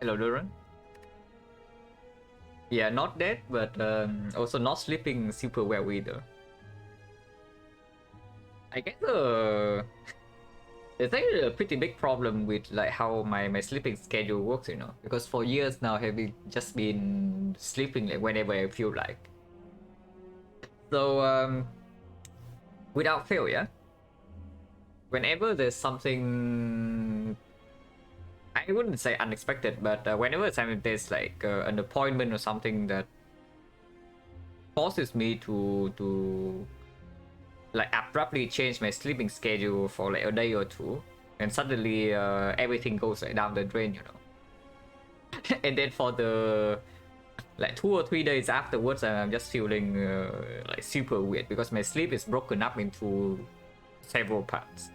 Hello, Duran. Yeah, not dead, but also not sleeping super well either. I guess it's actually a pretty big problem with like how my sleeping schedule works, you know, because for years now have just been sleeping like whenever I feel like. So without fail, yeah. Whenever there's something, I wouldn't say unexpected, but whenever there's like an appointment or something that forces me to like abruptly change my sleeping schedule for like a day or two, and suddenly everything goes like down the drain, you know. And then for the like 2 or 3 days afterwards, I'm just feeling like super weird because my sleep is broken up into several parts.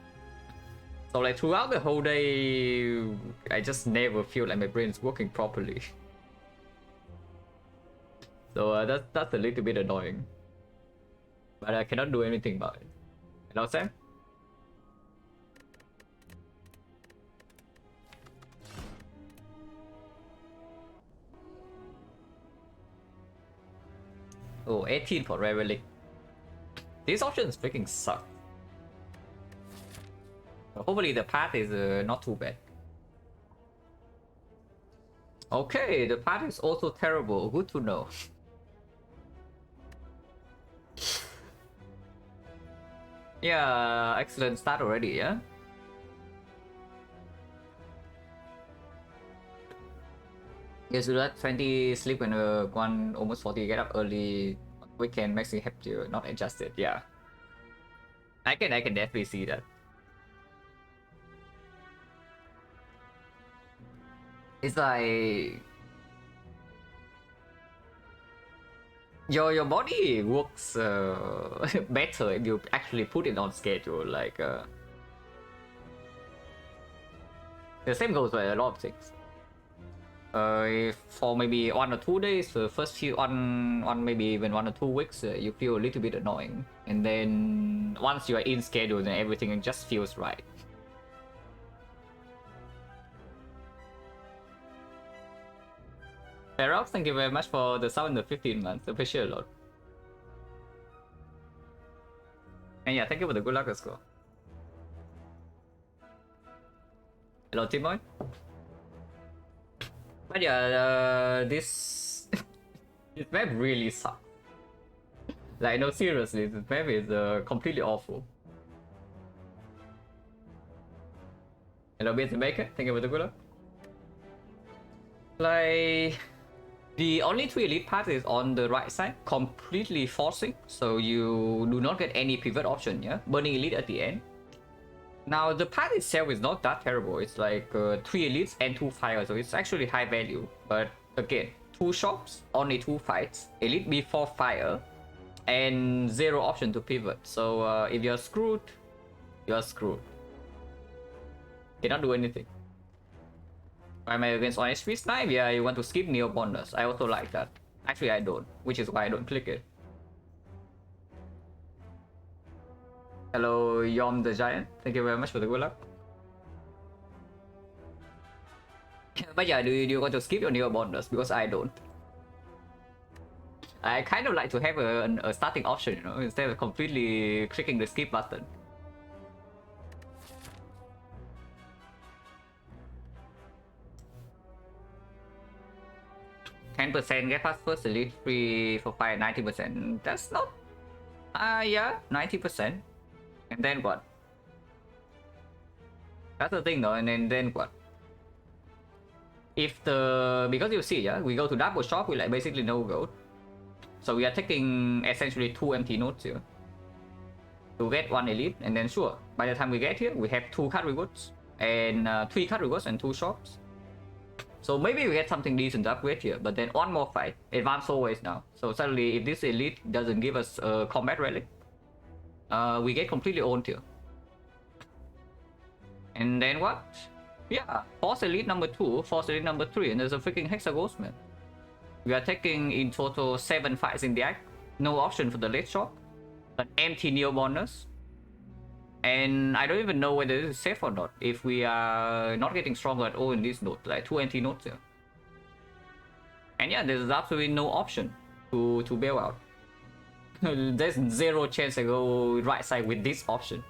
So like throughout the whole day, I just never feel like my brain's working properly. So that's a little bit annoying, but I cannot do anything about it. Hello, Sam? Oh, 18 for Rare Relic. These options freaking suck. Hopefully the path is not too bad. Okay, the path is also terrible. Good to know. Yeah, excellent start already, yeah? Yes, you let 20 sleep and one almost 40 get up early weekend makes me happy, not adjusted, yeah. I can definitely see that. It's like your body works better if you actually put it on schedule. Like the same goes for a lot of things. For maybe 1 or 2 days, the first few on maybe even 1 or 2 weeks, you feel a little bit annoying, and then once you are in schedule, then everything just feels right. Ferox, thank you very much for the 715 months. Appreciate a lot. And yeah, thank you for the good luck as well. Hello, Timoy. But yeah, this this map really sucks. Like, no, seriously, this map is completely awful. Hello, Beats Maker. Thank you for the good luck. Like, the only 3 elite paths is on the right side, completely forcing, so you do not get any pivot option, yeah? Burning elite at the end. Now, the path itself is not that terrible. It's like 3 elites and 2 fires, so it's actually high value. But again, 2 shops, only 2 fights, elite before fire, and 0 option to pivot. So if you're screwed, you're screwed. Cannot do anything. Primary against on HP Snipe, yeah, you want to skip Neo bonus. I also like that. Actually, I don't, which is why I don't click it. Hello, Yom the Giant. Thank you very much for the good luck. But yeah, do you want to skip your Neo bonus? Because I don't. I kind of like to have a starting option, you know, instead of completely clicking the skip button. %, get past first elite free for fire 90%. That's not. Yeah, 90%. And then what? That's the thing though, and then what? If because you see, yeah, we go to double shop, we like basically no gold. So we are taking essentially 2 empty nodes here to get 1 elite, and then sure, by the time we get here, we have 2 card rewards and 3 card rewards and 2 shops. So maybe we get something decent to upgrade here, but then 1 more fight, advance always now. So suddenly, if this elite doesn't give us a combat relic, we get completely owned here. And then what? Yeah, force elite number 2, force elite number 3, and there's a freaking Hexa Ghostman. We are taking in total 7 fights in the act, no option for the late shot, an empty Neo bonus, and I don't even know whether this is safe or not if we are not getting stronger at all in this node, like 2 empty nodes here. And yeah, there's absolutely no option to bail out. There's zero chance I go right side with this option.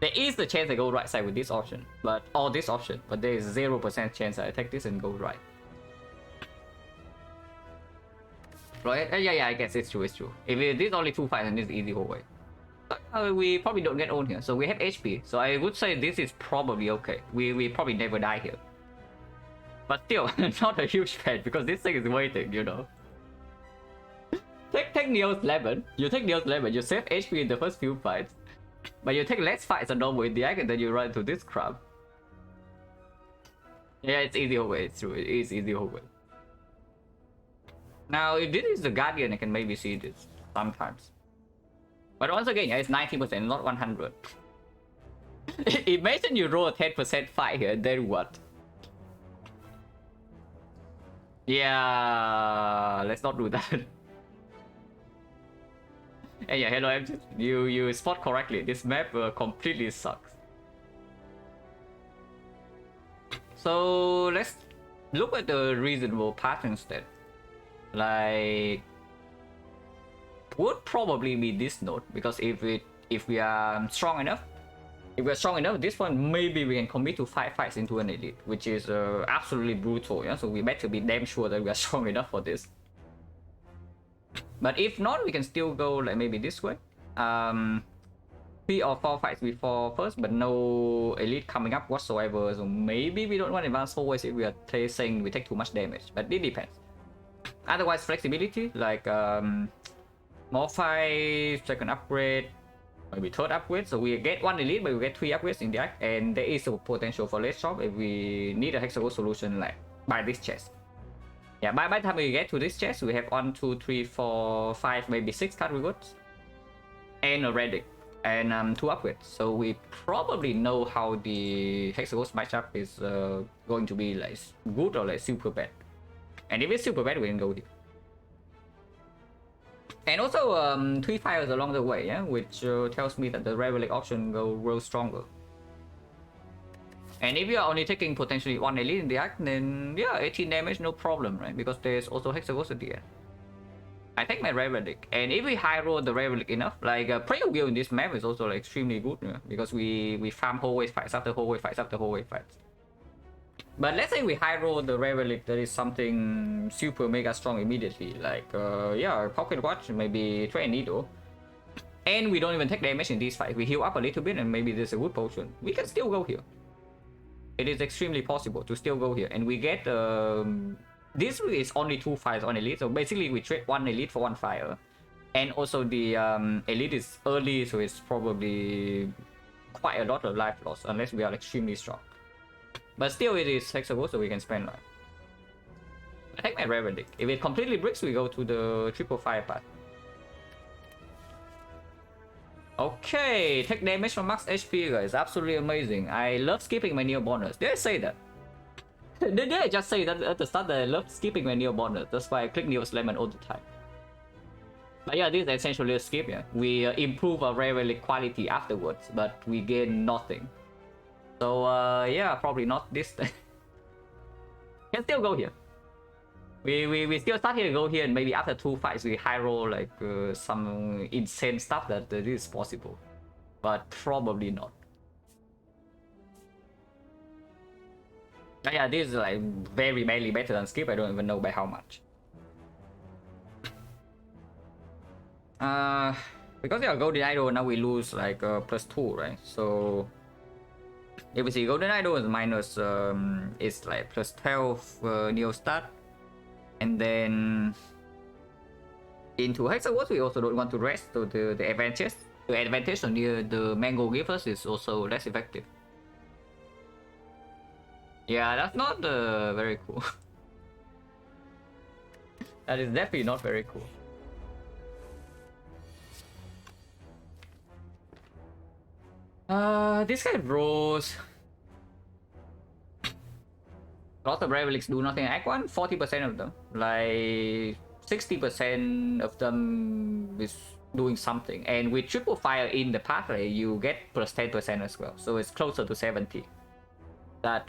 There is the chance I go right side with this option, or this option, but there is 0% chance I take this and go right. Right? Yeah, I guess it's true, it's true. If it is only 2 fights, then it's easy whole way. We probably don't get owned here, so we have HP. So I would say this is probably okay. We probably never die here. But still, not a huge fan because this thing is waiting, you know. Take Neo's Lemon. You take Neo's Lemon, you save HP in the first few fights. But you take less fights than normal in the egg and then you run into this crap. Yeah, it's easy whole way, it's true. It is easy whole way. Now, if this is the Guardian, I can maybe see this sometimes. But once again, yeah, it's 90%, not 100. Imagine you roll a 10% fight here, then what? Yeah, let's not do that. And yeah, hello, you spot correctly. This map completely sucks. So let's look at the reasonable path instead. Like, would probably be this node, because if we are strong enough, this one maybe we can commit to 5 fights into an elite, which is absolutely brutal. Yeah, so we better be damn sure that we are strong enough for this. But if not, we can still go like maybe this way. 3 or 4 fights before first, but no elite coming up whatsoever. So maybe we don't want advanced always if we are saying we take too much damage, but it depends. Otherwise, flexibility, like more fights, second upgrade, maybe third upgrade. So we get 1 elite, but we get 3 upgrades in the act, and there is a potential for less shop if we need a hexagon solution like by this chest. Yeah, by the time we get to this chest, we have 1, 2, 3, 4, 5, maybe 6 card rewards, and a relic, and 2 upgrades. So we probably know how the hexagon matchup is going to be, like good or like super bad. And if it's super bad, we can go here. And also 3 fires along the way, yeah, which tells me that the relic option will grow stronger. And if you are only taking potentially 1 elite in the act, then yeah, 18 damage, no problem, right? Because there's also hexagons at the end. I take my relic, and if we high roll the relic enough, like prayer wheel in this map is also like extremely good, yeah? Because we farm whole wave fights after whole wave fights after whole wave fights. But let's say we high roll the relic, that is something super mega strong immediately, like yeah, pocket watch, maybe train needle, and we don't even take damage in these fights. We heal up a little bit, and maybe there's a good potion. We can still go here. It is extremely possible to still go here, and we get this is only 2 fires on elite, so basically we trade 1 elite for 1 fire, and also the elite is early, so it's probably quite a lot of life loss unless we are extremely strong. But still, it is hexagon, so we can spend life. I take my relic. If it completely breaks, we go to the triple fire path. Okay, take damage from max HP, guys. Absolutely amazing. I love skipping my Neo bonus. Did I say that? Did I just say that at the start that I love skipping my Neo bonus? That's why I click Neo's Lemon all the time. But yeah, this is essentially a skip, yeah. We improve our relic quality afterwards, but we gain nothing. So yeah, probably not this thing. Can still go here. We still start here, go here, and maybe after 2 fights we high roll like some insane stuff that is possible, but probably not. But yeah, this is like very badly better than skip. I don't even know by how much. Because they are golden idol, now we lose like +2, right? So if we see golden idol is minus, it's like +12 Neo stat. And then into hexagons, we also don't want to rest, so the advantage on the mango gives us is also less effective. Yeah, that's not very cool. That is definitely not very cool. This guy rolls. Lots of relics do nothing. Act 1, 40% of them. Like 60% of them is doing something. And with triple fire in the pathway, you get +10% as well. So it's closer to 70. That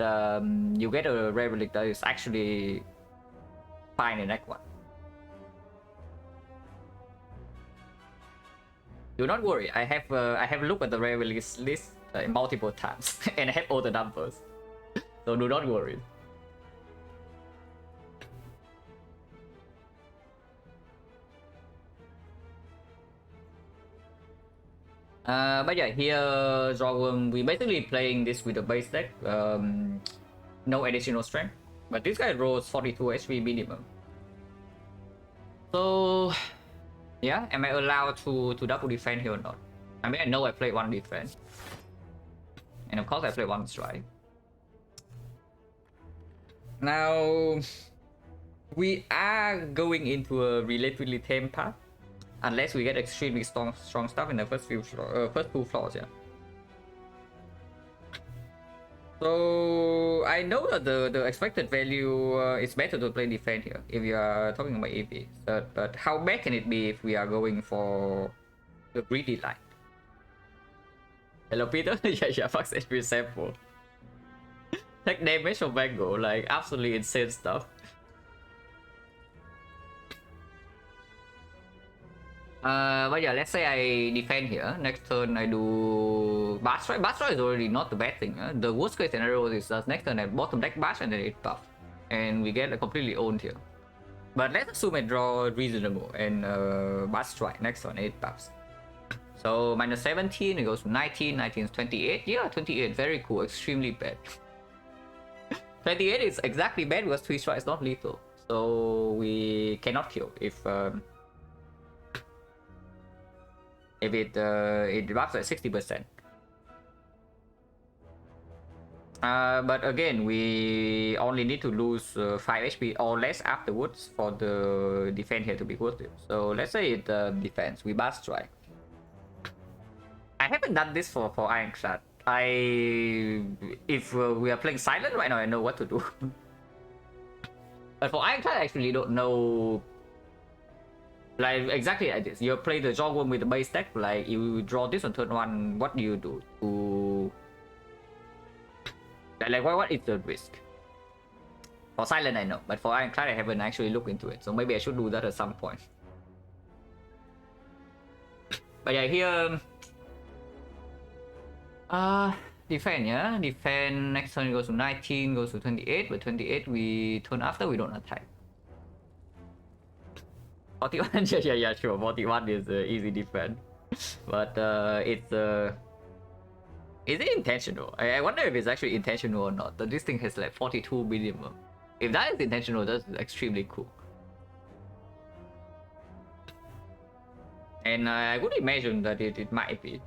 you get a relic that is actually fine in next one. Do not worry, I have looked at the rare release list multiple times and I have all the numbers, so do not worry. But yeah, here Drawworm, we basically playing this with the base deck, no additional strength, but this guy rolls 42 HP minimum. So yeah, am I allowed to double defend here or not? I mean, I know I played one defense, and of course I played one strike. Now we are going into a relatively tame path, unless we get extremely strong stuff in the first two floors, yeah. So I know that the expected value is better to play defense here if you are talking about EV. But how bad can it be if we are going for the greedy line? Hello Peter? yeah, fuck HP sample. Take damage from Mango, like absolutely insane stuff. But yeah, let's say I defend here. Next turn I do Bash Strike. Bash Strike is already not the bad thing. The worst case scenario is that next turn I bottom deck Bash and then it buff, and we get completely owned here. But let's assume I draw reasonable and Bash Strike next turn 8 buffs. So minus 17, it goes to 19. 19 is 28. Yeah, 28, very cool. Extremely bad. 28 is exactly bad because 3 strike is not lethal, so we cannot kill if it buffs at 60%. But again, we only need to lose 5 HP or less afterwards for the defense here to be worth it. So let's say it defense, we Bash Strike. I haven't done this for Ironclad. If we are playing silent right now, I know what to do. But for Ironclad, I actually don't know. Like exactly like this, you play the Drawworm with the base deck. Like you draw this on turn 1, what do you do to like what is the risk? For silent I know, but for Ironclad I haven't actually looked into it, so maybe I should do that at some point. But yeah, here defend, yeah, defend. Next turn it goes to 19, goes to 28, but 28 we turn after we don't attack. 41, yeah, sure. 41 is easy defense, but it's is it intentional? I wonder if it's actually intentional or not. That this thing has like 42 minimum. If that is intentional, that's extremely cool. And I would imagine that it might be.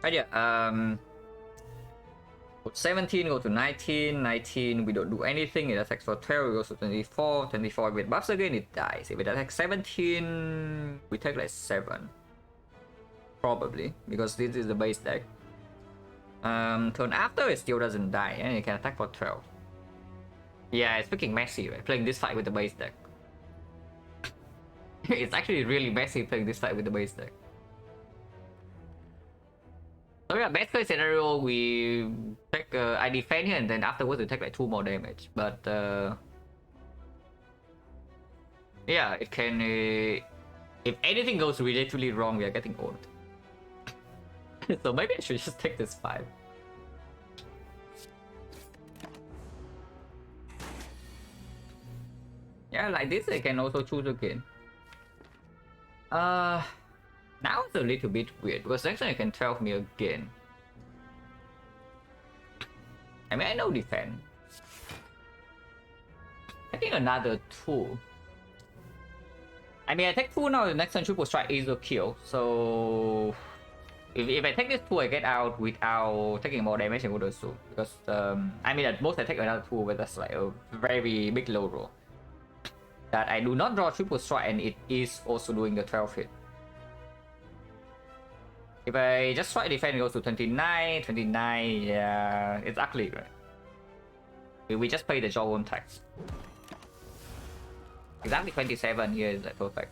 But yeah, 17 go to 19, 19 we don't do anything, it attacks for 12, it goes to 24, 24 if it buffs again it dies. If it attacks 17, we take like 7. Probably, because this is the base deck. Turn after it still doesn't die, and it can attack for 12. Yeah, it's freaking messy, right? Playing this fight with the base deck. It's actually really messy playing this fight with the base deck. So yeah, best case scenario, we take I defend here and then afterwards we take like 2 more damage. But yeah, it can if anything goes relatively wrong, we are getting owned. So maybe I should just take this 5. Yeah, like this I can also choose again. Now it's a little bit weird because next time you can 12 me again. I mean, I know defend. I think another 2. I mean, I take 2 now, the next time triple strike is a kill. So if I take this 2, I get out without taking more damage, I would assume. Because I mean, at most I take another 2, but that's like a very big low roll. That I do not draw triple strike and it is also doing the 12 hit. If I just try defense, it goes to 29, 29, yeah, it's ugly, right? If we just play the Drawworm tax. Exactly 27 here is like perfect.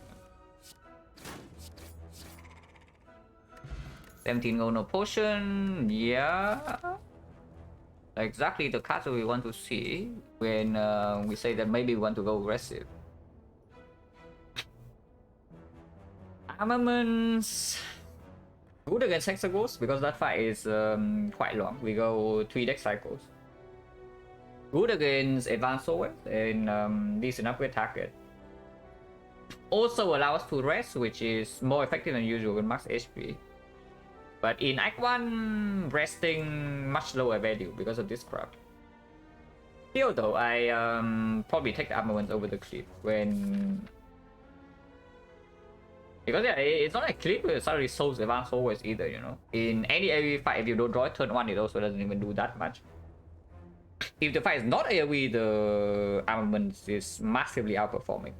17 gold, no potion. Yeah. Exactly the card we want to see when we say that maybe we want to go aggressive. Armaments. Good against Hexagons because that fight is quite long. We go 3 deck cycles. Good against advanced swords and decent upgrade target. Also allow us to rest, which is more effective than usual with max HP. But in Act 1, resting much lower value because of this crap. Still though, I probably take the armaments over the clip when... Because yeah, it's not like clip suddenly solves advanced swords either, you know. In any AoE fight, if you don't draw it turn 1, it also doesn't even do that much. If the fight is not AoE, the armaments is massively outperforming.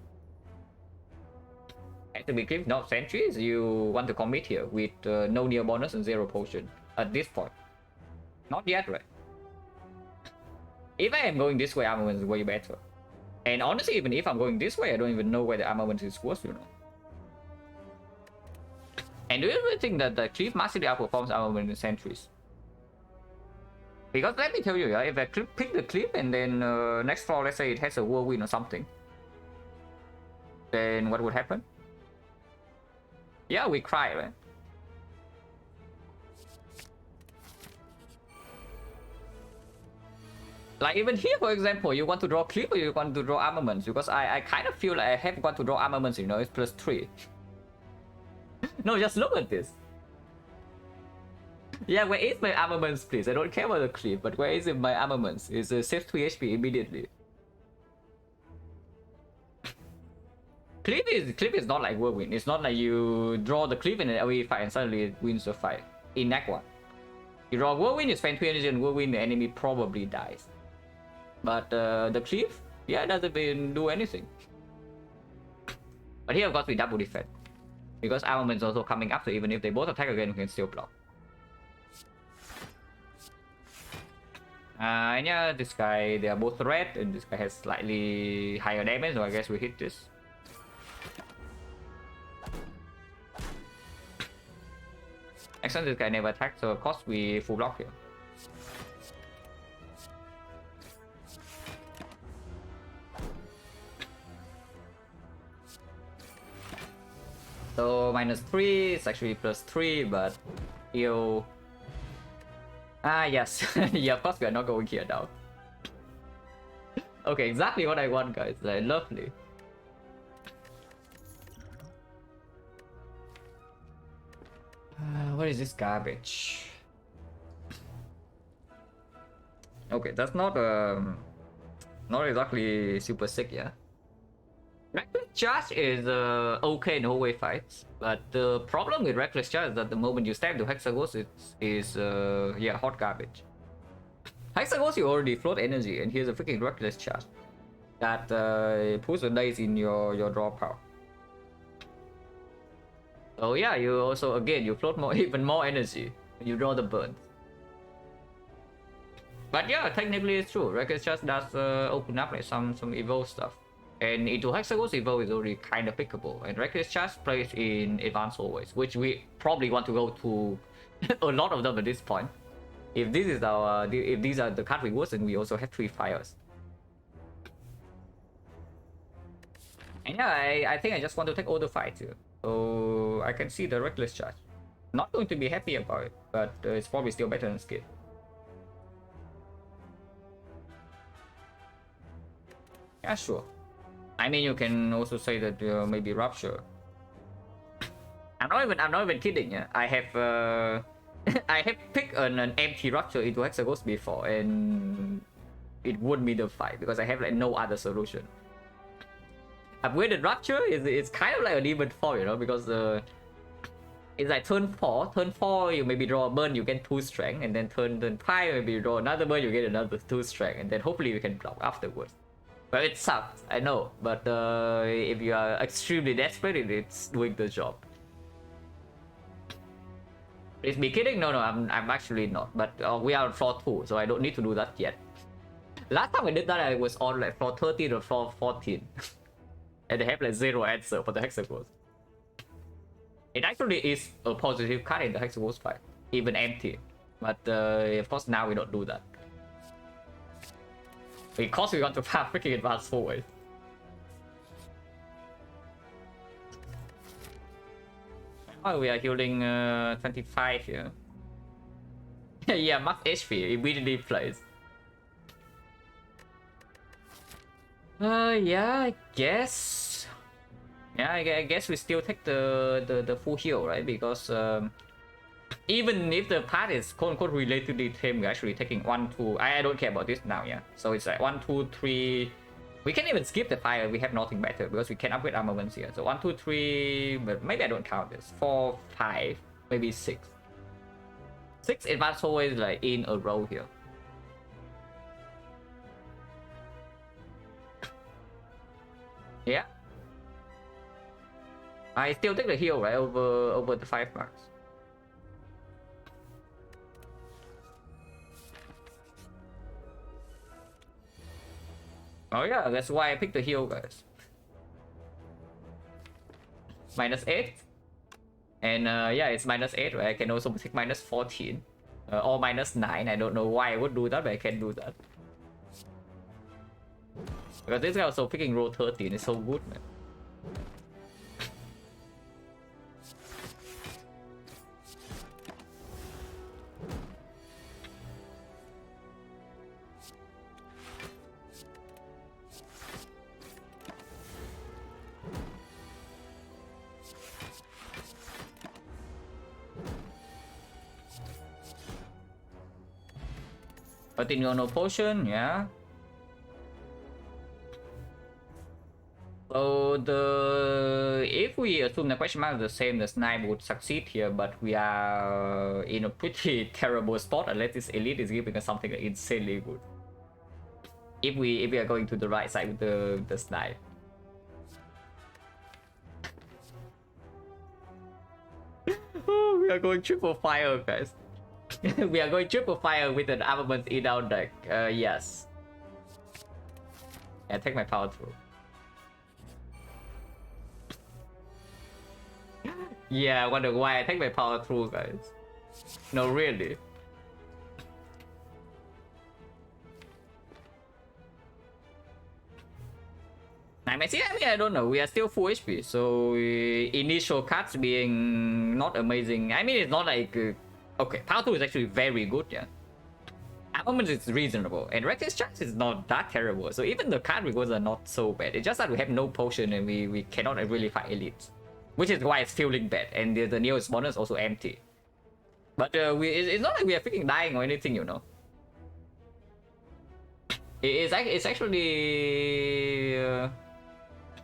At the clip, not sentries, you want to commit here with no near bonus and 0 potion at this point. Not yet, right? If I am going this way, armaments is way better. And honestly, even if I'm going this way, I don't even know where the armament is worse, you know. And do you really think that the clip massively outperforms armament in sentries? Because let me tell you, yeah, if I pick the clip and then next floor, let's say it has a whirlwind or something, then what would happen? Yeah, we cry, right? Like even here, for example, you want to draw clip or you want to draw armaments? Because I kind of feel like I have got to draw armaments, you know, it's +3. No, just look at this. Yeah, where is my armaments, please? I don't care about the clip, but where is it my armaments? It's save 3 HP immediately. Clip is not like whirlwind. It's not like you draw the clip in an AoE fight and suddenly it wins the fight. In Act 1. You draw whirlwind, you spend 2 energy and whirlwind, the enemy probably dies. But the clip, yeah, it doesn't even do anything. But here of course we double defect. Because armament is also coming after, even if they both attack again, we can still block. And yeah, this guy, they are both red, and this guy has slightly higher damage, so I guess we hit this. Excellent, this guy never attacked, so of course we full block here. So -3, it's actually +3, but heal. Ah, yes. Yeah, of course we are not going here now. Okay, exactly what I want, guys. Like, lovely. What is this garbage? Okay, that's not exactly super sick, yeah. Reckless Charge is okay in whole-way fights, but the problem with Reckless Charge is that the moment you stab to Hexagons, it is yeah, hot garbage. Hexagons, you already float energy, and here's a freaking Reckless Charge that puts a dice in your draw power. So yeah, you also again you float more, even more energy when you draw the burns. But yeah, technically it's true. Reckless Charge does open up like some evo stuff. And into Hexagons, evo is already kind of pickable. And Reckless Charge plays in advanced always, which we probably want to go to a lot of them at this point. If this is our, if these are the card rewards, then we also have 3 fires. And yeah, I think I just want to take all the fights here. So I can see the Reckless Charge. Not going to be happy about it, but it's probably still better than Skid. Yeah, sure. I mean, you can also say that maybe Rupture. I'm not even kidding. Yeah, I have I have picked an empty Rupture into Hexagons before, and it wouldn't be the fight because I have like no other solution. Upgraded Rupture it's kind of like an even 4, you know, because it's like turn 4. Turn 4, you maybe draw a burn, you get 2 strength, and then turn 5, maybe you draw another burn, you get another 2 strength, and then hopefully you can block afterwards. But it sucks, I know. But if you are extremely desperate, it's doing the job. Is me kidding? No, I'm actually not. But we are on floor 2, so I don't need to do that yet. Last time I did that, I was on like floor 13 or floor 14. And they have like 0 answer for the Hexagons. It actually is a positive card in the Hexagon's fight, even empty. But of course now we don't do that. Because we want to farm freaking advanced forward. Oh, we are healing 25 here. Yeah, max HP immediately plays. Yeah, I guess. Yeah, I guess we still take the full heal, right? Because even if the part is quote unquote related to the team, we're actually taking 1, 2. I don't care about this now, yeah. So it's like 1, 2, 3. We can even skip the fire. We have nothing better because we can upgrade armaments here. So 1, 2, 3. But maybe I don't count this. 4, 5, maybe 6. 6 advanced always like in a row here. Yeah. I still take the heal right over the 5 marks. Oh yeah, that's why I picked the heal, guys. -8. And yeah, it's -8, right? I can also take -14. Or -9. I don't know why I would do that, but I can do that. Because this guy also picking roll 13 is so good, man. But in your no potion, yeah. So if we assume the question mark is the same, the snipe would succeed here, but we are in a pretty terrible spot unless this elite is giving us something insanely good. If we are going to the right side with the snipe. Oh, we are going triple fire, guys. We are going triple fire with an armament in our deck. Yes. I take my power through. Yeah, I wonder why I take my power through, guys. No, really. I mean, I don't know. We are still full HP, so initial cards being not amazing. I mean, it's not like okay, power 2 is actually very good, yeah. Armament is reasonable, and Reckless Chance is not that terrible. So even the card rewards are not so bad. It's just that we have no potion and we cannot really fight elites, which is why it's feeling bad. And the nearest spawner is also empty. But it's not like we are freaking dying or anything, you know. It's actually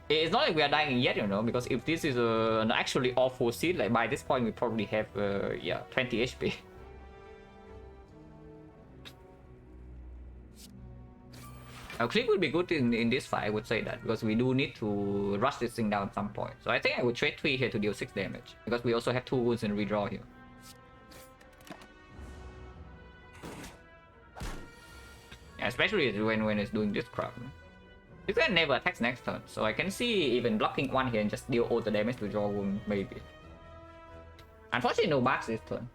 it's not like we are dying yet, you know, because if this is an actually awful seed, like by this point we probably have yeah, 20 HP. Now, click would be good in this fight, I would say that, because we do need to rush this thing down at some point. So I think I would trade 3 here to deal 6 damage, because we also have 2 wounds in redraw here. Yeah, especially when it's doing this crap. This guy never attacks next turn, so I can see even blocking 1 here and just deal all the damage to draw wound, maybe. Unfortunately, no bugs this turn.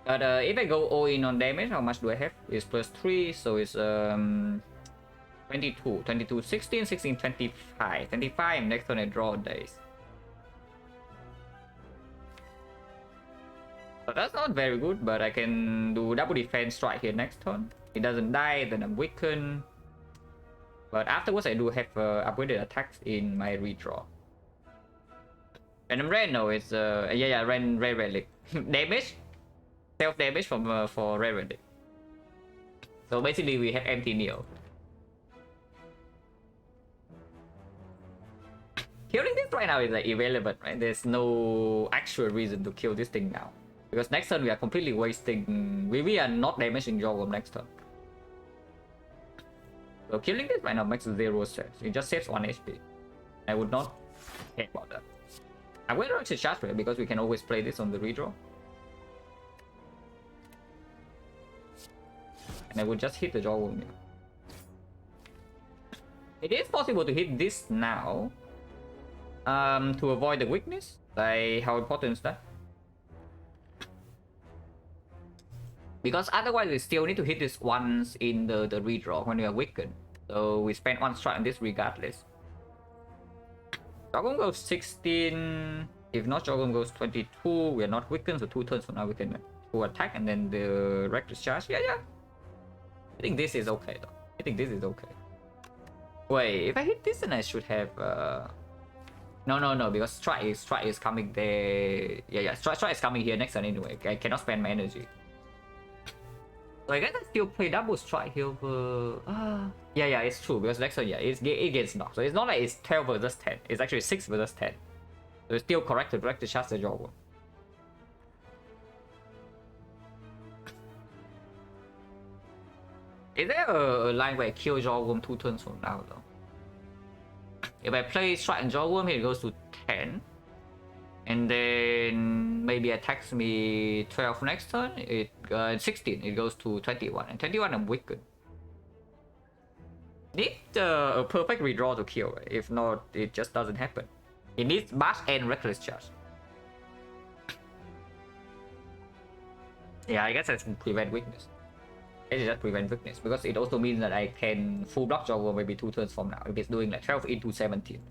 But if I go all in on damage, how much do I have? It's +3, so it's 22, 22, 16, 16, 25. 25, next turn I draw days. So that's not very good, but I can do double defense strike here next turn. It doesn't die, then I'm weakened. But afterwards I do have upgraded attacks in my redraw. Random red, no, it's yeah, red relic. Damage, self damage from for red relic. So basically we have empty Neo. Killing this right now is like irrelevant, right? There's no actual reason to kill this thing now, because next turn we are completely wasting. We are not damaging Jorgum next turn. So killing this right now makes 0 sense. It just saves 1 HP. I would not care about that. I'm going to actually charge for it because we can always play this on the redraw. And I would just hit the jaw wound here. It is possible to hit this now. To avoid the weakness. Like, how important is that? Because otherwise we still need to hit this once in the redraw when we are weakened. So we spend one strike on this regardless. Shogun goes 16. If not, Shogun goes 22. We are not weakened, so 2 turns from now we can full attack and then the reckless charge. Yeah. I think this is okay though. I think this is okay. Wait, if I hit this, then I should have. No, because strike is coming there. Yeah. Strike is coming here next turn anyway. I cannot spend my energy. So I guess I still play double strike here. Yeah, it's true because next turn, it gets knocked. So it's not like it's 12 versus 10. It's actually 6 versus 10. So it's still correct to direct the shots the draw. Is there a line where I kill Jawworm 2 turns from now though? If I play strike and Jawworm here, it goes to 10. And then maybe attacks me 12 next turn. 16, it goes to 21. And 21 I'm weakened. Need a perfect redraw to kill. If not, it just doesn't happen. It needs bash and reckless charge. Yeah, I guess I can prevent weakness. It just prevent weakness because it also means that I can full block Jawworm maybe 2 turns from now if it's doing like 12 into 17.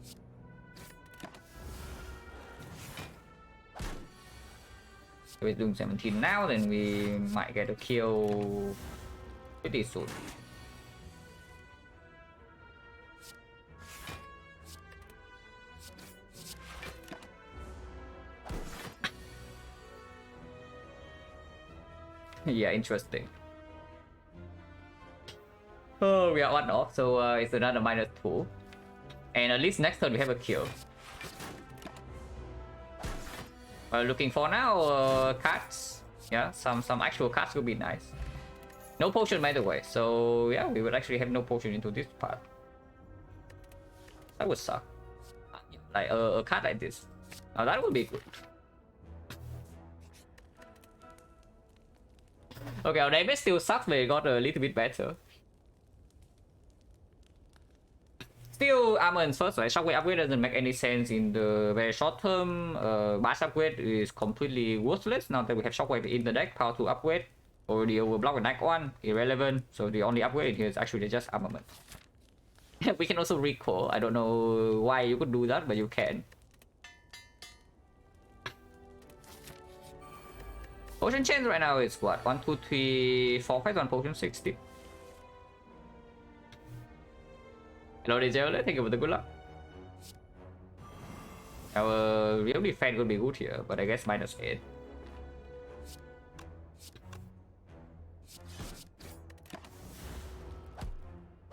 If it's doing 17 now, then we might get a kill pretty soon. Yeah, interesting. Oh, we are 1 off, so it's another -2. And at least next turn we have a kill. Looking for now cards. Yeah, some actual cards would be nice. No potion by the way, so yeah, we would actually have no potion into this part. That would suck. Like a card like this. Now that would be good. Okay, our damage still sucks, but it got a little bit better. Still armor and first, right? Shockwave upgrade doesn't make any sense in the very short term. Bash upgrade is completely worthless now that we have Shockwave in the deck. Power 2 upgrade. Already overblock with Knight 1. Irrelevant. So the only upgrade here is actually just armament. We can also recall. I don't know why you could do that, but you can. Potion chain right now is what? 1, 2, 3, 4 5 on potion 60. Hello DJ, thank you for the good luck. Our real defense would be good here, but I guess -8.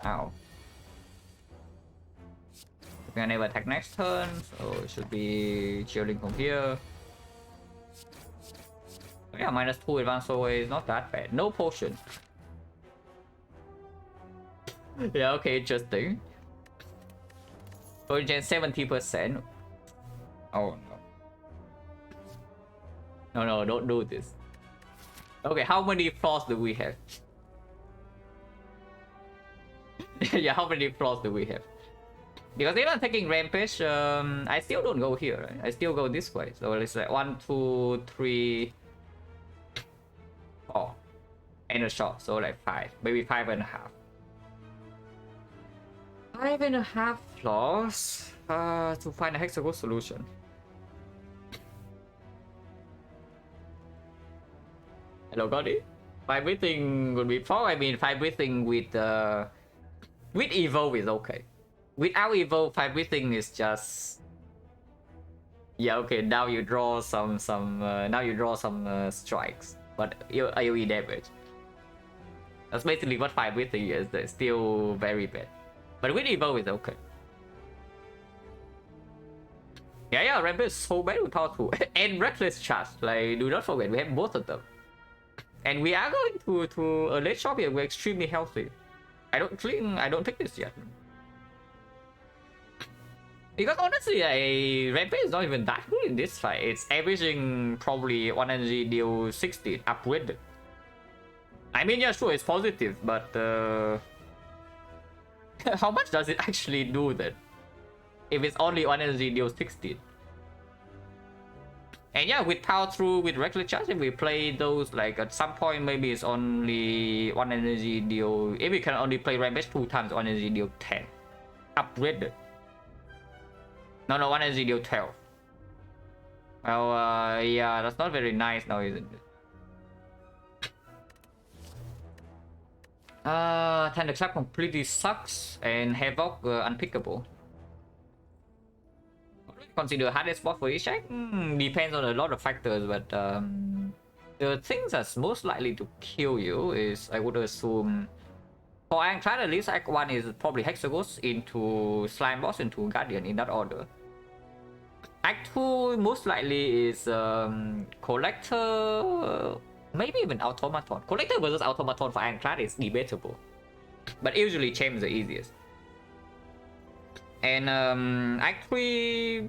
Ow. We can never attack next turn, so it should be shielding from here. Yeah, -2 advance away is not that bad. No potion. Yeah, okay, interesting. Potion 70%. Oh no. No, don't do this. Okay, how many flaws do we have? Yeah, how many flaws do we have? Because if I'm taking rampage, I still don't go here, right? I still go this way. So it's like 1, 2, 3, 4. And a shot, so like 5. Maybe 5.5. 5.5 flaws to find a hexagon solution. Hello, Goddy. 5 breathing would be 4. I mean, 5 breathing with evo is okay. Without evo, 5 breathing is just, yeah, okay. Now you draw some strikes, but AOE damage. That's basically what 5 breathing is. It's still very bad. But with evo is okay. Yeah, Rampage is so bad with power 2 and reckless charge. Like, do not forget, we have both of them. And we are going to a late shop here. We're extremely healthy. I don't think this yet. Because honestly, Rampage is not even that good in this fight. It's averaging probably 1 energy deal 60 upgraded. I mean, yeah, sure, it's positive, but how much does it actually do then? if it's only one energy deal 16. And yeah, with power through, with regular charge, if we play those, like at some point maybe it's only one energy deal. If we can only play rampage 2 times, one energy deal 10. Upgraded. No, one energy deal 12. Well, yeah, that's not very nice now, isn't it? Thunder Clap completely sucks, and Havoc unpickable. Consider hardest spot for each deck? Depends on a lot of factors, but the things that's most likely to kill you is, I would assume, for Ironclad at least, Act 1 is probably Hexagons into Slime Boss into Guardian, in that order. Act 2 most likely is Collector, maybe even Automaton. Collector versus Automaton for Ironclad is debatable, but usually Champ is the easiest. And Act 3,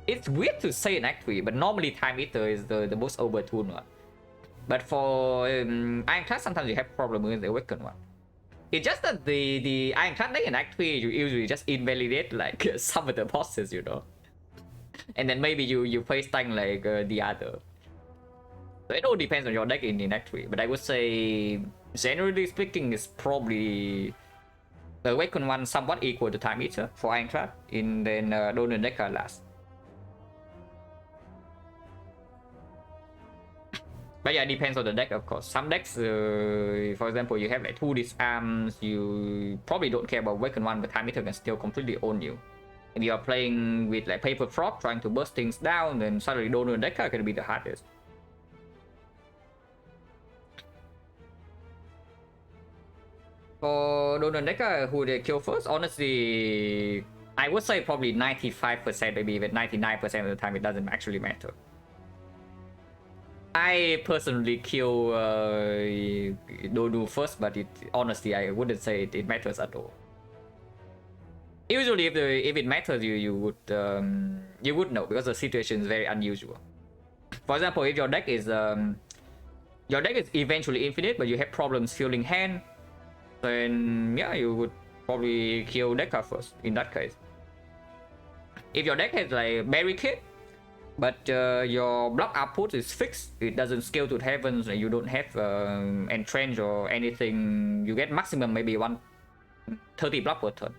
it's weird to say in Act 3, but normally Time Eater is the most overtuned one. But for Ironclad, sometimes you have problems with the Awakened one. It's just that the Ironclad deck in Act 3, you usually just invalidate like some of the bosses, you know. And then maybe you face stun like the other. So it all depends on your deck in Act 3. But I would say, generally speaking, it's probably the Awakened one somewhat equal to Time Eater for Ironclad, and then Donor Decker last. But yeah, it depends on the deck, of course. Some decks, for example, you have like 2 disarms, you probably don't care about Awakened one, but Time Eater can still completely own you. If you are playing with like Paper Frog, trying to burst things down, then suddenly Donor Decker can be the hardest. For Donor Decker, who they kill first, honestly, I would say probably 95%, maybe even 99% of the time, it doesn't actually matter. I personally kill Donu first, but honestly, I wouldn't say it matters at all. Usually, if it matters, you would know, because the situation is very unusual. For example, if your deck is eventually infinite, but you have problems filling hand, then yeah, you would probably kill Decker first in that case. If your deck has like Barricade, but your block output is fixed, it doesn't scale to the heavens, and you don't have entrench or anything, you get maximum maybe 130 block per turn,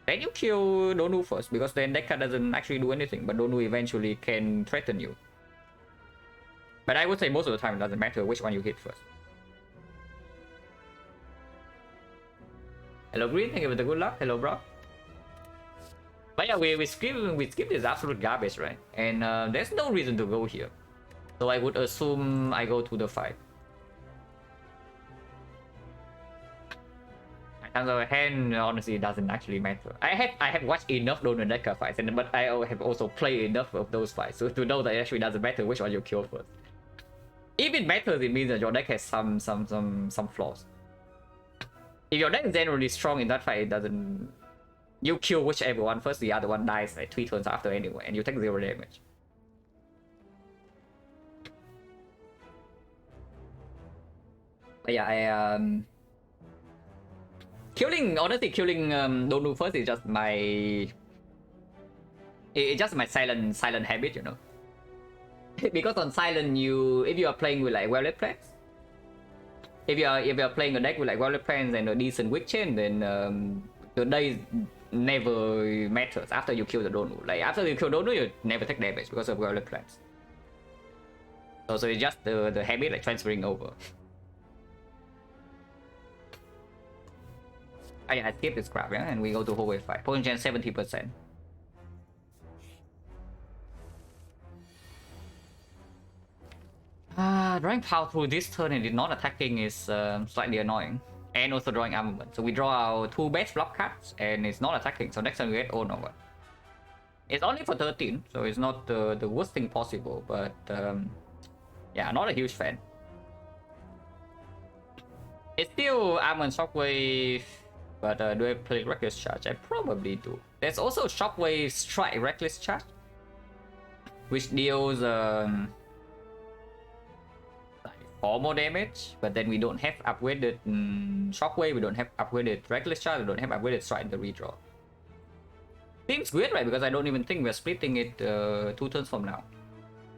then you kill Donu first, because then Decker doesn't actually do anything, but Donu eventually can threaten you. But I would say most of the time it doesn't matter which one you hit first. Hello Green, thank you for the good luck. Hello bro. But yeah, we skip this absolute garbage, right? And there's no reason to go here. So I would assume I go to the fight. In terms of hand, honestly, it doesn't actually matter. I have watched enough Donor Decker fights, but I have also played enough of those fights so to know that it actually doesn't matter which one you kill first. If it matters, it means that your deck has some flaws. If your deck is generally strong in that fight, it doesn't. You kill whichever one first, the other one dies like 3 turns after anyway, and you take 0 damage. But yeah, honestly killing Donu first is just my silent habit, you know. Because on silent, if you are playing with like well-lit plans, if you are playing a deck with like well-lit plans and a decent weak chain, then the day never matters after you kill the Donu. Like after you kill Donu, you never take damage because of well-lit plans. So it's just the habit like transferring over. I skip this crap, yeah, and we go to hallway fight. Potion gen 70%. Drawing power through this turn and not attacking is slightly annoying. And also drawing armament. So we draw our 2 best block cards, and it's not attacking, so next time we get own over. It's only for 13, so it's not the worst thing possible, but yeah, not a huge fan. It's still armament shockwave, but do I play reckless charge? I probably do. There's also shockwave strike reckless charge, which deals 4 more damage, but then we don't have upgraded shockwave, we don't have upgraded reckless charge, we don't have upgraded strike in the redraw. Seems weird, right? Because I don't even think we're splitting it 2 turns from now.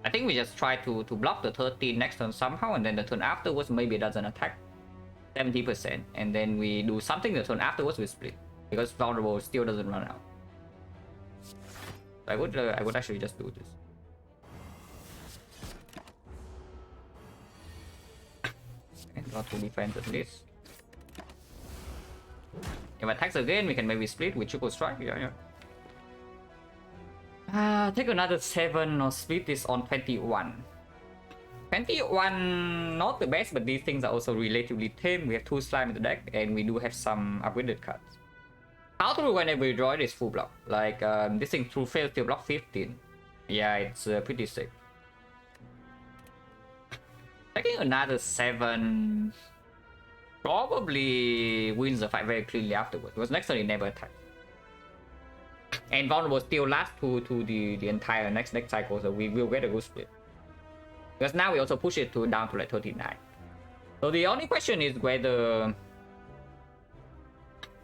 I think we just try to block the 13 next turn somehow, and then the turn afterwards maybe it doesn't attack 70%, and then we do something the turn afterwards we split because vulnerable still doesn't run out. So I would actually just do this. And draw 2 defense at least. If attacks again, we can maybe split with triple strike. Yeah. Take another 7 or split this on 21. 21, not the best, but these things are also relatively tame. We have 2 slime in the deck, and we do have some upgraded cards. How to whenever we draw it is full block. Like this thing through fail still block 15. Yeah, it's pretty sick. Taking another 7 probably wins the fight very cleanly afterwards, because next turn it never attacks. And vulnerable still lasts to the entire next cycle, so we will get a good split. Because now we also push it down to like 39. So the only question is whether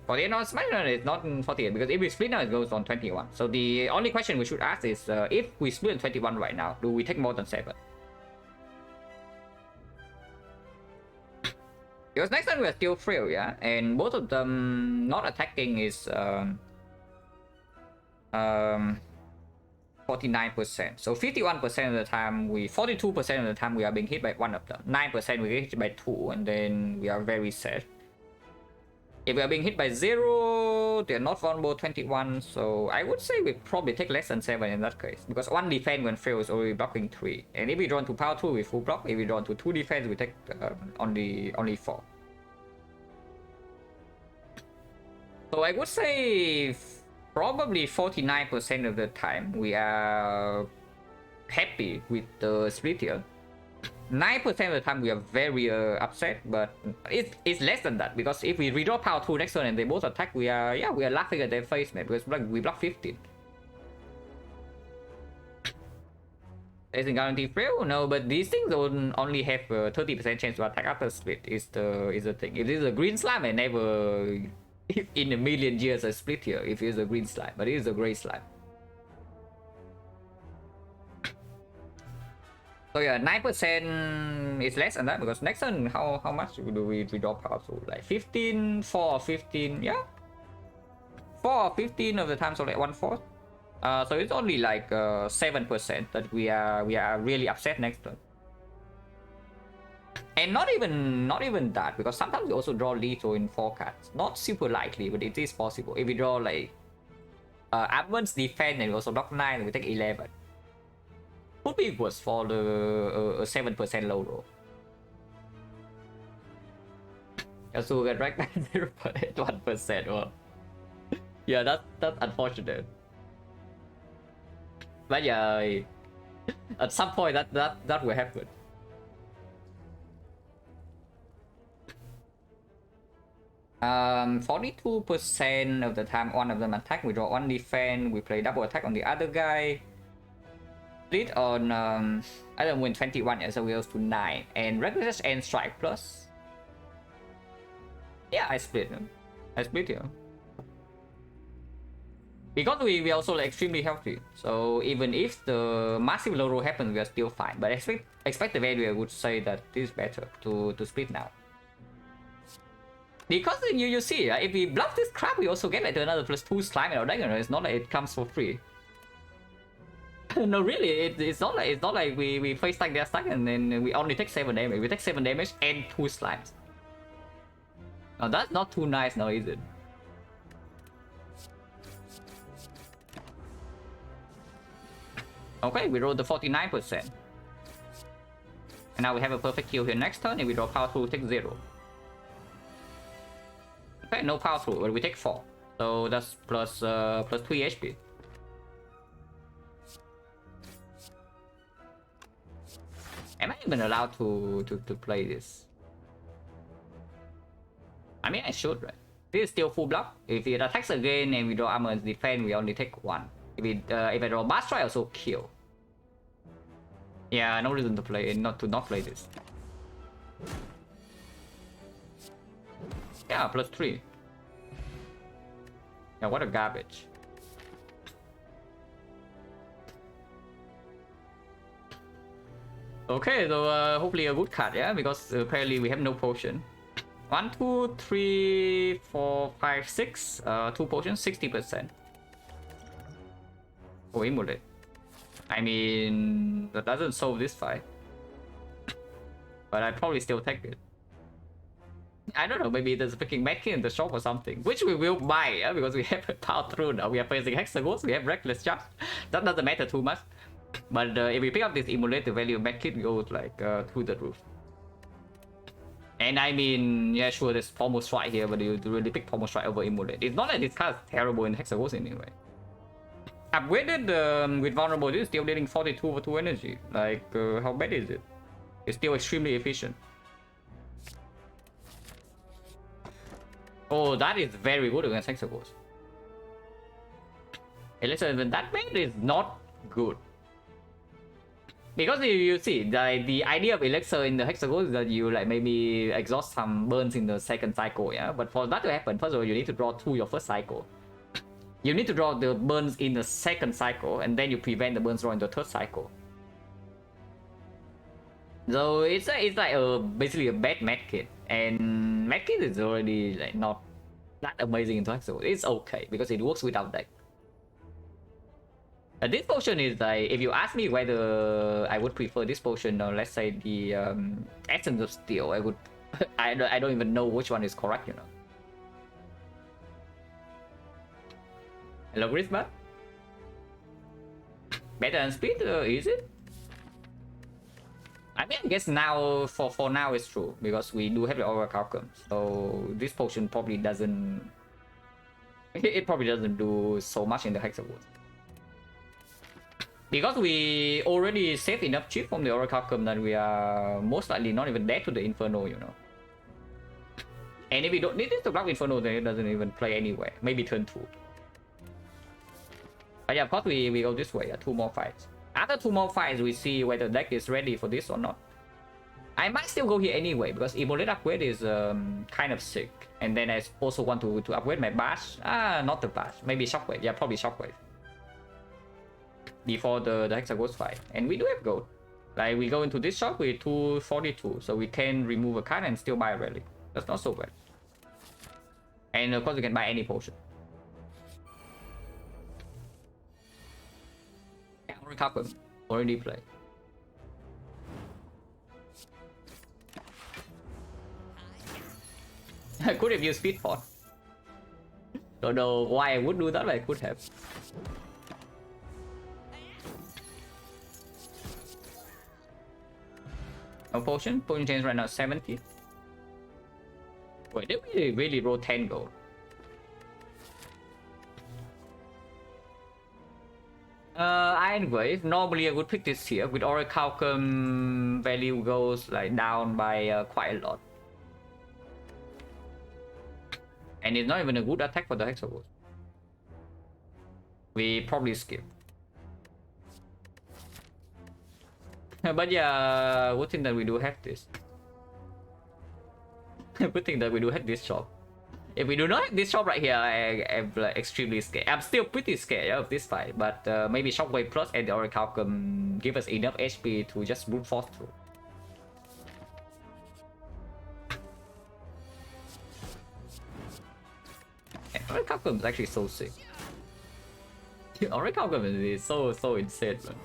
48 not smash is not 48, because if we split now it goes on 21. So the only question we should ask is if we split on 21 right now, do we take more than 7? Because next time we are still frail, yeah, and both of them not attacking is 49%. So 51% of the time 42% of the time we are being hit by one of them. 9% we get hit by 2, and then we are very sad. If we are being hit by 0, they're not vulnerable 21, so I would say we probably take less than 7 in that case. Because 1 defense when fail is already blocking 3. And if we draw into power 2, we full block. If we draw into 2 defense, we take only 4. So I would say probably 49% of the time we are happy with the split here. 9% of the time we are very upset, but it's less than that, because if we redraw power 2 next turn and they both attack, we are laughing at their face, man, because we block 15. Isn't guarantee fail? No, but these things don't only have a 30% chance to attack after split is the thing. If this is a green slime, I never in a million years I split here if it's a green slime, but it is a gray slime. So yeah, 9% is less than that, because next turn how much do we draw power to? Like 15, 4 or 15, yeah. 4 or 15 of the time, so like 1/4. So it's only like 7% that we are really upset next turn. And not even that, because sometimes we also draw lethal in 4 cards. Not super likely, but it is possible. If we draw like advanced defense and we also block 9, we take 11. Could be worse for the 7% low roll. Yasuo get racked by 0.1%. Well, yeah, that's unfortunate. But yeah, at some point that will happen. Um, 42% of the time one of them attack, we draw 1 defense, we play double attack on the other guy. Split on I don't win 21, yeah, so we goes to 9. And regular and strike plus. Yeah, I split them. I split here. Because we are also like extremely healthy. So even if the massive low roll happens, we are still fine. But expect the value, I would say that this is better to split now. Because you see, if we bluff this crap, we also get like another +2 slime in our deck. It's not like it comes for free. No, really, it's not like we face stack, they're stuck, and then we only take 7 damage. We take 7 damage and 2 slimes. Oh, that's not too nice now, is it? Okay, we rolled the 49%. And now we have a perfect kill here next turn. If we draw power through, take 0. Okay, no power through, but we take 4. So that's plus 3 HP. Am I even allowed to play this? I mean, I should, right? This is still full block. If it attacks again and we draw armor and defense, we only take 1. If I draw Blast Strike, I also kill. Yeah, no reason to play not play this. Yeah, +3. Yeah, what a garbage. Okay, so hopefully a good card, yeah, because apparently we have no potion. 1, 2, 3, 4, 5, 6. 2 potions, 60%. Oh, Immolate. I mean, that doesn't solve this fight. But I probably still take it. I don't know, maybe there's a freaking medkit in the shop or something, which we will buy, yeah, because we have a power through now. We are facing hexagons, we have reckless charge. That doesn't matter too much. But if we pick up this Immolate, the value of medkit goes like through the roof. And I mean, yeah, sure, there's Pommel Strike here, but you really pick Pommel Strike over Immolate. It's not like this card is terrible in hexagons anyway. Upgraded with vulnerable, it's still dealing 42 over 2 energy. Like, how bad is it? It's still extremely efficient. Oh, that is very good against hexagons. Elixir that bad is not good. Because you see, the idea of elixir in the hexagon is that you like maybe exhaust some burns in the second cycle, yeah? But for that to happen, first of all, you need to draw 2 your first cycle. You need to draw the burns in the second cycle, and then you prevent the burns drawing the third cycle. So it's like basically a bad medkit, and medkit is already like not that amazing in hexagon. It's okay because it works without deck. This potion is like, if you ask me whether I would prefer this potion or let's say the Essence of Steel, I would. I don't even know which one is correct, you know. Hello, Grisba. Better than speed, is it? I mean, I guess now for now it's true because we do have the Orichalcum, so this potion probably doesn't. It probably doesn't do so much in the hexagon. Because we already saved enough chip from the Orichalcum that we are most likely not even dead to the Inferno, you know. And if we don't need it to block Inferno, then it doesn't even play anyway. Maybe turn 2. But yeah, of course we go this way, 2 more fights. After 2 more fights, we see whether the deck is ready for this or not. I might still go here anyway, because Immolate upgrade is kind of sick. And then I also want to upgrade my Bash. Not the Bash. Maybe Shockwave. Yeah, probably Shockwave. Before the Hexagons fight. And we do have gold. Like, we go into this shop with 242. So we can remove a card and still buy a relic. That's not so bad. And of course, we can buy any potion. Orichalcum already played. I could have used Speed Fort. Don't know why I would do that, but I could have. No potion. Potion change right now 70. Wait, did we really roll 10 gold? Iron Wave. Normally I would pick this here. With Orichalcum, value goes like down by quite a lot. And it's not even a good attack for the Hexagons. We probably skip. But yeah, good thing that we do have this. Good thing that we do have this shop. If we do not have this shop right here, I'm like extremely scared. I'm still pretty scared of this fight, but maybe Shockwave Plus and the Orichalcum give us enough HP to just brute force through. Orichalcum is actually so sick. Orichalcum is so insane, man.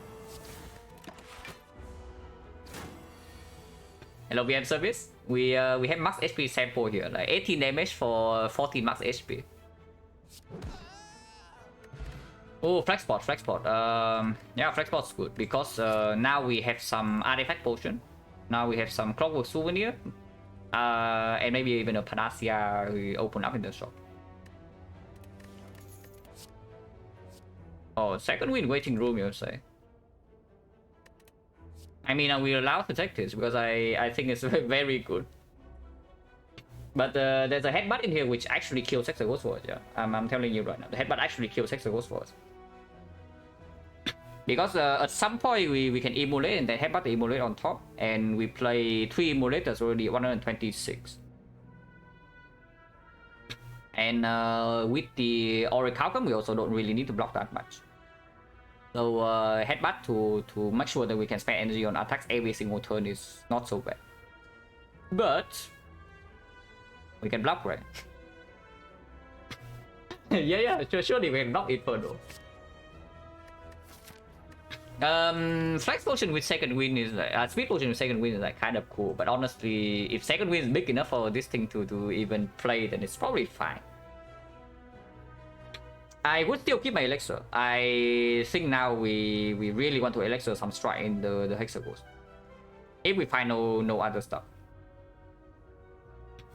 Hello, VM service. We have max HP sample here, like 18 damage for 14 max HP. Oh, Flexport. Yeah, Flexport's good because now we have some artifact potion. Now we have some clockwork souvenir, and maybe even a panacea we open up in the shop. Oh, second win waiting room, you say? I mean, we're allowed to take this because I think it's very good. But there's a headbutt in here which actually kills Hexagons for us, yeah. I'm telling you right now, the headbutt actually kills Hexagons for us. Because at some point we can immolate and then headbutt the immolate on top, and we play 3 immolate, that's already 126. And with the Orichalcum, we also don't really need to block that much. So headbutt to make sure that we can spend energy on attacks every single turn is not so bad. But we can block, right? yeah, surely we can block Inferno. Flex potion with second wind is like speed potion with second wind is like kind of cool, but honestly, if second wind is big enough for this thing to even play, then it's probably fine. I would still keep my elixir. I think now we really want to elixir some strike in the hexagons. If we find no other stuff.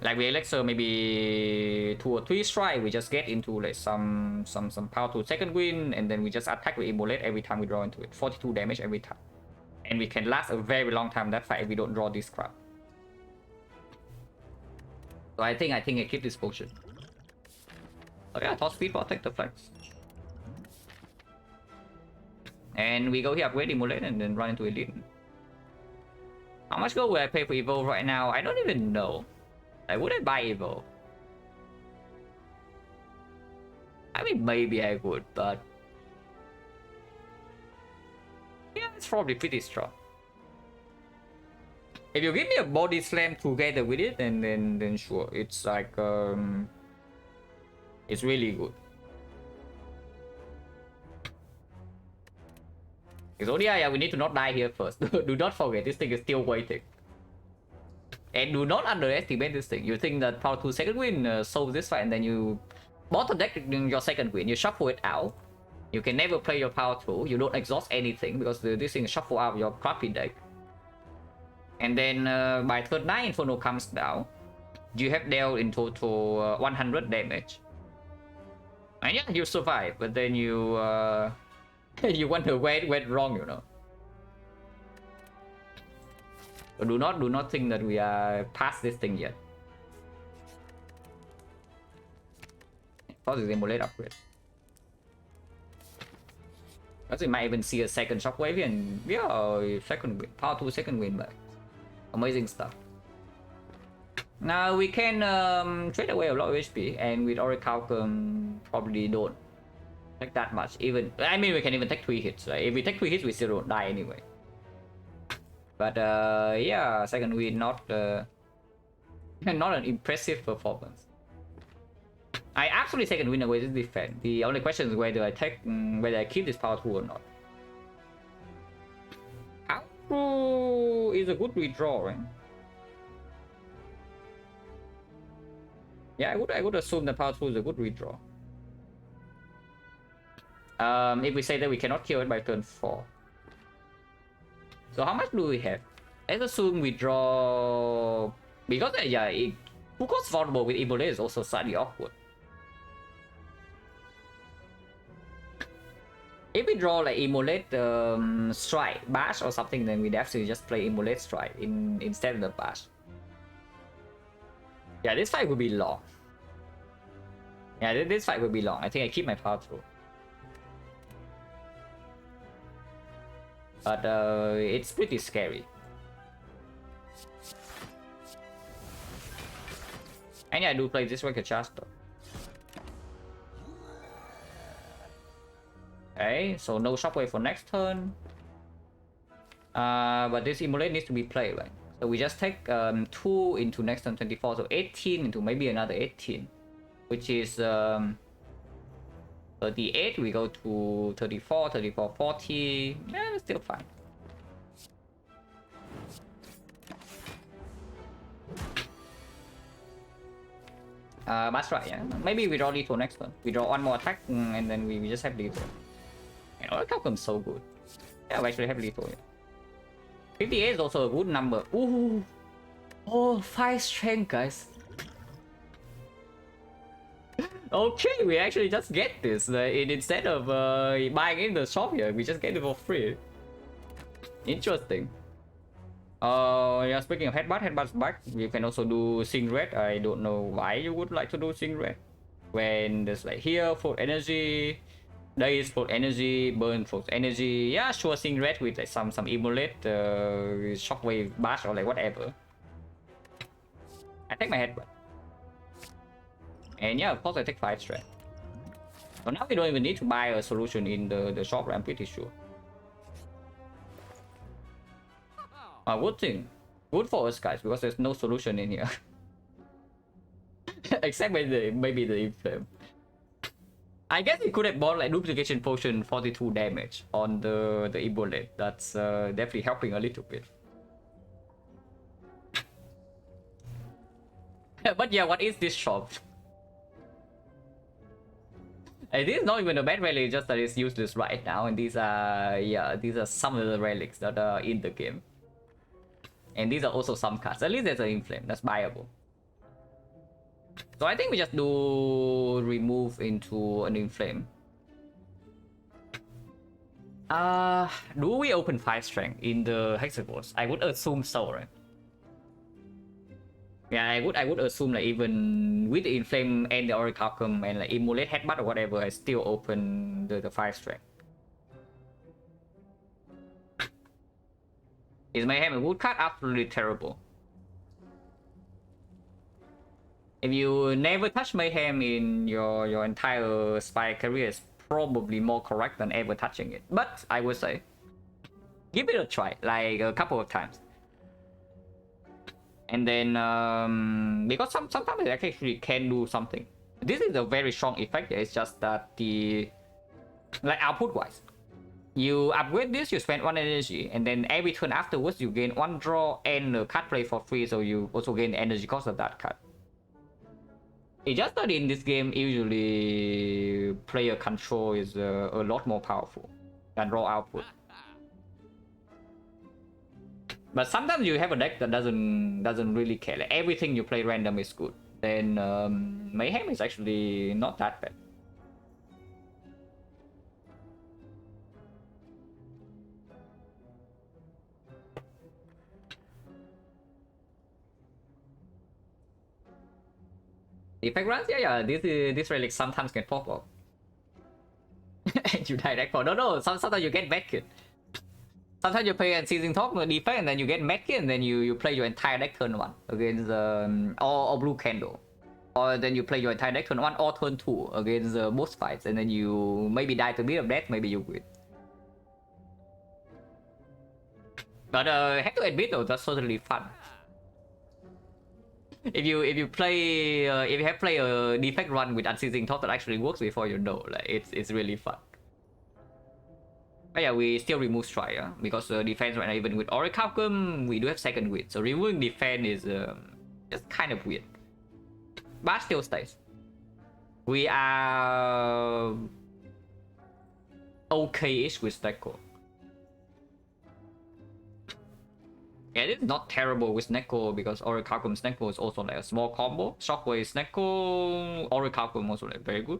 Like we elixir maybe 2 or 3 strike, we just get into like some power to second wind, and then we just attack with immolate every time we draw into it. 42 damage every time. And we can last a very long time that fight if we don't draw this crap. So I think I keep this potion. Oh yeah, toss speed for attack the flex. And we go here, upgrade immolate, and then run into elite. How much gold will I pay for evolve right now? I don't even know. Like, would I buy evolve? I mean, maybe I would, but yeah, it's probably pretty strong. If you give me a body slam together with it, then sure, it's like it's really good. So yeah, we need to not die here first. Do not forget, this thing is still waiting. And do not underestimate this thing. You think that power 2 second wind solves this fight, and then you bottom deck your second wind, you shuffle it out. You can never play your power 2. You don't exhaust anything because this thing shuffle out your crappy deck. And then by turn 9, Inferno comes down. You have dealt in total 100 damage. And yeah, you survive, but then you you wonder where it went wrong, you know. So do not think that we are past this thing yet. Causes immolate upgrade. Because we might even see a second shockwave, and yeah, second wind, power 2 second wind back. Amazing stuff. Now we can trade away a lot of HP, and with Oracle probably don't take that much. Even I mean, we can even take 3 hits. Right? If we take 3 hits, we still don't die anyway. But yeah, second wind not an impressive performance. I actually second wind away this defense. The only question is whether I keep this power 2 or not. Power 2 is a good redraw, right? Yeah, I would assume that power 2 is a good redraw. If we say that we cannot kill it by turn 4. So how much do we have? Let's assume we draw, because yeah, who goes vulnerable with immolate is also slightly awkward. If we draw like immolate strike bash or something, then we'd actually just play immolate strike instead of the bash. Yeah, this fight will be long. Yeah, this fight will be long. I think I keep my power through. But it's pretty scary. And yeah, I do play this like a Chasta. Okay, so no shockwave for next turn. But this immolate needs to be played, right? So we just take 2 into next turn 24, so 18 into maybe another 18, which is 38. We go to 34, 34, 40. Yeah, it's still fine. That's right, yeah. Maybe we draw lethal next turn. We draw one more attack, and then we just have lethal. And Oracle comes so good. Yeah, we actually have lethal, yeah. 58 is also a good number. Ooh. Oh, 5 strength, guys. Okay, we actually just get this. Instead of buying in the shop here, we just get it for free. Interesting. Yeah, speaking of headbutt's back. You can also do Sing Red. I don't know why you would like to do Sing Red. When there's like here, full energy, days full energy, burn full energy. Yeah, sure, Sing Red with like some immolate, shockwave bash or like whatever. I take my headbutt. And yeah, of course I take 5 strength. So now we don't even need to buy a solution in the shop, I'm pretty sure. Good thing. Good for us guys, because there's no solution in here. Except maybe the inflame. I guess we could have bought like duplication potion 42 damage on the Ebola. That's definitely helping a little bit. But yeah, what is this shop? This is not even a bad relic, just that it's useless right now. And these are some of the relics that are in the game. And these are also some cards. At least there's an inflame. That's buyable. So I think we just do remove into an inflame. Do we open 5 strength in the hexagons? I would assume so, right? Yeah, I would assume like even with the inflame and the orichalcum and like immolate headbutt or whatever, I still open the 5 strength. Is Mayhem a good card? Absolutely terrible. If you never touch Mayhem in your entire spy career, it's probably more correct than ever touching it. But I would say, give it a try, like a couple of times. And then, because sometimes it actually can do something. This is a very strong effect, it's just that like output-wise. You upgrade this, you spend 1 energy, and then every turn afterwards you gain 1 draw and a card play for free, so you also gain the energy cost of that card. It's just that in this game, usually player control is a lot more powerful than raw output. But sometimes you have a deck that doesn't really care. Like everything you play random is good. Then Mayhem is actually not that bad. Effect runs, yeah, this relic sometimes can pop up. And you die deck for no. Sometimes you get medkit. Sometimes you play Unceasing Talk defect and then you get medkit and then you play your entire deck turn 1 against or blue candle. Or then you play your entire deck turn 1 or turn 2 against boss fights, and then you maybe die to bit of death, maybe you win. But I have to admit though, that's totally fun. If you have played a defect run with Unceasing Talk that actually works before you know, like it's really fun. But yeah, we still remove Strider because defense right now, even with orichalcum, we do have second wind, so removing defense is just kind of weird. But still stays. We are okay-ish with Snecko. Yeah, it's not terrible with Snecko because orichalcum Snecko is also like a small combo. Shockwave Snecko, orichalcum also like very good.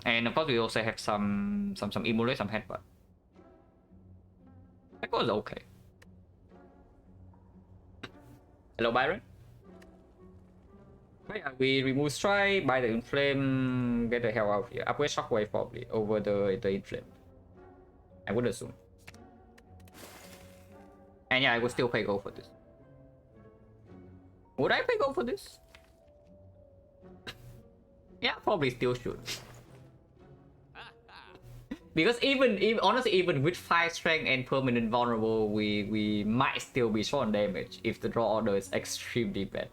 And of course we also have some immolate, some headbutt. Snecko is okay. Hello Byron. But yeah, we remove strike, buy the inflame, get the hell out of here. Upgrade shockwave probably over the inflame. I would assume. And yeah, I would still pay gold for this. Would I pay gold for this? Yeah, probably still should. Because even honestly, even with 5 strength and permanent vulnerable, we might still be short on damage if the draw order is extremely bad.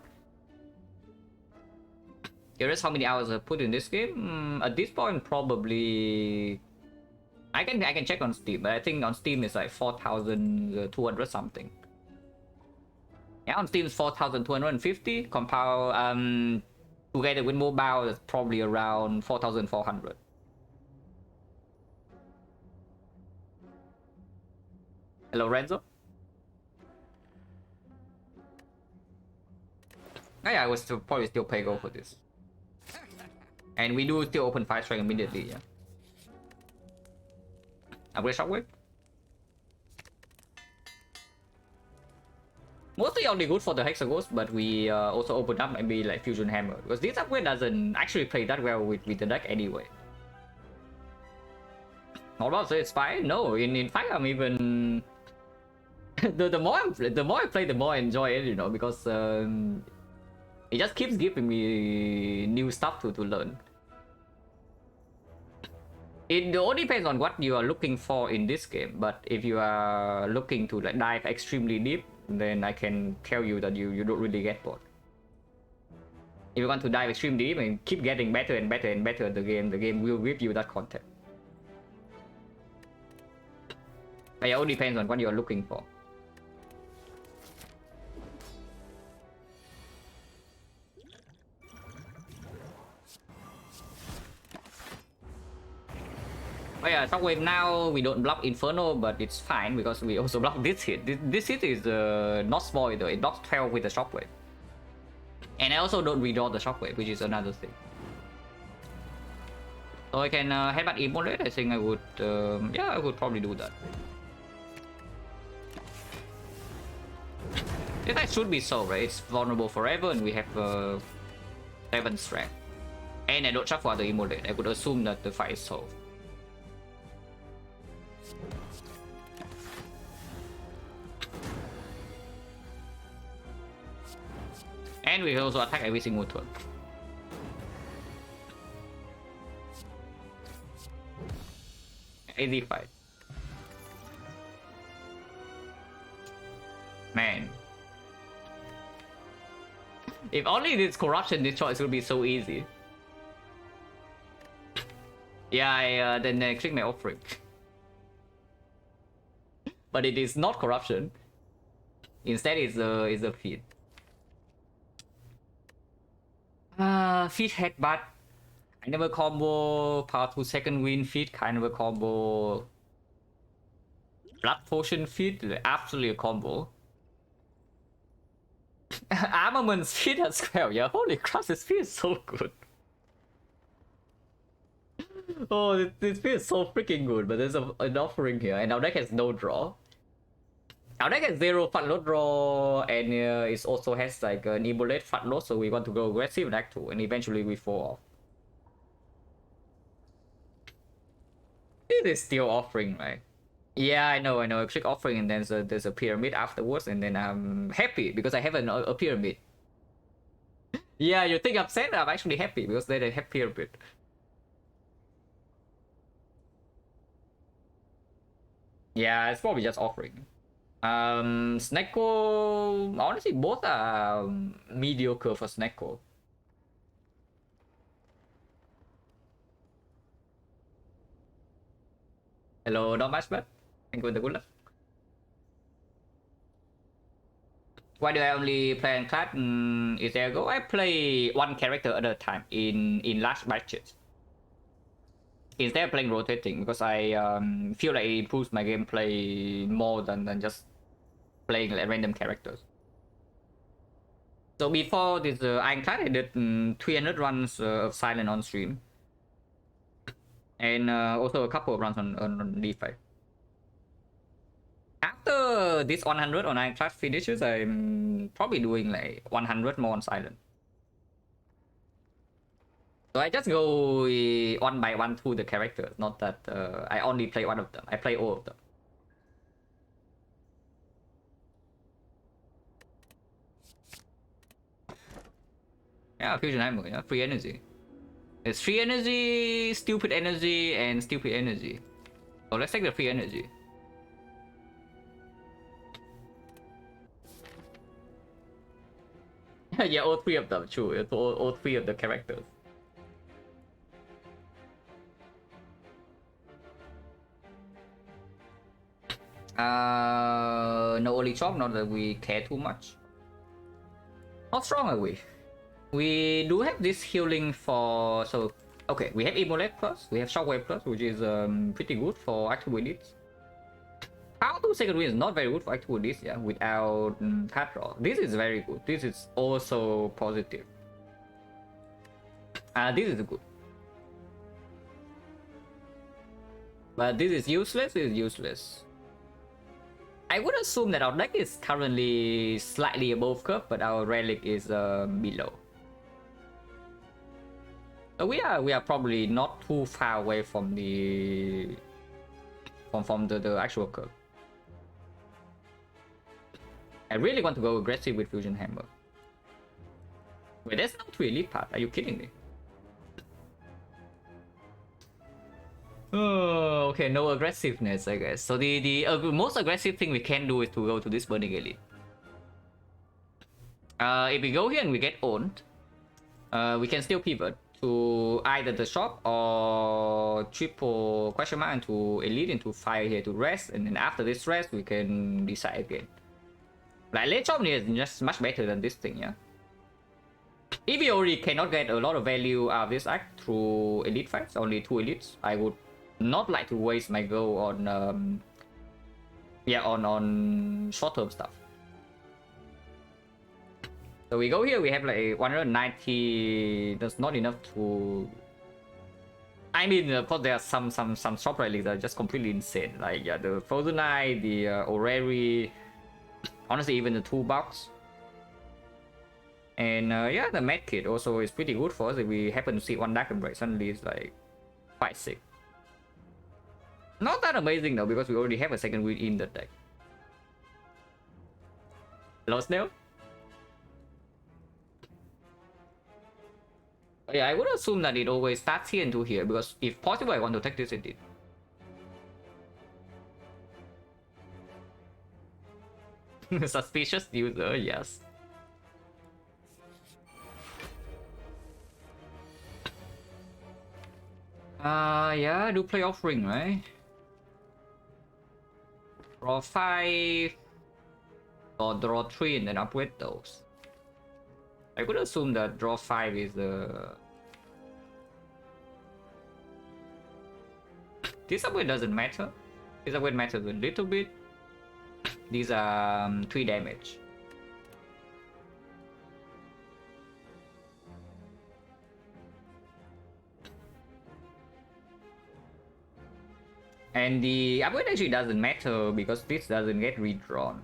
Curious how many hours I put in this game? At this point, probably I can check on Steam, but I think on Steam it's like 4,200 something. Yeah, on Steam it's 4,250. Compile together with mobile, it's probably around 4,400. Hello, Renzo. Oh, yeah, I was probably still pay gold for this. And we do still open 5 strength immediately, yeah. Upgrade shockwave. Mostly only good for the hexagons, but we also open up maybe like fusion hammer because this upgrade doesn't actually play that well with the deck anyway. Not about to say it's fine. No, in fact I'm even the more I play, the more I enjoy it, you know, because it just keeps giving me new stuff to learn. It all depends on what you are looking for in this game, but if you are looking to like dive extremely deep, then I can tell you that you don't really get bored. If you want to dive extremely deep and keep getting better and better and better at the game will give you that content. But it all depends on what you are looking for. Oh yeah, Shockwave now we don't block Inferno, but it's fine because we also block this hit. This hit is not small either. It blocks 12 with the Shockwave. And I also don't redraw the Shockwave, which is another thing. So I can headbutt Immolate. I think I would, yeah, I would probably do that. This guy should be solved, right? It's vulnerable forever, and we have 7 strength. And I don't shuffle the Immolate. I would assume that the fight is solved. And we also attack every single turn. Easy fight. Man. If only this corruption, this choice would be so easy. Yeah, then click my offering. But it is not corruption. Instead, it's a feed. Feed headbutt. I never combo. Power 2 second wind feed. Kind of a combo. Blood potion feed. Absolutely a combo. Armament feed as well. Yeah, holy crap, this feed is so good. Oh, this feed is so freaking good. But there's an offering here, and our deck has no draw. Our deck has 0 fat load draw, and it also has like an Immolate fat load, so we want to go aggressive in Act 2, and eventually we fall off. It is still offering, right? Yeah, I know. I click offering, and then there's a pyramid afterwards, and then I'm happy because I have a pyramid. Yeah, you think I'm sad? I'm actually happy because they have pyramid. Yeah, it's probably just offering. Snecko, honestly, both are mediocre for Snecko. Hello, not much bad. Thank you for the good luck. Why do I only play Ironclad? Is there a go? I play one character at a time in large batches. Instead of playing rotating, because I feel like it improves my gameplay more than just playing like random characters. So before this Ironclad, I did 300 runs of Silent on stream. And also a couple of runs on defect. After this 100 on Ironclad finishes, I'm probably doing like 100 more on Silent. So I just go one by one through the characters, not that I only play one of them. I play all of them. Yeah, Fusion Hammer, yeah, free energy. It's free energy, stupid energy, and stupid energy. So let's take the free energy. Yeah, all 3 of them, true. It's all 3 of the characters. No only chop, not that we care too much. How strong are we? We do have this healing for, so okay, we have Immolate plus, we have Shockwave plus, which is pretty good for active units. Power 2 second wind is not very good for active units, yeah, without card draw. This is very good. This is also positive. This is good. But this is useless, this is useless. I would assume that our deck is currently slightly above curve, but our relic is below. So we are probably not too far away from the actual curve. I really want to go aggressive with Fusion Hammer. Wait, that's not really part. Are you kidding me? Oh, okay, no aggressiveness, I guess. So the most aggressive thing we can do is to go to this Burning Elite. If we go here and we get owned, we can still pivot to either the shop or triple question mark into elite into fire here to rest, and then after this rest we can decide again. Like late shop is just much better than this thing, yeah. If we already cannot get a lot of value out of this act through elite fights, only 2 elites, I would not like to waste my go on on short-term stuff. So we go here, we have like 190. That's not enough to. I mean, of course, there are some shop rallies that are just completely insane. Like yeah, the Frozen Eye, the Orrery, honestly, even the toolbox. And yeah, the med kit also is pretty good for us if we happen to see one Dark Embrace. Suddenly it's like quite sick. Not that amazing though, because we already have a second wind in the deck. Hello, Snail. Yeah, I would assume that it always starts here into here, because if possible I want to take this indeed. Suspicious user, yes. Yeah, do play offering, right? Draw 5 or draw 3 and then upgrade those. I could assume that draw 5 is the... This upgrade doesn't matter. This upgrade matters a little bit. These are 3 damage. And the upgrade actually doesn't matter because this doesn't get redrawn.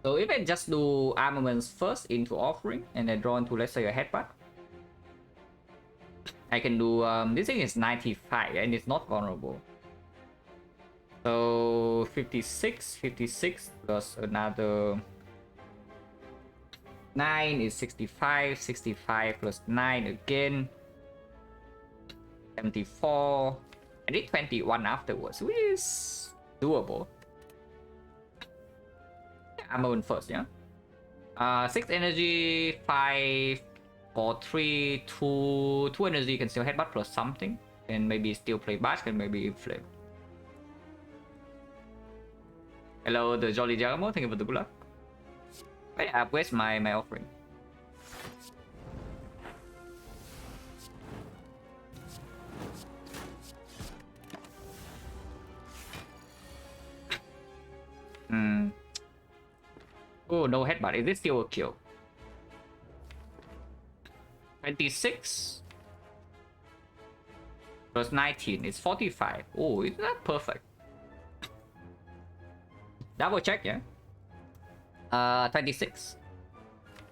So if I just do armaments first into offering and then draw into, let's say, a headbutt, I can do this thing is 95 and it's not vulnerable. So 56 plus another 9 is 65 plus 9 again 74. I did 21 afterwards, which is doable. Armament first, yeah. 6 energy, 5 for 3, 2 energy can still headbutt plus something, and maybe still play bash and maybe flame. Hello, the Jolly Giacomo, thank you for the good luck. Where's my offering? Oh, no headbutt. Is this still a kill? 26 plus 19 is 45. Oh, is that perfect? Double check, yeah. 26.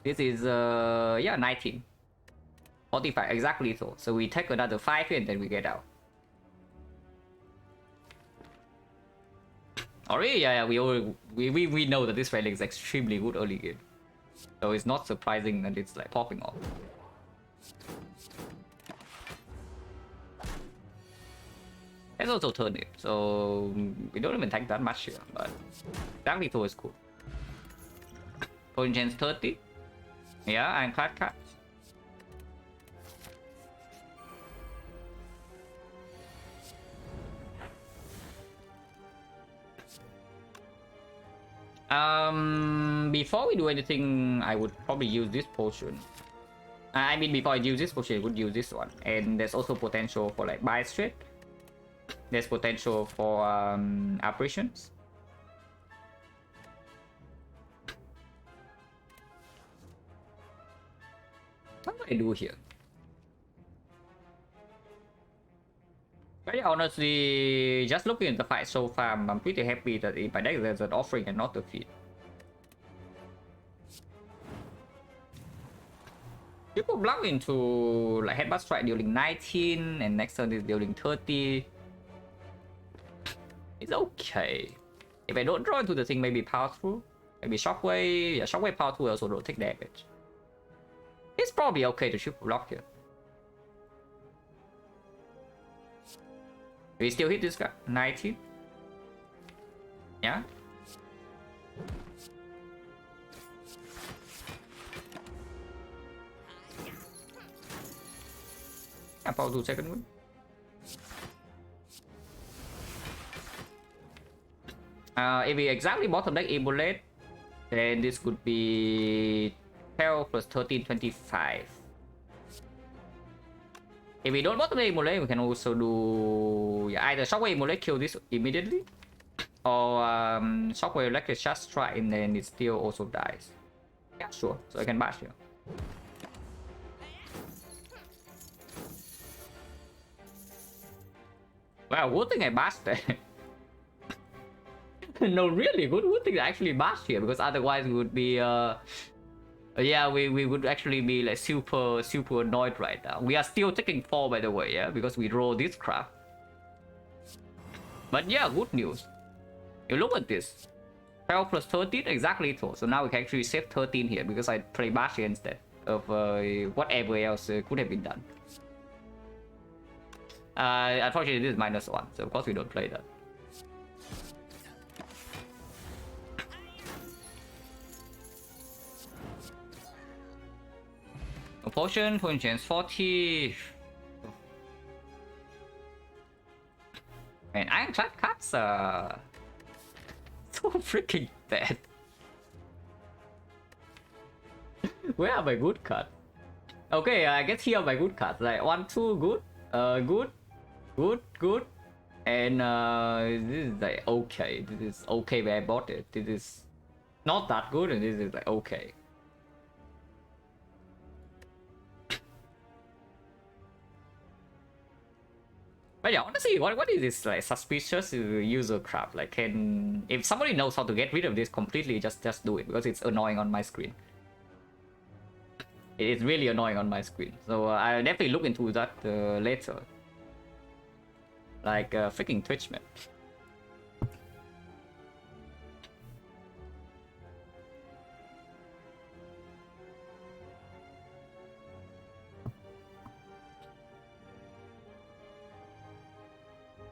This is yeah, 19. 45 exactly so. So we take another 5 and then we get out. Already, yeah, we know that this relic is extremely good early game, so it's not surprising that it's like popping off. It's also turnip, so we don't even take that much here, but Dark Lethal is cool. Point chance 30. Yeah, Ironclad cut. Before we do anything, I would probably use this potion. I mean, before I use this potion, I would use this one. And there's also potential for like buy straight. There's potential for operations. What do I do here? Very honestly, just looking at the fight so far, I'm pretty happy that in my deck there's an offering and not a feat. People block into like headbutt strike dealing 19 and next turn is dealing 30. It's okay. If I don't draw into the thing, maybe power through, maybe shockwave. Yeah, shockwave power through also don't take damage. It's probably okay to triple block here. We still hit this guy. 19. Yeah. Yeah, power 2 second win. If we exactly bottom deck emulate, then this could be 12 plus 13, 25. If we don't bottom deck emulate, we can also do either shockwave emulate kill this immediately, or shockwave electric just strike and then it still also dies. Yeah, sure. So I can bash here. Wow, good thing I bashed there. No, really good thing I actually bashed here, because otherwise we would be yeah, we would actually be like super annoyed right now. We are still taking 4, by the way, yeah, because we roll this crap. But yeah, good news. You look at this. 12 plus 13, exactly 2. So now we can actually save 13 here, because I play bash here instead of whatever else could have been done. Unfortunately, this is -1, so of course we don't play that. A potion chance 40. Man, Ironclad cards are so freaking bad. Where are my good cards? Okay, I guess here are my good cards. Like 1, 2, good, good, and this is like okay. This is okay where I bought it. This is not that good, and this is like okay. But yeah, honestly, what is this like suspicious user crap? Like, if somebody knows how to get rid of this completely, just do it, because it's annoying on my screen. It is really annoying on my screen. So I'll definitely look into that later. Like freaking Twitch, man.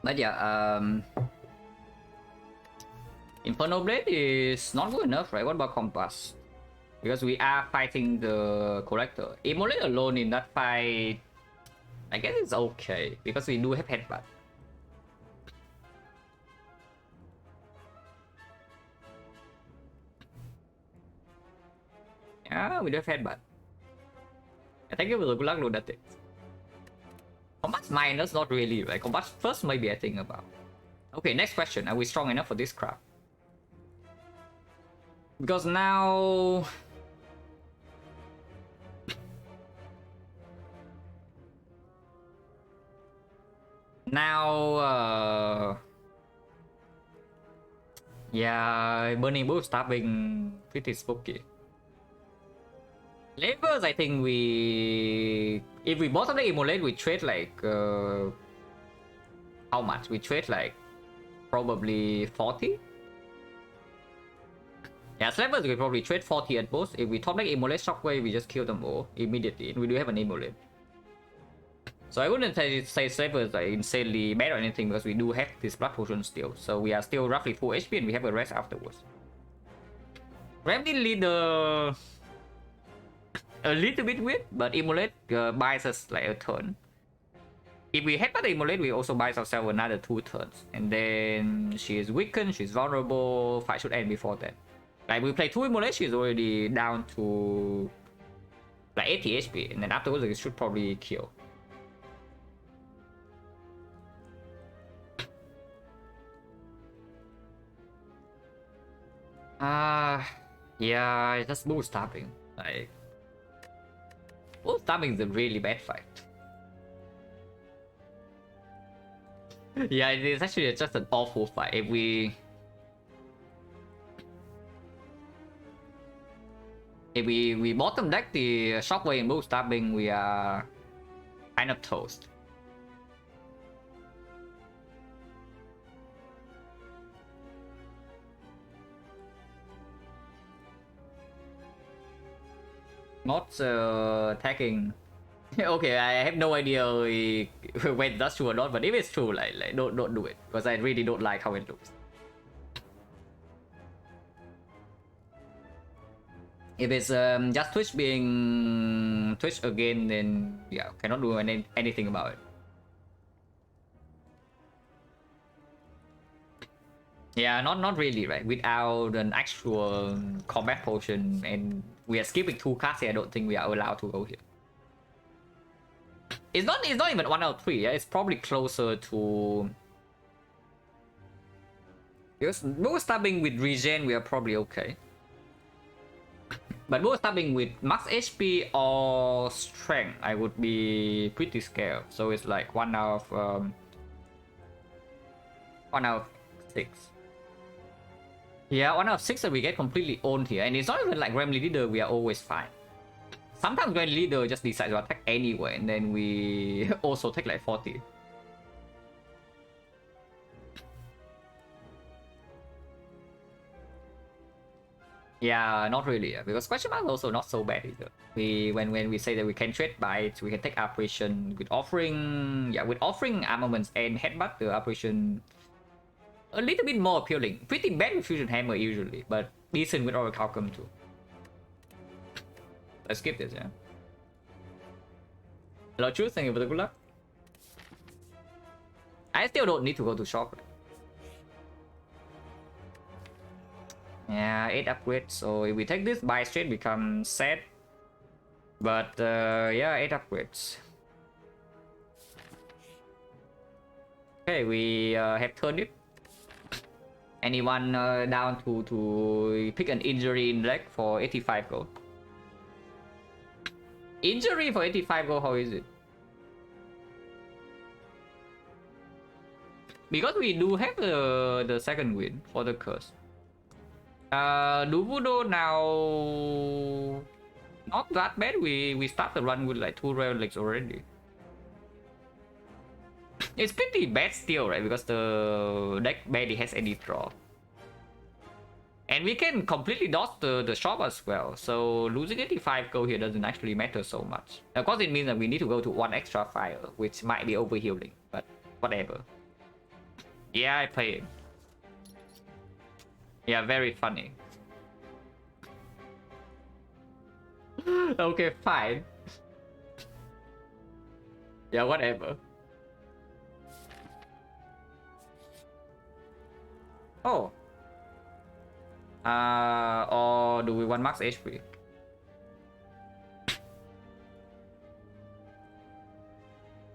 But yeah, Inferno Blade is not good enough, right? What about Compass? Because we are fighting the Collector. Immolate alone in that fight, I guess it's okay, because we do have Headbutt. Yeah, we do have Headbutt. Thank you for the good luck, load that thing. Combat minus, not really, right? Combat first, maybe I think about. Okay, next question. Are we strong enough for this crap? Because now... yeah, Burning Bull stabbing pretty spooky. Labels, I think if we bottom the Immolate, we trade like how much? We trade like probably 40. Yeah, Slavers we probably trade 40 at most. If we top deck Immolate Shockwave, we just kill them all immediately. We do have an Immolate. So I wouldn't say Slavers are insanely bad or anything, because we do have this Blood Potion still. So we are still roughly full HP and we have a rest afterwards. Remedy Leader a little bit weird, but Immolate buys us like a turn. If we headbutt the Immolate, we also buy ourselves another 2 turns. And then she is weakened, she's vulnerable, fight should end before that. Like we play 2 Immolate, she's already down to like 80 HP, and then afterwards it should probably kill. Yeah, just bull stabbing. Like, bull stabbing is a really bad fight. Yeah, it is actually just an awful fight. If we bottom deck the Shockwave and bull stabbing, we are kind of toast. Not tagging. Okay, I have no idea when that's true or not, but if it's true, like don't do it, because I really don't like how it looks. If it's just Twitch being Twitch again, then yeah, cannot do anything about it. Yeah, not really, right? Without an actual combat potion, and we are skipping 2 cards here, I don't think we are allowed to go here. It's not even 1 out of 3, yeah? It's probably closer to... Because bow stabbing with regen, we are probably okay. But bow stabbing with max HP or strength, I would be pretty scared. So it's like 1 out of 1 out of 6. Yeah, 1 out of 6 that we get completely owned here. And it's not even like Gremlin Leader, we are always fine. Sometimes Gremlin Leader just decides to attack anyway, and then we also take like 40. Yeah, not really, because question mark also not so bad either. When we say that we can trade bites, we can take apparition with offering. Yeah, with offering armaments and headbutt, the apparition a little bit more appealing. Pretty bad with fusion hammer usually, but decent with orichalcum too. Let's skip this, yeah. Hello, Truth, thank you for the good luck. I still don't need to go to shop. Yeah, 8 upgrades. So if we take this, buy straight becomes sad. But yeah, 8 upgrades. Okay, we have turned it. Anyone down to pick an injury in leg for 85 gold? Injury for 85 gold, how is it? Because we do have the second win for the curse. Duvudo now not that bad. We start the run with like 2 relics already. It's pretty bad still, right? Because the deck barely has any draw. And we can completely dodge the shop as well. So losing 85 gold here doesn't actually matter so much. Of course, it means that we need to go to 1 extra fire, which might be overhealing, but whatever. Yeah, I play it. Yeah, very funny. Okay, fine. Yeah, whatever. Oh. Or do we want max HP?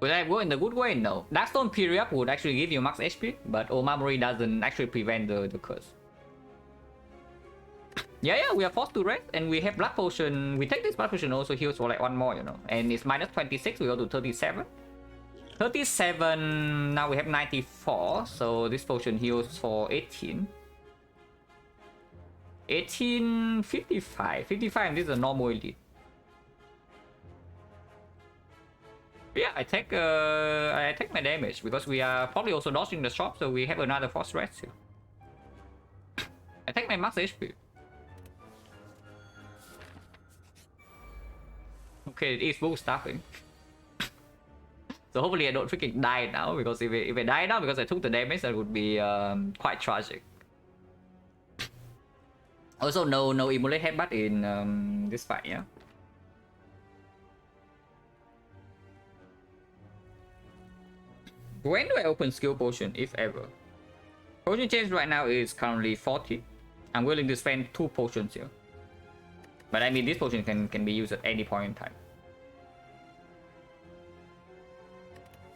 Would I go in the good way? No. Darkstone period would actually give you max HP, but Omamori doesn't actually prevent the curse. Yeah, we are forced to rest, and we have blood potion. We take this blood potion also heals for like 1 more, you know. And it's minus 26, we go to 37. 37, now we have 94, so this potion heals for 18. 18, 55. 55, this is a normal elite. Yeah, I take my damage because we are probably also dodging the shop, so we have another force rest here. I take my max HP. Okay, it is bull staffing. So hopefully I don't freaking die now, because if I die now because I took the damage, that would be quite tragic. Also, no immolate headbutt in this fight, yeah. When do I open skill potion, if ever? Potion change right now is currently 40. I'm willing to spend 2 potions here. But I mean, this potion can be used at any point in time.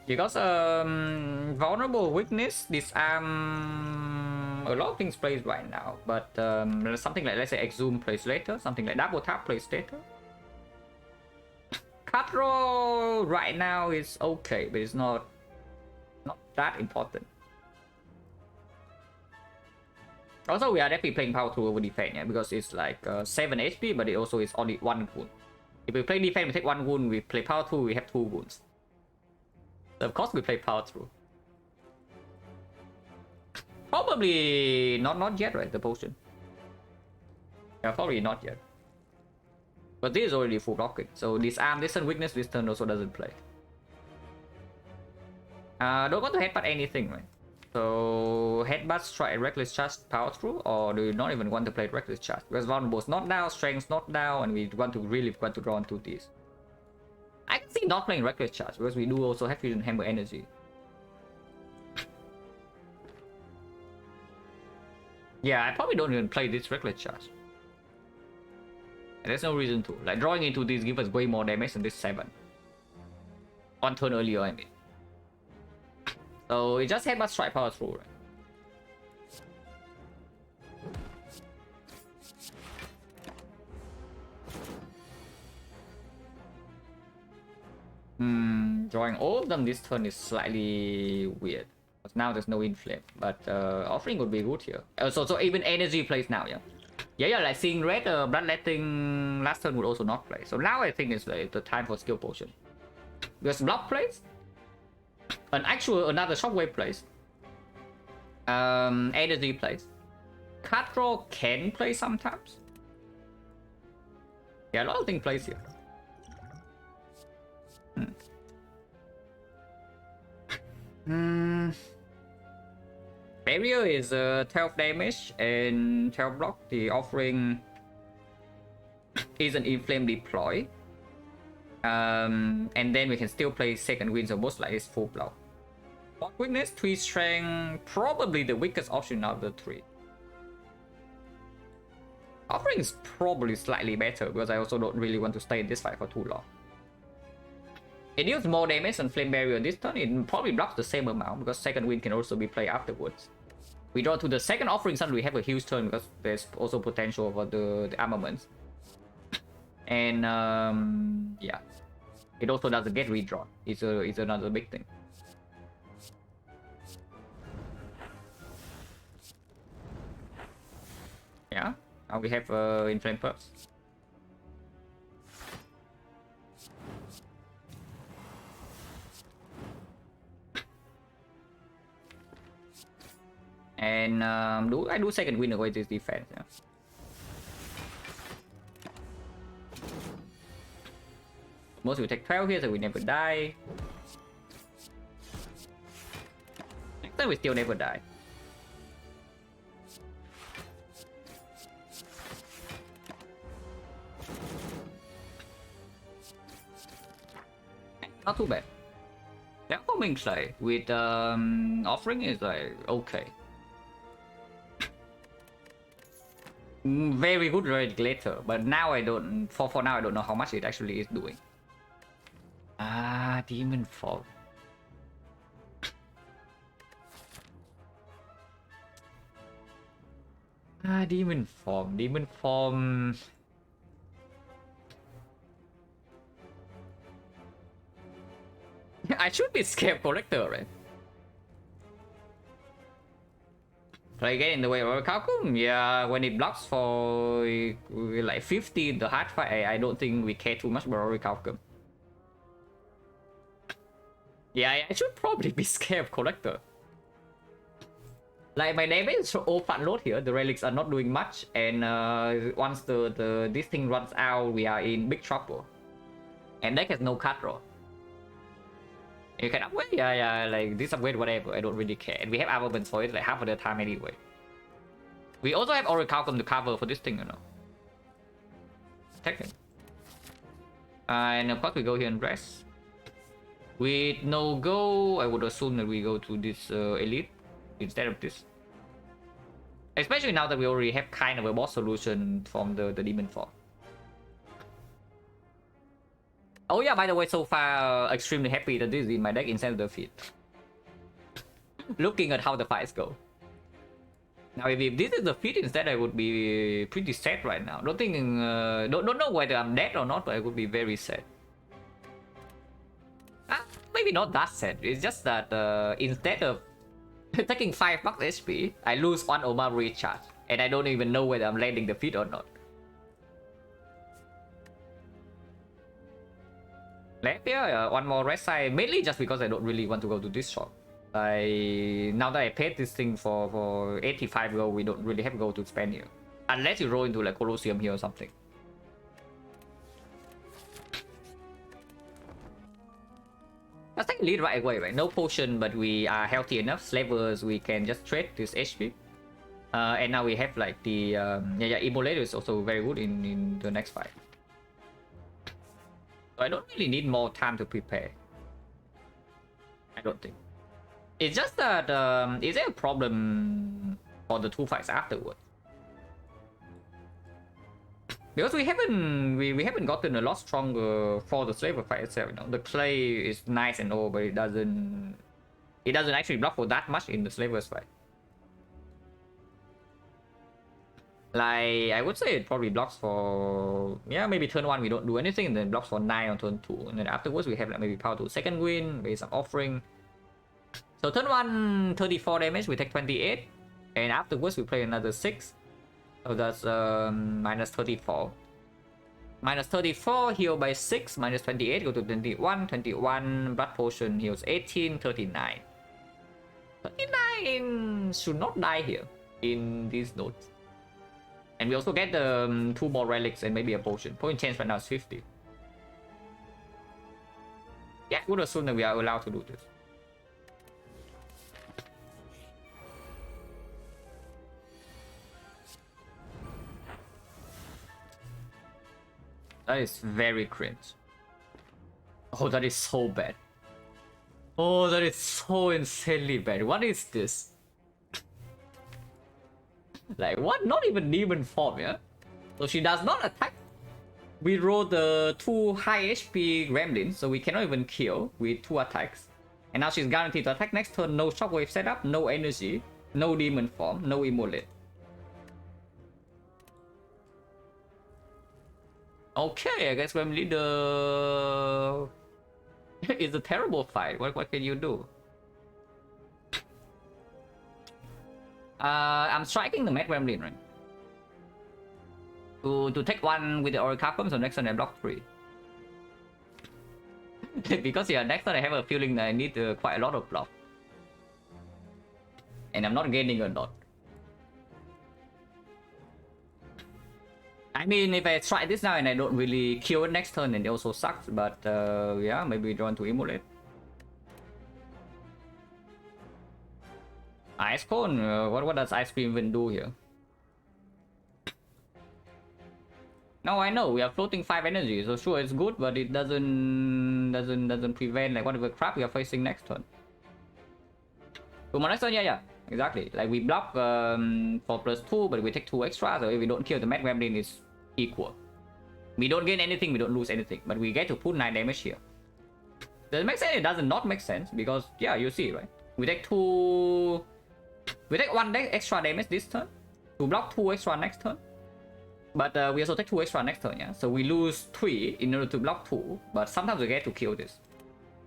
Because vulnerable weakness, disarm, a lot of things plays right now. But something like, let's say, exhume plays later. Something like double tap plays later. Cut roll right now is okay, but it's not that important. Also, we are definitely playing power 2 over defense, yeah, because it's like 7 HP, but it also is only 1 wound. If we play defense, we take 1 wound. We play power 2, we have 2 wounds. So of course, we play power 2. Probably not yet, right? The potion. Yeah, probably not yet. But this is already full blocking, so disarm, distant weakness, this turn also doesn't play. Don't want to headbutt anything, right? So headbutt, strike, reckless charge, power through, or do you not even want to play reckless charge? Because vulnerable's not down, strength's not down, and we really want to draw into these. I can see not playing reckless charge because we do also have fusion hammer energy. Yeah, I probably don't even play this reckless charge. And there's no reason to. Like, drawing into this gives us way more damage than this 7. On turn earlier, I mean. So it just headbutt, strike, power through, right? Drawing all of them this turn is slightly weird. Because now there's no inflame, but offering would be good here. So even energy plays now, yeah. Yeah, like seeing red bloodletting last turn would also not play. So now I think it's like the time for skill potion. Because block plays, another shockwave plays, energy plays, card draw can play sometimes. Yeah, a lot of things plays here. Barrier is 12 damage and 12 block. The offering is an inflame deploy. And then we can still play second wind, so most likely it's full block. One weakness, 3 strength, probably the weakest option out of the 3. Offering is probably slightly better because I also don't really want to stay in this fight for too long. It deals more damage than Flame Barrier this turn. It probably blocks the same amount because second wind can also be played afterwards. We draw to the second offering, suddenly we have a huge turn because there's also potential for the armaments. And yeah, it also doesn't get redrawn. It's another big thing. Yeah, now we have Inflame Pulse. And I do second wind away this defense. Yeah. Most will take 12 here, so we never die. Next time we still never die. Not too bad. The upcoming play with offering is like okay. Very good regulator, but now I don't. For now, I don't know how much it actually is doing. Demon Fall. Demon Form. Demon Form. I should be scared collector, right? Play again in the way of Orichalcum? Yeah, when it blocks for like 50 the hard fight, I don't think we care too much about Orichalcum. Yeah, I should probably be scared of collector. Like my damage is all fat load here, the relics are not doing much, and once this thing runs out, we are in big trouble. And deck has no card draw. You can upgrade, yeah, like this upgrade, whatever, I don't really care. And we have armaments for it like half of the time anyway. We also have Orichalcum to cover for this thing, you know. Technically. And of course we go here and rest. With no go, I would assume that we go to this elite instead of this. Especially now that we already have kind of a boss solution from the demon form. Oh yeah, by the way, so far extremely happy that this is in my deck instead of the feat. Looking at how the fights go. Now if this is the feat instead, I would be pretty sad right now. Don't know whether I'm dead or not, but I would be very sad. Maybe not that sad. It's just that instead of taking 5 bucks HP, I lose 1 Oma recharge, and I don't even know whether I'm landing the feat or not. Left here, 1 more rest side, mainly just because I don't really want to go to this shop. Now that I paid this thing for 85 gold, we don't really have gold to spend here. Unless you roll into like Colosseum here or something. Let's take lead right away, right? No potion, but we are healthy enough. Slavers, we can just trade this HP. And now we have like the Immolator is also very good in the next fight. So I don't really need more time to prepare. I don't think. It's just that is there a problem for the 2 fights afterwards? Because we haven't gotten a lot stronger for the Slaver fight itself. You know, the clay is nice and all, but it doesn't actually block for that much in the Slavers fight. Like, I would say it probably blocks for, yeah, maybe turn 1 we don't do anything, and then blocks for 9 on turn 2. And then afterwards we have like maybe power to second wind, maybe some offering. So turn 1, 34 damage, we take 28. And afterwards we play another 6. So that's minus 34. Minus 34, heal by 6, minus 28, go to 21. 21, blood potion heals 18, 39. 39 should not die here in these notes. And we also get 2 more relics and maybe a potion. Point chance right now is 50. Yeah, I would assume that we are allowed to do this. That is very cringe. Oh, that is so bad. Oh, that is so insanely bad. What is this? Like, what? Not even demon form, yeah? So she does not attack. We roll the 2 high HP gremlins, so we cannot even kill with 2 attacks. And now she's guaranteed to attack next turn. No shockwave setup, no energy, no demon form, no immolate. Okay, I guess Gremlin Leader is a terrible fight. What can you do? I'm striking the Mad Gremlin, right? To take 1 with the Orichalcum, so next turn I block 3. Because yeah, next turn I have a feeling that I need quite a lot of block. And I'm not gaining a lot. I mean, if I try this now and I don't really kill it next turn, then it also sucks. But yeah, maybe draw to Immolate. Ice Cone? What does Ice Cream even do here? No, I know we are floating 5 energy, so sure it's good, but it doesn't prevent like whatever crap we are facing next turn. So my next turn, yeah, exactly. Like we block for +2, but we take 2 extra, so if we don't kill the Mad Gremlin, it's equal. We don't gain anything, we don't lose anything, but we get to put 9 damage here. Does it make sense? It does not make sense because yeah, you see, right? We take 1 extra damage this turn to block 2 extra next turn. But we also take 2 extra next turn, yeah? So we lose 3 in order to block 2, but sometimes we get to kill this.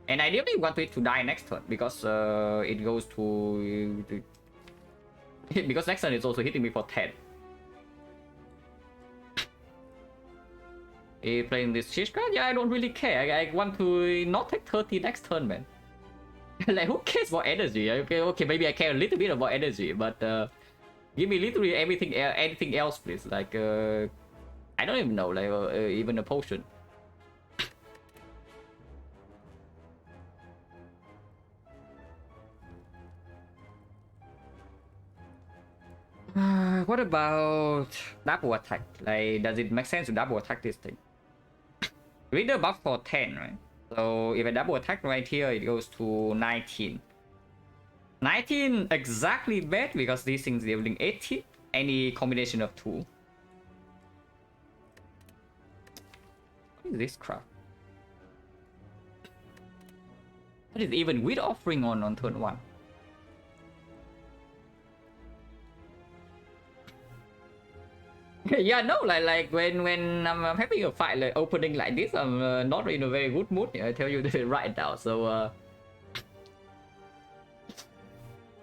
And ideally we want it to die next turn, because it goes to... because next turn it's also hitting me for 10. Playing this Shish card? Yeah, I don't really care. I want to not take 30 next turn, man. Like, who cares about energy? Okay, maybe I care a little bit about energy, but... give me literally anything else, please. Like, I don't even know, like, even a potion. What about double attack? Like, does it make sense to double attack this thing? Reader buff for 10, right? So if I double attack right here, it goes to 19. 19 exactly bad because these things dealing 18. Any combination of 2. What is this crap? What is even with offering on turn 1? Yeah, no, like when I'm having a fight like opening like this, I'm not in a very good mood. I tell you this right now. So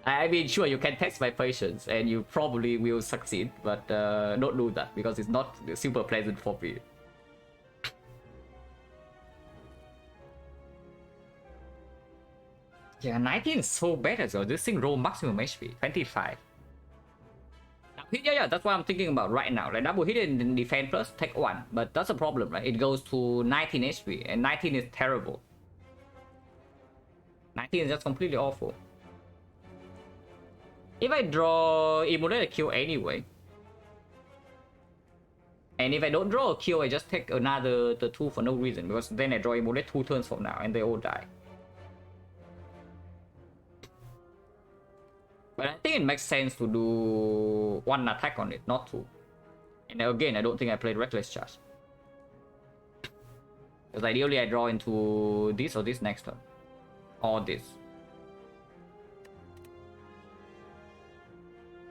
I mean, sure, you can test my patience and you probably will succeed, but don't do that because it's not super pleasant for me. Yeah, 19 is so bad as well. This thing roll maximum HP, 25. Yeah, that's what I'm thinking about right now. Like double hit and defend plus, take 1. But that's a problem, right? It goes to 19 HP and 19 is terrible. 19 is just completely awful. If I draw Immolate, I kill anyway. And if I don't draw a kill, I just take another the 2 for no reason, because then I draw Immolate 2 turns from now and they all die. But I think it makes sense to do 1 attack on it, not 2. And again, I don't think I played Reckless Charge. Because ideally I draw into this or this next turn. Or this.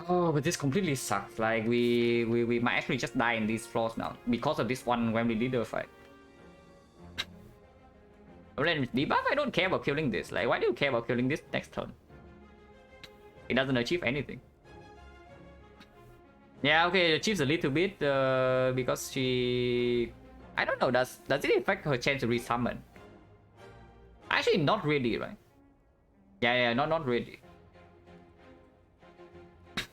Oh, but this completely sucks. Like, we might actually just die in these floors now. Because of this one Wembley leader fight. But then with debuff, I don't care about killing this. Like, why do you care about killing this next turn? It doesn't achieve anything. Yeah, okay, it achieves a little bit because she... I don't know, does it affect her chance to resummon? Actually, not really, right? Yeah, not really.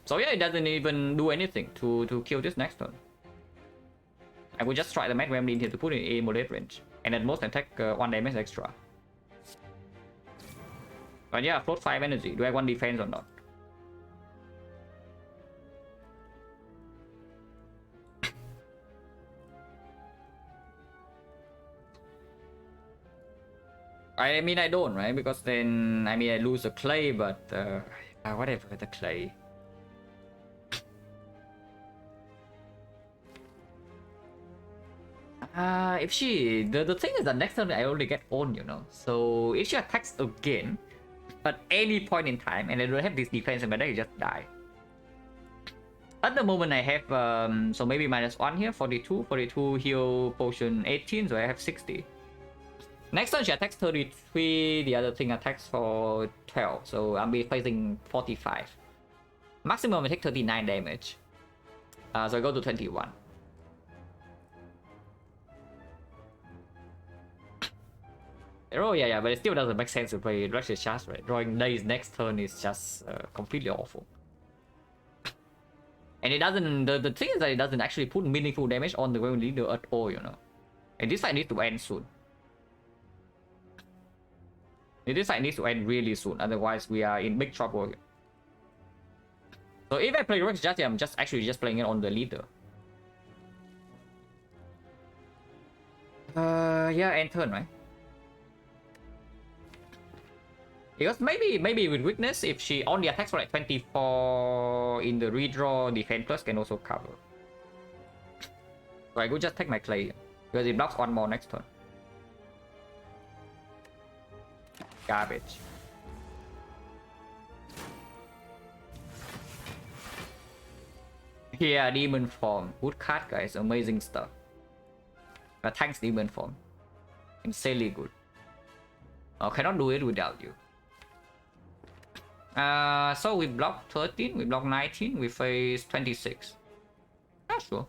So yeah, it doesn't even do anything to kill this next turn. I would just try the Mad Wembley here to put in a moderate range. And at most attack 1 damage extra. But yeah, float 5 energy. Do I want defense or not? I mean, I don't, right? Because then, I mean, I lose the clay, but whatever, the clay. If she... The thing is that next turn I only get on, you know. So if she attacks again at any point in time and I don't have this defense in my deck, you just die. At the moment I have, so maybe -1 here, 42 heal potion 18, so I have 60. Next turn she attacks 33, the other thing attacks for 12, so I'll be facing 45. Maximum I take 39 damage. So I go to 21. Oh yeah, but it still doesn't make sense to play Reckless Charge, right? Drawing Days next turn is just completely awful. And it doesn't, the thing is that it doesn't actually put meaningful damage on the Wembley leader at all, you know. And this fight needs to end soon. This fight needs to end really soon, otherwise we are in big trouble. So if I play Reckless Charge, I'm just playing it on the leader. Yeah, end turn, right? Because maybe with weakness, if she only attacks for like 24 in the redraw, defense plus can also cover. So I could just take my clay because it blocks 1 more next turn. Garbage. Yeah, demon form. Good card, guys. Amazing stuff. But thanks, demon form. Insanely good. I cannot do it without you. So we block 13, we block 19, we face 26. Ah, sure.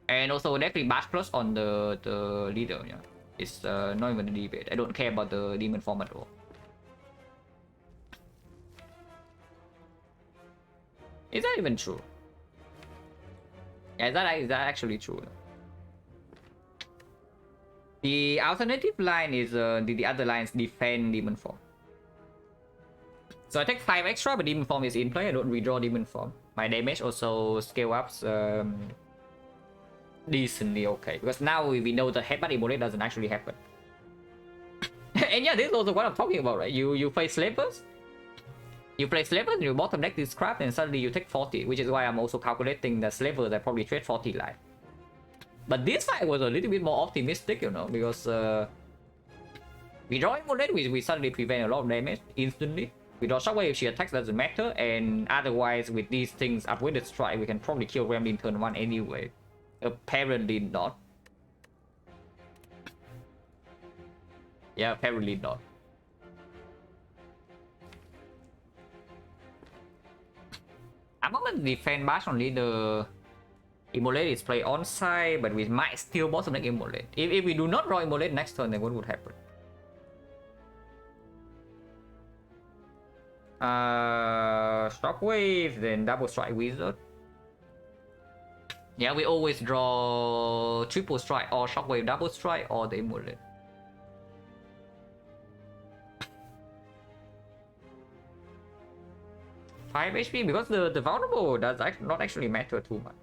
And also definitely bash plus on the leader, yeah. It's not even a debate. I don't care about the demon form at all. Is that even true? Yeah, is that actually true? The alternative line is the other lines defend demon form. So I take 5 extra, but demon form is in play. I don't redraw demon form. My damage also scale ups decently okay, because now we know the headbutt immolate doesn't actually happen. And yeah, this is also what I'm talking about, right? You play slavers, you play slavers, and you bottom deck this crap, and suddenly you take 40, which is why I'm also calculating the slavers I probably trade 40 life. But this fight was a little bit more optimistic, you know, because we draw immolate, we suddenly prevent a lot of damage instantly. We draw shockwave if she attacks, doesn't matter, and otherwise with these things up with the strike, we can probably kill Wembley in turn 1 anyway. Apparently not. Yeah, apparently not. I'm not gonna defend bash only the immolate is played on side, but we might still bottom deck immolate. If we do not draw immolate next turn, then what would happen? Shockwave, then double strike wizard. Yeah, we always draw triple strike or shockwave double strike or the immolate. 5 HP because the vulnerable does not actually matter too much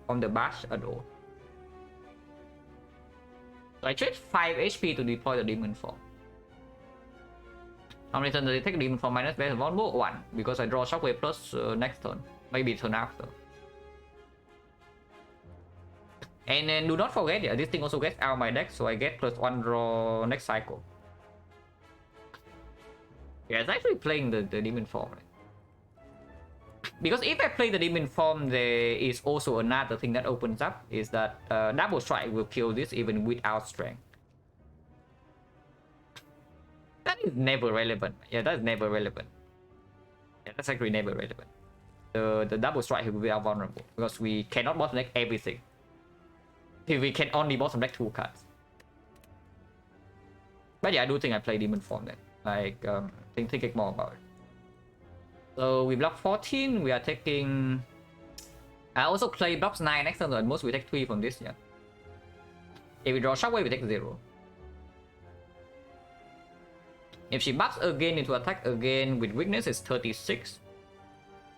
from the bash at all. So I trade 5 HP to deploy the demon form. How many turns does it take? Demon form minus base vulnerable? 1, because I draw shockwave plus next turn, maybe turn after. And then do not forget, yeah, this thing also gets out of my deck, so I get +1 draw next cycle. Yeah, it's actually playing the demon form. Right? Because if I play the demon form, there is also another thing that opens up, is that double strike will kill this even without strength. That is never relevant. Yeah, that's never relevant. Yeah, that's actually never relevant. The double strike will be vulnerable because we cannot bottom deck everything. We can only bottom deck 2 cards. But yeah, I do think I play demon form then. Like, thinking more about it. So we block 14. We are taking. I also play blocks 9 next turn. At most we take 3 from this. Yeah. If we draw shockwave, we take 0. If she buffs again into attack again with weakness, it's 36.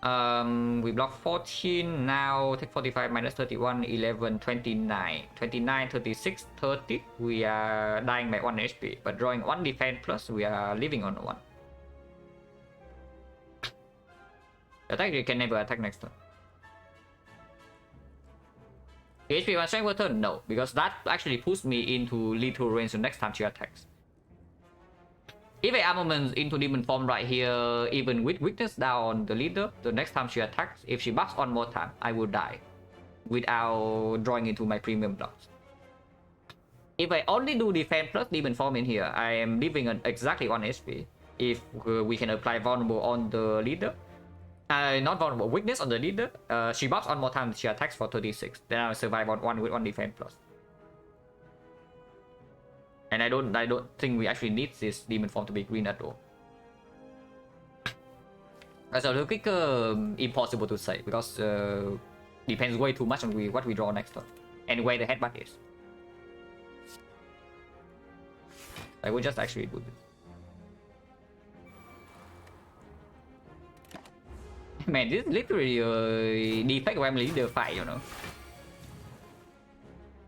We block 14, now take 45 minus 31, 11, 29. 29, 36, 30. We are dying by 1 HP, but drawing 1 defense plus, we are living on 1. Attack, you can never attack next turn. HP 1 strength per turn? No, because that actually puts me into lethal range the next time she attacks. If I armament into demon form right here, even with weakness down the leader, the next time she attacks, if she buffs 1 more time, I will die without drawing into my premium blocks. If I only do defense plus demon form in here, I am leaving at exactly 1 HP. If we can apply vulnerable on the leader, not vulnerable, weakness on the leader, she buffs 1 more time, she attacks for 36. Then I'll survive on 1 with 1 defense plus. And I don't think we actually need this demon form to be green at all. As a quick, impossible to say because depends way too much on what we draw next turn and where the headbutt is. I will just actually do this. Man, this is literally a defect when leader fight, you know.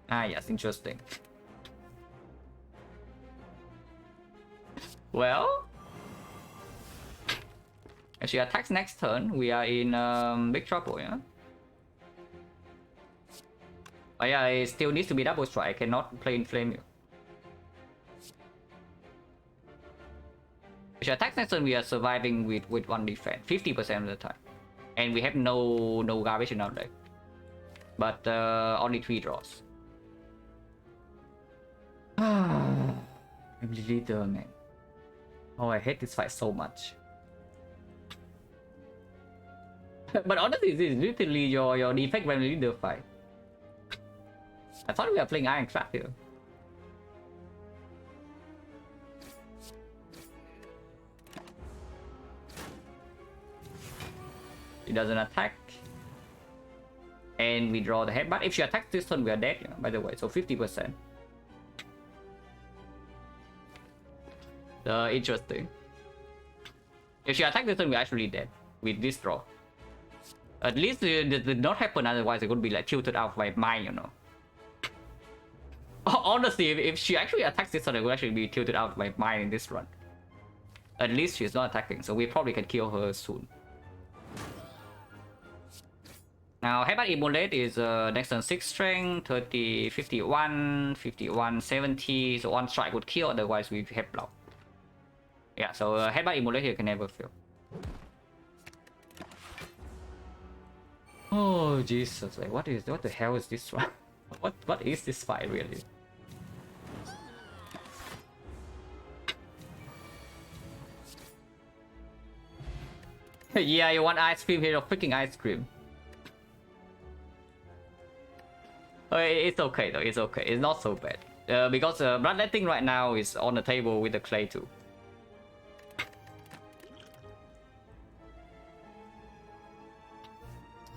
Ah, yes, interesting. Well, if she attacks next turn, we are in big trouble, yeah? Oh yeah, it still needs to be double strike. I cannot play in flame you. If she attacks next turn, we are surviving with 1 defense, 50% of the time. And we have no garbage in our deck. But only 3 draws. I'm leader, man. Oh, I hate this fight so much. But honestly, this is literally your defect when leader fight. I thought we were playing Ironclad here. She doesn't attack. And we draw the headbutt. If she attacks this turn, we are dead, you know, by the way, so 50%. Interesting. If she attacks this turn, we're actually dead with this draw. At least it did not happen, otherwise it would be like tilted out by mine, you know. Honestly, if she actually attacks this turn, it would actually be tilted out by mine in this run. At least she's not attacking, so we probably can kill her soon. Now, headbutt immolate is next turn 6 strength, 30, 51, 51, 70, so 1 strike would kill, otherwise we head block. Yeah, so headbutt immolate here can never fail. Oh Jesus! Like what the hell is this one? what is this fight really? Yeah, you want ice cream here? Freaking ice cream. It's okay though. It's okay. It's not so bad. Because bloodletting right now is on the table with the clay too.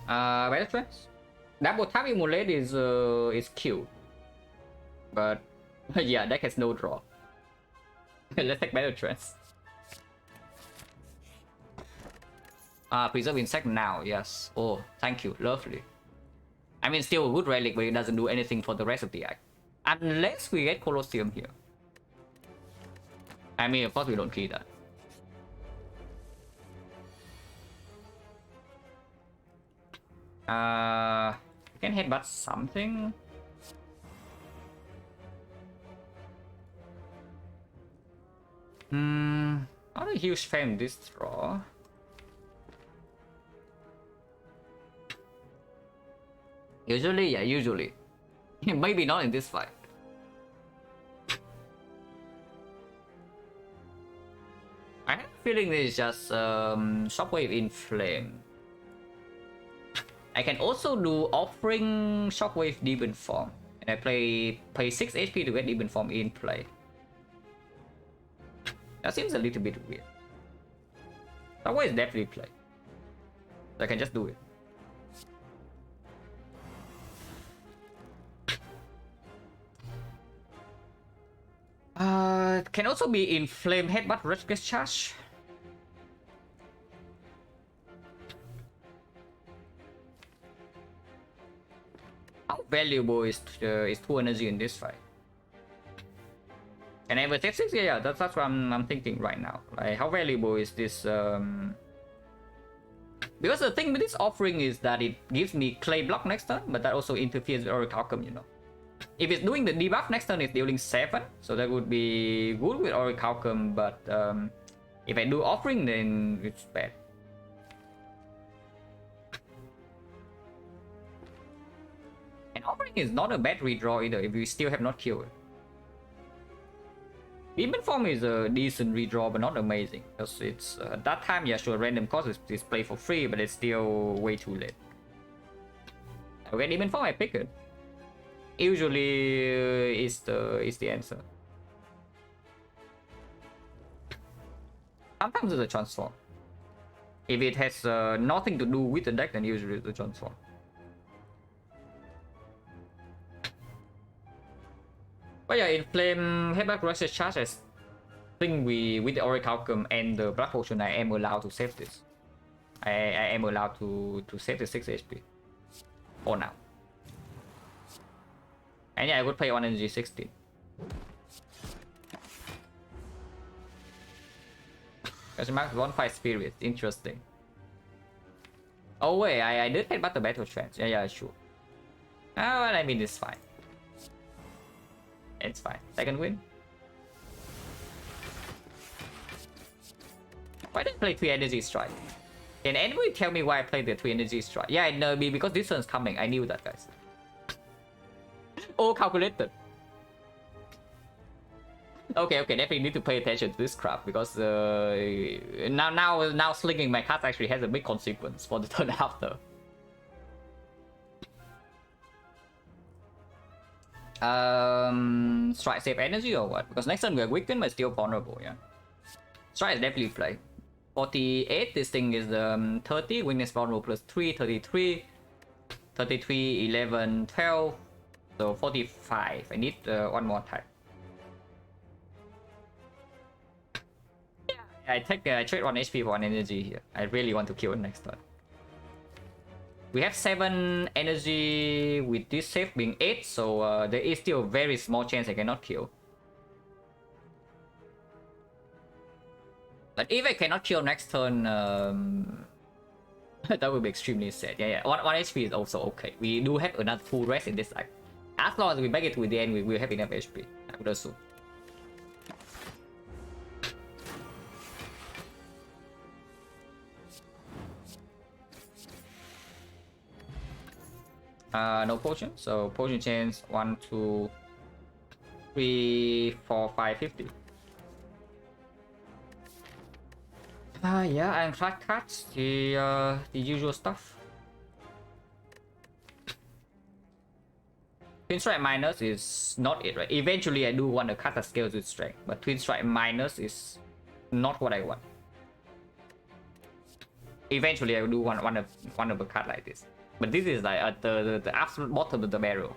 Battle trance. Double tap immolate is cute, but yeah, deck has no draw. Let's take battle trance. Preserve insect now, yes. Oh, thank you, lovely. I mean, still a good relic, but it doesn't do anything for the rest of the act. Unless we get Colosseum here. I mean, of course we don't key that. We can headbutt something. Not a huge fan this draw. Usually, yeah, usually. Maybe not in this fight. I have a feeling this is just Shockwave in Flame. I can also do Offering Shockwave Demon Form. And I pay 6 HP to get Demon Form in play. That seems a little bit weird. Shockwave is definitely play. So I can just do it. Can also be in Flame Headbutt Rescue Charge. How valuable is 2 energy in this fight? And I will take 6? Yeah, that's what I'm thinking right now. Like, how valuable is this? Because the thing with this offering is that it gives me clay block next turn, but that also interferes with Orichalcum, you know. If it's doing the debuff next turn, it's dealing 7, so that would be good with Orichalcum, but if I do offering, then it's bad. And offering is not a bad redraw either if we still have not killed. Demon Form is a decent redraw, but not amazing, because it's at that time, yeah, sure, random cost is play for free, but it's still way too late. Okay, Demon Form, I pick it. Usually is the answer. Sometimes it's a transform. If it has nothing to do with the deck, then usually it's a transform. But yeah, in Flame Headbutt Rescue Charge, I think with the Orichalcum and the Black Potion, I am allowed to save this. I am allowed to save the 6 HP. For now. And yeah, I would play 1 energy 16. Question mark 1-5 Spirit, interesting. Oh wait, I did headbutt the Battle Trance. Yeah, sure. Ah, well, I mean, it's fine. It's fine. Second win. Why did I play 3 energy strike? Can anybody tell me why I played the 3 energy strike? Yeah, no, because this one's coming. I knew that, guys. All calculated. Okay, definitely need to pay attention to this crap, because now slinging my cards actually has a big consequence for the turn after. Strike save energy or what? Because next turn we are weakened but still vulnerable, yeah. Strike is definitely play. 48, this thing is 30, weakness vulnerable plus 3, 33, 33, 11, 12. So 45. I need one more type. Yeah, I trade 1 HP for 1 energy here. I really want to kill it next turn. We have 7 energy with this save being 8, so there is still a very small chance I cannot kill. But if I cannot kill next turn, that would be extremely sad. Yeah, 1 HP is also okay. We do have another full rest in this act. As long as we make it to the end, we will have enough HP, I would assume. No potion, so potion chance 1, 2, 3, 4, 5, 50. Yeah, Ironclad cards, the usual stuff. Twin Strike Minus is not it, right? Eventually I do want a card that scales with strength, but Twin Strike Minus is not what I want. Eventually I do want one of a card like this. But this is like at the absolute bottom of the barrel.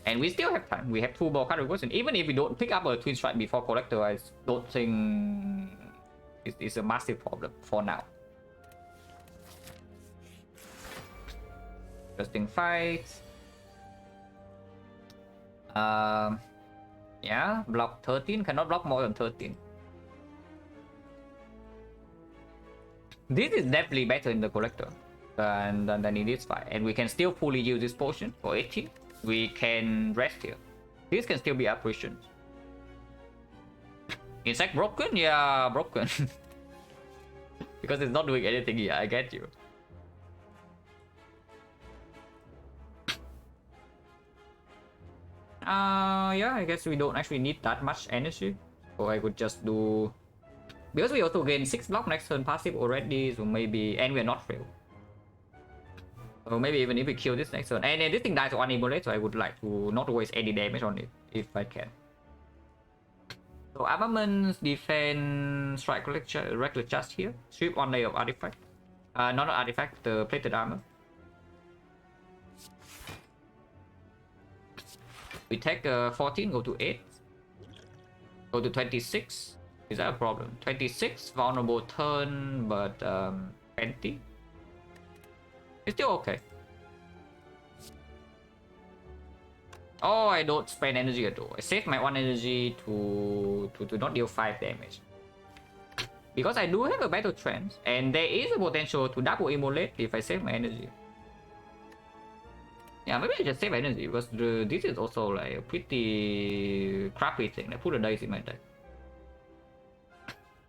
And we still have time. We have 2 more card rewards, and even if we don't pick up a Twin Strike before Collector, I don't think It's a massive problem for now. Interesting fights. Yeah, block 13, cannot block more than 13. This is definitely better in the collector than in this fight, and we can still fully use this potion for 18. We can rest here. This can still be apparition. Insect broken? Yeah, broken. Because it's not doing anything here, I get you. Yeah, I guess we don't actually need that much energy. So I could just do... Because we also gain 6 block next turn passive already, so maybe... And we're not fail. So maybe even if we kill this next turn... And this thing dies on immolate, so I would like to not waste any damage on it, if I can. So armaments, defense, strike regular charge here. Strip 1 layer of artifact. Not artifact, the plated armor. We take 14, go to 8. Go to 26. Is that a problem? 26, vulnerable turn, but 20. It's still okay. Oh, I don't spend energy at all. I save my 1 energy to not deal 5 damage. Because I do have a battle trance, and there is a potential to double immolate if I save my energy. Yeah, maybe I just save energy, because this is also like a pretty crappy thing. I put a dice in my deck.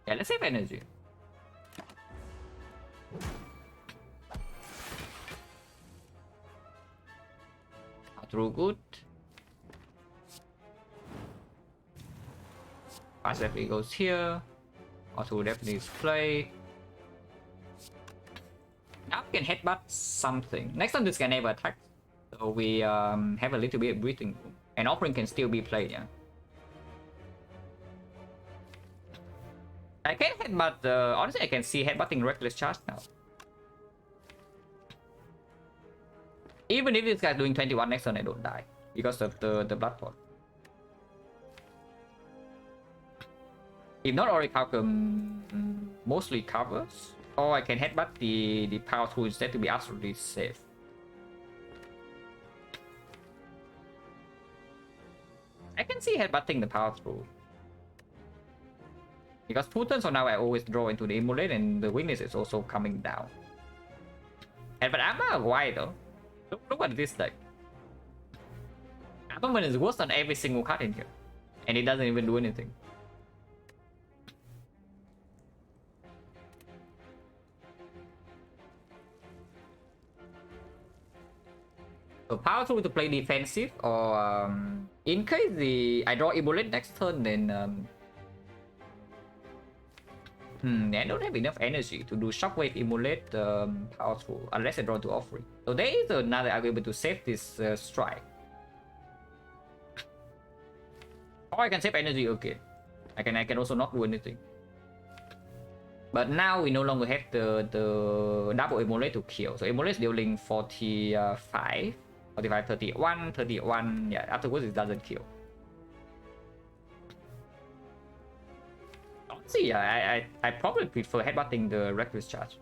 Yeah, let's save energy. Through good. Fast definitely goes here. Auto definitely is play. Now we can headbutt something. Next time this guy never attacks. So we have a little bit of breathing room. And offering can still be played, yeah. I can headbutt, honestly I can see headbutting reckless charge now. Even if this guy's doing 21 next turn, I don't die. Because of the blood pot. If not, Orichalcum mostly covers. Or I can headbutt the power tool instead to be absolutely safe. I can see headbutting the power through. Because 2 turns from now I always draw into the immolate and the weakness is also coming down. And but I'm why though? Look at this deck. Armament is worse than every single card in here. And it doesn't even do anything. So power through to play defensive, or in case I draw immolate next turn, then I don't have enough energy to do shockwave immolate power through unless I draw to offering. So there is another argument to save this strike. Or I can save energy again. I can also not do anything. But now we no longer have the double immolate to kill. So immolate is dealing 45, 45, 31, 31. Yeah, afterwards it doesn't kill. See, I probably prefer headbutting the reckless charge.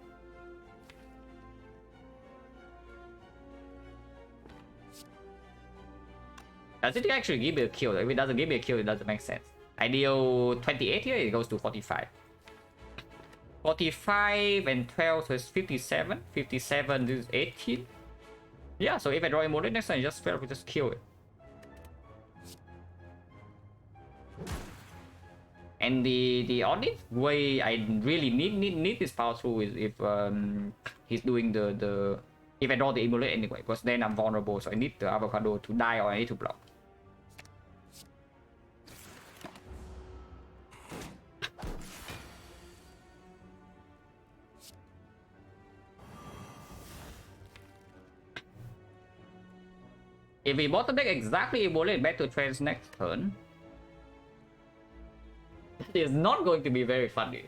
Does it actually give me a kill? If it doesn't give me a kill, it doesn't make sense. I deal 28 here, it goes to 45. 45 and 12, so it's 57. 57, this is 18. Yeah, so if I draw immolate next time, I just fail, we just kill it. And the only way I really need this power through is if he's doing the if I draw the immolate anyway, because then I'm vulnerable, so I need the avocado to die or I need to block. If we bottom deck exactly immolate back to trance next turn, it is not going to be very funny.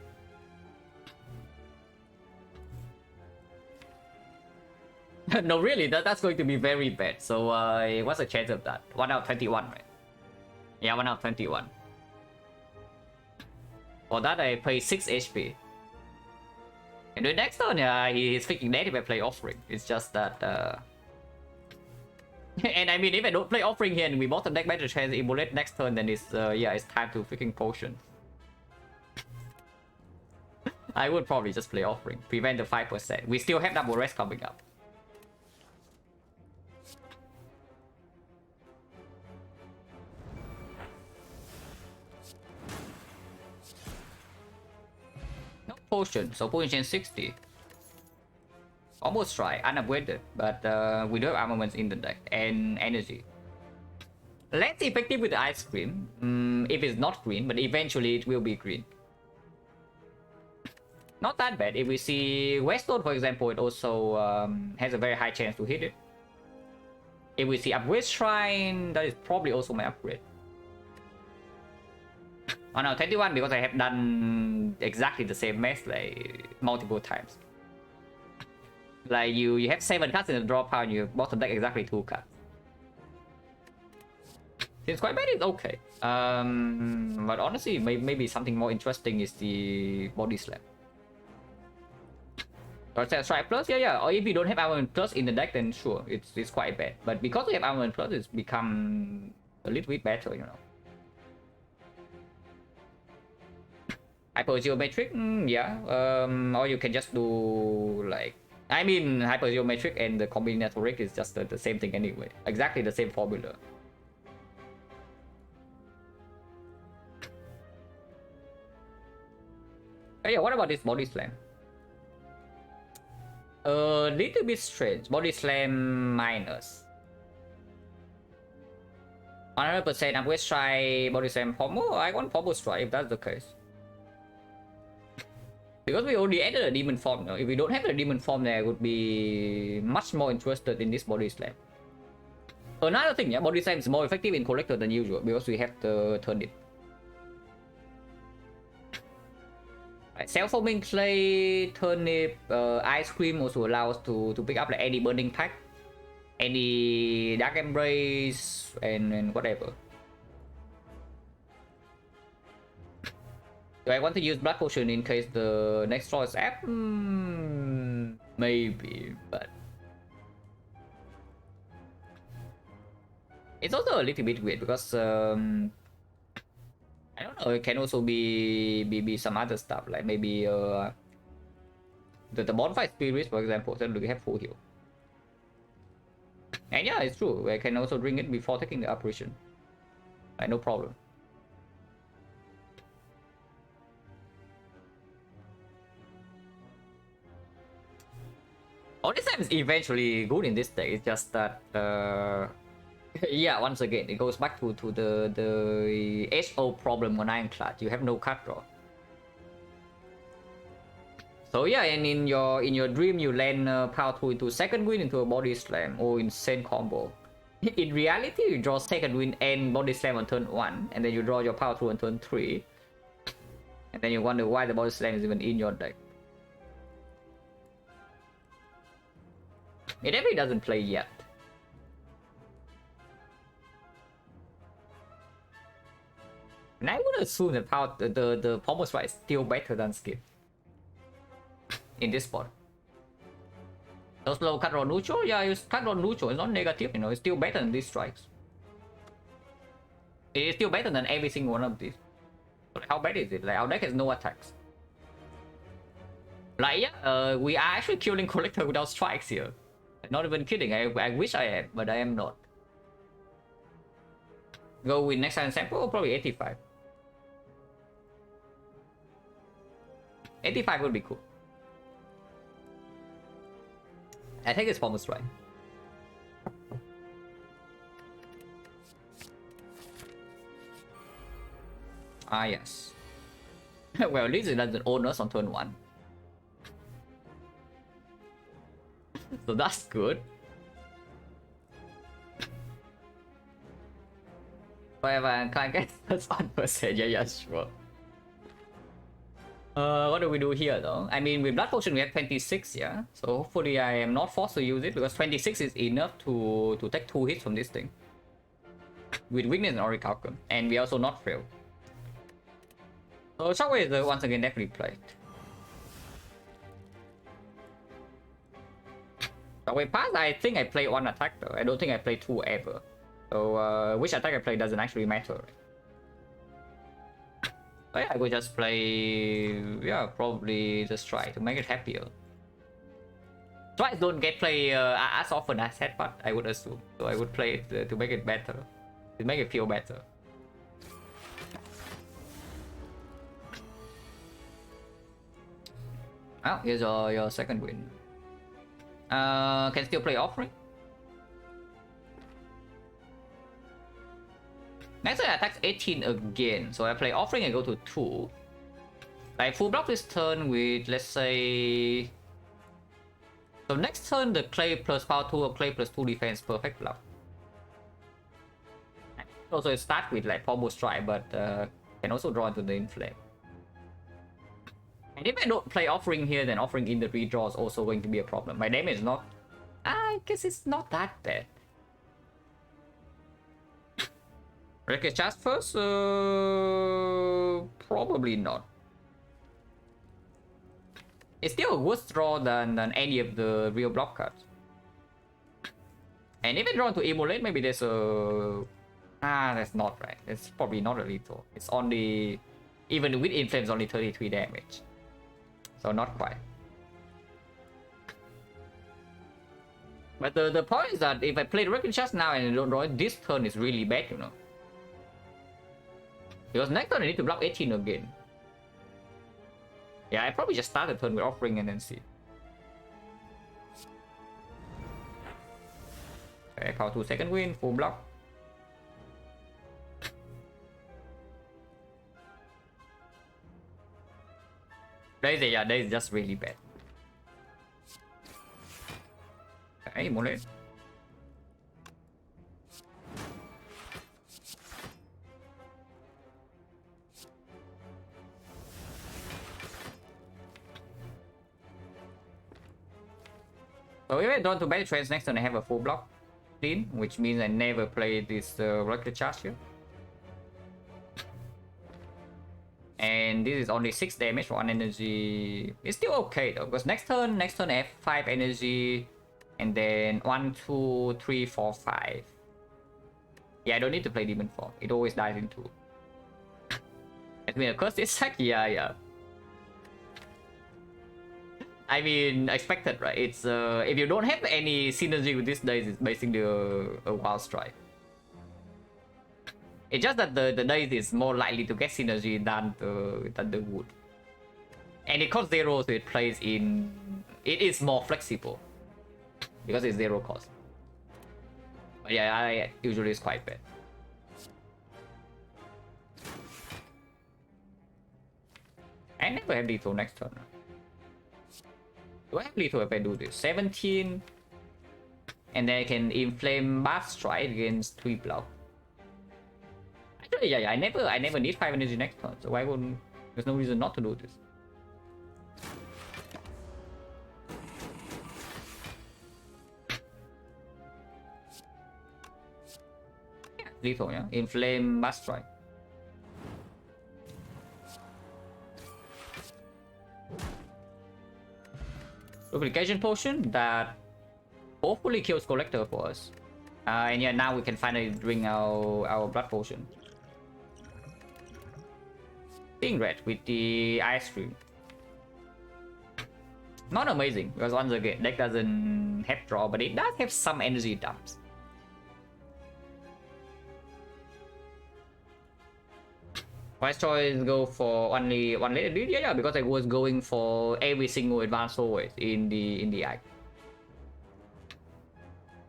No, really, that's going to be very bad. So, what's the chance of that? 1 out of 21, right? Yeah, 1 out of 21. For that, I play 6 HP. And the next turn, he's freaking dead if I play Offering. It's just that... and I mean, if I don't play Offering here and we bottom deck better chance Immolate next turn, then it's, it's time to freaking Potion. I would probably just play Offering. Prevent the 5%. We still have double rest coming up. No Potion, so Potion 60. Almost try, unupgraded, but we do have armaments in the deck and energy. Less effective with the Ice Cream if it's not green, but eventually it will be green. Not that bad. If we see Weststone, for example, it also has a very high chance to hit it. If we see Upgrade Shrine, that is probably also my upgrade. Oh no, 21 because I have done exactly the same mess like multiple times. Like you have 7 cards in the draw pile and you bottom deck exactly 2 cards. Since quite bad, it's okay. But honestly, maybe something more interesting is the Body Slam. Or Strike Plus, yeah. Or if you don't have Armament Plus in the deck, then sure, it's quite bad. But because we have Armament Plus, it's become a little bit better, you know. Hypergeometric, yeah. Or you can just do like... I mean, Hypergeometric and the Combinatoric is just the same thing anyway. Exactly the same formula. Oh yeah, what about this Body Slam? A little bit strange. Body Slam minus. 100% upgrade strike, Body Slam Pommel. I want Pommel Strike if that's the case. Because we already added a demon form now. If we don't have a demon form there, I would be much more interested in this Body Slam. Another thing, yeah, Body Slam is more effective in Collector than usual because we have the Turnip. Self-forming clay, turnip, ice cream also allows to pick up like any burning pack, any dark embrace, and whatever. Do I want to use blood potion in case the next draw is app? Maybe, but it's also a little bit weird because I don't know, it can also be some other stuff, like maybe the bonfire spirits, for example, then we have full heal. And yeah, it's true, I can also drink it before taking the apparition. Like, no problem. All this time is eventually good in this deck, it's just that yeah, once again, it goes back to the HO problem on Ironclad. You have no card draw. So yeah, and in your dream, you land Power 2 into second win into a Body Slam or insane combo. In reality, you draw second win and Body Slam on turn 1, and then you draw your Power 2 on turn 3. And then you wonder why the Body Slam is even in your deck. It definitely doesn't play yet. And I would assume that the Pommel Strike is still better than Skip in this spot. Those low card draw neutral, yeah, it's card draw neutral, it's not negative, you know, it's still better than these strikes. It is still better than every single one of these. But how bad is it? Like, our deck has no attacks. Like, yeah, we are actually killing Collector without strikes here. Not even kidding, I wish I am, but I am not. Go with next time sample, probably 85. 85 would be cool. I think it's Pommel Strike. Ah, yes. Well, at least it doesn't own us on turn 1. So that's good. Whatever, I can't get that's 1%. Yeah, sure. What do we do here though? I mean, with Blood Potion we have 26, yeah? So hopefully I am not forced to use it because 26 is enough to take 2 hits from this thing. With Weakness and Orichalcum. And we also not fail. So Shockwave is once again definitely played. Shockwave pass, I think I play one attack though. I don't think I play two ever. So which attack I play doesn't actually matter. But yeah, I would just play, yeah, probably just try to make it happier. Twice don't get play as often as headbutt, I would assume. So I would play it to make it better, to make it feel better. Oh, here's your second win. Can still play offering. Next turn I attack 18 again, so I play offering and go to 2. I full block this turn with, let's say... So next turn the clay plus power 2 or clay plus 2 defense, perfect block. Also it start with like Pommel Strike, but can also draw into the Inflame. And if I don't play offering here, then offering in the redraw is also going to be a problem. My damage is not... I guess it's not that bad. Wreckage Charge first? Probably not. It's still a worse draw than any of the real block cards. And if I draw to Immolate, maybe there's a... that's not right. It's probably not a lethal. It's only... Even with Inflames, only 33 damage. So not quite. But the point is that if I play the Wrecking Charge now and I don't draw it, this turn is really bad, you know. Because next turn I need to block 18 again. Yeah, I probably just start the turn with offering and then see. Okay, power 2 second win, full block. Yeah, that is just really bad. Okay, Mole. So if I draw to battle trades next turn, I have a full block clean, which means I never play this Wreckage Charge here. And this is only 6 damage for 1 energy. It's still okay though, because next turn I have 5 energy, and then 1, 2, 3, 4, 5. Yeah, I don't need to play Demon Form. It always dies in 2. I mean, of course, it's like, yeah. I mean, expected, right? It's if you don't have any synergy with these days, it's basically a wild strike. It's just that the dice is more likely to get synergy than the wood. And it costs 0, so it plays in... It is more flexible. Because it's 0 cost. But yeah, I usually it's quite bad. I never have lethal next turn. Do I have lethal if I do this? 17. And then I can inflame Bath Strike against 3 block. Actually, yeah, I never need 5 energy next turn, so why wouldn't... There's no reason not to do this. Yeah, lethal, yeah. Inflame Bath Strike. Duplication Potion that hopefully kills Collector for us. And yeah, now we can finally drink our Blood Potion. Being red with the Ice Cream. Not amazing, because once again, deck doesn't have draw, but it does have some energy dumps. Wise choice go for only one later. Yeah, because I was going for every single advanced always in the act.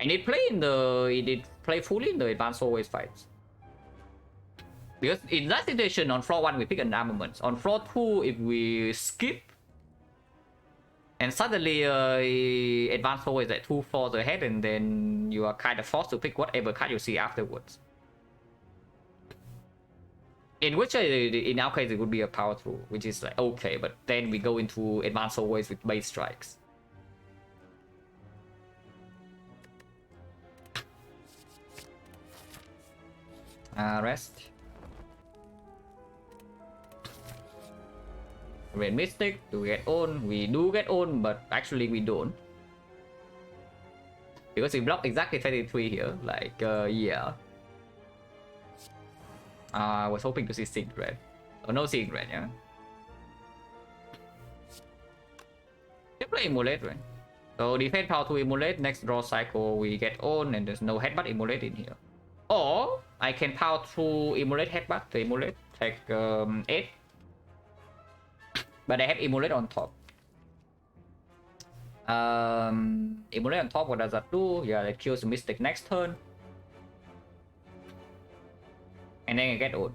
And it play fully in the advanced always fights. Because in that situation on floor 1 we pick an armament. On floor 2 if we skip and suddenly advanced always at 2 floors ahead, and then you are kind of forced to pick whatever card you see afterwards. In which in our case it would be a power through, which is like okay, but then we go into advanced always with base strikes. Red Mystic to get own. We do get own, but actually we don't. Because we block exactly 23 here. Like, yeah. I was hoping to see Seeing Red. Oh, no Seeing Red, yeah. They play Immolate, right? So defense power to Immolate. Next draw cycle, we get own, and there's no headbutt Immolate in here. Or I can power through Immolate headbutt to Immolate. Take 8. But I have Immolate on top. Immolate on top, what does that do? Yeah, it kills the Mystic next turn. And then I get own.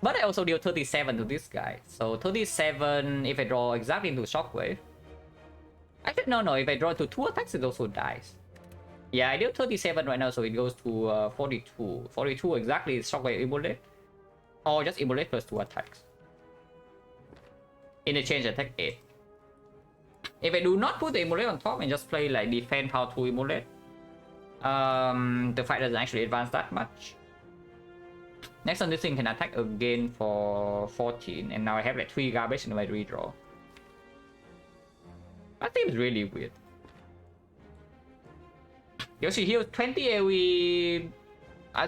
But I also deal 37 to this guy. So 37, if I draw exactly into Shockwave. Actually, no, if I draw to 2 attacks, it also dies. Yeah, I deal 37 right now, so it goes to 42. 42 exactly is Shockwave Immolate. Or just Immolate plus 2 attacks. Interchange attack 8. If I do not put the Immolate on top and just play like defense power to Immolate, the fight doesn't actually advance that much. Next on this thing can attack again for 14, and now I have like 3 garbage in my redraw. That seems really weird. Yoshi heals 20 AoE.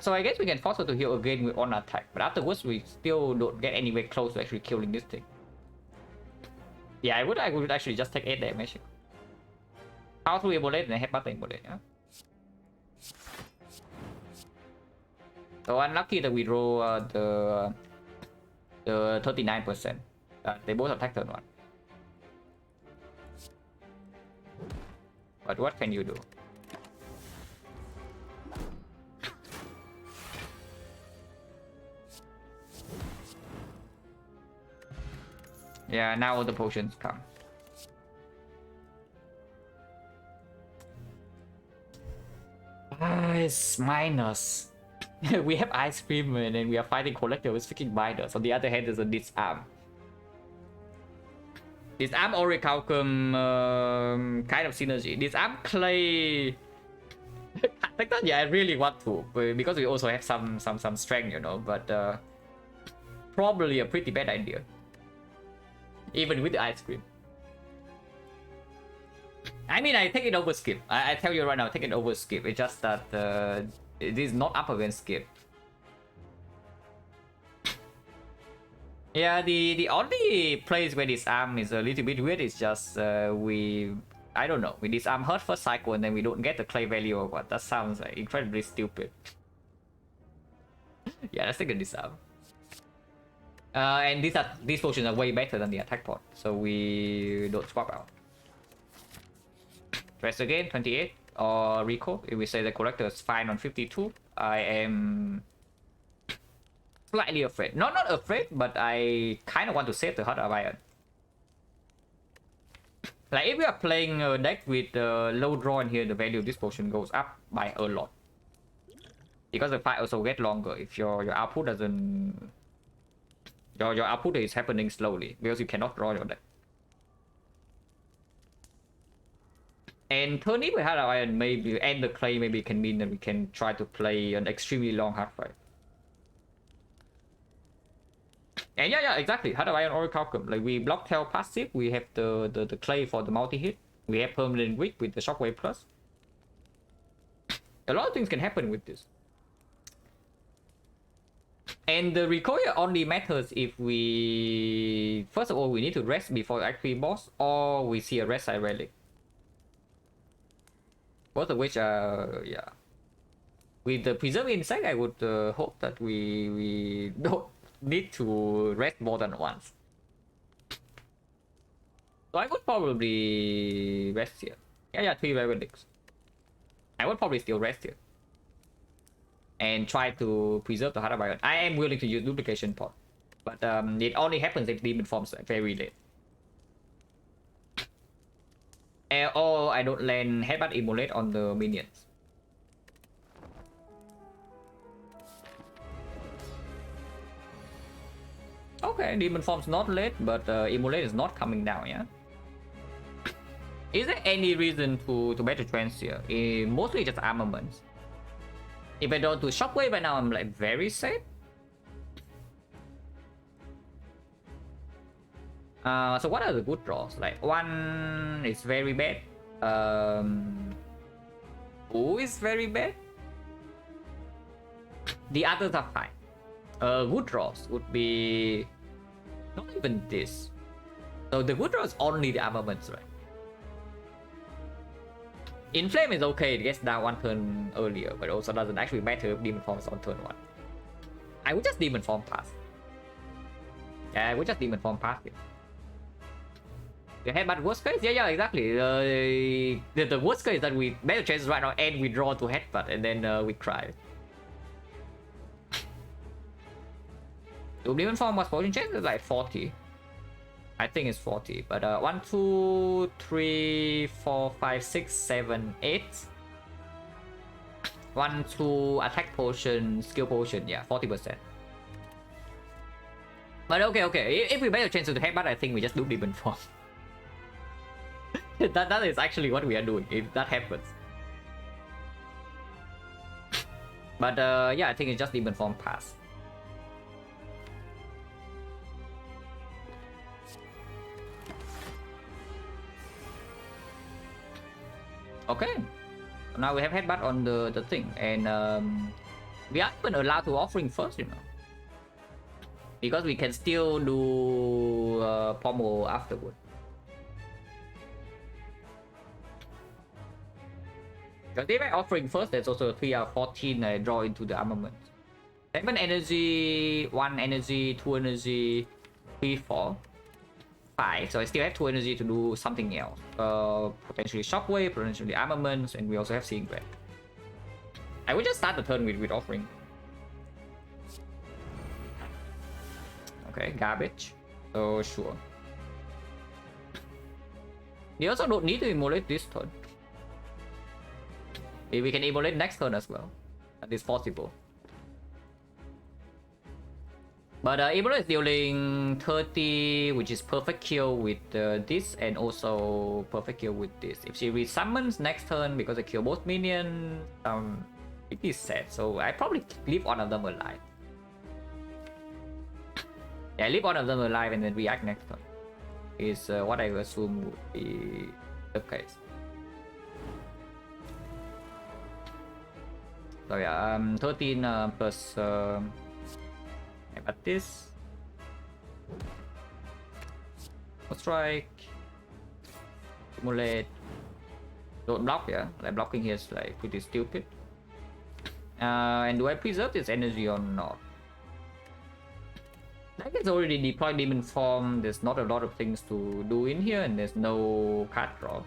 So I guess we can force her to heal again with on attack, but afterwards we still don't get anywhere close to actually killing this thing. Yeah, I would actually just take 8 damage. Power through Immolate and headbutt the Immolate, yeah. So unlucky that we roll the 39%. They both attack turn 1. But what can you do? Yeah, now all the potions come. It's minus. We have ice cream and then we are fighting collector with freaking minus. On the other hand, there's a disarm. Disarm Orichalcum kind of synergy. Disarm Clay. Yeah, I really want to because we also have some strength, you know. But probably a pretty bad idea. Even with the ice cream. I mean, I take it over skip. I tell you right now, take it over skip. It's just that it is not up against skip. Yeah, the only place where disarm is a little bit weird is just I don't know, we disarm hurt first cycle and then we don't get the clay value or what. That sounds like incredibly stupid. Yeah, let's take a disarm. And these potions are way better than the attack pod, so we don't swap out. Press again, 28 or recall. If we say the collector is fine on 52, I am slightly afraid. Not afraid, but I kind of want to save the Heart of Iron. Like if we are playing a deck with low draw in here, the value of this potion goes up by a lot. Because the fight also gets longer if your output doesn't. Your output is happening slowly because you cannot draw your deck. And turning with Heart of Iron maybe and the clay maybe can mean that we can try to play an extremely long hard fight. And yeah, exactly. Heart of Iron Orichalcum. Like we block tail passive, we have the clay for the multi-hit. We have permanent weak with the shockwave plus. A lot of things can happen with this. And the recoil only matters if we... First of all, we need to rest before the actual boss, or we see a rest side relic. Both of which are... yeah. With the Preserve Insect, I would hope that we don't need to rest more than once. So I would probably rest here. Yeah, 3 relics. I would probably still rest here. And try to preserve the Heart of Iron. I am willing to use duplication pod, but it only happens if demon forms very late. Or I don't land headbutt immolate on the minions. Okay, demon form's not late, but immolate is not coming down. Yeah. Is there any reason to better trance here? Mostly just armaments. If I don't do shockwave right now, I'm like very safe. So what are the good draws? Like one is very bad. Two is very bad. The others are fine. Good draws would be not even this. So the good draws only the armaments, right? Inflame is okay, it gets down one turn earlier, but also doesn't actually matter if Demon Form is on turn 1. I would just Demon Form pass. Yeah, I would just Demon Form pass it. The headbutt worst case? Yeah, exactly. The worst case is that we better chances right now and we draw to headbutt and then we cry. The Demon Form was potion chance is like 40. I think it's 40, but 1, 2, 3, 4, 5, 6, 7, 8. 1, 2, attack potion, skill potion, yeah, 40%. But okay, if we make a chance to the headbutt, I think we just do Demon Form. that is actually what we are doing, if that happens. But yeah, I think it's just Demon Form pass. Okay, so now we have headbutt on the thing, and we are even allowed to offering first, you know, because we can still do pommel afterward. Because if I offering first, there's also a 3 out of 14 I draw into the armament. 7 energy, 1 energy, 2 energy, 3, 4. 5, so I still have 2 energy to do something else. Potentially shockwave, potentially armaments, and we also have seeing red. I will just start the turn with offering. Okay, garbage. So sure. We also don't need to immolate this turn. If we can immolate next turn as well. That is possible. But Immolate is dealing 30, which is perfect kill with this, and also perfect kill with this. If she resummons next turn because I kill both minions, it is sad. So I probably leave one of them alive. Yeah, leave one of them alive and then react next turn. Is what I assume would be the case. So yeah, 13 plus. At this, strike, simulate, don't block, yeah, like blocking here is like pretty stupid. And do I preserve this energy or not? I guess already deployed Demon Form, there's not a lot of things to do in here, and there's no card draw.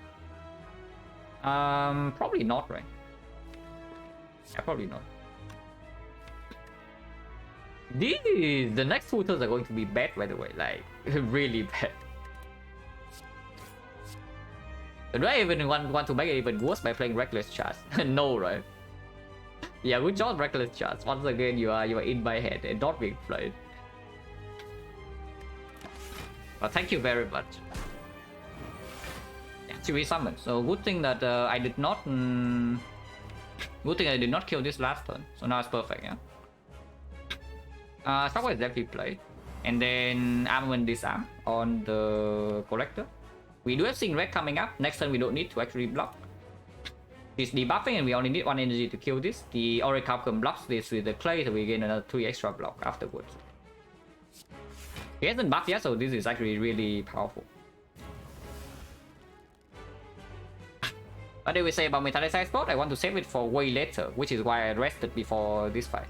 Probably not, right? Yeah, probably not. The next 2 turns are going to be bad, by the way, like really bad. Do I even want to make it even worse by playing Reckless Charge? No, right? Yeah, good job, Reckless Charge. Once again, you are in my head and not being played. Well, thank you very much. Yeah, to resummon. So good thing that I did not. Good thing I did not kill this last turn. So now it's perfect, yeah. Shockwave is definitely played, and then armament disarm on the collector. We do have Seeing Red coming up. Next turn we don't need to actually block. He's debuffing and we only need 1 energy to kill this. The Orichalcum blocks this with the clay, so we gain another 3 extra block afterwards. He hasn't buffed yet, so this is actually really powerful. What did we say about Metallized Spot? I want to save it for way later, which is why I rested before this fight.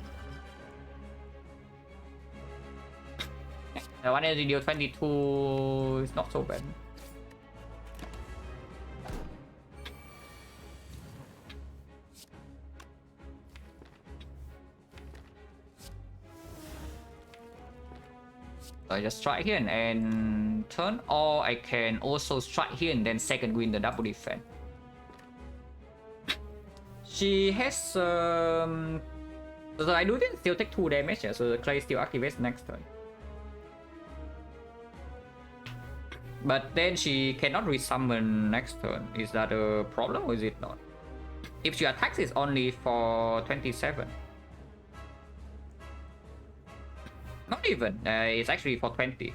1 energy deal 22 is not so bad. So I just strike here and turn, or I can also strike here and then second win the double defense. She has so I do this still take 2 damage, yeah, so the clay still activates next turn. But then she cannot resummon next turn. Is that a problem or is it not? If she attacks, it's only for 27. Not even. It's actually for 20.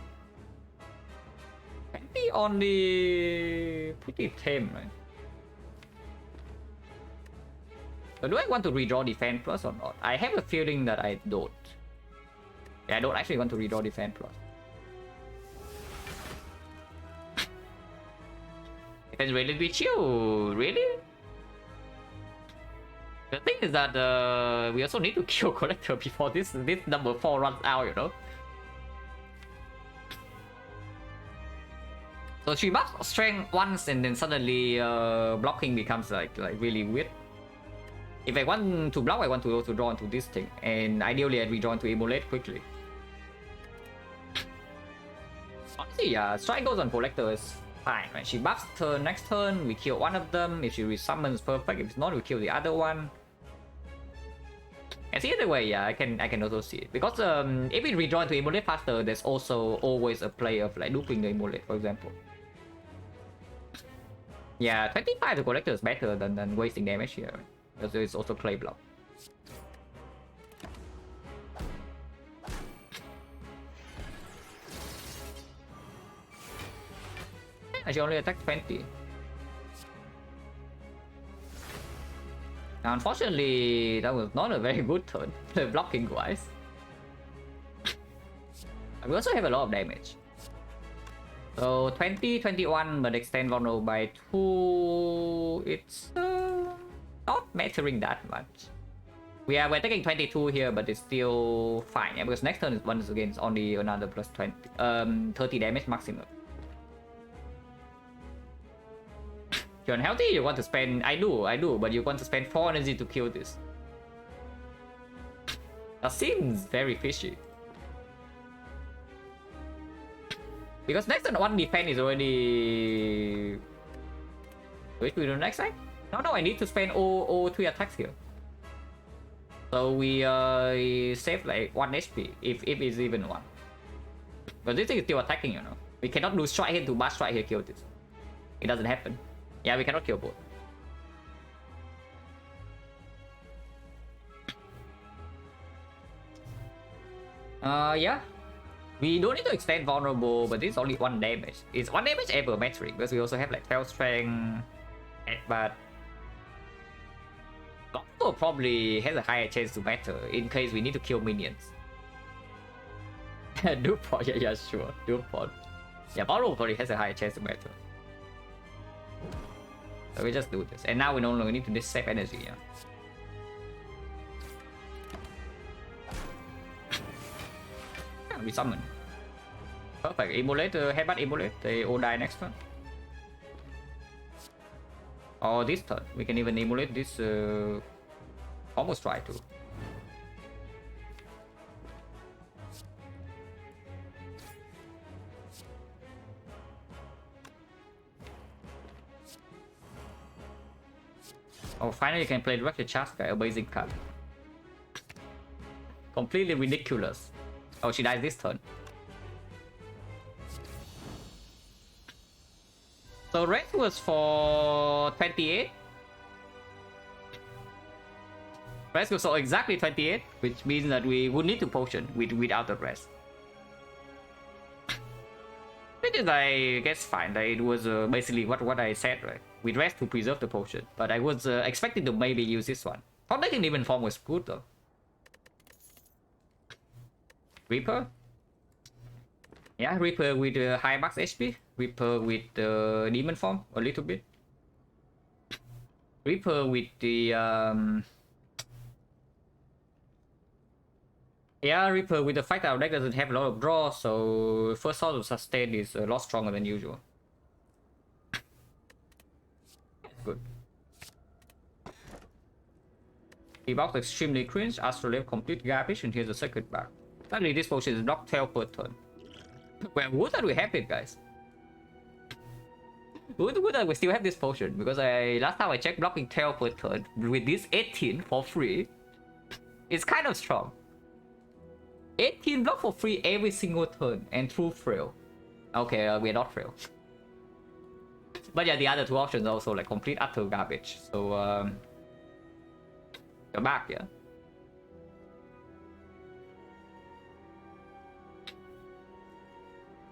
on the pretty tame, right? So do I want to redraw defense plus or not? I have a feeling that I don't. Yeah, I don't actually want to redraw defense plus. Defense really be chill, really? The thing is that we also need to kill Collector before this number 4 runs out, you know? So she buffs strength once and then suddenly blocking becomes like really weird. If I want to block, I want to also draw into this thing, and ideally I'd redraw into Immolate quickly. Honestly, yeah, strike goes on Collector is fine, right? She buffs next turn, we kill one of them. If she resummons, perfect. If it's not, we kill the other one. And see, either way, yeah, I can also see it. Because if we redraw into Immolate faster, there's also always a play of like looping the Immolate, for example. Yeah, 25 to Collector is better than wasting damage here, right? Because it's also play block. I should only attack 20. Now, unfortunately, that was not a very good turn, blocking wise. We also have a lot of damage. So 20, 21, but extend vulnerable by 2. It's not mattering that much. We're taking 22 here, but it's still fine. Yeah, because next turn is once again it's only another plus 20, 30 damage maximum. You're unhealthy, you want to spend... I do, but you want to spend 4 energy to kill this. That seems very fishy. Because next turn 1 defense is already... Which we do next time? No, I need to spend all 3 attacks here. So we save like 1 HP, if it's even 1. But this thing is still attacking, you know. We cannot do strike here to bash strike here, kill this. It doesn't happen. Yeah, we cannot kill both. Yeah. We don't need to extend vulnerable, but it's only 1 damage. It's 1 damage ever metric, because we also have like 12 strength, but Vulnerable probably has a higher chance to matter in case we need to kill minions. Dupont, yeah, sure. Dupont. Yeah, Vulnerable probably has a higher chance to matter. So we just do this. And now we no longer need to save energy, yeah. We summon. Perfect. Immolate, headbutt Immolate. They all die next turn. Or this turn. We can even Immolate this. Almost try to. Oh, finally you can play directly charge guy, a basic card. Completely ridiculous. Oh, she dies this turn. So rest was for 28. Rest was so exactly 28, which means that we would need to potion without the rest. Which is, I guess, fine. It was basically what I said, right? With rest to preserve the potion. But I was expecting to maybe use this one. Thought that in even form was good though. Reaper? Yeah, Reaper with high max HP. Reaper with demon form a little bit. Reaper with the yeah, Reaper with the fact that our deck doesn't have a lot of draw, so first source of sustain is a lot stronger than usual. Good. Debuff extremely cringe, Astrolabe complete garbage, and here's the second back. Suddenly this potion is blocked 12 per turn. Well, good that we have it, guys. Good that we still have this potion, because last time I checked blocking 12 per turn with this 18 for free. It's kind of strong. 18 block for free every single turn and through frail. Okay, we're not frail. But yeah, the other 2 options are also like complete utter garbage. So you're back, yeah.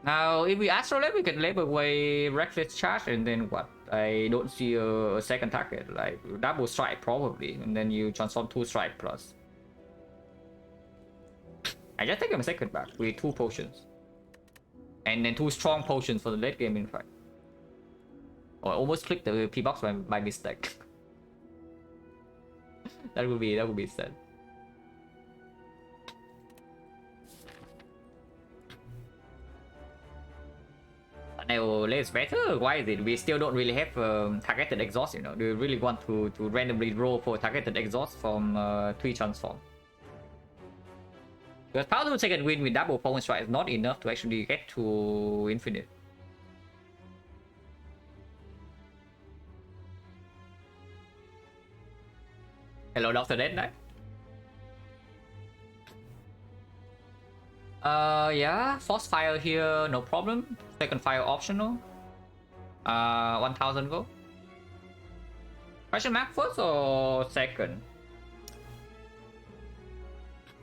Now, if we astrolate, we can label away reckless charge, and then what? I don't see a second target, like double strike probably, and then you transform 2 strike plus. I just take him a second back with 2 potions. And then 2 strong potions for the late game in fact. Or almost click the P box by mistake. that would be sad. Now let's better. Why is it? We still don't really have targeted exhaust, you know. Do we really want to randomly roll for targeted exhaust from 3 transform? Because power to second win with double power strike is not enough to actually get to infinite. Hello, Dr. Dead Knight. Yeah, force fire here, no problem. Second fire optional. 1000 gold. Question mark first or second?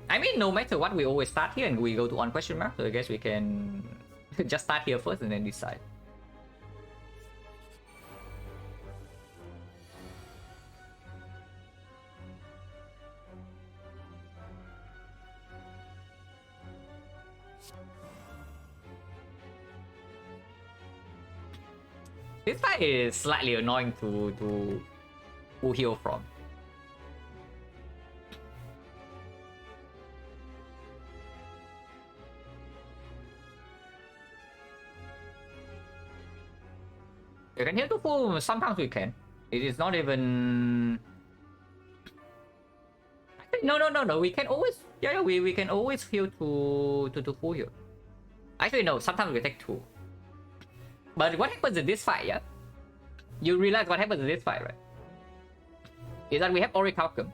I mean, no matter what, we always start here and we go to 1 question mark. So I guess we can just start here first and then decide. This guy is slightly annoying to heal from. You can heal to full, sometimes we can. It is not even... No, we can always... Yeah, we can always heal to full heal. Actually, no, sometimes we take 2. But what happens in this fight, yeah? You realize what happens in this fight, right? Is that we have Orichalcum.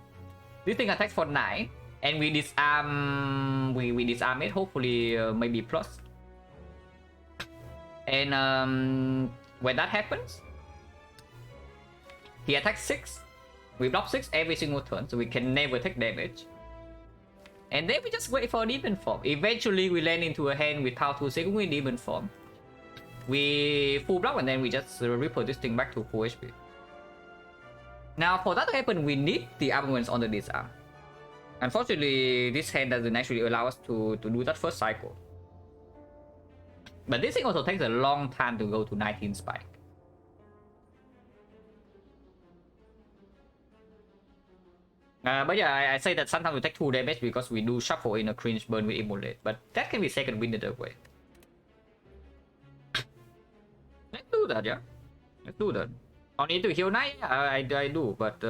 This thing attacks for 9, and we disarm... We disarm it, hopefully maybe plus. And when that happens, he attacks 6. We block 6 every single turn, so we can never take damage. And then we just wait for a demon form. Eventually, we land into a hand with power 2 second with demon form. We full block and then we just ripple this thing back to full HP. Now, for that to happen, we need the armaments on the disarm. Unfortunately, this hand doesn't actually allow us to do that first cycle. But this thing also takes a long time to go to 19 spike. But yeah, I say that sometimes we take 2 damage because we do shuffle in a cringe burn with Immolate. But that can be second wind either way. Let's do that, yeah. Let's do that. I need to heal 9? I do, but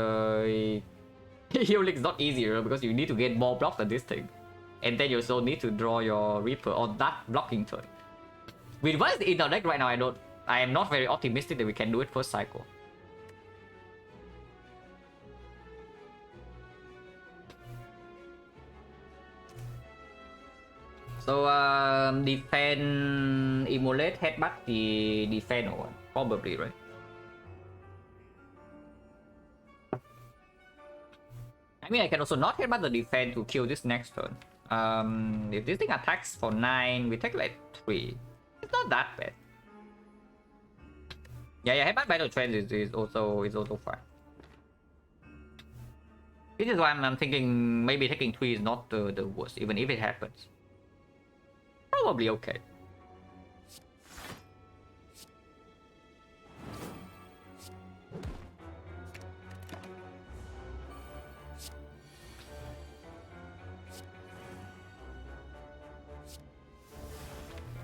healing is not easier because you need to get more blocks than this thing. And then you also need to draw your Reaper on that blocking turn. With what is in our deck right now, I am not very optimistic that we can do it first cycle. So defend Immolate, headbutt the defend or one. Probably, right? I mean, I can also not headbutt the defend to kill this next turn. If this thing attacks for 9, we take like 3. It's not that bad. Yeah, headbutt battle trend is also fine. This is why I'm thinking maybe taking 3 is not the worst, even if it happens. Probably okay.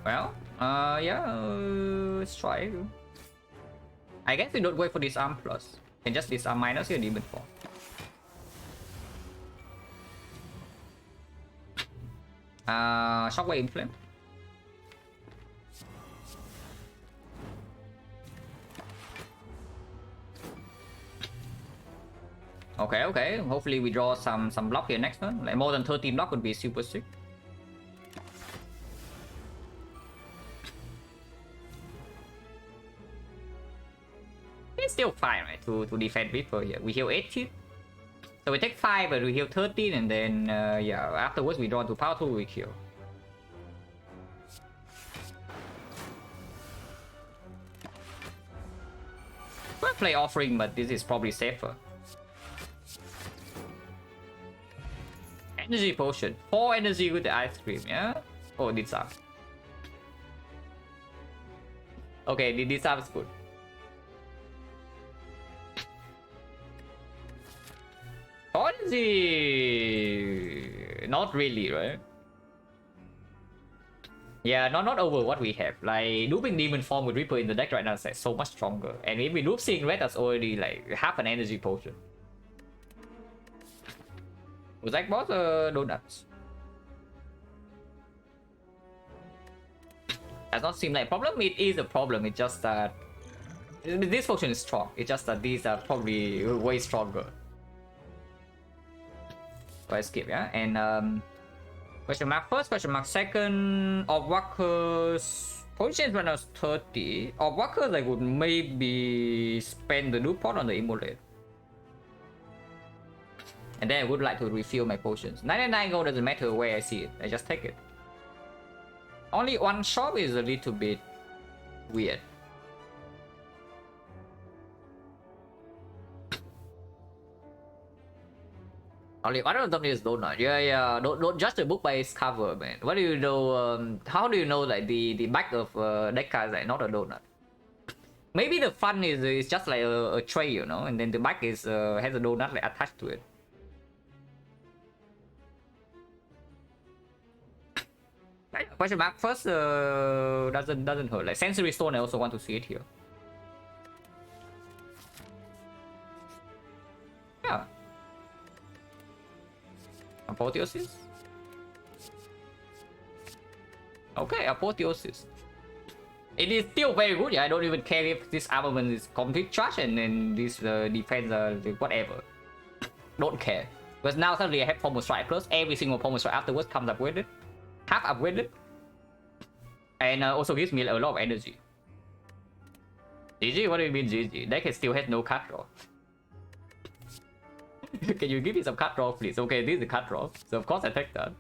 Well, yeah, let's try. I guess we don't wait for disarm plus. Can just disarm minus your demon form. Shockwave Inflame. Okay. Hopefully we draw some block here next turn. Like more than 13 block would be super sick. It's still fine, right? To defend Reaper here. We heal 18. So we take 5, but we heal 13, and then yeah, afterwards we draw to power 2, we kill. play offering, but this is probably safer. Energy potion. 4 energy with the ice cream, yeah? Oh, this sucks. Okay, this sounds good. Energy... Not really, right? Yeah, not over what we have. Like, looping Demon Form with Reaper in the deck right now is like so much stronger. And if we loop Seeing Red, that's already like half an energy potion. Was that boss donuts? Does not seem like a problem. It is a problem. It's just that this potion is strong. It's just that these are probably way stronger. So I skip, yeah? And question mark first, question mark second. Obwalker's position when I was 30. Obwalker like would maybe spend the new pot on the immolate. And then I would like to refill my potions. 99 gold doesn't matter where I see it. I just take it. Only one shop is a little bit weird. Only one of them is donut. Yeah. Don't judge the book by its cover, man. What do you know? How do you know like the back of deck cards like not a donut? Maybe the front is just like a tray, you know, and then the back is has a donut like attached to it. Question mark first doesn't hurt. Like sensory stone, I also want to see it here. Yeah. Apotheosis. Okay, apotheosis. It is still very good. Yeah, I don't even care if this armament is complete trash and then this defense whatever. Don't care. Because now suddenly I have Pommel Strike plus every single Pommel Strike afterwards comes up with it. Half upgraded. And also gives me a lot of energy. GG? What do you mean GG? Deck still has no card draw. Can you give me some card draw, please? Okay, this is the card draw. So of course I take that.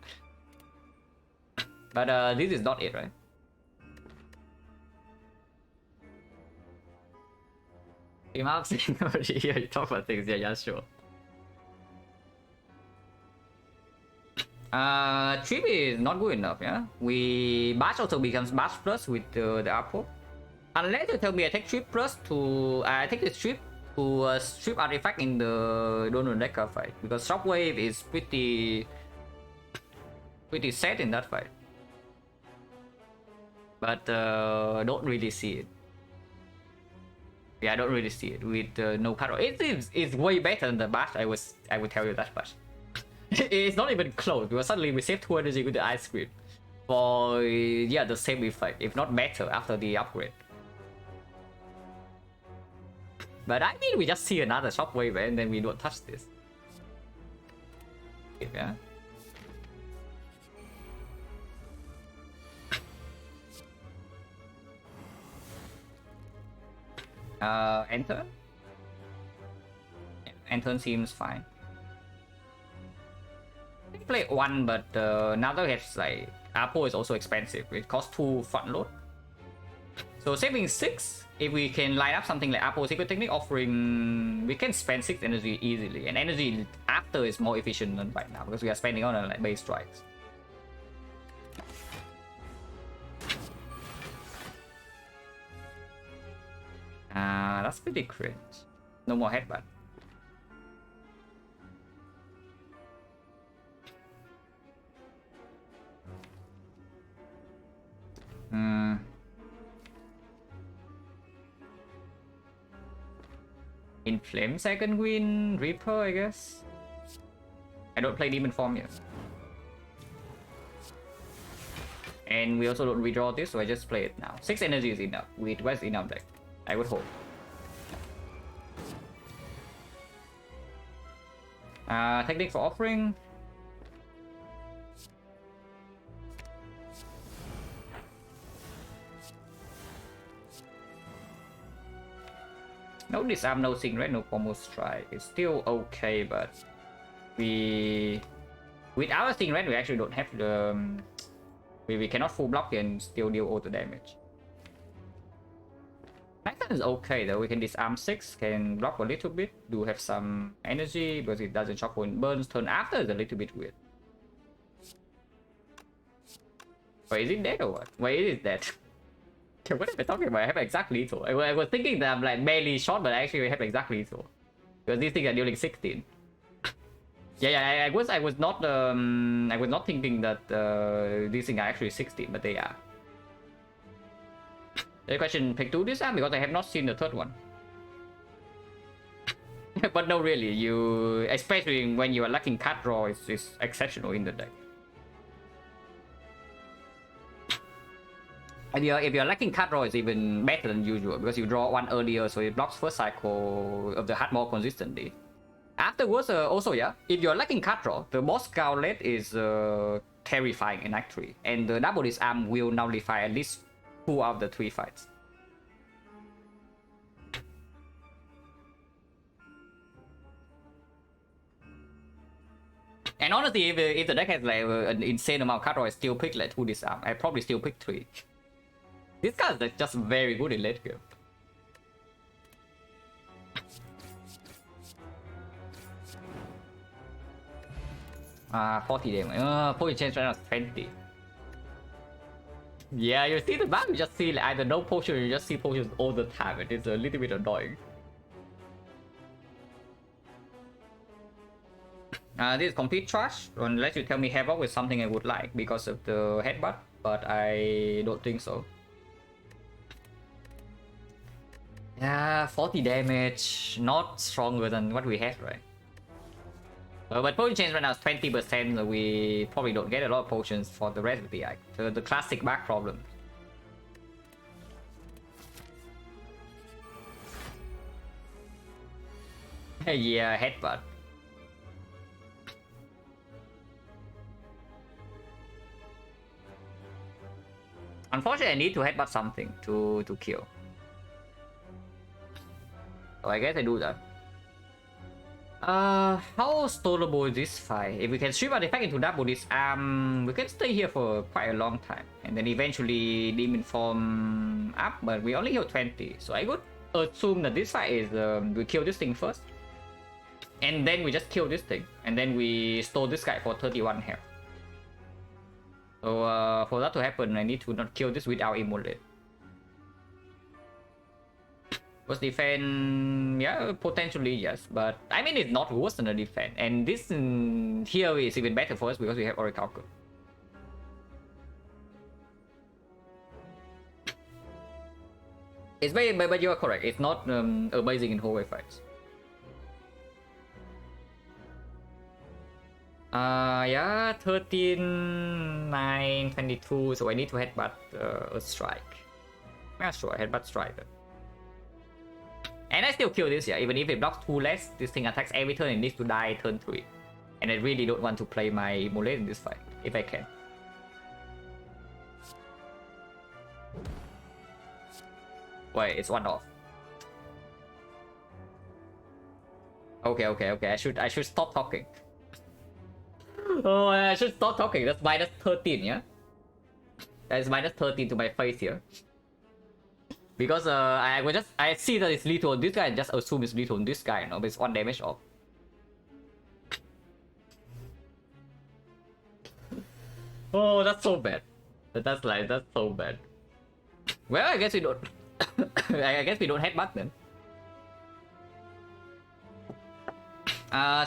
But this is not it, right? Team up, yeah, you talk about things, yeah, sure. Trip is not good enough, yeah? Bash also becomes Bash plus with the Apple. Unless you tell me I take Trip plus to... I take this Trip to strip artifact in the Donor deck fight. Because Shockwave is pretty set in that fight. But don't really see it. Yeah, I don't really see it with no card. It's way better than the Bash, I would tell you that much. It's not even close because suddenly we save 2 energy with the ice cream for yeah the same effect, if not better after the upgrade. But I mean we just see another shockwave and then we don't touch this. Yeah. Enter. Enter seems fine. Play 1, but now that we have like Apo is also expensive. It costs 2 front load. So saving 6, if we can line up something like Apo Secret Technique offering, we can spend 6 energy easily. And energy after is more efficient than right now because we are spending on like base strikes. That's pretty cringe. No more headbutt. In Flame second Queen, Reaper, I guess. I don't play Demon Form yet. And we also don't redraw this, so I just play it now. 6 energy is enough. With what's enough deck, I would hope. Technique for offering. No disarm, no Seeing Red, no Pommel Strike. It's still okay, but with our Seeing Red we actually don't have the we cannot full block and still deal auto damage. Maxon is okay though. We can disarm 6, can block a little bit, do have some energy because it doesn't shock when it burns. Turn after is a little bit weird. Wait, is it dead or what? Wait, it is dead. What am I talking about? I have exact lethal. I was thinking that I'm like barely shot, but actually I have exact lethal. Because these things are dealing 16. Yeah, I was not thinking that these things are actually 16, but they are. The question, pick 2 this arm because I have not seen the third one. But no, really, you, especially when you are lacking card draw, is exceptional in the deck. And if you're lacking card draw, it's even better than usual because you draw one earlier, so it blocks first cycle of the heart more consistently. Afterwards, also, yeah, if you're lacking card draw, the boss Scarlet is terrifying in Act 3, and the double disarm will nullify at least 2 out of the 3 fights. And honestly, if the deck has like an insane amount of card draw, I still pick like 2 disarm. I probably still pick 3. This guy is like just very good in late game. 40 damage. Potion change right now is 20. Yeah, you see the map, you just see like, either no potion or you just see potions all the time. It is a little bit annoying. This is complete trash, unless you tell me Havoc is something I would like because of the headbutt, but I don't think so. Yeah, 40 damage, not stronger than what we had, right? But potion change right now is 20%, so we probably don't get a lot of potions for the rest of the act. So the classic back problem. Yeah, headbutt. Unfortunately, I need to headbutt something to kill. So I guess I do that. How stoleable is this fight? If we can strip our defect into double disarm, we can stay here for quite a long time. And then eventually demon form up, but we only heal 20. So I would assume that this fight is, we kill this thing first. And then we just kill this thing. And then we stole this guy for 31 health. So for that to happen, I need to not kill this without immolate. First defense, yeah, potentially yes, but I mean it's not worse than the defense, and this here is even better for us because we have Orichalcum. It's very, but you are correct. It's not amazing in hallway fights. Yeah, 13, 9, 22. So I need to headbutt a strike. Yeah, sure, headbutt strike. And I still kill this, yeah, even if it blocks 2 less, this thing attacks every turn and needs to die turn 3. And I really don't want to play my Immolate in this fight, if I can. Wait, it's 1 off. Okay, I should stop talking. Oh, I should stop talking. That's minus 13, yeah? That is minus 13 to my face here. Because I see that it's lethal on this guy and just assume it's lethal on this guy, you know, but it's 1 damage off. Oh, that's so bad. That's so bad. Well, I guess we don't. I guess we don't headbutt then.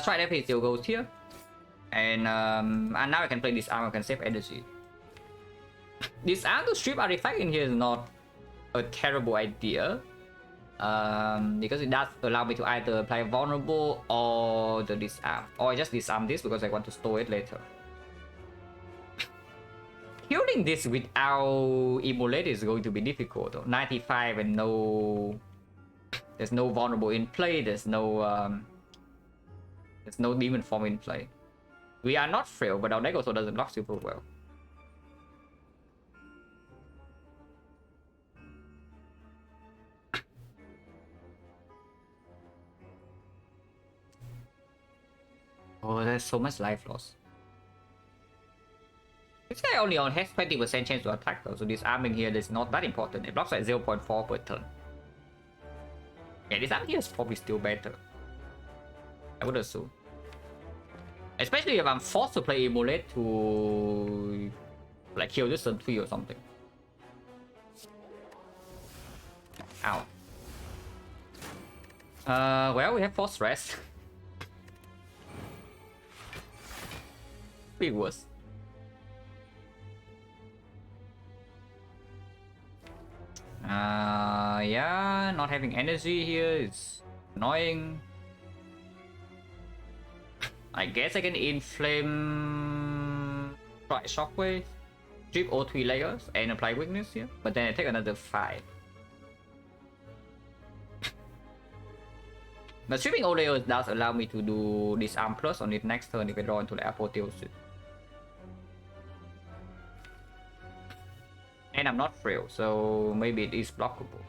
Strike FP still goes here. And now I can play this arm, I can save energy. This arm to strip artifact in here is not a terrible idea, because it does allow me to either apply vulnerable or the disarm, or I just disarm this because I want to store it later. Killing this without immolate is going to be difficult though. 95 and there's no vulnerable in play, there's no demon form in play. We are not frail, but our deck also doesn't block super well. Oh, there's so much life loss. This guy only has 20% chance to attack though, so disarming here is not that important. It blocks at 0.4 per turn. Yeah, this arm here is probably still better. I would assume. Especially if I'm forced to play Immolate to like kill this turn 3 or something. Ow. Well, we have force rest. Be worse. Yeah, not having energy here is annoying. I guess I can inflame, try shockwave, strip all 3 layers and apply weakness here, but then I take another 5. But stripping all layers does allow me to do disarm plus on it next turn if I draw into the apotheosis. And I'm not frail, so maybe it is blockable.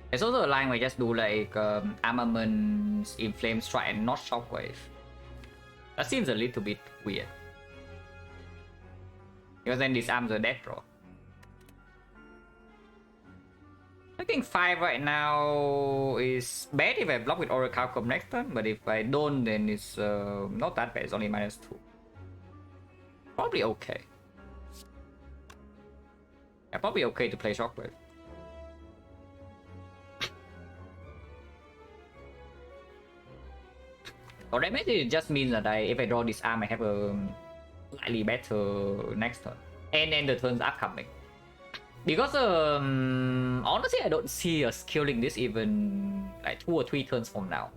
There's also a line where I just do like armaments, inflame strike, and not shockwave. That seems a little bit weird. Because then these arms are dead draw. I think 5 right now is bad if I block with Oracle next turn, but if I don't, then it's not that bad. It's only -2. Probably okay. Yeah, probably okay to play Shockwave. Or that maybe it just means that if I draw this arm, I have a slightly better next turn, and then the turns upcoming. Because honestly, I don't see us killing this even like 2 or 3 turns from now.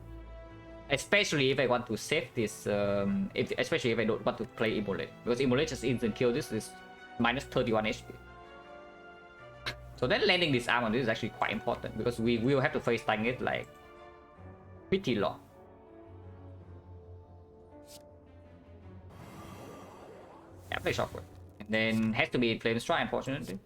Especially if I want to save this, especially if I don't want to play Immolate. Because Immolate just instant kill this is -31 HP. So then landing this arm on this is actually quite important, because we will have to face tank it like pretty long. Yeah, play Shockwave. And then has to be Flame Strike, unfortunately.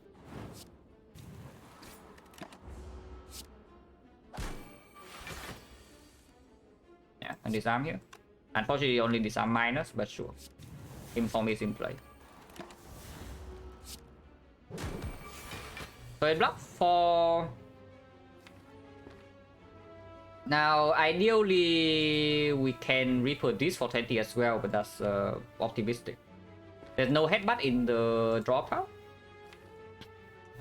Yeah, and disarm here. Unfortunately, only disarm minus, but sure. Inform is in play. So I block 4. Now, ideally, we can report this for 20 as well, but that's optimistic. There's no headbutt in the draw pile.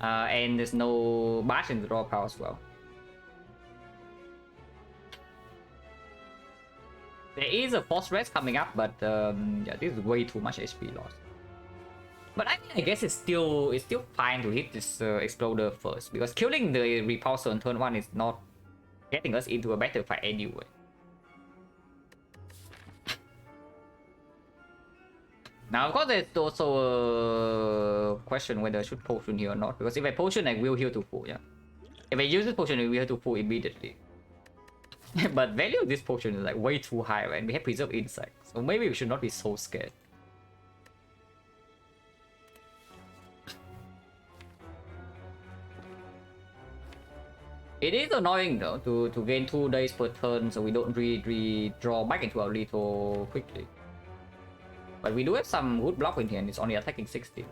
And there's no bash in the draw pile as well. There is a force rest coming up, but yeah, this is way too much HP loss. But I mean, I guess it's still fine to hit this exploder first, because killing the repulsor on turn 1 is not getting us into a better fight anyway. Now, of course, there's also a question whether I should potion here or not, because if I potion, I will heal to full, yeah. If I use this potion, I will heal to full immediately. But value of this potion is like way too high, right? And we have Preserve Insight, so maybe we should not be so scared. It is annoying though to gain 2 days per turn, so we don't really draw back into our lethal quickly. But we do have some good block in here, and it's only attacking 60.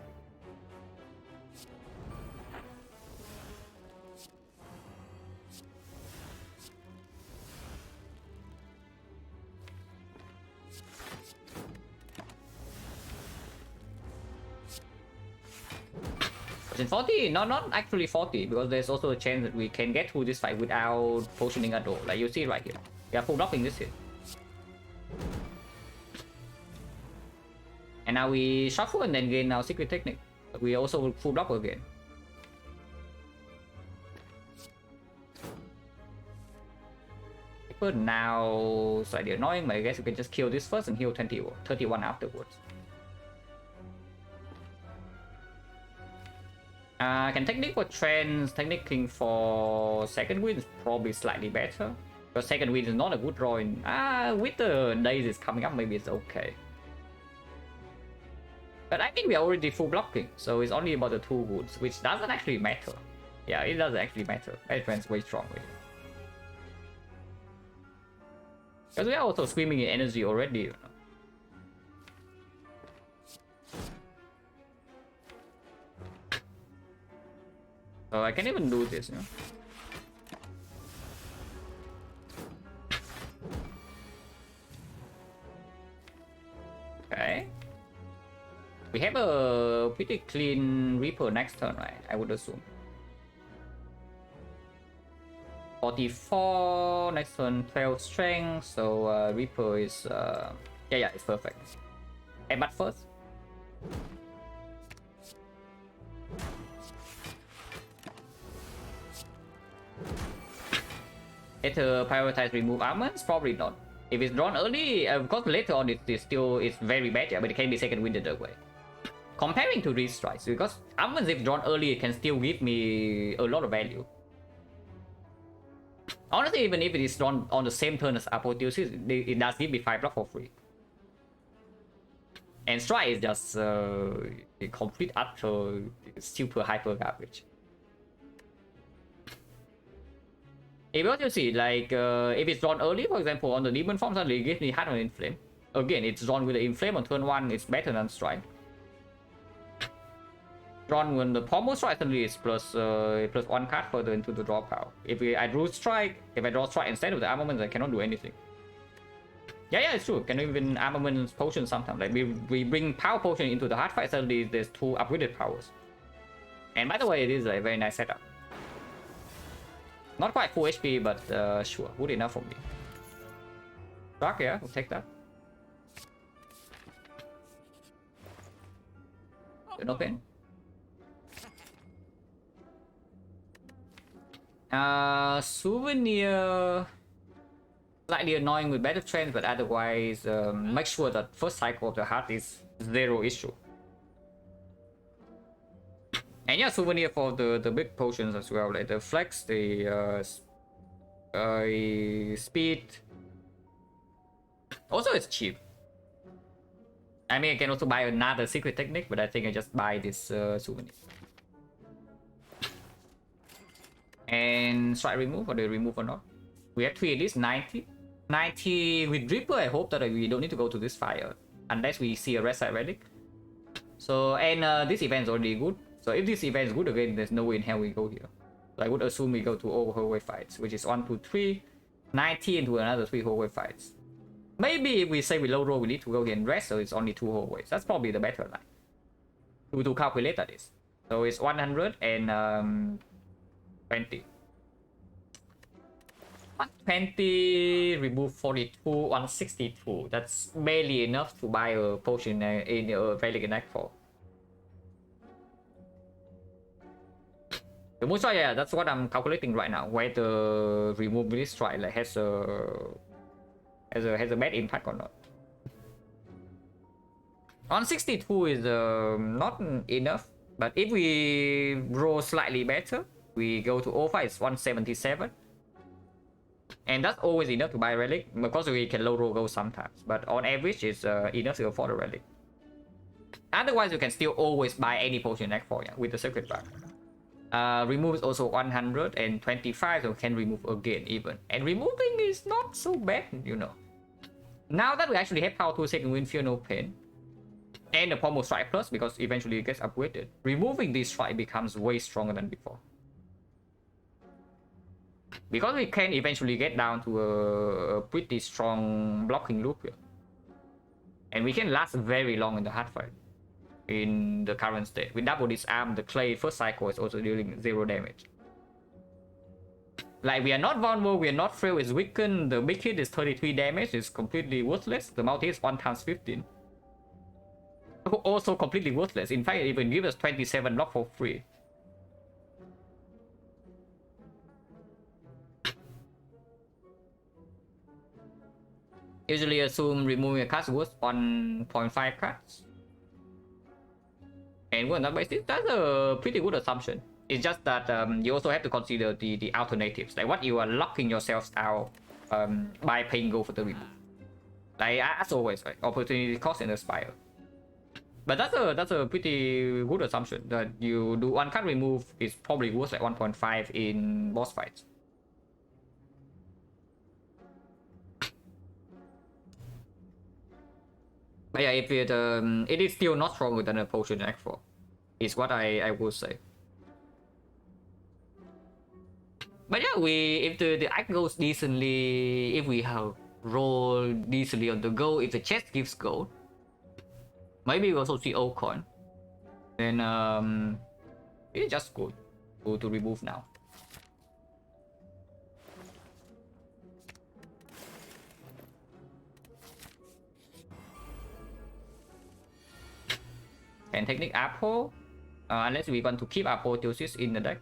In 40, no, not actually 40, because there's also a chance that we can get through this fight without potioning at all. Like you see right here, we are full blocking this here. And now we shuffle and then gain our secret technique. But we also full block again. But now slightly annoying, but I guess we can just kill this first and heal 31 afterwards. Can technique for trends, technicking for second wind is probably slightly better. Because second wind is not a good drawing. With the days is coming up, maybe it's okay. But I think we are already full blocking, so it's only about the 2 wounds, which doesn't actually matter. Yeah, it doesn't actually matter. Advance way strongly. Because we are also screaming in energy already, you know. So I can even do this, Okay. We have a pretty clean Reaper next turn, right? I would assume. 44, next turn 12 strength, so Reaper is, yeah, it's perfect. But first. Later prioritize remove armors? Probably not. If it's drawn early, because later on it's very bad, yeah, but it can be second wind the way. Comparing to these strikes, because armors if drawn early it can still give me a lot of value. Honestly, even if it is drawn on the same turn as Apotheosis, it does give me 5 block for free. And strike is just a complete utter super hyper garbage. If you see, like, if it's drawn early, for example, on the demon form, suddenly it gives me Heart on Inflame. Again, it's drawn with the Inflame on turn 1, it's better than strike. Drawn when the pommel strike, suddenly it's plus 1 card further into the draw pile. If I drew strike, if I draw strike instead of the armament, I cannot do anything. Yeah, it's true. Can even armament potion sometimes. Like we bring power potion into the hard fight, suddenly there's 2 upgraded powers. And by the way, it is a very nice setup. Not quite full HP, but sure, good enough for me. Dark, yeah, we'll take that. No pain. Souvenir, slightly annoying with battle trends, but otherwise, make sure that first cycle of the heart is 0 issue. And yeah, souvenir for the big potions as well, like the flex, the speed. Also, it's cheap. I mean, I can also buy another secret technique, but I think I just buy this souvenir. And strike remove, or they remove or not? We have 3 at least, 90. 90 with Reaper, I hope that we don't need to go to this fire. Unless we see a red side relic. So, and this event is already good. So if this event is good again, there's no way in hell we go here. So I would assume we go to all hallway fights, which is 1, 2, 3, 90 into another 3 hallway fights. Maybe if we say we low roll, we need to go here and rest, so it's only 2 hallways. That's probably the better line. To calculate that is. So it's 100 and 20. 120, remove 42, 162. That's barely enough to buy a potion in a Relic and Nightfall. The Moonstrike, yeah, that's what I'm calculating right now. Whether remove this strike like has a bad impact or not. 162 is not enough, but if we roll slightly better, we go to O5, it's 177. And that's always enough to buy relic, because we can low roll go sometimes. But on average, it's enough to afford a relic. Otherwise, you can still always buy any potion neck for, yeah, with the circuit bar. Remove is also 125, so we can remove again even. And removing is not so bad, you know. Now that we actually have power to second wind, fear no pain. And the pommel strike plus, because eventually it gets upgraded. Removing this strike becomes way stronger than before. Because we can eventually get down to a pretty strong blocking loop here. And we can last very long in the hard fight. In the current state. With double disarm, the clay first cycle is also dealing 0 damage. Like, we are not vulnerable, we are not frail, it's weakened. The big hit is 33 damage, it's completely worthless. The multi is 1 times 15. Also completely worthless. In fact, it even gives us 27 block for free. Usually assume removing a card is worth 1.5 cards. And on that basis, that's a pretty good assumption. It's just that you also have to consider the alternatives, like what you are locking yourselves out by paying gold for the remove. Like as always, right? Opportunity cost and aspire. But that's a pretty good assumption that you do 1 card remove is probably worth like 1.5 in boss fights. But yeah, if it is still not stronger than a potion Act 4, is what I would say. if the act goes decently, if we have roll decently on the gold, if the chest gives gold, maybe we also see old coin. Then it's just good. Go to remove now. And technique apple, unless we want to keep apotheosis in the deck,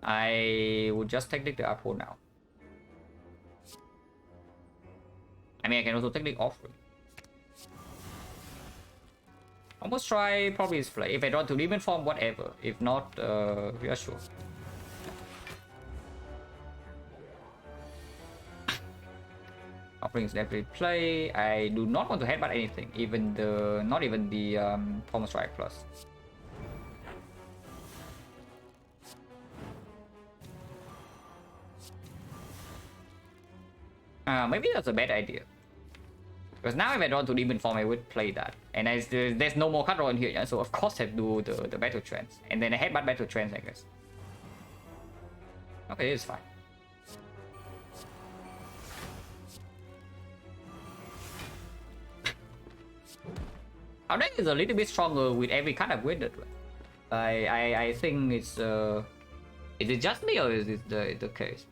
I would just technique the apple now. I mean, I can also technique offering. Almost try probably is play. If I want to demon form, whatever. If not, we are sure. Offering is definitely play. I do not want to headbutt anything, even the not even the Pommel Strike plus. Maybe that's a bad idea. Because now if I want to demon form, I would play that. And there's no more card draw in here, yeah? So of course I have to do the battle trance. And then I headbutt battle trance, I guess. Okay, it's fine. Our deck is a little bit stronger with every card I've wielded. I think it's is it just me or is it the case?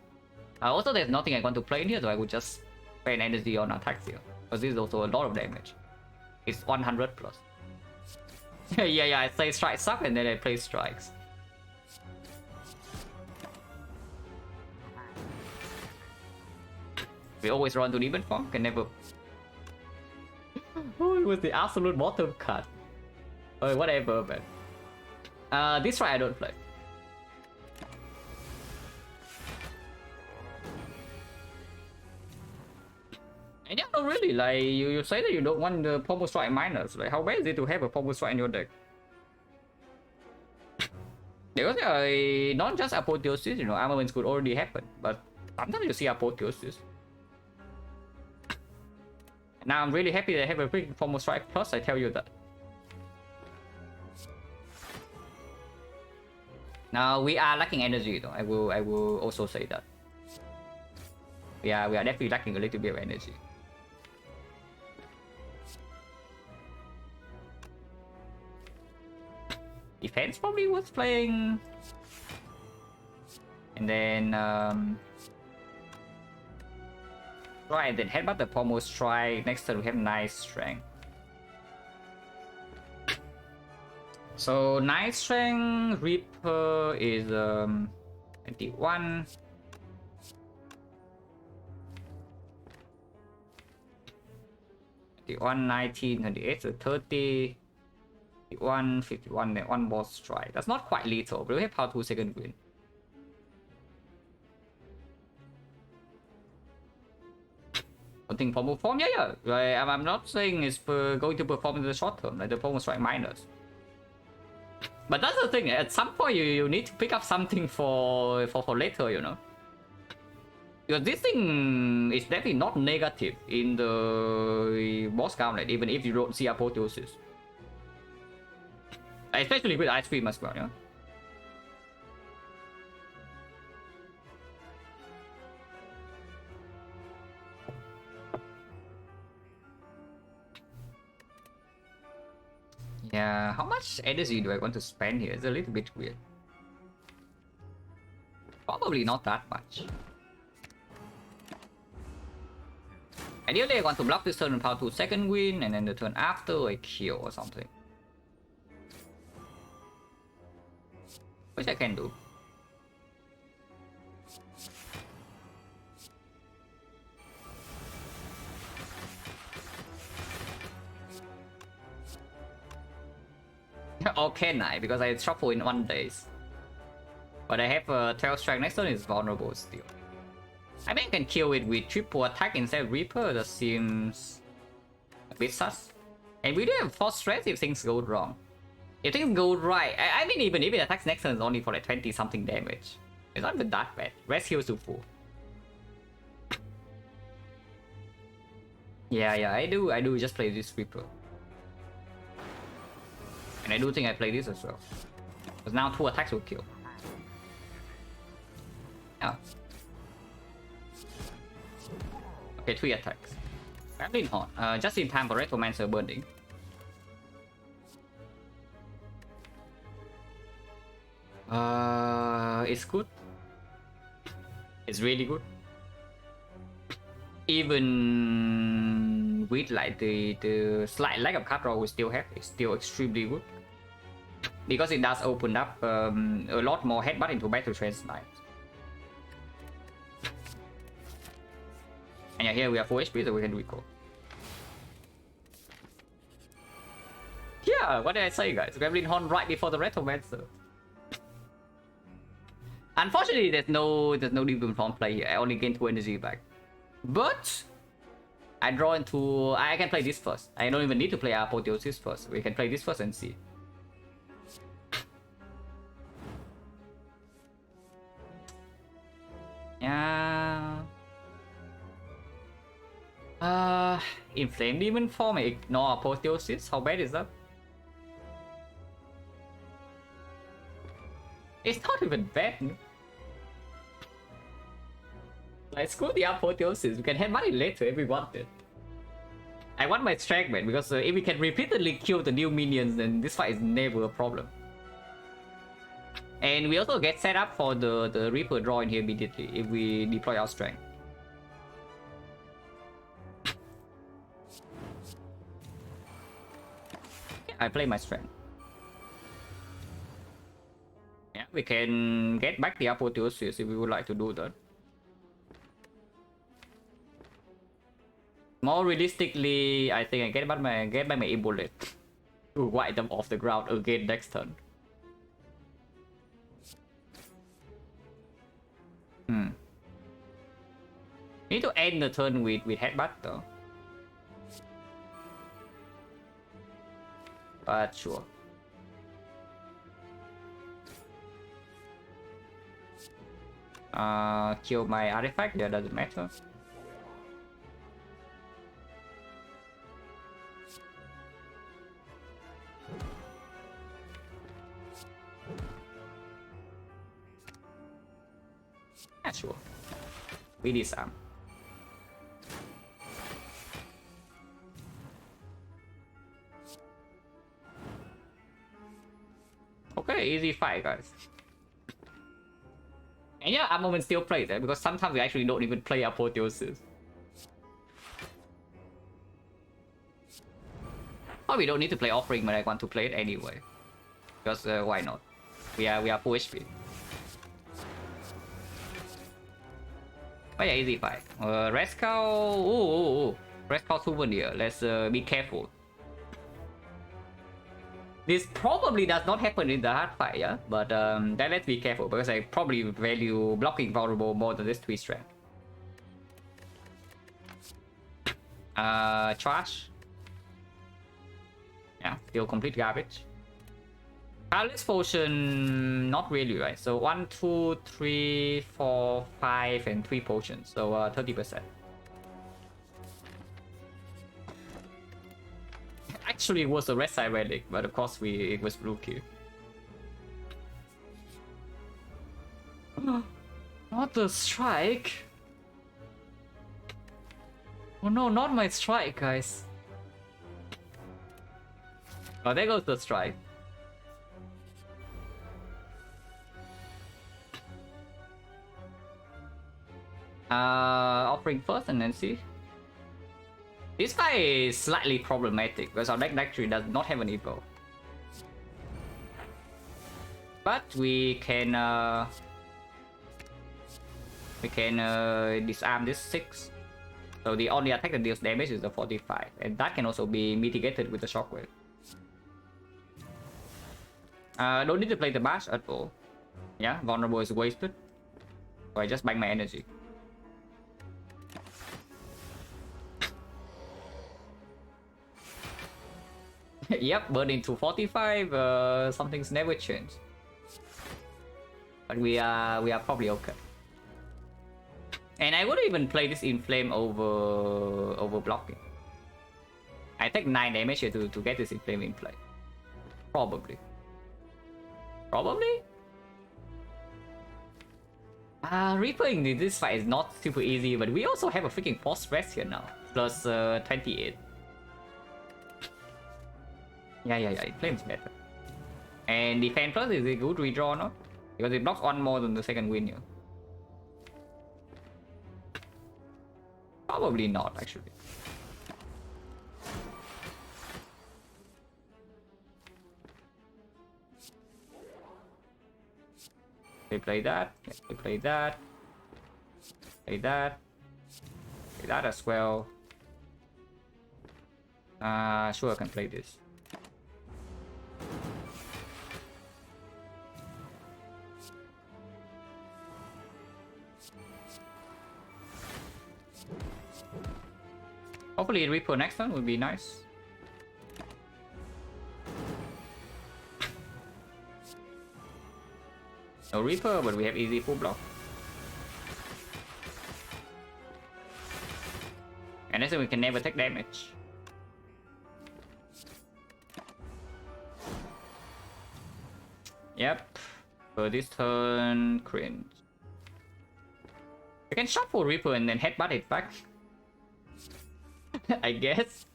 Also, there's nothing I want to play in here, so I would just spend energy on attacks here. Because this is also a lot of damage. It's 100 plus. yeah, I say strikes suck and then I play strikes. We always run to demon form, can never. Oh, it was the absolute bottom cut. Whatever, man. This try I don't play. And yeah, no, really, like, you say that you don't want the Pommel Strike minus. Like, how bad is it to have a Pommel Strike in your deck? Because not just apotheosis, you know, armaments could already happen, but sometimes you see apotheosis. Now I'm really happy that I have a big Pommel Strike plus, I tell you that. Now we are lacking energy though, I will also say that. We are definitely lacking a little bit of energy. Defense probably worth playing. And then right, then headbutt the Pommel Strike. Next turn we have nice strength. So nice strength Reaper is 21. 19, 28, so 30, 51, 51, then one boss strike. That's not quite lethal, but we have power 2 second win. I think Pommel form, yeah. Like, I'm not saying it's going to perform in the short term, like the Pommel Strike minus. But that's the thing, at some point you need to pick up something for later, you know. Because this thing is definitely not negative in the boss gauntlet, even if you don't see apotheosis. Especially with ice cream as well, you know. Yeah, how much energy do I want to spend here? It's a little bit weird. Probably not that much. Ideally, I want to block this turn and power 2 second win, and then the turn after I kill or something. Which I can do. Or can I? Because I shuffle in 1 days. But I have a 12 strike next turn is vulnerable still. I mean I can kill it with triple attack instead of Reaper, that seems a bit sus. And we do have 4 stress if things go wrong. If things go right, I mean even if it attacks next turn is only for like 20 something damage. It's not even that bad. Rest heals to full. Yeah, I do just play this Reaper. And I do think I play this as well. Because now 2 attacks will kill. Yeah. Okay, 3 attacks. Grappling Horn. Just in time for Retromancer burning. It's good. It's really good. Even with like the slight lack of card draw we still have, it's still extremely good. Because it does open up a lot more headbutt into battle trance lines. And yeah, here we have 4 HP, so we can recall. Yeah, what did I say, guys? Grappling Horn right before the Retromancer. Unfortunately, there's no Demon Horn play here. I only gain 2 energy back. But I draw into. I can play this first. I don't even need to play Apotheosis first. We can play this first and see. Yeah. Inflame Demon form. Ignore Apotheosis. How bad is that? It's not even bad. No? Like, screw the Apotheosis. We can have money later if we want it. I want my strength, man, because if we can repeatedly kill the new minions, then this fight is never a problem. And we also get set up for the Reaper draw in here immediately if we deploy our strength. Yeah, I play my strength. Yeah, we can get back the Apotheosis if we would like to do that. More realistically, I think I get back my E-Bullet to wipe them off the ground again next turn. Need to end the turn with headbutt though. But sure. Kill my artifact, that doesn't matter. Yeah, sure. We disarm. Okay, easy fight, guys. And yeah, Armament still plays it because sometimes we actually don't even play Apotheosis. Oh, we don't need to play Offering, but I want to play it anyway. Because why not? We are full HP. But yeah, easy fight. Rescal. Ooh. Rescal Souvenir. Let's be careful. This probably does not happen in the hard fight, yeah? But then let's be careful because I probably value blocking vulnerable more than this 3 strength. Trash. Yeah, still complete garbage. Powerless potion, not really, right? So 1, 2, 3, 4, 5, and 3 potions. So 30%. Actually, it was a red side relic, but of course it was blue key. Not the strike. Oh no, not my strike, guys. Oh, there goes the strike. Offering first and then see. This guy is slightly problematic because our deck actually does not have an evo. But we can disarm this 6. So the only attack that deals damage is the 45, and that can also be mitigated with the shockwave. Don't need to play the bash at all. Yeah, vulnerable is wasted. So I just bang my energy. Yep, burning to 45. Something's never changed. But we are probably okay. And I would even play this Inflame over blocking. I take 9 damage here to get this Inflame in play. Probably. Reaper in this fight is not super easy, but we also have a freaking force rest here now. Plus 28. Yeah, it flames better. And defense plus is a good redraw, no? Because it blocks one more than the second win here. Probably not, actually. They play that. They play that. Play that. Play that as well. Sure, I can play this. Hopefully Reaper next turn would be nice. No Reaper, but we have easy full block. And then we can never take damage. Yep. For this turn, cringe. We can shuffle Reaper and then headbutt it back. I guess.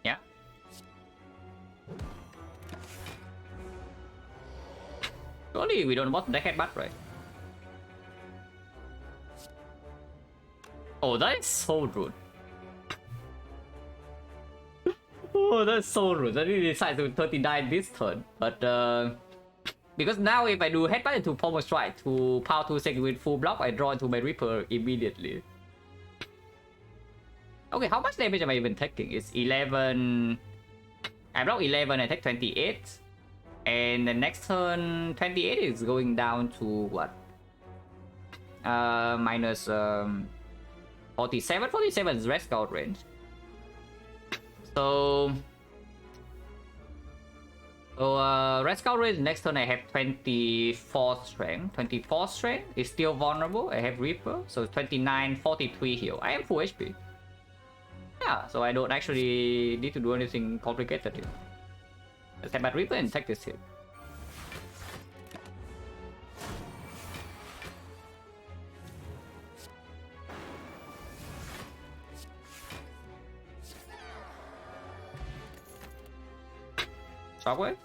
Yeah. Surely we don't want the headbutt, right? Oh, that is so rude. Oh, that's so rude. I really decided to 39 this turn. But because now if I do headbutt into pommel strike to power 2 second with full block, I draw into my Reaper immediately. Okay, how much damage am I even taking? It's 11. I block 11, I take 28. And the next turn, 28 is going down to what? Minus 47. 47 is Red Scout range. So Red Scout range, next turn I have 24 strength. 24 strength is still vulnerable. I have Reaper, so 29, 43 heal. I am full HP. Yeah, so I don't actually need to do anything complicated here. Let's have that Reaper and take this hit. Shockwave?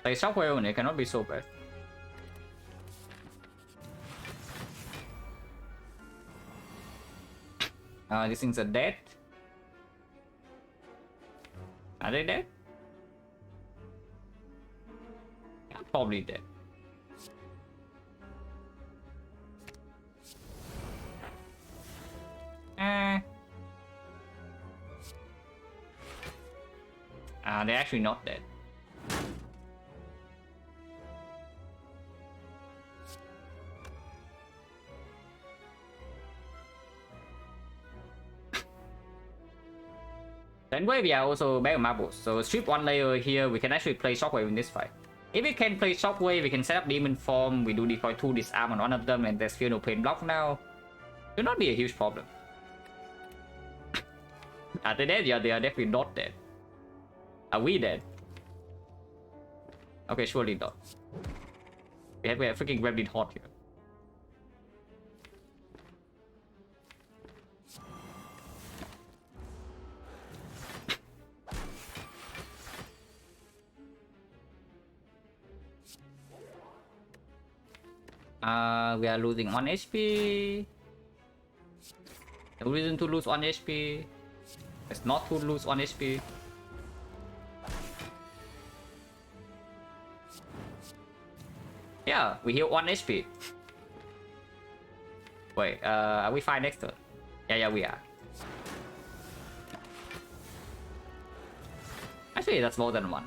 Like Shockwave on it cannot be so bad. These things are dead. Are they dead? Yeah, probably dead. They're actually not dead. Then we are also back on marbles, so strip one layer here, we can actually play Shockwave in this fight. If we can play Shockwave, we can set up Demon Form, we do deploy 2 disarm on one of them, and there's Fear No Pain block now. Should not be a huge problem. Are they dead? Yeah, they are definitely not dead. Are we dead? Okay, surely not. We have freaking grabbed it hot here. We are losing 1 HP. No reason to lose 1 HP. It's not to lose 1 HP. Yeah, we heal 1 HP. Wait, are we fine next turn? Yeah, we are. Actually, that's more than 1.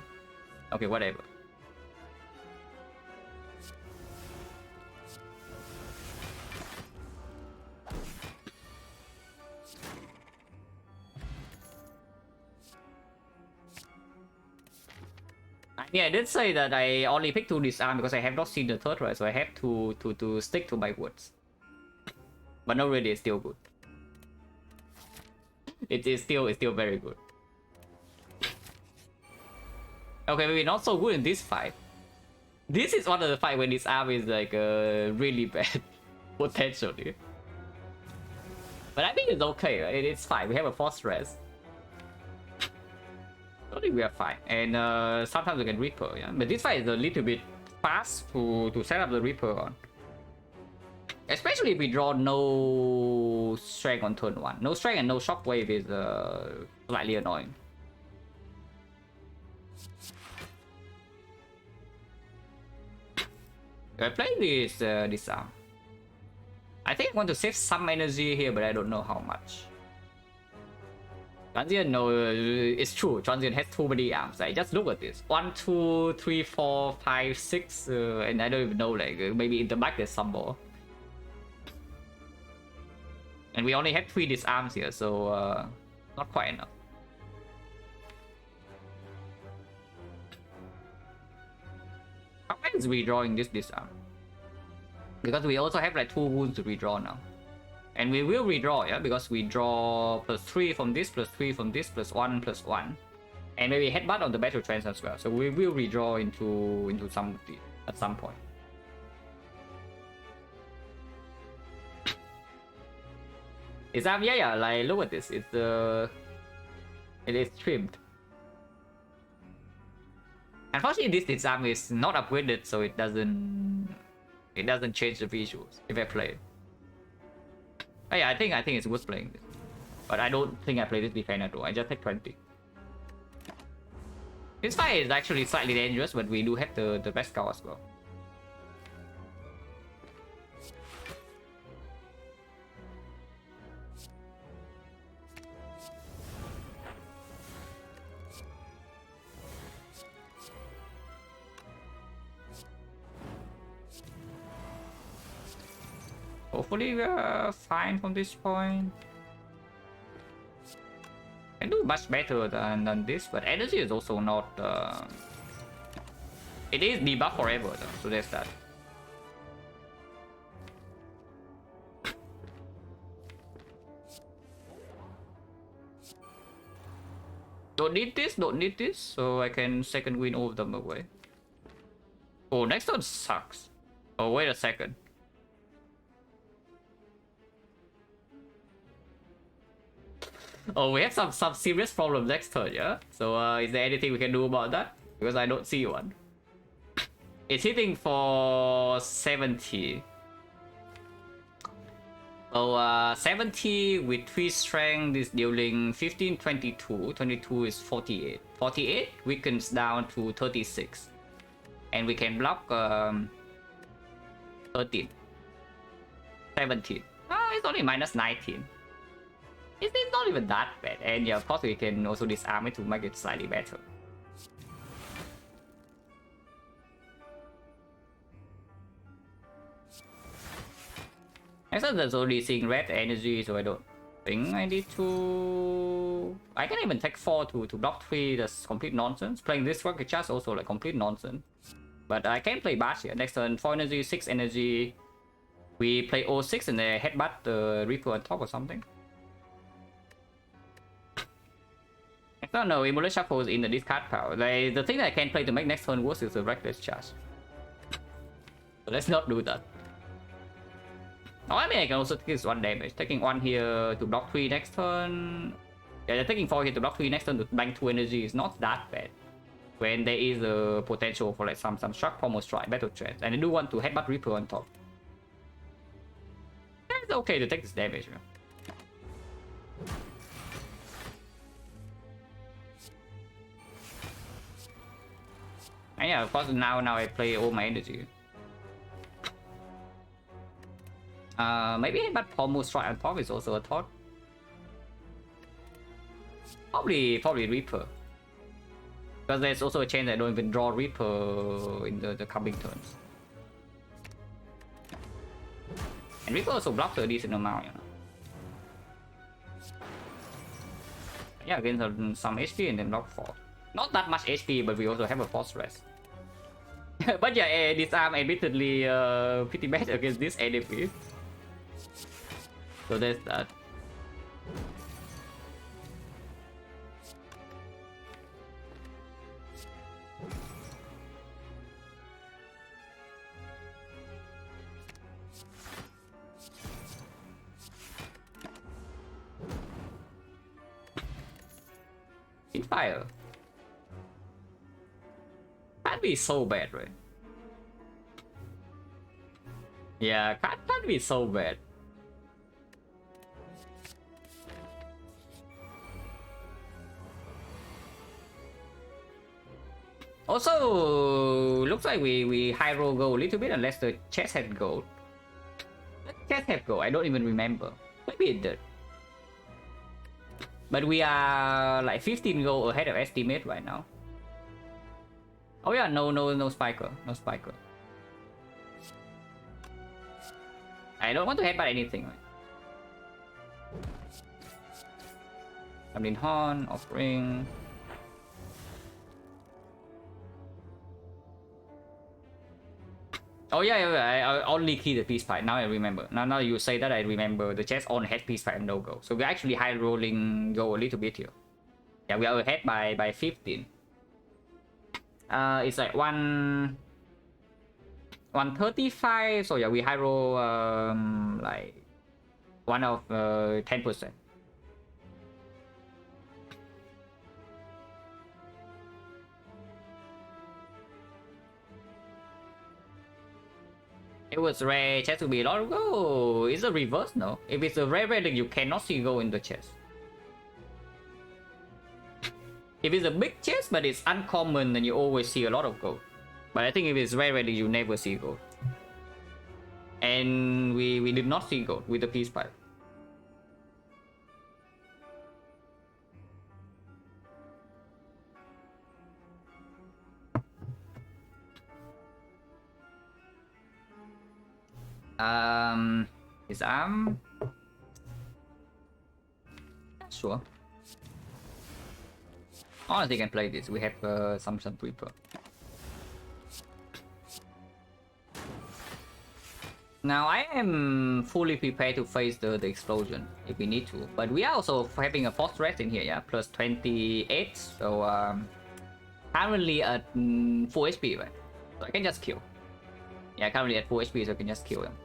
Okay, whatever. Yeah, I did say that I only picked 2 disarm because I have not seen the third, right? So I have to stick to my words. But no, really, it's still good. It's still very good. Okay, maybe not so good in this fight. This is one of the fight when this arm is like really bad potentially. But I think it's okay. Right? It's fine. We have a force rest. I think we are fine. And sometimes we can Reaper. Yeah, but this fight is a little bit fast to set up the Reaper on. Especially if we draw no strength on turn 1. No strength and no shockwave is slightly annoying. I play this arm. I think I want to save some energy here, but I don't know how much. Transient, no, it's true. Transient has too many arms. I just look at this. 1, 2, 3, 4, 5, 6, and I don't even know. Like maybe in the back there's some more. And we only have 3 disarms here, so not quite enough. How is redrawing this disarm? Because we also have like 2 wounds to redraw now. And we will redraw, yeah, because we draw +3 from this, +3 from this, +1, +1. And maybe headbutt on the battle trance as well. So we will redraw into some at some point. It's yeah, like look at this. It's it is trimmed. Unfortunately, this disarm is not upgraded, so it doesn't change the visuals if I play it. Oh yeah, I think it's worth playing this, but I don't think I play this defender though. I just take 20. This fight is actually slightly dangerous, but we do have the best cow as well. Hopefully we are fine from this point. Can do much better than this, but energy is also not. It is debuff forever though, so there's that. Don't need this, so I can second win all of them away. Oh, next turn sucks. Oh, wait a second. Oh, we have some serious problems next turn, yeah? So is there anything we can do about that? Because I don't see one. It's hitting for 70. So 70 with 3 strength is dealing 15, 22. 22 is 48. 48 weakens down to 36. And we can block 13. 17. It's only minus 19. It's not even that bad. And yeah, of course we can also disarm it to make it slightly better. Except there's only seeing red energy, so I don't think I need to... I can even take 4 to block 3, that's complete nonsense. Playing this rocket charge also like complete nonsense. But I can play bash here. Next turn 4 energy, 6 energy. We play 06 and then headbutt the Reaper on top or something. No, no, Immortal Shuffle is in the discard pile. Like, the thing that I can play to make next turn worse is the Reckless Charge. So let's not do that. Oh, I mean, I can also take this 1 damage. Taking 1 here to block 3 next turn. Yeah, taking 4 here to block 3 next turn to bank 2 energy is not that bad. When there is a potential for like some shock, pommel strike, battle trance. And I do want to headbutt Reaper on top. It's okay to take this damage, man. And yeah, of course now I play all my energy. Maybe headbutt pommel strike on top is also a thought. Probably Reaper. Because there's also a chance I don't even draw Reaper in the coming turns. And Reaper also blocks a decent amount, you know. Yeah, again some HP and then block 4. Not that much HP, but we also have a force rest. But yeah, this arm admittedly pretty bad against this enemy. So there's that. Fire. Can't be so bad, right? Yeah, can't be so bad. Also, looks like we high roll gold a little bit unless the chest had gold. The chest had gold, I don't even remember. Maybe it did. But we are like 15 gold ahead of estimate right now. Oh yeah, no spiker. No spiker. I don't want to headbutt anything, right? Tamlin Horn, offering. Oh yeah, I only key the peace pipe. Now I remember. Now you say that, I remember the chest on head peace pipe and no go. So we're actually high rolling go a little bit here. Yeah, we are ahead by 15. It's like 135. So yeah, we high roll like 1 of 10%. It was rare, chest to be a lot of gold. It's a reverse, no? If it's a rare, then you cannot see gold in the chest. If it's a big chest, but it's uncommon, then you always see a lot of gold. But I think if it's rare, then you never see gold. And we did not see gold with the peace pipe. His arm. Sure. Honestly, can play this. We have some Reaper. Now I am fully prepared to face the explosion if we need to, but we are also having a force rest in here, yeah, plus 28. So currently at full HP, right? So I can just kill. Yeah, currently at full HP, so I can just kill them.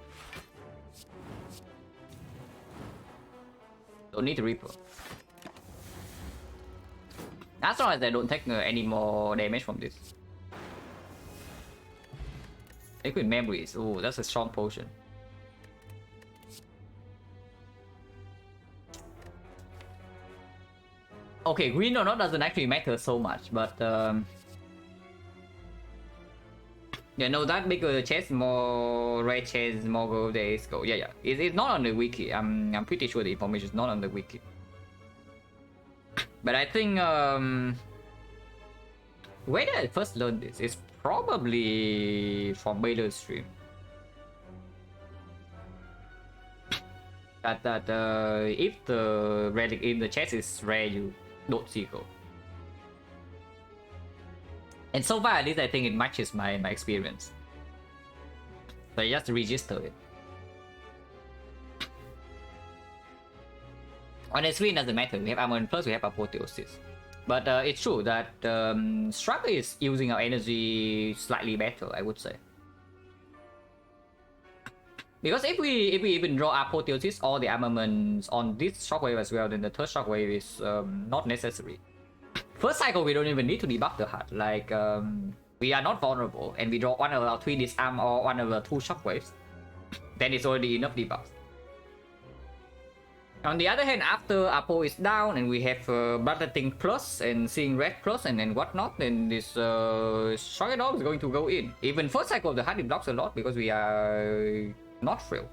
Don't need to Reaper. As long as I don't take any more damage from this. Liquid memories. Oh, that's a strong potion. Okay, green or not doesn't actually matter so much, but yeah, no, that bigger chest, more red chest, more gold, there is gold. Yeah, it's not on the wiki. I'm pretty sure the information is not on the wiki. But I think where did I first learn this? It's probably from Baylor's stream. That if the relic in the chest is rare, you don't see gold. And so far, at least I think it matches my experience. So I just register it. On the screen doesn't matter. We have armor and plus we have apotheosis. But it's true that Struggle is using our energy slightly better, I would say. Because if we even draw apotheosis or the armaments on this shockwave as well, then the third shockwave is not necessary. First cycle, we don't even need to debuff the HUD. Like, we are not vulnerable, and we draw one of our 3 disarm or one of our 2 shockwaves. Then it's already enough debuffs. On the other hand, after Apo is down and we have Bloodletting plus and Seeing Red plus and then whatnot, then this Shock Dog is going to go in. Even first cycle of the HUD, it blocks a lot because we are not frill.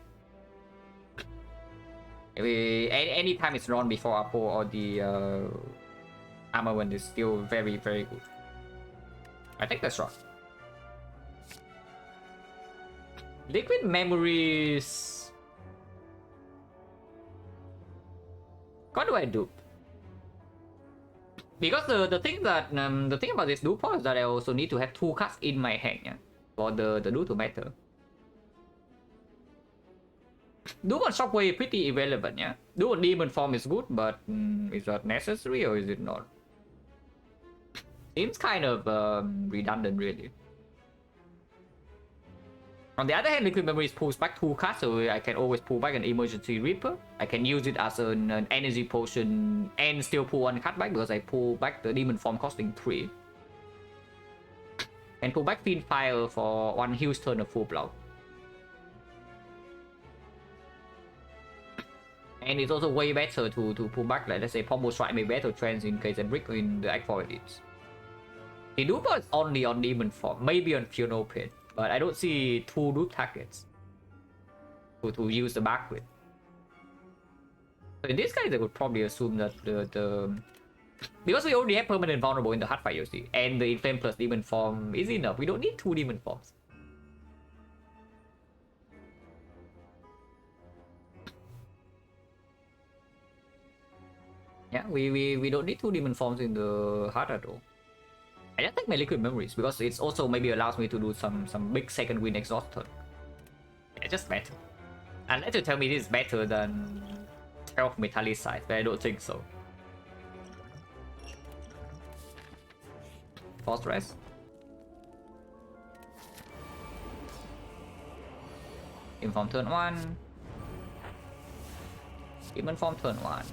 Any time it's drawn before Apo or the armament is still very, very good. I think that's right. Liquid memories. What do I do? Because the thing that the thing about this dupe is that I also need to have 2 cards in my hand, yeah, for the dupe to matter. Dual Shockwave pretty irrelevant, yeah. Dual Demon Form is good, but is that necessary or is it not? Seems kind of redundant, really. On the other hand, Liquid Memories pulls back 2 cards, so I can always pull back an Emergency Reaper. I can use it as an energy potion and still pull 1 card back because I pull back the Demon Form costing 3. And pull back Fiend Fire for 1 huge turn of full block. And it's also way better to pull back, like let's say Pombo Strike may better trends in case and brick in the Act 4 edits. The Duper is only on Demon Form, maybe on Funeral Pit, but I don't see 2 root targets to use the back with. So in this case, I would probably assume that because we already have permanent vulnerable in the Heartfire, you see, and the Inflame plus Demon Form is enough. We don't need 2 Demon Forms. Yeah, we don't need 2 Demon Forms in the Heart at all. I just take my Liquid Memories because it's also maybe allows me to do some big second win exhaust turn. Yeah, just better. Unless you tell me this is better than 12 Metallicite, but I don't think so. Force Rest. Inform turn 1. Demon Form turn 1.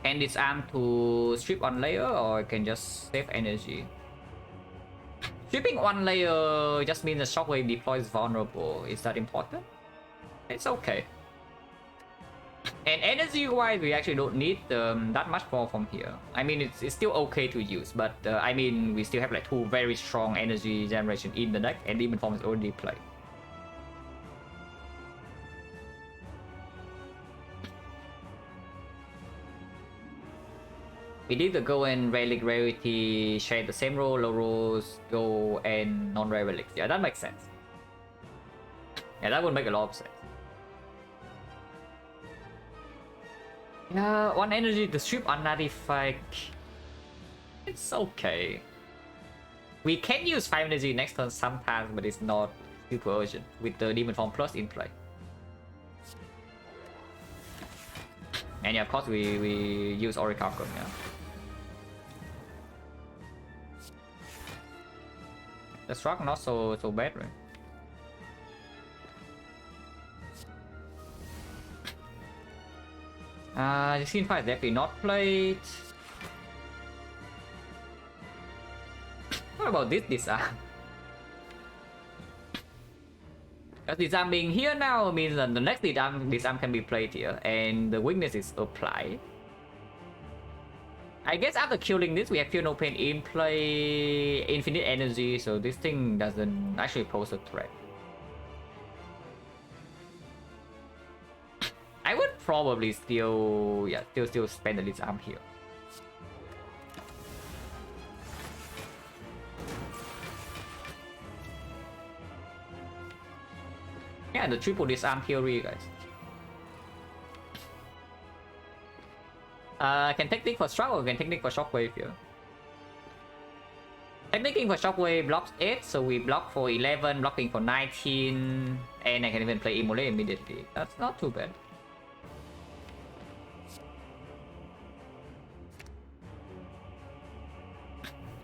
And disarm to strip 1 layer, or I can just save energy. Stripping 1 layer just means the Shockwave deploys vulnerable. Is that important? It's okay. And energy wise, we actually don't need that much more from here. I mean, it's still okay to use, but I mean, we still have like 2 very strong energy generation in the deck, and Demon Form is already played. We did the Go and Relic Rarity, share the same role, low rolls, Go and non-rare relics. Yeah, that makes sense. Yeah, that would make a lot of sense. Yeah, 1 energy to strip unartifact. It's okay. We can use 5 energy next turn sometimes, but it's not super urgent with the Demon Form Plus in play. And yeah, of course we use Orichalcum, yeah. The struck not so bad, right? The scene 5 is definitely not played. What about this disarm? Because disarm being here now means that the next disarm can be played here, and the weakness is applied. I guess after killing this, we have Feel No Pain in play, infinite energy, so this thing doesn't actually pose a threat. I would probably still spend the disarm here. Yeah, the triple disarm theory, guys. Can technique for struck or can technique for shockwave here? Techniquing for shockwave blocks 8, so we block for 11, blocking for 19, and I can even play Immolate immediately. That's not too bad.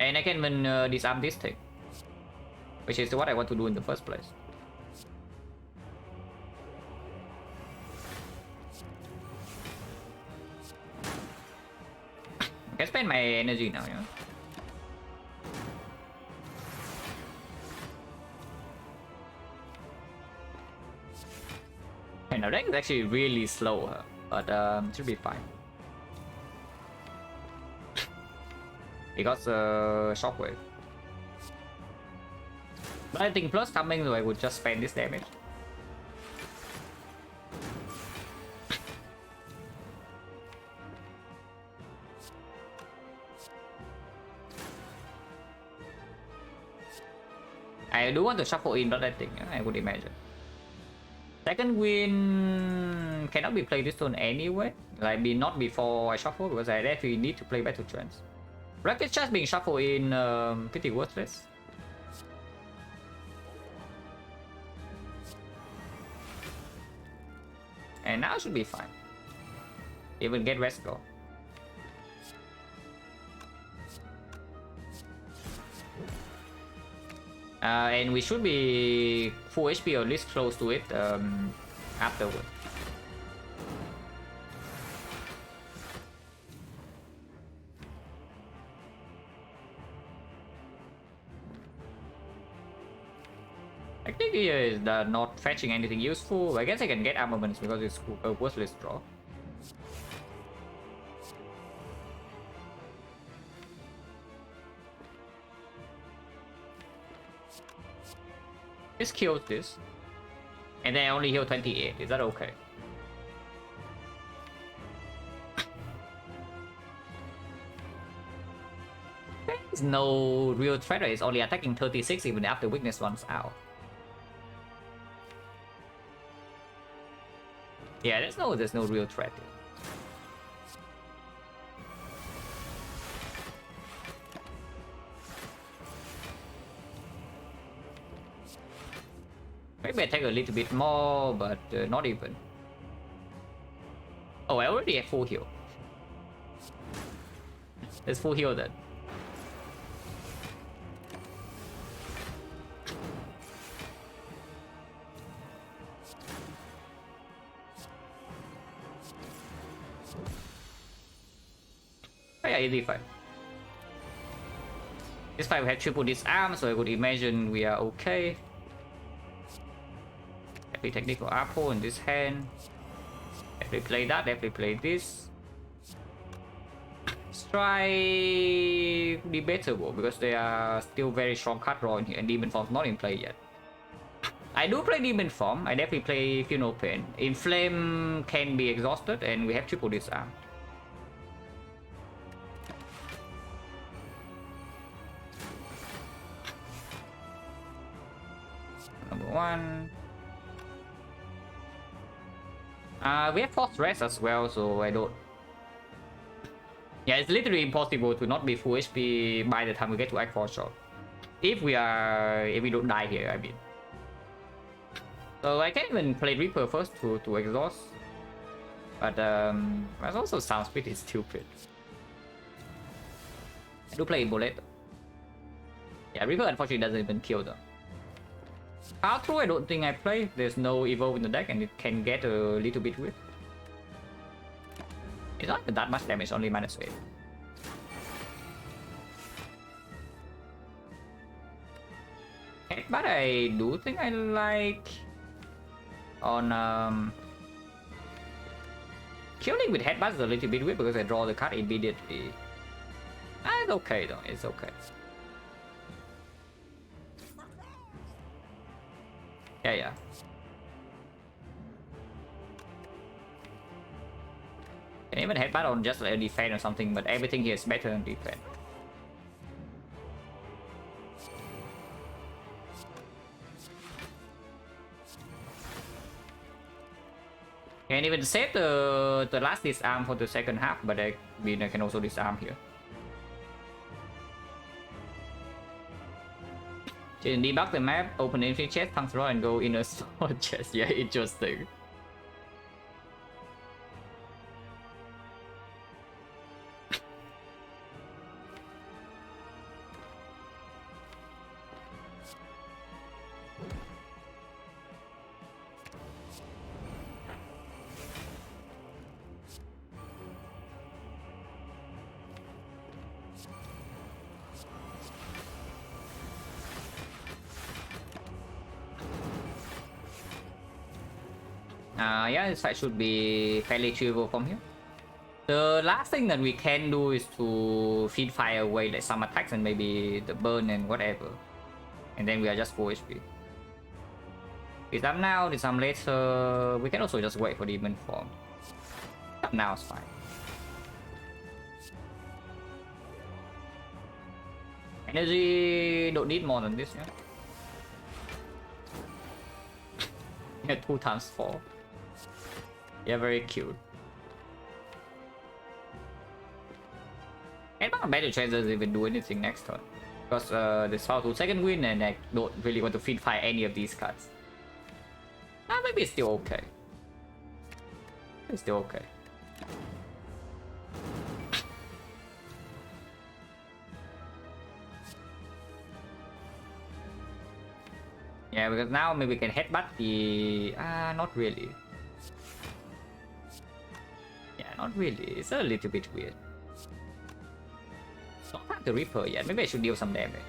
And I can even disarm this thing, which is what I want to do in the first place. I can spend my energy now, yeah. And our deck is actually really slow, but it should be fine. Because shockwave. But I think plus coming, so I would just spend this damage. I do want to shuffle in blood, I think, I would imagine. Second win cannot be played this turn anyway. Like, not before I shuffle, because I definitely need to play Battle Trance. Rapid Charge being shuffled in pretty worthless. And now should be fine. Even get rest go. And we should be full HP or at least close to it afterward. I think here is not fetching anything useful. I guess I can get armaments because it's a worthless draw. Just kills this. And then I only heal 28. Is that okay? There's no real threat. It's only attacking 36 even after weakness runs out. Yeah, there's no real threat. Maybe I take a little bit more, but not even. Oh, I already have full heal. Let's full heal then. Oh yeah, easy fight. This fight we have triple disarm, so I would imagine we are okay. If we technical apple in this hand. If we play that, if we play this. Strike debatable because they are still very strong card draw in here and Demon Form's not in play yet. I do play Demon Form, I definitely play Funeral Pain. Inflame can be exhausted and we have triple disarm. Number one. We have Force Rest as well, so I don't... Yeah, it's literally impossible to not be full HP by the time we get to Act 4 shot. If we don't die here, I mean. So I can even play Reaper first to exhaust. But that also sounds pretty stupid. I do play Bullet. Yeah, Reaper unfortunately doesn't even kill them. Outro, I don't think I play. There's no evolve in the deck and it can get a little bit weird. It's not that much damage, only -8. But I do think I like on killing with headbutt is a little bit weird because I draw the card immediately. It's okay though, it's okay. Yeah. Can even headbutt on just like a defense or something, but everything here is better than defense. Can even save the last disarm for the second half, but I mean I can also disarm here. Just debug the map, open the infinite chest, punch roll and go inner sword chest. Yeah, interesting. Yeah, this fight should be fairly achievable from here. The last thing that we can do is to feed fire away like some attacks and maybe the burn and whatever. And then we are just full HP. Disarm now, disarm later. We can also just wait for Demon Form. Disarm now is fine. Energy don't need more than this, yeah. Yeah, 2 times 4. Yeah, very cute. And not better chance doesn't even do anything next turn. Because this power to second win and I don't really want to feed fire any of these cards. Maybe it's still okay. It's still okay. Yeah, because now maybe we can headbutt the... not really. Yeah, not really. It's a little bit weird. Not time to Reaper yet. Maybe I should deal some damage.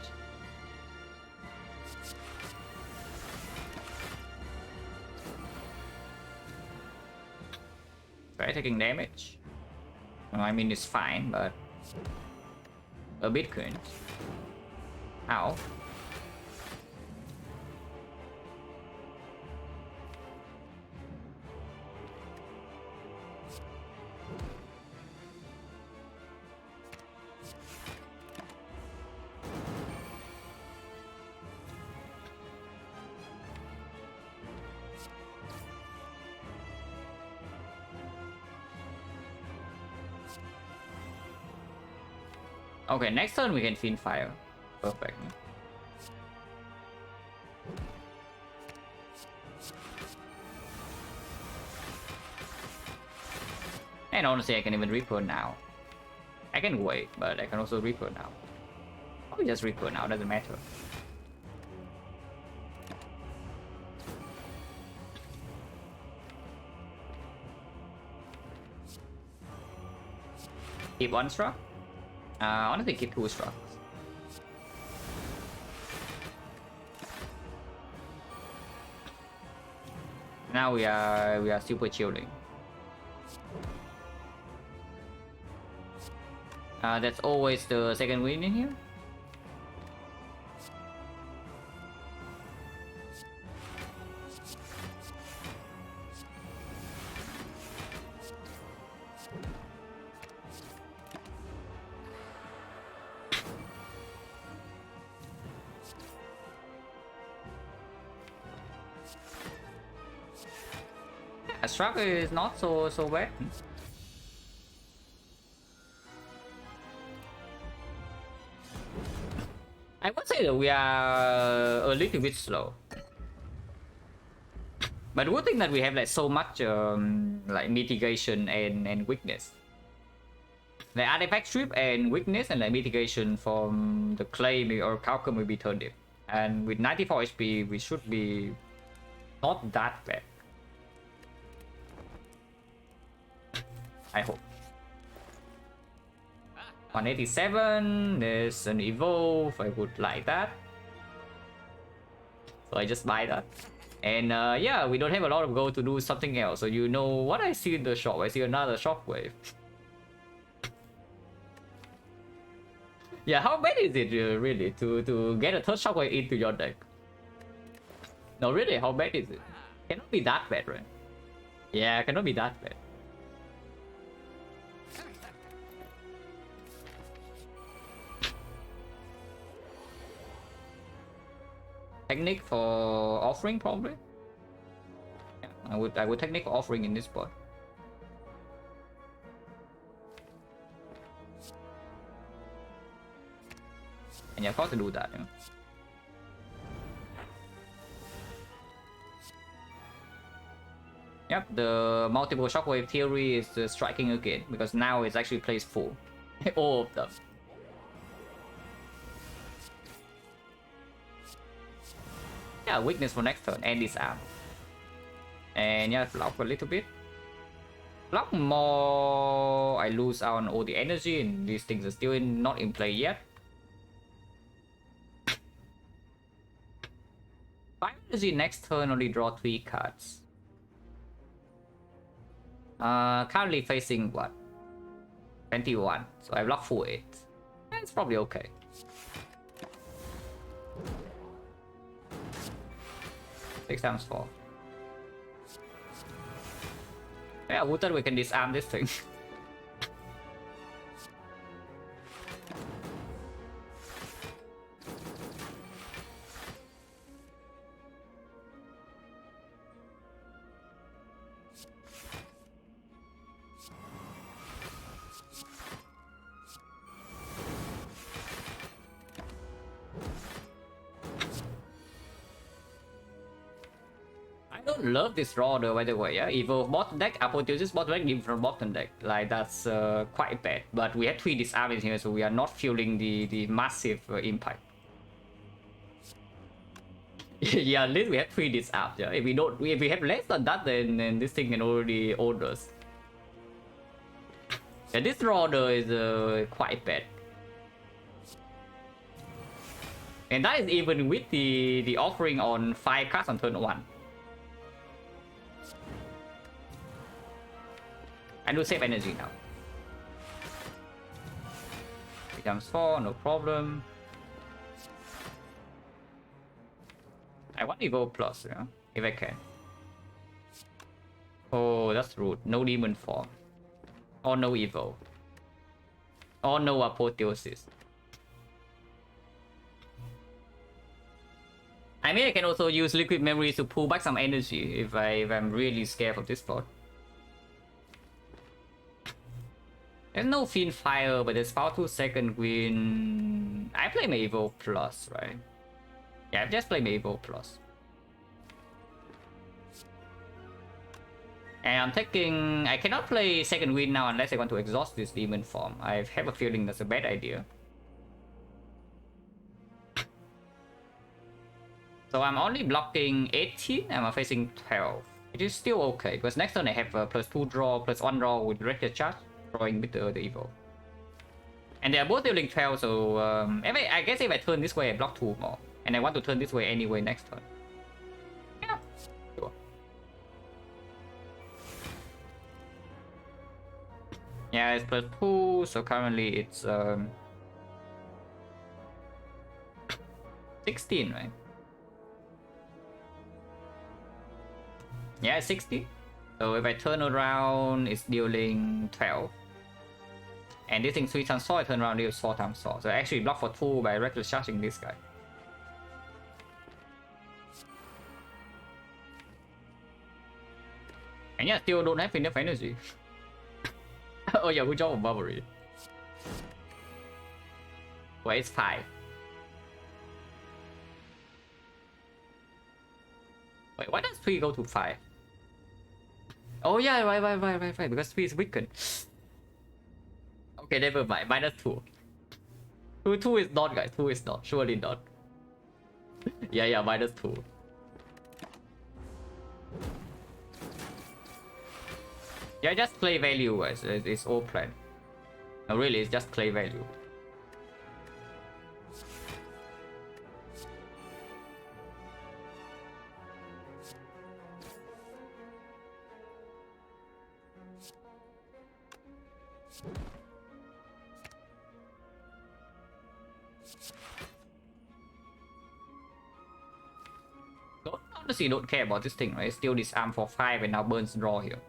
Try taking damage. No, I mean, it's fine, but... a bit cringe. Ow. Okay, next turn we can Fiend Fire. Perfect. And honestly, I can even Reaper now. I can wait, but I can also Reaper now. I'll just Reaper now, doesn't matter. Keep one struck? Honestly, keep two strucks. Now we are super chilling. That's always the second win in here. A struck is not so bad. I would say that we are a little bit slow, but good thing that we have like so much like mitigation and weakness. The artifact strip and weakness and like mitigation from the clay or Calcum will be turned in, and with 94 HP we should be not that bad. I hope. 187, there's an evolve, I would like that. So I just buy that. And yeah, we don't have a lot of gold to do something else. So you know what I see in the shop? I see another shockwave. Yeah, how bad is it really to get a third shockwave into your deck? No, really, how bad is it? Cannot be that bad, right? Yeah, cannot be that bad. Technique for offering probably. Yeah, I would technique for offering in this spot. And you're forced to do that. You know? Yep, the multiple shockwave theory is striking again because now it's actually plays full. All of them. Yeah, weakness for next turn and disarm. And yeah, block a little bit. Block more, I lose out on all the energy and these things are still not in play yet. 5 energy next turn, only draw 3 cards. Currently facing what? 21, so I block 4-8. It's probably okay. Six times 4. Yeah, we thought we can disarm this thing. don't love this draw though, by the way. Yeah, Evo bottom deck, Apotheosis bottom deck, Dim from bottom deck. Like that's quite bad. But we have 3 disarms here, so we are not feeling the massive impact. Yeah, at least we have 3 disarms. Yeah, if we have less than that, then this thing can already own us. Yeah, this draw though is quite bad. And that is even with the offering on 5 cards on turn 1. I do save energy now. 3 times 4, no problem. I want Evo Plus, yeah, if I can. Oh, that's rude. No demon form. Or no Evo. Or no Apotheosis. I mean, I can also use liquid memory to pull back some energy if I'm really scared of this board. There's no Fiend Fire, but there's Power 2 second win. I play my Evo Plus, right? Yeah, I just play my Evo Plus. And I'm taking... I cannot play second win now unless I want to exhaust this demon form. I have a feeling that's a bad idea. So I'm only blocking 18 and I'm facing 12. It is still okay, because next turn I have a +2 draw, +1 draw with Reckless Charge, drawing with the Evo. And they are both dealing 12, so I guess if I turn this way, I block 2 more. And I want to turn this way anyway next turn. Yeah, sure. Yeah, it's +2, so currently it's 16, right? Yeah, 60. So if I turn around, it's dealing 12. And this thing 3 times 4, I turn around, deals 4 times 4. So I actually block for 2 by reckless charging this guy. And yeah, still don't have enough energy. Oh yeah, good job on Barbary. Wait, it's 5. Wait, why does 3 go to 5? Oh yeah, right, because 3 is weakened. Okay, never mind, -2. 2 is not, guys, 2 is not, surely not. Yeah, -2. Yeah, just play value, guys, it's all planned. No, really, it's just play value. Honestly, don't care about this thing, right? Still disarm for 5 and now burns draw here.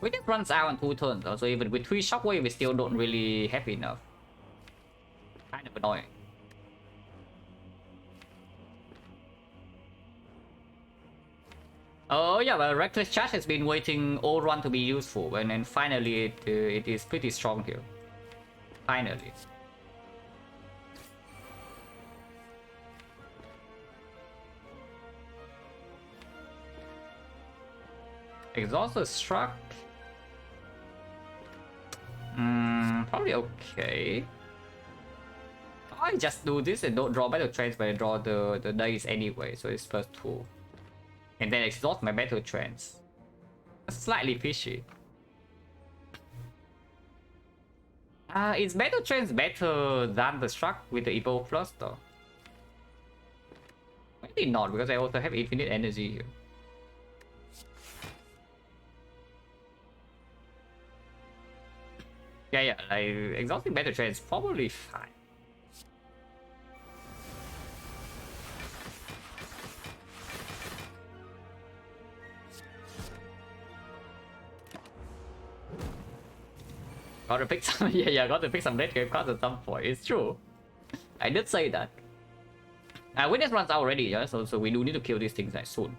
We just runs out on 2 turns, though, so even with 3 shockwave, we still don't really have enough. Kind of annoying. Oh yeah, well, Reckless Charge has been waiting all run to be useful, and then finally it is pretty strong here. Finally. Exhausted Struck. Probably okay. I just do this and don't draw Battle Trance, but I draw the dice anyway, so it's +2. And then exhaust my Battle Trance. Slightly fishy. Is Battle Trance better than the Struck with the Evo Plus though? Maybe not, because I also have infinite energy here. Yeah, like, exhausting Battle Trance is probably fine. Gotta pick some, yeah, gotta pick some late game cards at some point. It's true. I did say that. Witness runs out already, yeah, so we do need to kill these things like soon.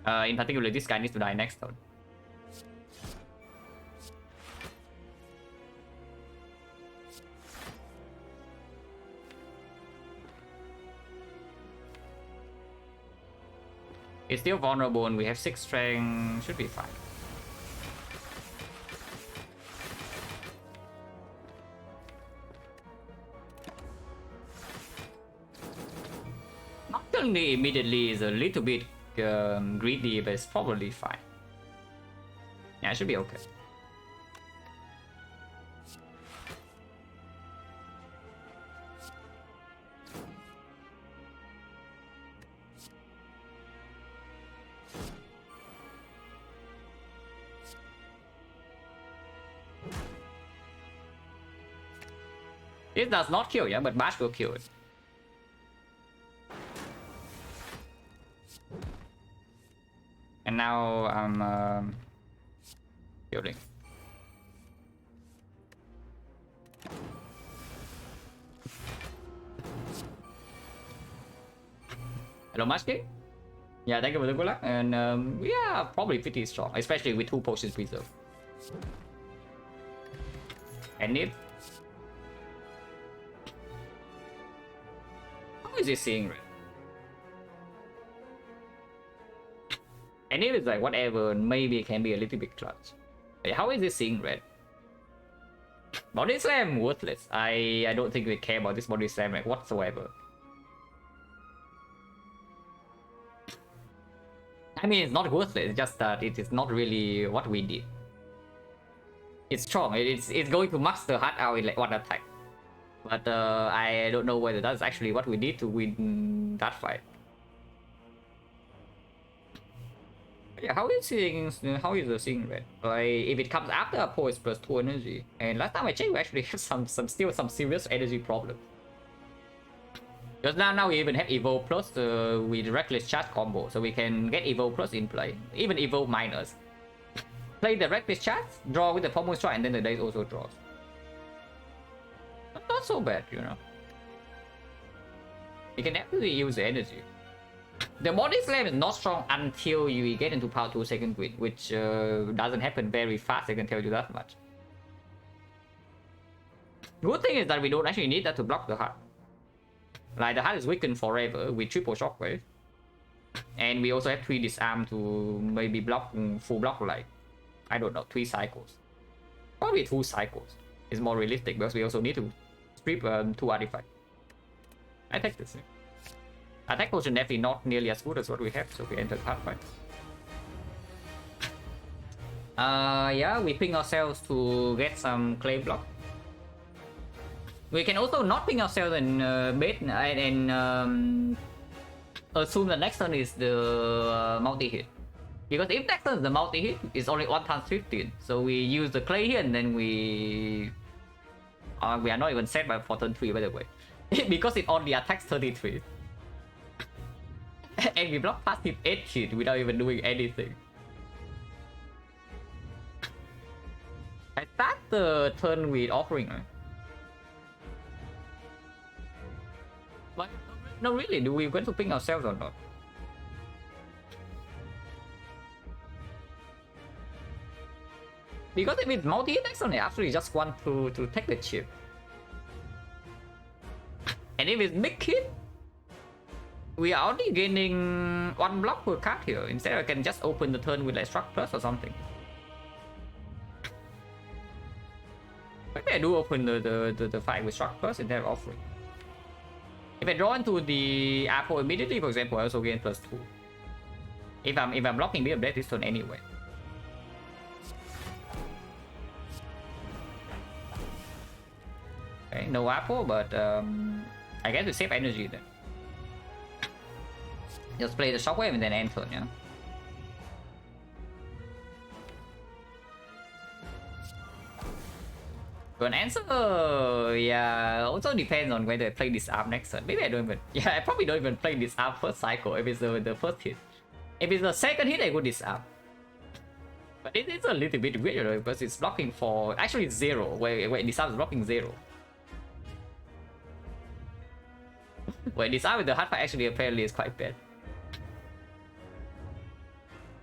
In particular, this guy needs to die next turn. It's still vulnerable and we have 6 strength. Should be fine. Not killing it immediately is a little bit greedy, but it's probably fine. Yeah, it should be okay. It does not kill, yeah, but Bash will kill it. And now I'm building. Hello, Musky? Yeah, thank you for the good luck. And yeah, probably pretty strong, especially with 2 potions preserved. And if how is he seeing red? And if it's like whatever, maybe it can be a little bit clutch. Wait, how is he seeing red? Body slam worthless. I don't think we care about this body slam like whatsoever. I mean, it's not worthless. It's just that it is not really what we did. It's strong. It's going to max the heart out in like one attack. But I don't know whether that's actually what we did to win that fight. Yeah, how is the seeing red? Like if it comes after a poise plus 2 energy, and last time I checked, we actually have some serious energy problems. Because now we even have Evo Plus with Reckless Charge combo, so we can get Evo Plus in play, even Evo Minus. Play the Reckless Charge, draw with the Pommel Strike, and then the dice also draws. Not so bad, you know. You can actually use the energy. The body slam is not strong until you get into power 2 second grid, which doesn't happen very fast, I can tell you that much. Good thing is that we don't actually need that to block the heart. Like the heart is weakened forever with triple shockwave. And we also have 3 disarm to maybe block full block like, I don't know, 3 cycles. Probably 2 cycles is more realistic because we also need to strip 2 artifacts. I take this. Attack potion definitely not nearly as good as what we have, so we enter hard fight. Yeah, we ping ourselves to get some clay block. We can also not ping ourselves and bait and assume the next turn is the multi-hit. Because if next turn is the multi-hit, it's only 1 times 15. So we use the clay here and then we are not even set by for turn 3 by the way. Because it only attacks 33. And we block passive 8 hit without even doing anything. I start the turn with offering, right? But no, really, do we going to ping ourselves or not? Because if it's multi-hit next turn, I actually just want to take the chip. And if it's big hit, we are only gaining 1 block per card here. Instead, I can just open the turn with like Struck Plus or something. Maybe I do open the fight with Struck Plus instead of offering. If I draw into the Apple immediately, for example, I also gain +2. If I'm blocking Beard Blade this turn anyway. Okay, no Apple, but I guess we save energy then. Just play the Shockwave and then end turn, yeah. For an answer, yeah, also depends on whether I play Disarm next turn. Maybe I don't even, yeah, I probably don't even play Disarm first cycle if it's the first hit. If it's the second hit, I go Disarm. But it's a little bit weird, you know, because it's blocking for, actually it's 0, where Disarm is blocking 0. Where Disarm with the hard fight actually apparently is quite bad.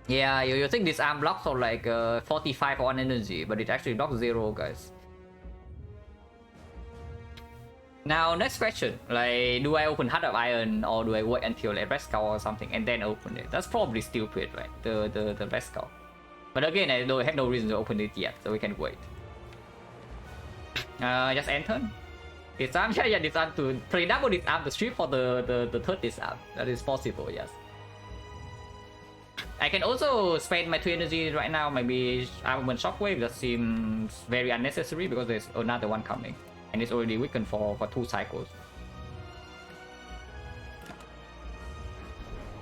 Yeah, you think Disarm blocks for like 45 on energy, but it actually blocks 0, guys. Now, next question, like, do I open Heart of Iron or do I wait until like Red Skull or something and then open it? That's probably stupid, right? The Red Skull. But again, I don't have no reason to open it yet, so we can wait. Just end turn. Disarm, yeah, disarm to play double disarm to strip for the third disarm. That is possible, yes. I can also spend my 2 energy right now, maybe Armament Shockwave. That seems very unnecessary because there's another one coming. And it's already weakened for 2 cycles.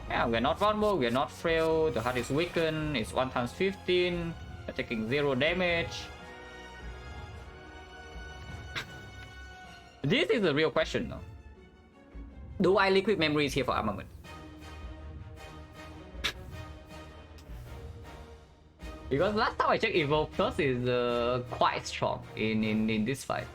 Yeah, we're not vulnerable, we're not frail, the heart is weakened, it's 1 times 15, we're taking 0 damage. This is the real question though. Do I liquid memories here for armament? Because last time I checked, Evolve Plus is quite strong in this fight.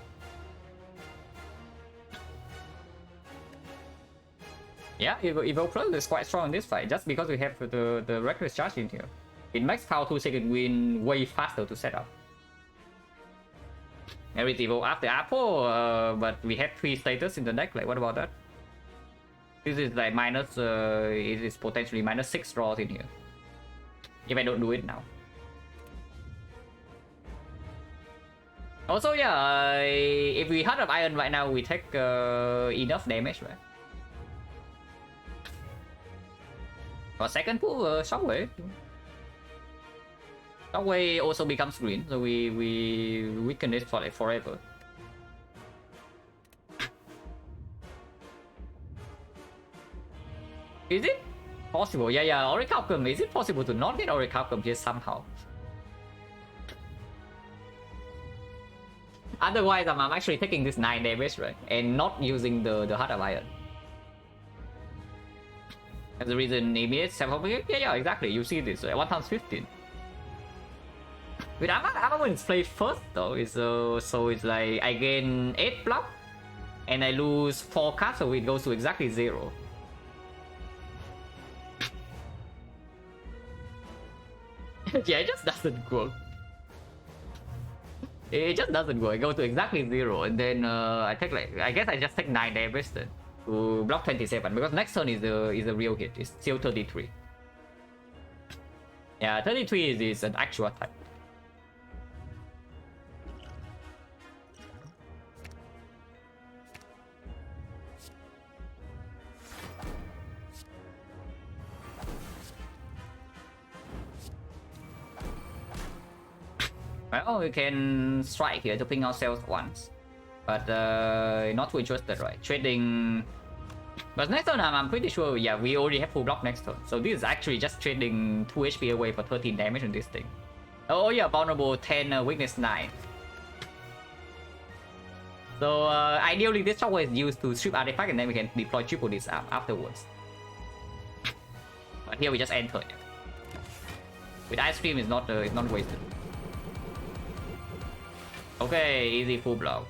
Yeah, Evolve Plus is quite strong in this fight, just because we have the reckless charge in here. It makes power 2 second win way faster to set up. And with Evolve after Apple, but we have 3 status in the deck, like what about that? This is like minus, it is potentially minus 6 draws in here. If I don't do it now. Also, yeah, if we Heart of Iron right now, we take enough damage, right? For second pull, Shockwave. Shockwave also becomes green, so we weaken it for like forever. Is it possible? Yeah, Orichalcum. Is it possible to not get Orichalcum here somehow? Otherwise, I'm actually taking this 9 damage, right? And not using the Heart of Iron. That's the reason immediate self-help. Yeah, exactly. You see this, right? 1 times 15. With armaments played first though, is so it's like I gain 8 block and I lose 4 cards, so it goes to exactly 0. Yeah, it just doesn't work. It just doesn't work. I go to exactly 0, and then I take like, I guess I just take 9 damage then to block 27, because next turn is a real hit. It's still 33. Yeah, 33 is an actual attack. Well, we can strike here to ping ourselves once, but not too interested, right? Trading, but next turn I'm pretty sure, yeah, we already have full block next turn, so this is actually just trading 2 HP away for 13 damage on this thing. Oh yeah, vulnerable 10, weakness 9. So ideally this shockwave is used to strip artifact, and then we can deploy triple disarm afterwards. But here we just enter it. With ice cream, it's not wasted. Okay, easy full block.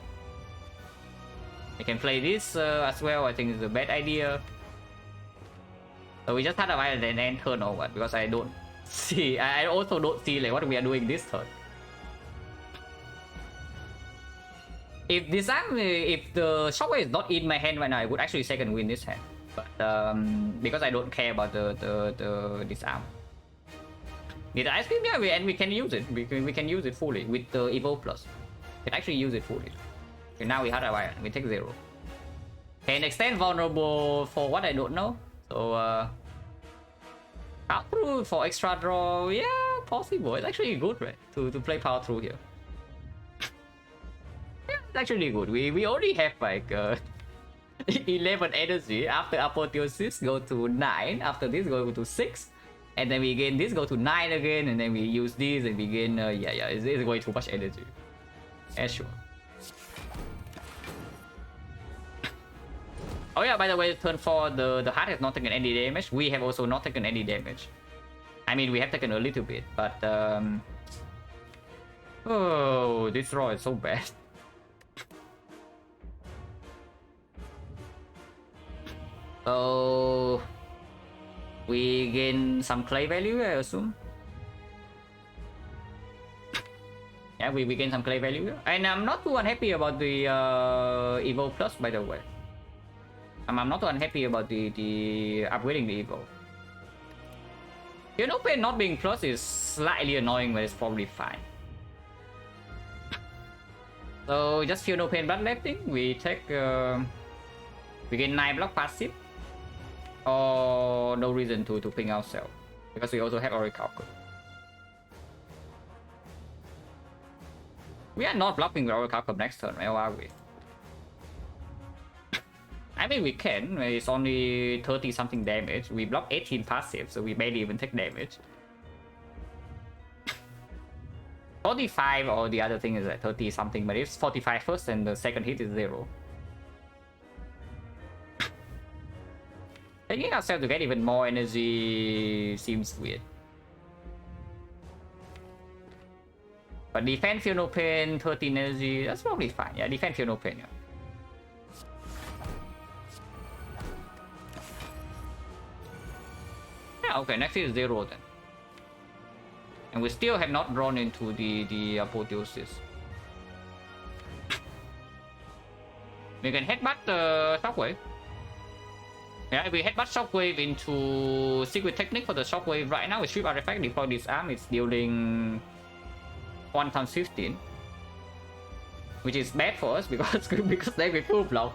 I can play this as well. I think it's a bad idea. So we just had a while and then end turn or what? Because I don't see. I also don't see like what we are doing this turn. If the shockwave is not in my hand right now, I would actually second win this hand. But because I don't care about the disarm. With the ice cream, yeah, we can use it. We can use it fully with the Evo Plus. Can actually use it fully. Okay, now we had a wire. We take 0. Can extend vulnerable for what I don't know. So power through for extra draw. Yeah, possible. It's actually good, right? To play power through here. Yeah, it's actually good. We already have like 11 energy. After apotheosis, go to 9. After this, go to 6. And then we gain this, go to 9 again. And then we use this and we gain. Yeah, it's going too much energy. Yeah, sure. Oh yeah, by the way, turn 4, the heart has not taken any damage. We have also not taken any damage. I mean, we have taken a little bit, but oh, this draw is so bad. So we gain some clay value, I assume. Yeah, we gain some clay value. And I'm not too unhappy about the Evo Plus, by the way. I'm not too unhappy about the upgrading the Evo. Pain not being plus is slightly annoying, but it's probably fine. So just Feel No Pain Bloodletting. We take we get 9 block passive. Or no reason to ping ourselves. Because we also have Oracle. We are not blocking the Oracle next turn, right? Or are we? I mean, we can. It's only 30 something damage. We block 18 passive, so we barely even take damage. 45 or the other thing is at 30 something, but it's 45 first and the second hit is 0. Taking ourselves to get even more energy seems weird. But defense, Feel No Pain, 13 energy, that's probably fine. Yeah, defense, Feel No Pain, yeah. Yeah, okay, next is 0 then. And we still have not drawn into the apotheosis. We can headbutt the Shockwave. Yeah, if we headbutt Shockwave into Secret Technique for the Shockwave right now, we strip artifact, deploy this arm, it's dealing 1 times 15. Which is bad for us because then we full block.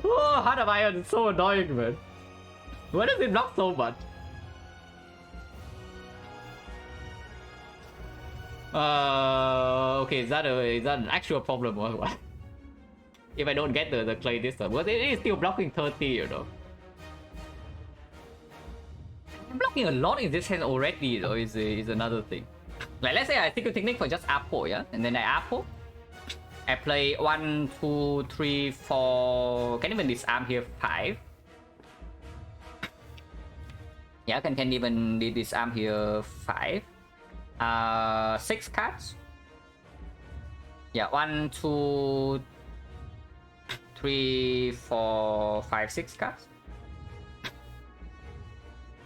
Oh, Heart of Iron is so annoying, man. Why does it block so much? Okay, is that an actual problem or what? If I don't get the clay this time, but it is still blocking 30, you know. I'm blocking a lot in this hand already, though, is another thing. Like, let's say I take a technique for just Apo, yeah? And then I Apo. I play 1, 2, 3, 4. Can even disarm here 5. Yeah, can even disarm here 5. 6 cards. Yeah, 1, 2, 3, 4, 5, 6 cards.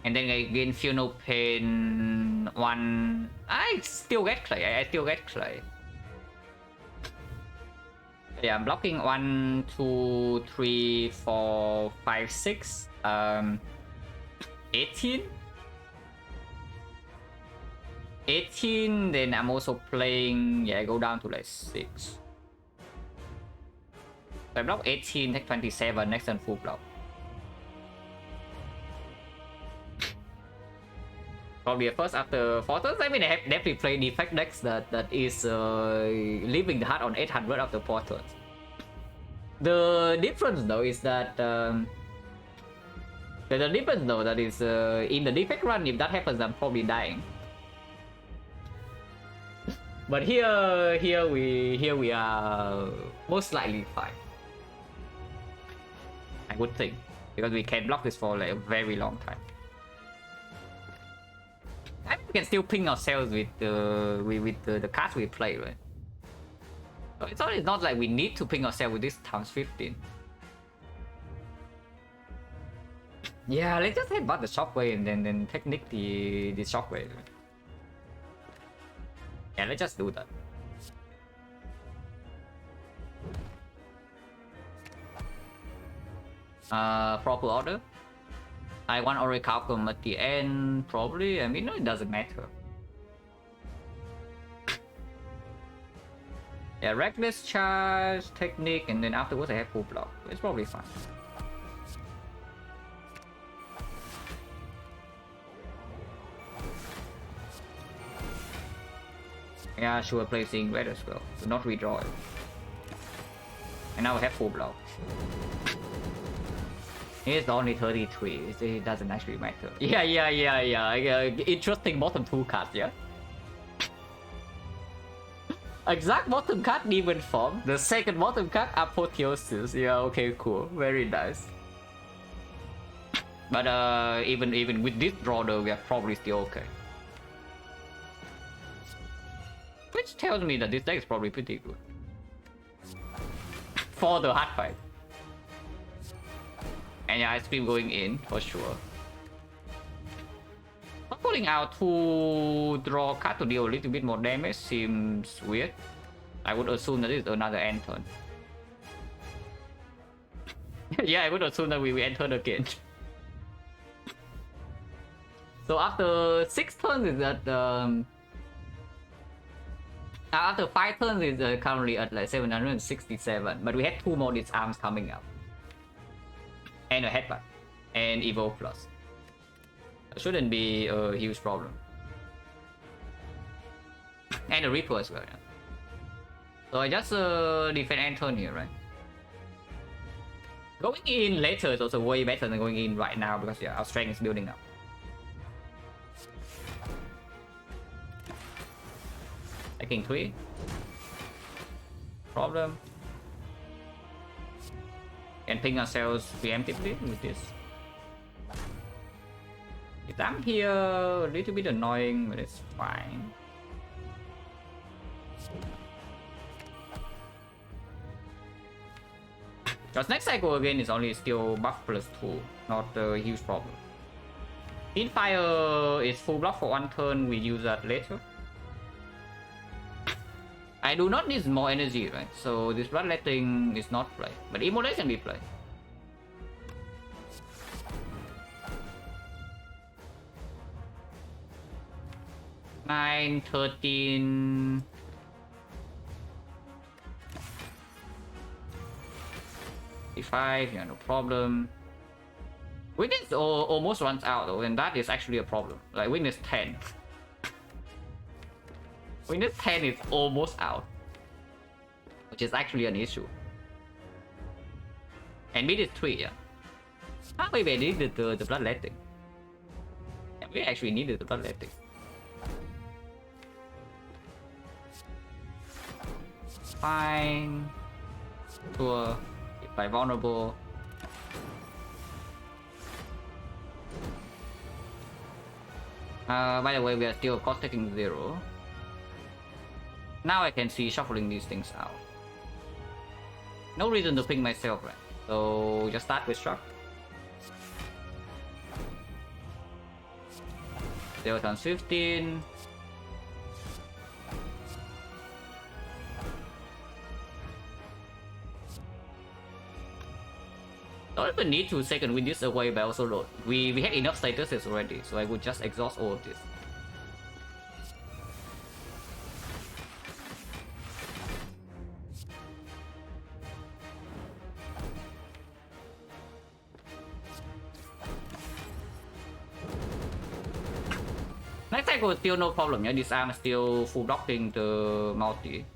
And then again, Feel No Pain 1. I still get clay. I still get clay. Yeah, I'm blocking 1, 2, 3, 4, 5, 6. 18. 18, then I'm also playing, yeah, I go down to like 6. So I block 18, take 27, next turn full block. Probably a first after 4 turns. I mean, I have definitely played defect decks that is leaving the heart on 800 after 4 turns. The difference though is that in the defect run, if that happens, I'm probably dying. But here we are most likely fine. I would think, because we can block this for like a very long time. I mean, we can still ping ourselves with the cards we play, right? So it's not like we need to ping ourselves with this times 15. Yeah, let's just headbutt the Shockwave and then technique the Shockwave. Yeah, let's just do that. Proper order. I want Orichalcum at the end, probably. I mean, no, it doesn't matter. Yeah, Reckless Charge, Technique, and then afterwards I have full block. It's probably fine. Yeah, sure, placing red as well. So not redraw it. And now I have full block. It's only 33. It doesn't actually matter. Yeah. Interesting bottom 2 cards, yeah? Exact bottom card, Demon Form. The second bottom card, Apotheosis. Yeah, okay, cool. Very nice. But even with this draw though, we are probably still okay. Which tells me that this deck is probably pretty good. For the hard fight. And yeah, Ice Cream going in, for sure. rolling out to draw card to deal a little bit more damage seems weird. I would assume that it's another end turn. Yeah, I would assume that we end turn again. So after 6 turns is at after 5 turns is currently at like 767, but we had 2 more disarms coming up. And a headbutt. And Evo Plus. Shouldn't be a huge problem. And a Reaper as well. Yeah. So I just defend end turn here, right? Going in later is also way better than going in right now because yeah, our strength is building up. Taking 3. Problem. And ping ourselves preemptively with this. I'm here a little bit annoying, but it's fine. Because next cycle again is only still buff plus 2, not a huge problem. In fire is full block for 1 turn, we use that later. I do not need more energy, right? So this bloodletting is not play, but immolate can be played. Nine, 13. Five, yeah, no problem. Weakness almost runs out though, and that is actually a problem. Like weakness 10. Weakness 10 is almost out, which is actually an issue. And mid is 3, yeah. Ah, we needed the bloodletting. Yeah, we actually needed the bloodletting. Fine. Sure. By vulnerable. By the way, we are still cost taking 0. Now I can see shuffling these things out. No reason to ping myself, right? So just start with struck. 0 times 15. Don't even need to second win this away by also load. We had enough statuses already, so I would just exhaust all of this. Next cycle is still no problem, yeah. This arm is still full blocking the multi.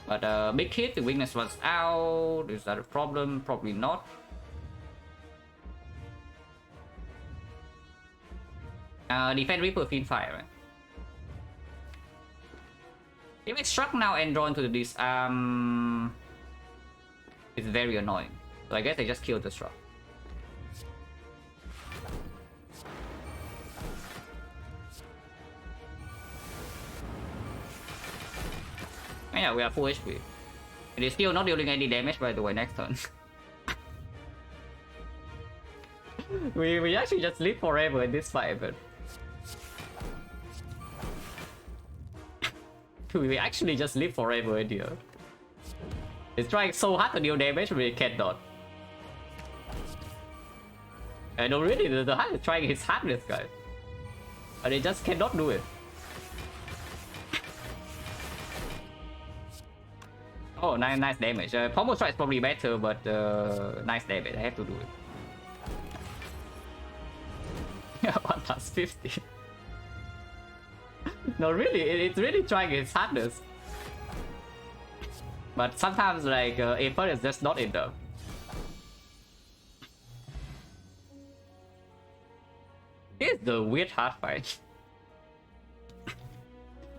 But big hit, the weakness was out. Is that a problem? Probably not. Defend Reaper Fiend Fire, right? If it's struck now and drawn to this it's very annoying. So I guess I just killed the struck. And yeah, we are full HP. It is still not dealing any damage by the way next turn. we actually just live forever in this fight, but we actually just live forever in here. It's trying so hard to deal damage, we cannot. I know really the heart is trying his hardest, guys. But it just cannot do it. Oh, nice damage. Pommel strike is probably better, but nice damage. I have to do it. 1 plus 50. No, really, it's really trying its hardest. But sometimes, like, effort is just not enough. This is the weird hard fight.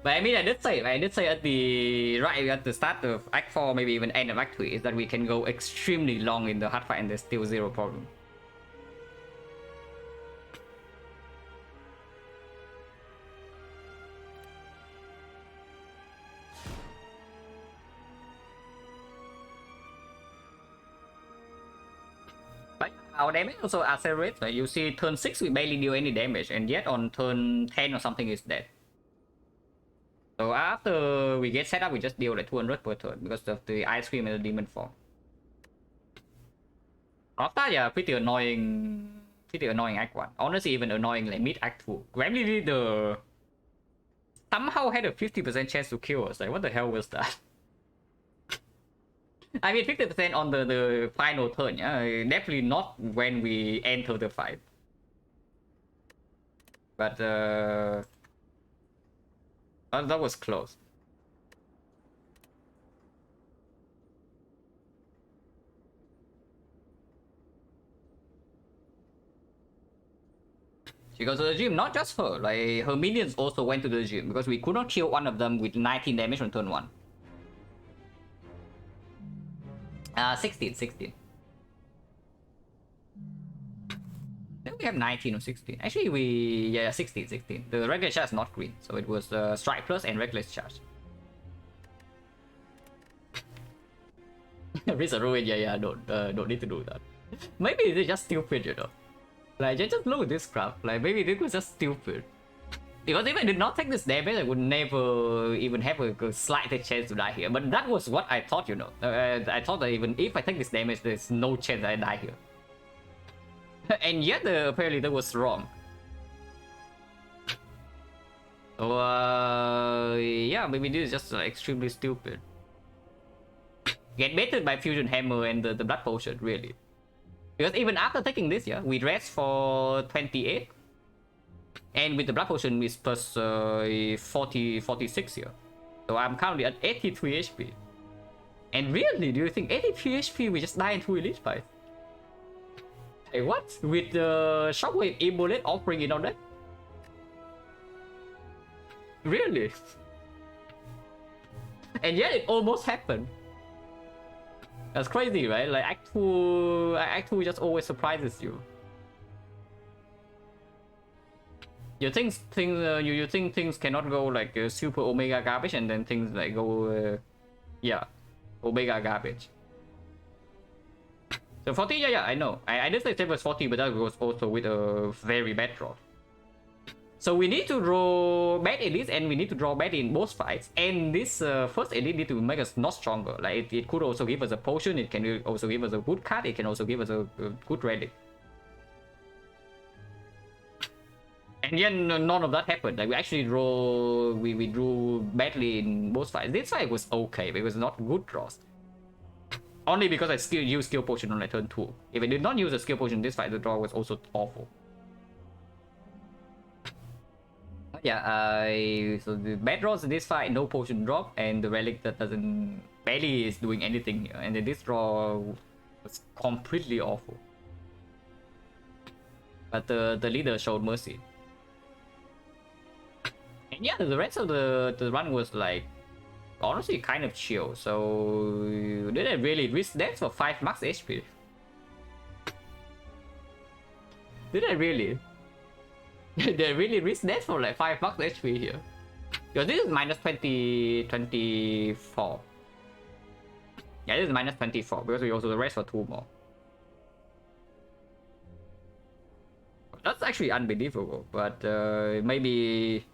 But I mean, I did say at the start of Act 4, maybe even end of Act 3, is that we can go extremely long in the hard fight and there's still 0 problem. our damage also accelerates. Like you see, turn 6 we barely deal any damage, and yet on turn 10 or something it's dead. So after we get set up, we just deal like 200 per turn because of the ice cream and the demon form. After, yeah, pretty annoying act 1. Honestly, even annoying like mid act 2. Gravely Leader somehow had a 50% chance to kill us. Like, what the hell was that? I mean, 50% on the final turn, yeah? Definitely not when we enter the fight. But, that was close. She goes to the gym, not just her, like her minions also went to the gym because we could not kill one of them with 19 damage on turn 1. 16. Then we have 19 or 16. Actually, yeah, 16. The regular charge is not green, so it was strike plus and regular charge. Risk a ruin, yeah, don't need to do that. Maybe it's just stupid, you know. Like, just look at this crap. Like, maybe this was just stupid. Because if I did not take this damage, I would never even have a slight chance to die here. But that was what I thought, you know. I thought that even if I take this damage, there's no chance I die here. And yet, apparently that was wrong. So, yeah, maybe this is just extremely stupid. Get baited by Fusion Hammer and the Blood Potion, really. Because even after taking this, yeah, we rest for 28. And with the Blood Potion, it's plus 46 here. So I'm currently at 83 HP. And really, do you think 83 HP we just die in 2 Elite fights? Hey, what? With the Shockwave Ebolate offering it on that? Really? And yet it almost happened. That's crazy, right? Like Act 2 just always surprises you. You think things cannot go like super Omega garbage, and then things like go, yeah, Omega garbage. So 40, yeah, I know. I did say it was 40, but that was also with a very bad draw. So we need to draw bad elites, and we need to draw bad in both fights. And this first elite need to make us not stronger. Like it could also give us a potion. It can also give us a good card. It can also give us a good relic. And yet none of that happened. Like we actually we drew badly in both fights. This fight was okay, but it was not good draws. Only because I used skill potion on like turn 2. If I did not use a skill potion in this fight, the draw was also awful. Yeah, so the bad draws in this fight, no potion drop, and the relic that doesn't barely is doing anything here. And then this draw was completely awful. But the leader showed mercy. And yeah, the rest of the run was like honestly kind of chill. So did I really risk that for 5 max HP? Did I really? Did I really risk that for like 5 max HP here? Because this is minus 24. Yeah, this is minus 24 because we also rest for 2 more. That's actually unbelievable, but maybe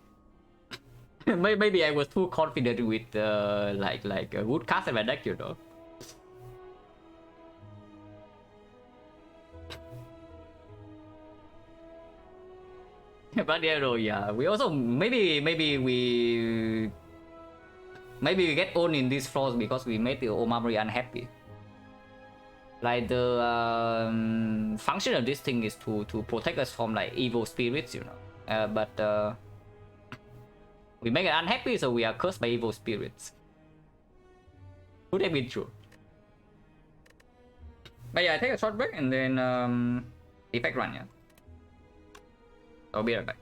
maybe I was too confident with like a good cast in my deck, you know. But yeah, we also maybe we get owned in these floors because we made the Omamori unhappy. Like the function of this thing is to protect us from like evil spirits, you know. But we make it unhappy, so we are cursed by evil spirits. Could have been true. But yeah, I take a short break and then effect run, yeah. I'll be right back.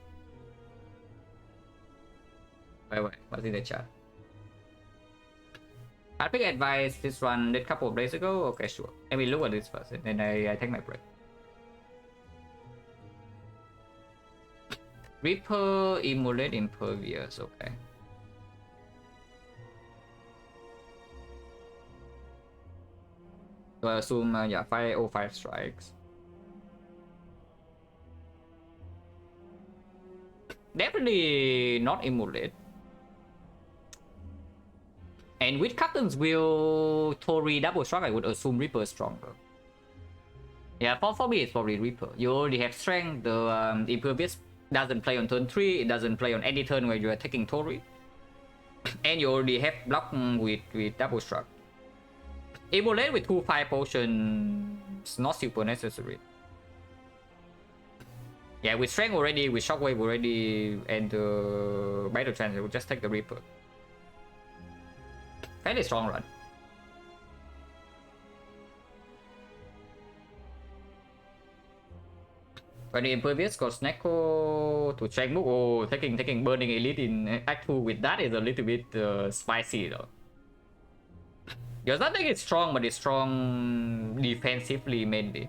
Wait, what's in the chat? I pick advice this one did a couple of days ago. Okay, sure. Let me look at this first, and then I take my break. Reaper Immolate Impervious, okay. So I assume, yeah, 505 strikes. Definitely not immolate. And with Captain's Will, Tori double struck, I would assume Reaper stronger. Yeah, for me it's probably Reaper. You already have strength, the Impervious doesn't play on turn 3, it doesn't play on any turn where you are taking Tori. And you already have block with double struck. Immolate with 2-5 potions, not super necessary. Yeah, with strength already, with shockwave already, and the battle trance, will just take the Reaper. Fairly strong run. When the Impervious got Snecko to check book, oh, taking Burning Elite in Act 2 with that is a little bit spicy though. Because I think it's strong, but it's strong defensively mainly.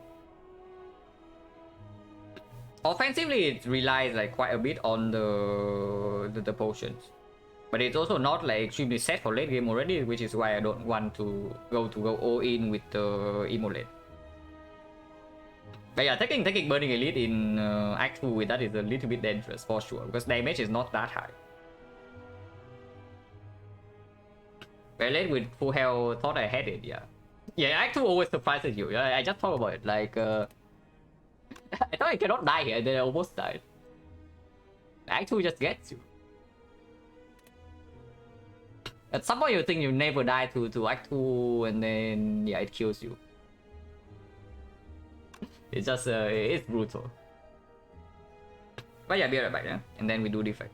Offensively, it relies like quite a bit on the potions, but it's also not like extremely set for late game already, which is why I don't want to go all in with the Immolate. But yeah, taking Burning Elite in Act 2 with that is a little bit dangerous for sure, because damage is not that high. Late with full health, thought I had it, yeah. Yeah, Act 2 always surprises you. Yeah, I just thought about it, like I thought I cannot die here, then I almost died. Act 2 just gets you. At some point you think you never die to Act 2, and then yeah, it kills you. It's just it's brutal. But yeah, be right back, yeah? And then we do defect.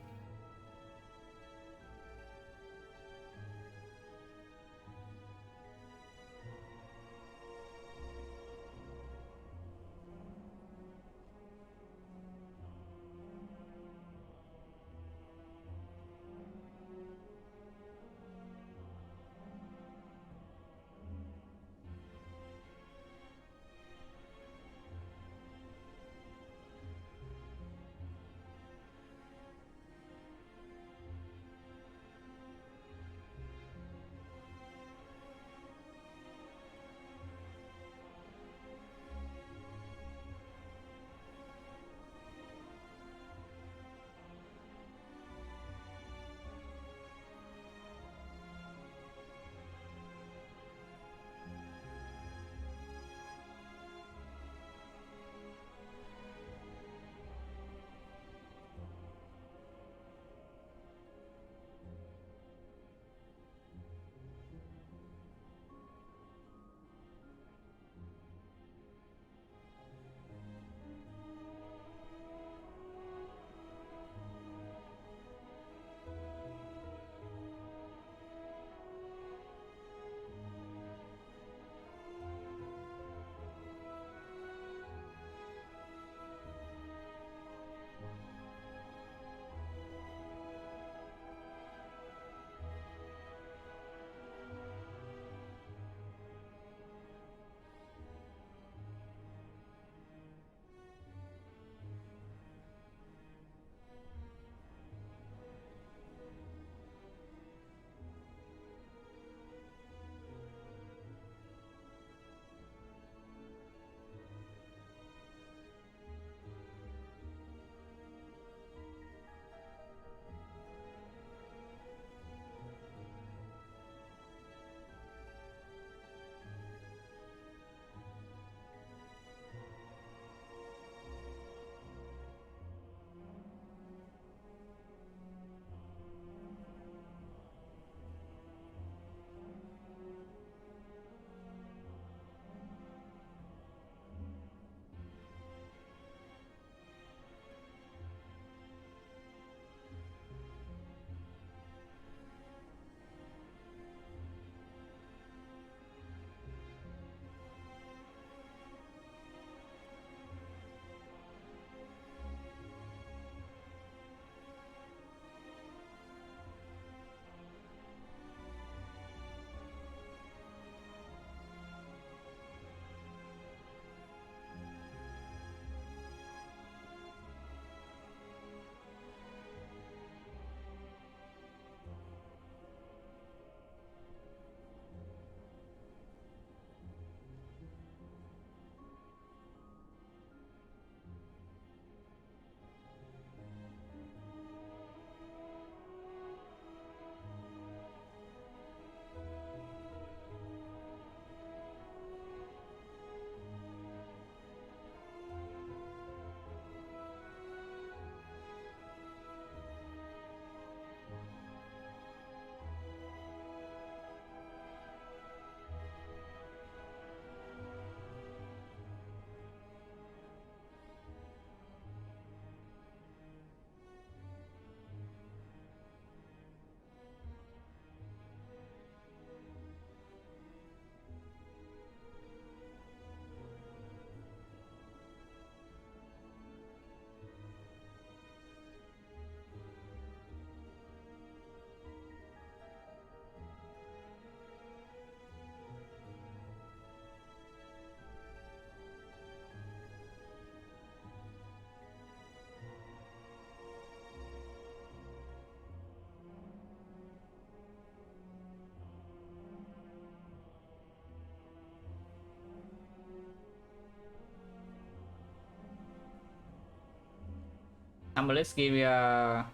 Hammerless give me a...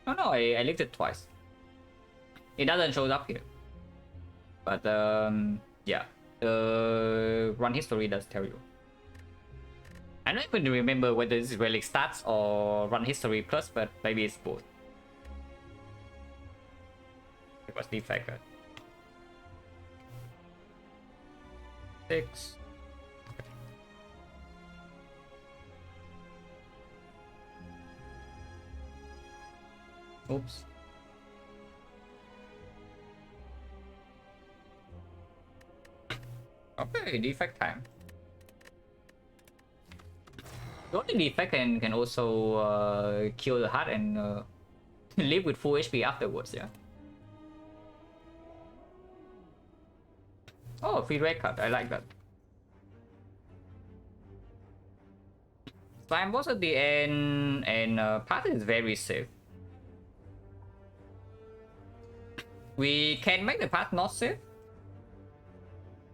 Oh no, I licked it twice. It doesn't show up here. But yeah, the run history does tell you. I don't even remember whether this is relic stats or run history plus, but maybe it's both. It was defect. 6. Oops. Okay, defect time. The only defect can also kill the heart and live with full HP afterwards, yeah. Oh, free red card, I like that. Slime boss at the end, and path is very safe. We can make the path not safe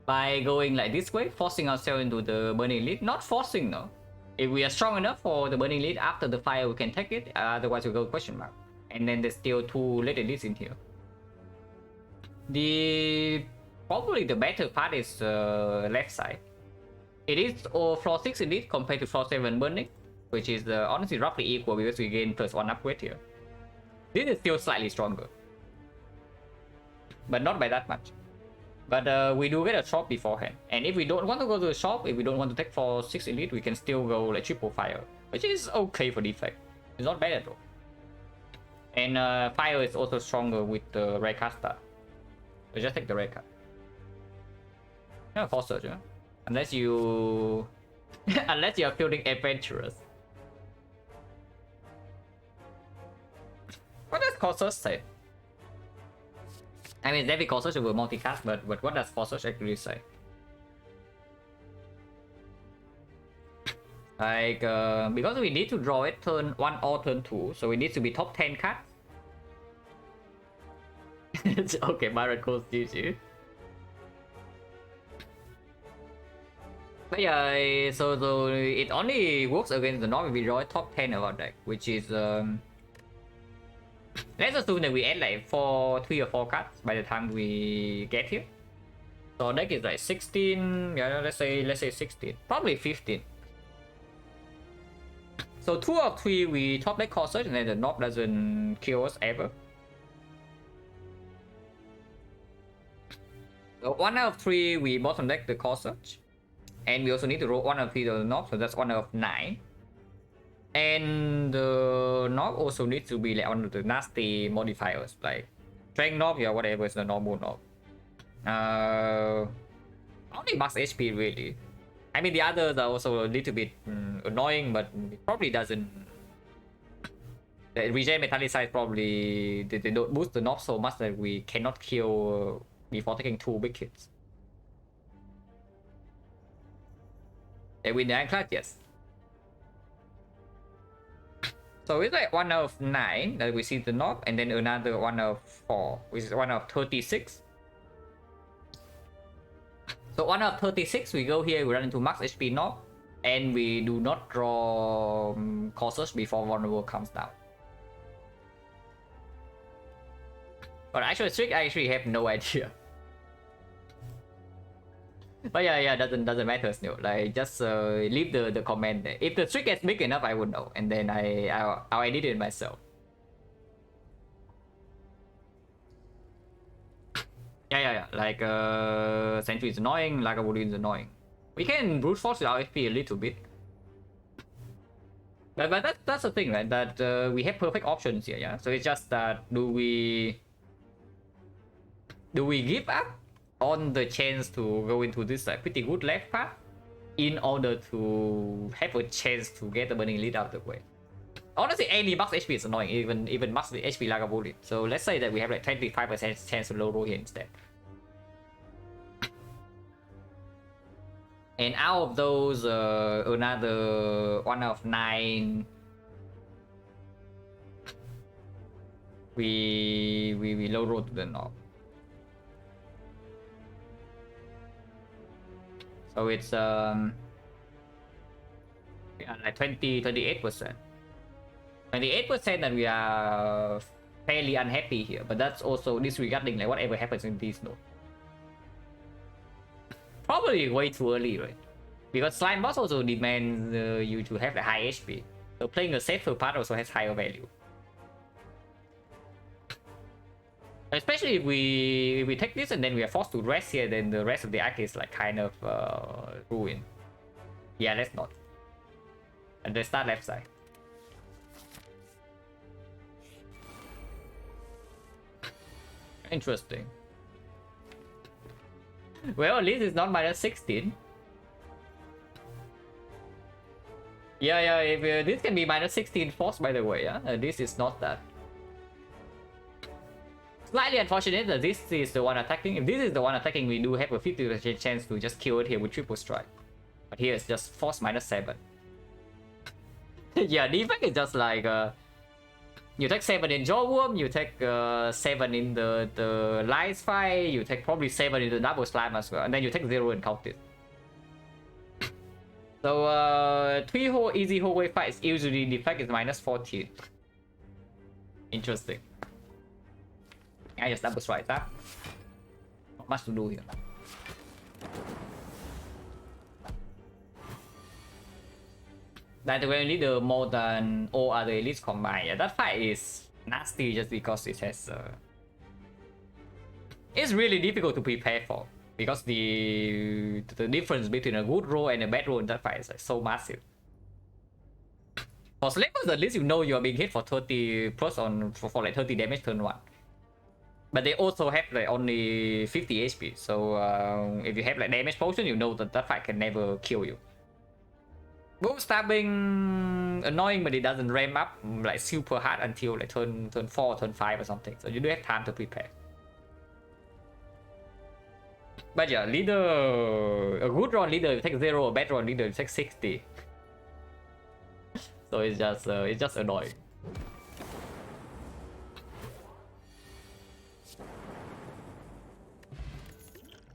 by going like this way, forcing ourselves into the burning lead. Not forcing, no. If we are strong enough for the burning lead after the fire, we can take it. Otherwise, we go question mark. And then there's still 2 little leads in here. Probably the better part is left side. It is floor 6 elite compared to floor 7 burning, which is honestly roughly equal because we gain +1 upgrade here. This is still slightly stronger, but not by that much. But we do get a shop beforehand, and if we don't want to go to the shop, if we don't want to take for 6 elite, we can still go like triple fire, which is okay for defect. It's not bad at all. And fire is also stronger with the red card star. So just take the red card. No force surge, huh? Unless you unless you are feeling adventurous. What does force surge say? I mean, every force surge will multicast, but what does force surge actually say? Like, because we need to draw it turn 1 or turn 2, so we need to be top 10 cards. Okay, miracles, GG. But yeah, so it only works against the norm if we draw a top 10 of our deck, which is let's assume that we add like 3 or 4 cards by the time we get here. So our deck is like 16, yeah, let's say 16, probably 15. So 2 of 3 we top deck Core Search, and then the knob doesn't kill us ever. So 1 out of 3 we bottom deck the Core Search. And we also need to roll 1 out of 3 to the knob, so that's 1 out of 9. And the knob also needs to be like one of the nasty modifiers, like strength knob, yeah, whatever is the normal knob. Only max HP really. I mean, the others are also a little bit annoying, but it probably doesn't. The regen metallicize probably they don't boost the knob so much that we cannot kill before taking 2 big hits. And with the Ironclad, yes. So it's like 1 out of 9 that we see the knob, and then another 1 out of 4, which is 1 out of 36. So 1 out of 36, we go here, we run into max HP knob, and we do not draw Core Search before vulnerable comes down. But actual trick, I actually have no idea. But yeah, doesn't matter still. Like, just leave the comment there. If the trick gets big enough, I would know, and then I'll edit it myself. Yeah. Like Sentry is annoying, Lagavulin is annoying. We can brute force with our HP a little bit. But that's the thing, right? That we have perfect options here, yeah. So it's just that do we give up on the chance to go into this pretty good left path in order to have a chance to get the burning lead out of the way? Honestly, any max HP is annoying, even max HP Lagavulin. So let's say that we have like 25% chance to low roll here instead. And out of those, another 1 out of 9 we low roll to the knob. So it's yeah, like 28%. 28% that we are fairly unhappy here, but that's also disregarding like whatever happens in this node. Probably way too early, right? Because slime boss also demands you to have a high HP, so playing a safer part also has higher value. Especially if we take this and then we are forced to rest here, then the rest of the act is like kind of ruined. Yeah, let's not. And let's start left side. Interesting. Well, at least it's not minus 16. Yeah, if, this can be minus 16 force, by the way, yeah? This is not that. Slightly unfortunate that this is the one attacking. If this is the one attacking, we do have a 50% chance to just kill it here with triple strike. But here it's just force minus 7. Yeah, defect is just like you take 7 in Jawworm, you take 7 in the Lies fight, you take probably 7 in the double slime as well, and then you take 0 in Cultist. So 3 whole easy hallway fights usually defect is minus 14. Interesting. I just double strike that. Not much to do here. That when leader more than all other elites combined, yeah, that fight is nasty just because it has it's really difficult to prepare for, because the difference between a good roll and a bad roll in that fight is like so massive. For Slavers, at least you know you are being hit for 30 plus on for like 30 damage turn 1. But they also have like only 50 HP, so if you have like damage potion, you know that that fight can never kill you. Bow stabbing annoying, but it doesn't ramp up like super hard until like turn 4, turn 5 or something. So you do have time to prepare. But yeah, leader, a good round leader you take 0, a bad round leader you take 60. So it's just annoying.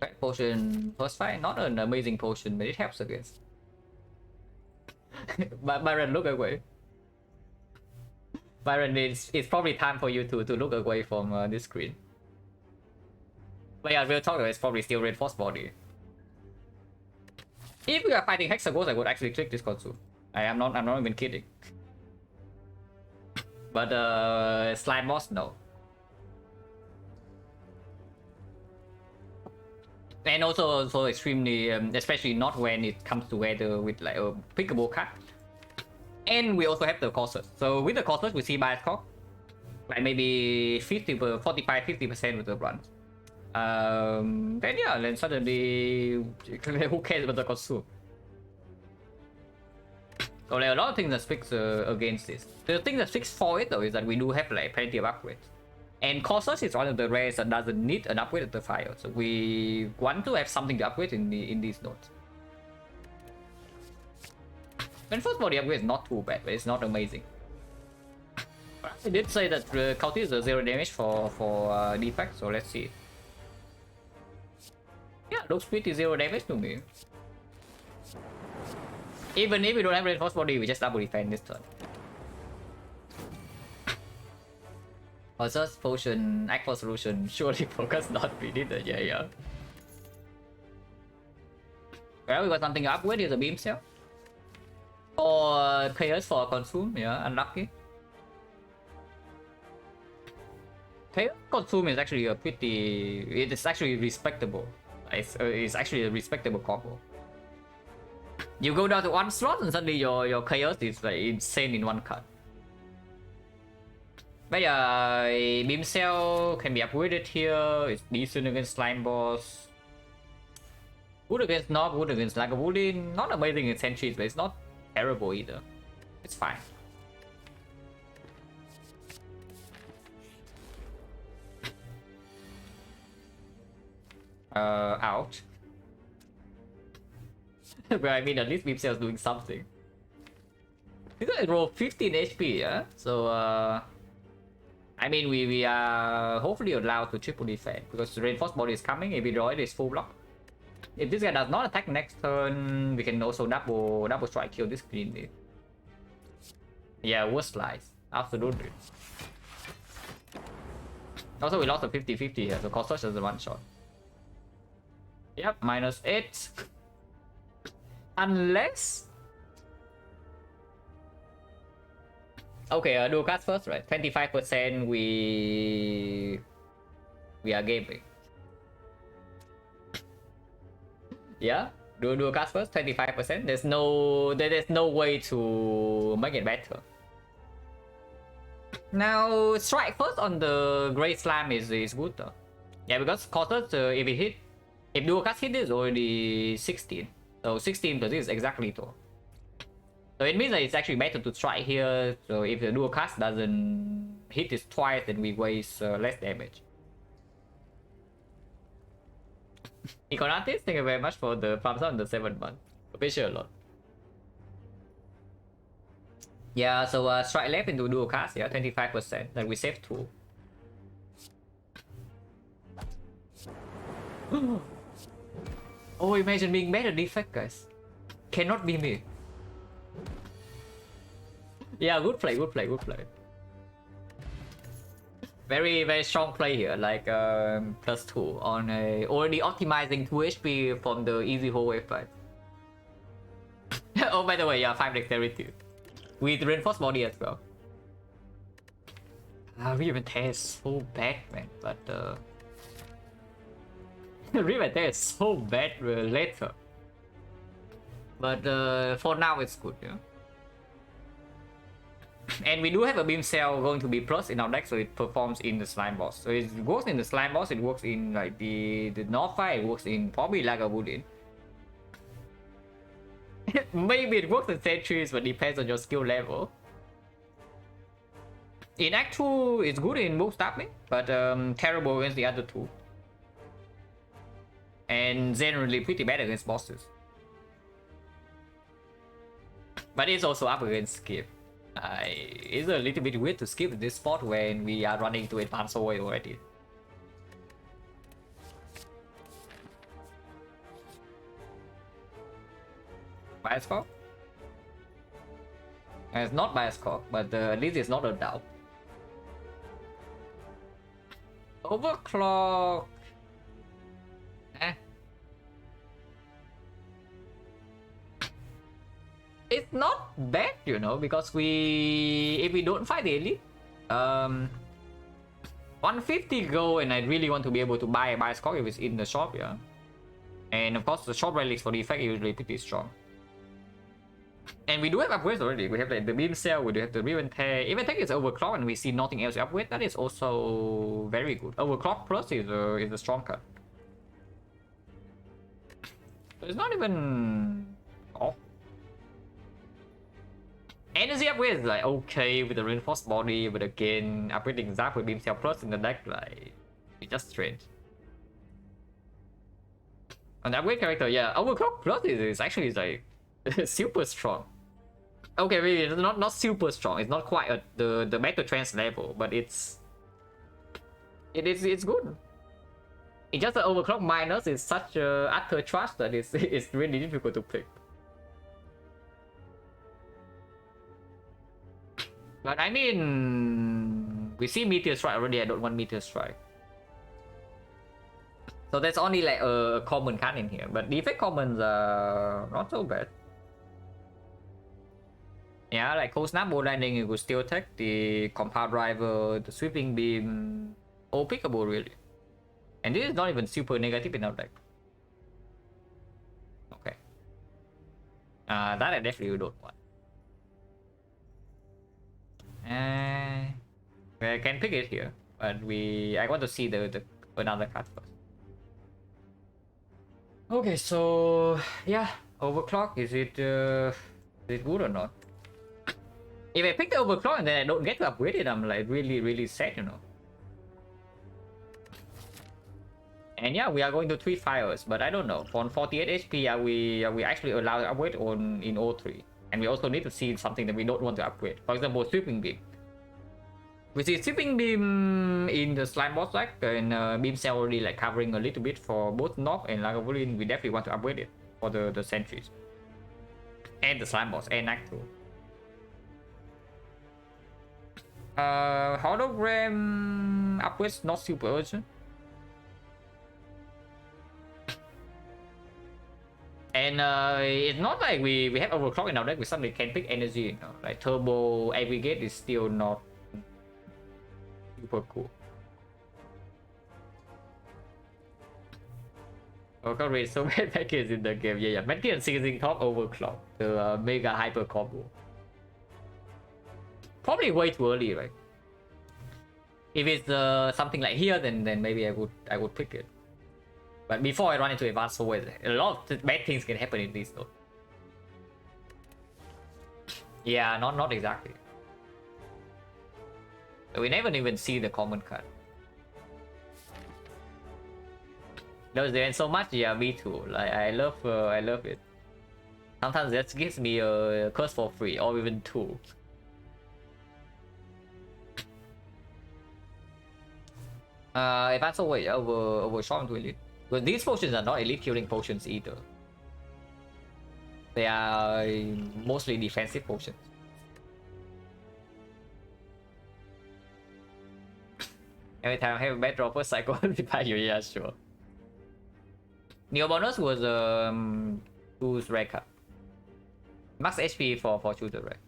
Red potion first fight, not an amazing potion, but it helps against. Byron, look away. Byron, it's probably time for you to look away from this screen. But yeah, real talk, it's probably still reinforced body. If we are fighting Hexagons, I would actually click this console. I'm not even kidding. But slime boss, no. And also extremely, especially not when it comes together with like a pickable card. And we also have the courses. So with the courses, we see bias cock, like maybe 45-50% with the run. Then yeah, then suddenly who cares about the consume? So there are a lot of things that speaks against this. The thing that speaks for it though is that we do have like plenty of upgrades. And Colossus is one of the rares that doesn't need an upgrade at the fire, so we want to have something to upgrade in these nodes. And first body upgrade is not too bad, but it's not amazing. I did say that Cultist is a 0 damage for defect, so let's see. Yeah, looks pretty 0 damage to me. Even if we don't have reinforced body, we just double defend this turn. Versus potion, act for solution, surely focus not be needed, yeah. Well, we got something to upgrade, here's a beam cell. Or chaos for consume, yeah, unlucky. Chaos consume is actually a pretty, it is actually respectable. It's actually a respectable combo. You go down to 1 slot and suddenly your chaos is like insane in 1 card. But yeah, beam cell can be upgraded here. It's decent against slime boss. Good against Knob, good against Lagavulin. Not amazing in sentries, but it's not terrible either. It's fine. Out. But I mean, at least beam cell is doing something. Because it rolled 15 HP, yeah? So I mean, we are hopefully allowed to triple defend because the reinforced body is coming. If we draw it, it's full block. If this guy does not attack next turn, we can also double strike kill this green. Yeah, worst slice. Absolutely. Also, we lost a 50-50 here, so cost us is a one shot. Yep, -8. Unless... Okay, dual cast first, right? 25% we are gaming. Yeah, dual cast first, 25%. There's no way to make it better. Now, strike first on the Great Slam is good though. Yeah, because cost if dual cast hit is already 16. So 16 plus this is exactly 2. So it means that it's actually better to try here. So if the dual cast doesn't hit this twice, then we waste less damage. Iconatis, thank you very much for the thumbs up on the 7th month. Appreciate a lot. Yeah, so strike left into dual cast, yeah, 25%. Then we save 2. Oh, imagine being better defect, guys. Cannot be me. Yeah, good play. Very, very strong play here, like +2 on a already optimizing 2 HP from the easy whole wave fight. Oh, by the way, yeah, 5 dexterity. With reinforced body as well. Reinventor is so bad, man, but Reinventor is so bad later. But for now it's good, yeah. And we do have a beam cell going to be plus in our deck, so it performs in the slime boss. So it works in the slime boss, it works in like the north fight, it works in probably Lagavulin. Maybe it works in sentries, but depends on your skill level. In Act 2, it's good in both stabbing, but terrible against the other two. And generally pretty bad against bosses. But it's also up against skip. It's a little bit weird to skip this spot when we are running to advance away already. Bias score? It's not bias score, but at least it's not a doubt. Overclock. It's not bad, you know, because if we don't fight the elite, 150 gold, and I really want to be able to buy a bias score if it's in the shop, yeah. And of course, the shop relics for the effect is usually pretty strong. And we do have upgrades already. We have like the beam cell, we do have the Reinventor. Even if it's overclock and we see nothing else to upgrade, that is also very good. Overclock plus is a strong cut. So it's not even off. Energy upgrade is like okay with the reinforced body, but again, upgrading Zap with beam cell plus in the deck, like, it's just strange. On the upgrade character, yeah, overclock plus is actually like super strong. Okay, maybe it's not super strong. It's not quite at the Metal Trance level, but it's good. It's just the overclock minus is such a utter trash that it's really difficult to pick. But I mean, we see Meteor Strike already. I don't want Meteor Strike. So that's only like a common card in here. But defect commons are not so bad. Yeah, like Cold Snap, Bolt Lightning, you could still take the Compound Driver, the Sweeping Beam, all pickable really. And this is not even super negative in our deck. Okay. That I definitely don't want. I can pick it here, but I want to see the another card first. Okay, so yeah, overclock, is it good or not? If I pick the overclock and then I don't get to upgrade it, I'm like really sad, you know. And yeah, we are going to 3 fires, but I don't know. On 48 HP, are we actually allowed to upgrade in all 3? And we also need to see something that we don't want to upgrade. For example, Sweeping Beam. We see Sweeping Beam in the Slime Boss deck, and Beam Cell already like covering a little bit for both Nock and Lagavulin. We definitely want to upgrade it for the sentries. And the Slime Boss and Act 2. Hologram upwards not super urgent. And it's not like we have overclock in our deck. We suddenly can pick energy. You know? Like turbo aggregate is still not super cool. Overclock rate so many packages in the game. Yeah. Meteor 16 top overclock. The mega hyper combo. Probably way too early, right? If it's something like here, then maybe I would pick it. But before I run into advanced forward, a lot of bad things can happen in this though. Yeah, not exactly. We never even see the common card. Does they end so much? Yeah, me too. Like I love it. Sometimes that gives me a curse for free or even two. Advanced forward over short to elite. But these potions are not elite killing potions either. They are mostly defensive potions. Every time I have a bad draw first cycle, reply you, yeah, sure. Neo bonus was choose rare card. Max HP for choose the rare.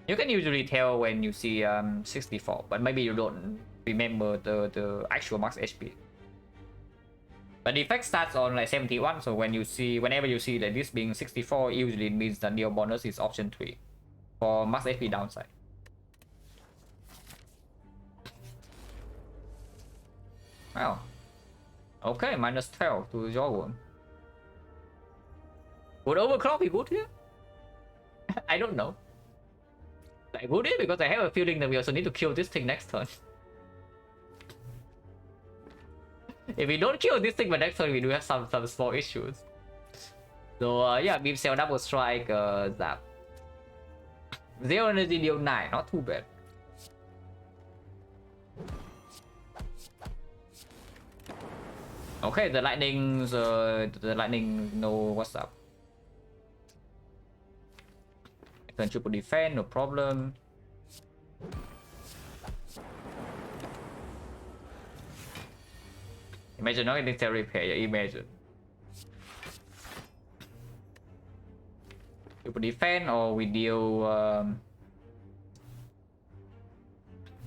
You can usually tell when you see 64, but maybe you don't remember the actual max HP. But the effect starts on like 71, so whenever you see like this being 64, usually it means that Neo bonus is option 3 for max HP downside. Well, okay, minus 12 to your one. Would overclock be good here? I don't know. Like, would it? Because I have a feeling that we also need to kill this thing next turn. If we don't kill this thing by next turn, we do have some small issues. So yeah, beam cell double strike, zap. 0 energy deal 9, not too bad. Okay, the lightning know what's up. I can triple defend, no problem. Imagine not getting cell repair, yeah, imagine. Triple defend or we deal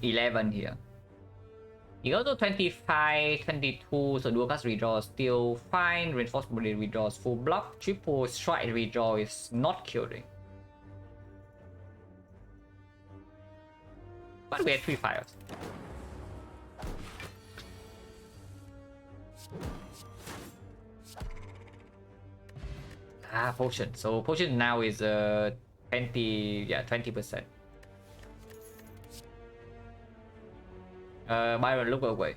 11 here. You go to 25, 22, so dual cast redraw still fine. Reinforced body redraws full block. Triple strike redraw is not killing. But we had 3 fires. Potion. So potion now is 20%. Byron, look away.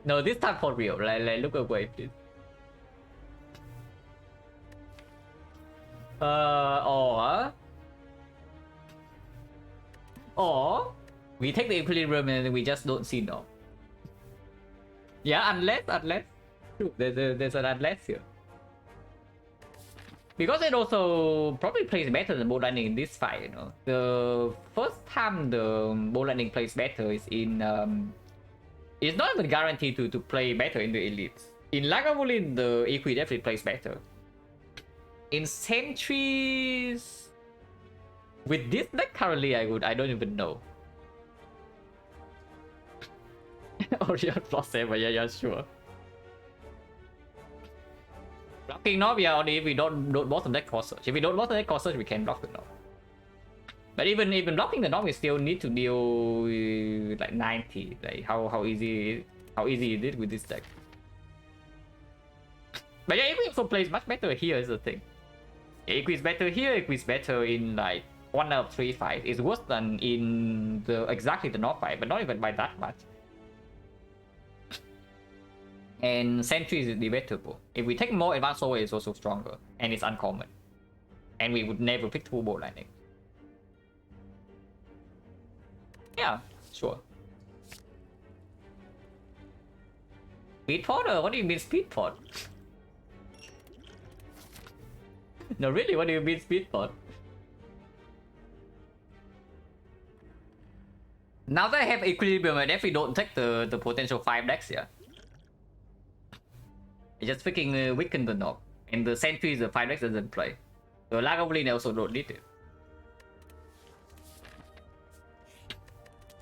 No, this time for real. Like look away, please. Or we take the equilibrium and we just don't see no. Yeah, unless there's an unless here. Because it also probably plays better than Bolt Lightning in this fight, you know. The first time the Bolt Lightning plays better is in it's not even guaranteed to play better in the elites. In Lagavulin, the Equi definitely plays better. In Sentries, with this deck currently, I don't even know. Orion plus 7, yeah, sure. Blocking knob, yeah, only if we don't bottom deck core search. If we don't bottom deck core search, we can block the knob. But even blocking the knob, we still need to deal with like 90. Like how easy is it with this deck? But yeah, Equi also plays much better here is the thing. Equi is better here, Equi is better in like 1 out of 3 fights. It's worse than in exactly the North fight, but not even by that much. And Sentry is debatable. If we take more advanced soul, it's also stronger. And it's uncommon. And we would never pick Turbo Lightning. Yeah, sure. Speed pod? What do you mean speed pod? No, really, what do you mean speed pod? Now that I have Equilibrium, I definitely don't take the potential 5 decks here. I just freaking weaken the knob. And the Sentry, the 5 decks doesn't play. The Lagavulin I also don't need it.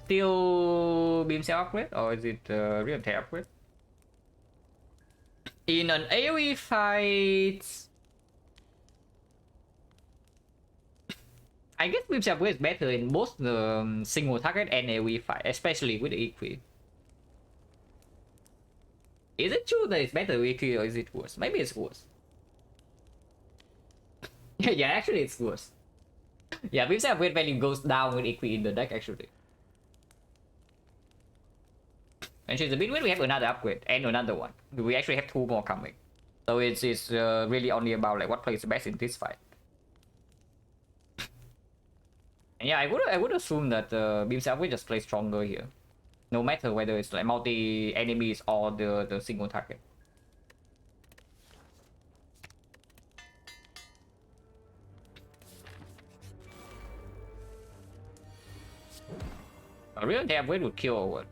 Still Beam Cell upgrade? Or is it Real Attack upgrade? In an AoE fight... I guess Beam Cell upgrade is better in both the single target and AoE fight, especially with the Equi. Is it true that it's better with Equi or is it worse? Maybe it's worse. Yeah, actually it's worse. Yeah, Beam Cell upgrade value goes down with Equi in the deck actually. And since the bit when we have another upgrade and another one, we actually have 2 more coming. So it's really only about like what plays best in this fight. And yeah, I would assume that Beam Cell will just play stronger here, no matter whether it's like multi enemies or the single target. A real damn weight would kill or what?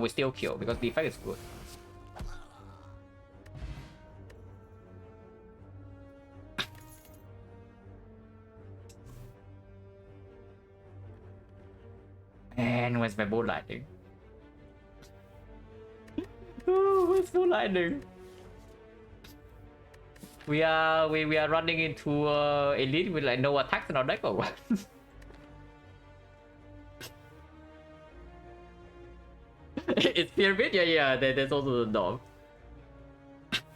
We still kill because the effect is good. And where's my bolt lightning? Oh, where's bolt lightning? We are running into elite with like no attacks in our deck or what? It's pyramid, yeah. There's also the knob.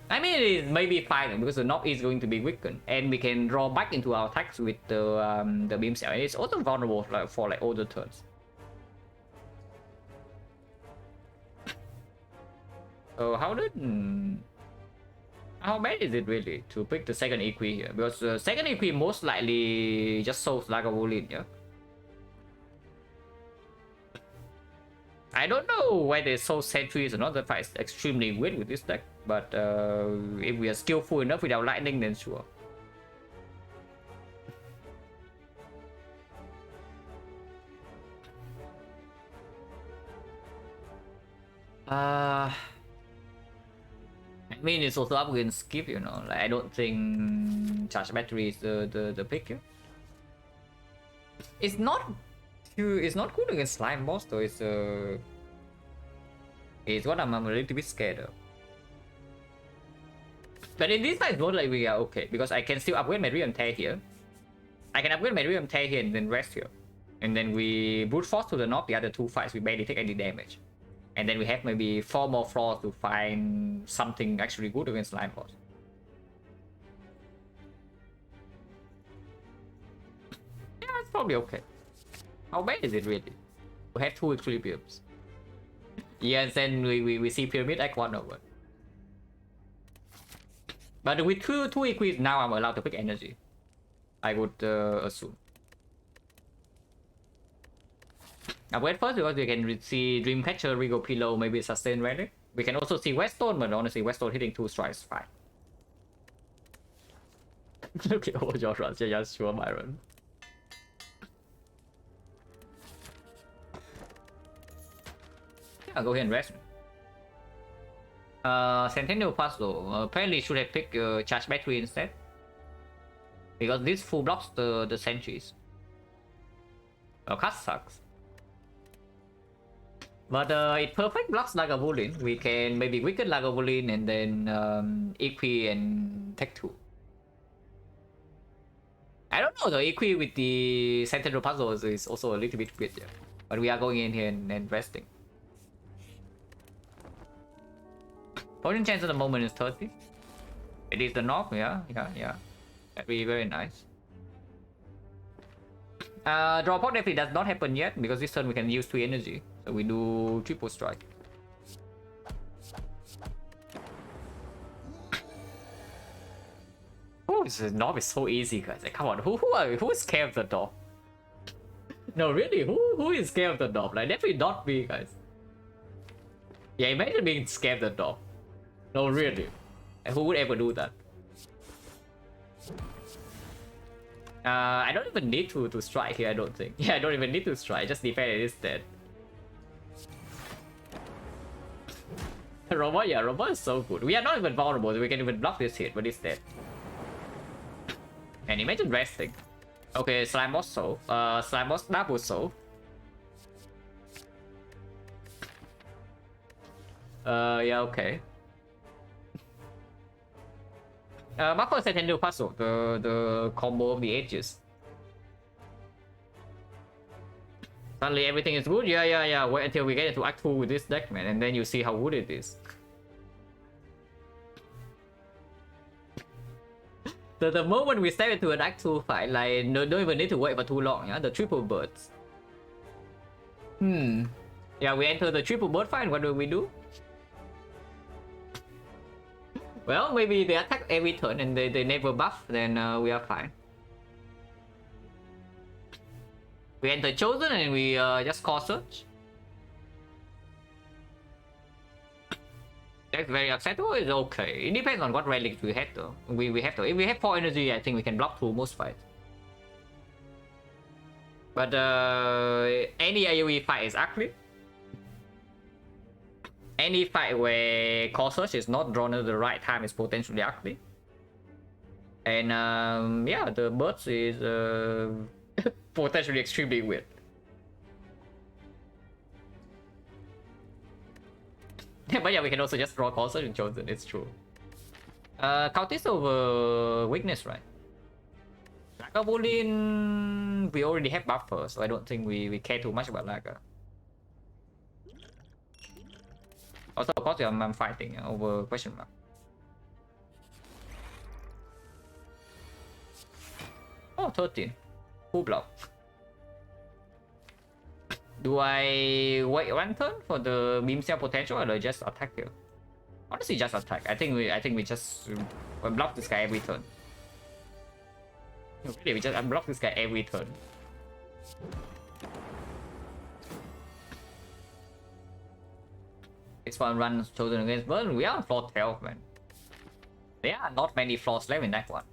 I mean, it is maybe fine because the knob is going to be weakened, and we can draw back into our attacks with the beam cell. And it's also vulnerable for like older turns. So how bad is it really to pick the second Equi here? Because the second Equi most likely just shows Lagavulin, yeah. I don't know whether it's so sentries or not. The fight is extremely weird with this deck, but if we are skillful enough without lightning, then sure. I mean, it's also up against skip, you know. Like I don't think charge battery is the pick here. It's not good against slime boss though. It's what I'm a little bit scared of. But in this fight, like we are okay because I can still upgrade my Realm Tear here. I can upgrade my Realm Tear here and then rest here, and then we brute force to the north. The other 2 fights we barely take any damage, and then we have maybe 4 more floors to find something actually good against slime boss. Yeah, it's probably okay. How bad is it really? We have 2 equilibriums. Yeah, and then we see pyramid act 1 over. But with 2 equips now, I'm allowed to pick energy. I would assume. Upgrade first because we can see Dreamcatcher, Regal Pillow, maybe Sustain Relic. We can also see Weststone, but honestly, Weststone hitting 2 strikes fine. Look at all your runs, yeah, sure, Myron. I'll go ahead and rest. Centennial Puzzle. Apparently should have picked charge battery instead. Because this full blocks the sentries. Cut sucks. But it perfect blocks Lagavulin. We can maybe weaken Lagavulin and then Equi and Tech 2. I don't know though, Equi with the Centennial Puzzle is also a little bit weird, yeah. But we are going in here and resting. Potion chance at the moment is 30. It is the knock, yeah. That'd be very nice. Draw pot definitely does not happen yet because this turn we can use 3 energy. So we do triple strike. Oh, this knob is so easy, guys. Like, come on, who is scared of the knob? No, really, who is scared of the knob? Like, definitely not me, guys. Yeah, imagine being scared of the knob. No, really. And who would ever do that? I don't even need to strike here, I don't think. Yeah, I don't even need to strike, just defend it instead. Robot, yeah, Robot is so good. We are not even vulnerable, so we can even block this hit, but it's dead. And imagine resting. Okay, Slime Boss Soul. Slime Boss Double Soul. Yeah, okay. Marco said Nintendo Puzzle, the combo of the edges. Suddenly everything is good? Yeah. Wait until we get into Act 2 with this deck, man, and then you see how good it is. The moment we step into an Act 2 fight, like, no, don't even need to wait for too long, yeah? The triple birds. Yeah, we enter the triple bird fight, what do we do? Well, maybe they attack every turn and they never buff, then we are fine. We enter Chosen and we just call search. That's very acceptable, it's okay. It depends on what relics we have though. We have to. If we have 4 energy, I think we can block through most fights. But any AoE fight is ugly. Any fight where call search is not drawn at the right time is potentially ugly. And yeah, the birds is potentially extremely weird. But yeah, we can also just draw call search and Chosen, it's true. Cultist over weakness, right? Lager Bullion, we already have buffer, so I don't think we care too much about Lager. Also, of course, I'm fighting over question mark. Oh, 13. Full block. Do I wait 1 turn for the beam cell potential, or do I just attack here? Honestly, just attack. I think we just block this guy every turn. Really, we just unblock this guy every turn. This one runs Chosen against Burn. We are on floor 12, man. There are not many floors left in that one.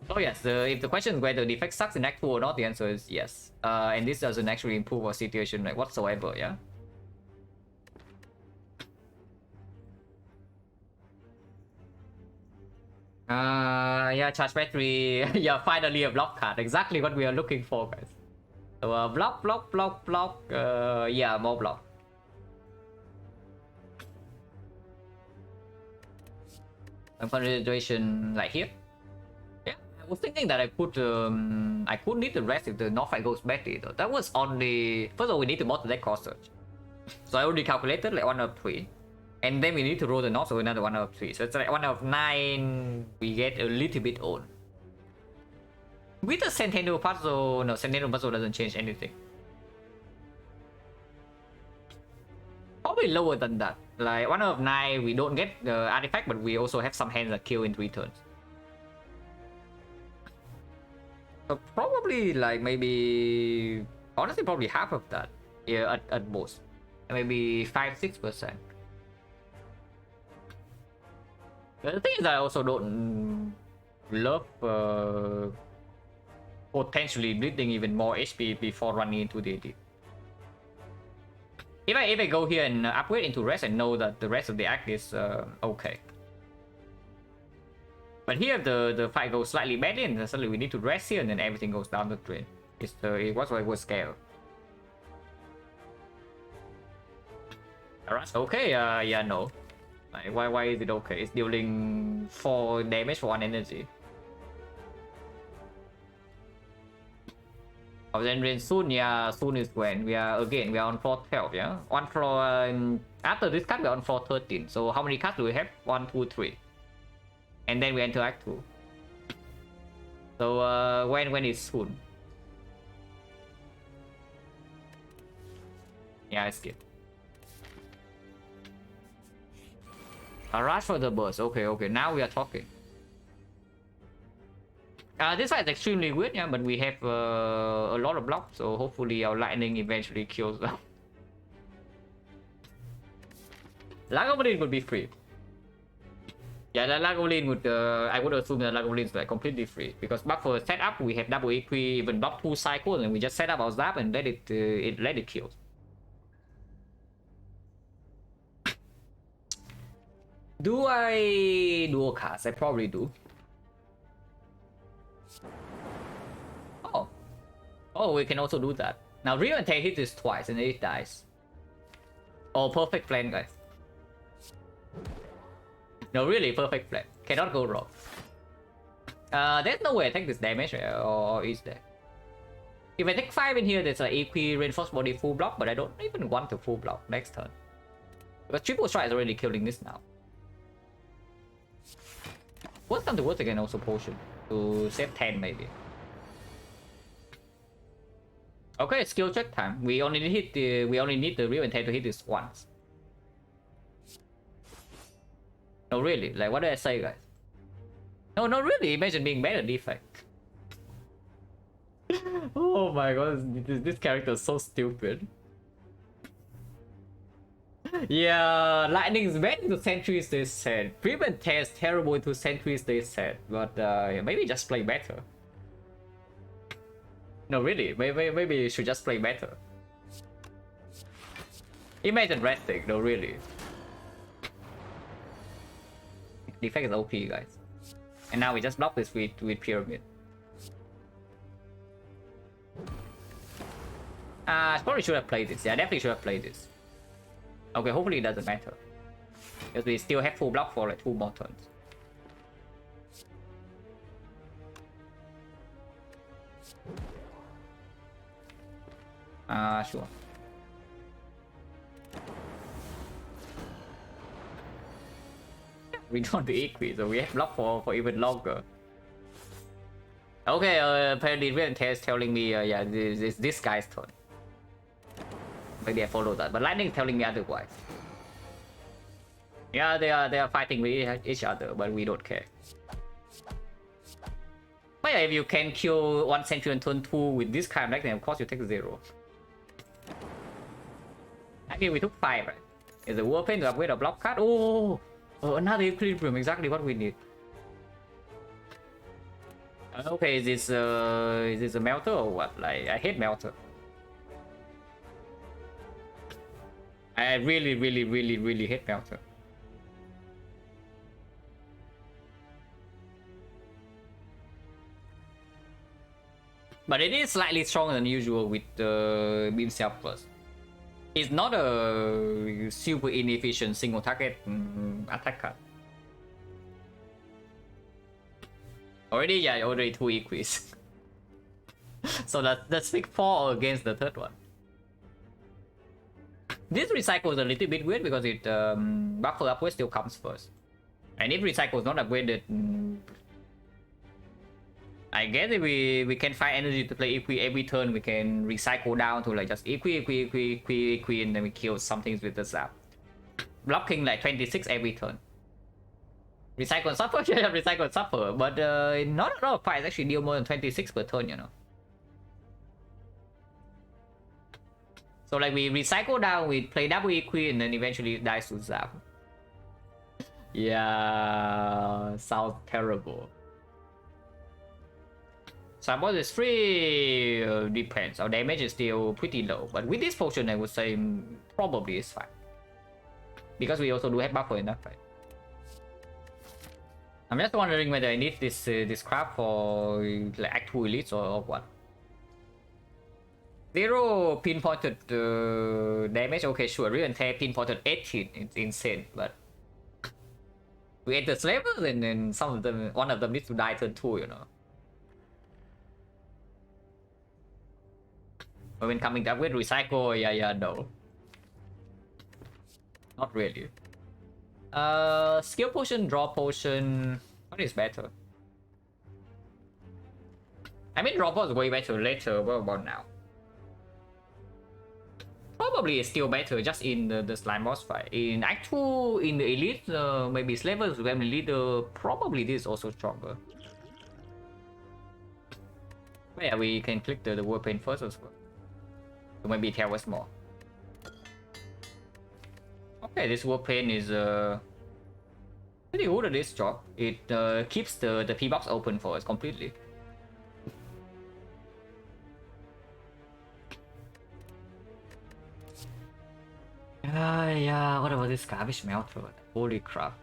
Oh yes, if the question is whether the defect sucks in Act 2 or not, the answer is yes. And this doesn't actually improve our situation like whatsoever, yeah? Yeah, charge battery. Yeah, finally a block card. Exactly what we are looking for, guys. So block. Yeah, more block. And concentration like here. Yeah, I was thinking that I could need the rest if the North fight goes badly though. That was only first of all we need to mod the deck cost search. So I already calculated like 1 out of 3. And then we need to roll the North, so another 1 out of 3. So it's like 1 out of 9 we get a little bit old. With the Centennial Puzzle, no, Centennial Puzzle doesn't change anything. Probably lower than that. Like 1 out of 9, we don't get the artifact, but we also have some hands that kill in 3 turns. So probably like maybe, honestly, probably half of that. Yeah, at most. Maybe 5-6%. The thing is, I also don't love potentially bleeding even more HP before running into the AD. If I go here and upgrade into rest and know that the rest of the act is okay. But here the fight goes slightly badly and suddenly we need to rest here and then everything goes down the drain. It was what I was scared. Alright, okay, yeah, no. Like, why is it okay? It's dealing 4 damage for 1 energy. Oh, then soon, yeah, soon is when we are on floor 12, yeah? One floor, after this card, we are on floor 13. So how many cards do we have? 1, 2, 3. And then we enter Act 2. So when is soon? Yeah, I skip. A rush for the burst. Okay. Now we are talking. This fight is extremely weird, yeah, but we have a lot of blocks, so hopefully our lightning eventually kills them. Lagomarin would be free. Yeah, the Lagolin would, I would assume that Lagolin is like completely free because buffer setup we have double equi, even block 2 cycles, and we just set up our zap and let it kill. Do I dual cast? I probably do. Oh, oh, we can also do that. Now Real and hit this twice and it dies. Oh, perfect plan, guys. No, really perfect plan. Cannot go wrong. There's no way I take this damage, or is there? If I take 5 in here, there's an equi reinforced body full block, but I don't even want to full block next turn. Because triple strike is already killing this now. What's come to worst again? Also potion to save 10 maybe. Okay, skill check time. We only need the real intent to hit this once. No, really. Like, what did I say, guys? No, not really. Imagine being better defect. Oh my god, this character is so stupid. Yeah, lightning is bad into sentries, they said. Prevent is terrible into sentries, they said. But maybe just play better. No, really, maybe you should just play better. Imagine resting, no, really. Defect is OP, guys. And now we just block this with pyramid. I probably should have played this. Yeah, I definitely should have played this. Okay, hopefully it doesn't matter. Because we still have full block for like 2 more turns. Sure. We don't do equi, so we have block for even longer. Okay, apparently Real is telling me, yeah, this guy's turn. Maybe I follow that, but Lightning is telling me otherwise. Yeah, they are fighting with each other, but we don't care. But yeah, if you can kill 1 sentry on turn 2 with this kind of deck, then of course you take 0. I mean, we took 5, right? Is the Warpaint to upgrade a block card? Oh, another Equilibrium, exactly what we need. Okay, is this a Melter or what? Like, I hate Melter. I really hate Melter. But it is slightly stronger than usual with the Beam Self Plus. It's not a super inefficient single target attack card. Already 2 equis. So let's pick 4 against the third one. This recycle is a little bit weird because it buffer upgrade still comes first. And if recycle is not upgraded, I guess if we can find energy to play equi every turn, we can recycle down to like just equi, and then we kill some things with the zap. Blocking like 26 every turn. Recycle and suffer, yeah, recycle and suffer, but not a lot of fights actually deal more than 26 per turn, you know. So like we recycle down, we play double equi, and then eventually it dies to zap. Yeah, sounds terrible. Support is free, depends. Our damage is still pretty low, but with this potion I would say probably it's fine. Because we also do have buffer in that fight. I'm just wondering whether I need this craft for like Act 2 elites or what. 0 pinpointed damage, okay sure, Real and Tear pinpointed 18, it's insane, but we enter slavers and then one of them needs to die turn 2, you know. But when coming up with recycle, yeah, no. Not really. Skill potion, draw potion, what is better? I mean draw potion is way better later, what about now? Probably it's still better just in the slime boss fight. In Act 2, in the elite, maybe slavers, when leader, probably this is also stronger. But yeah, we can click the Warpaint first as well. So maybe tell us more. Okay, this Warpaint is Pretty good at this job. It keeps the P box open for us completely. Yeah, what about this garbage melter? Holy crap.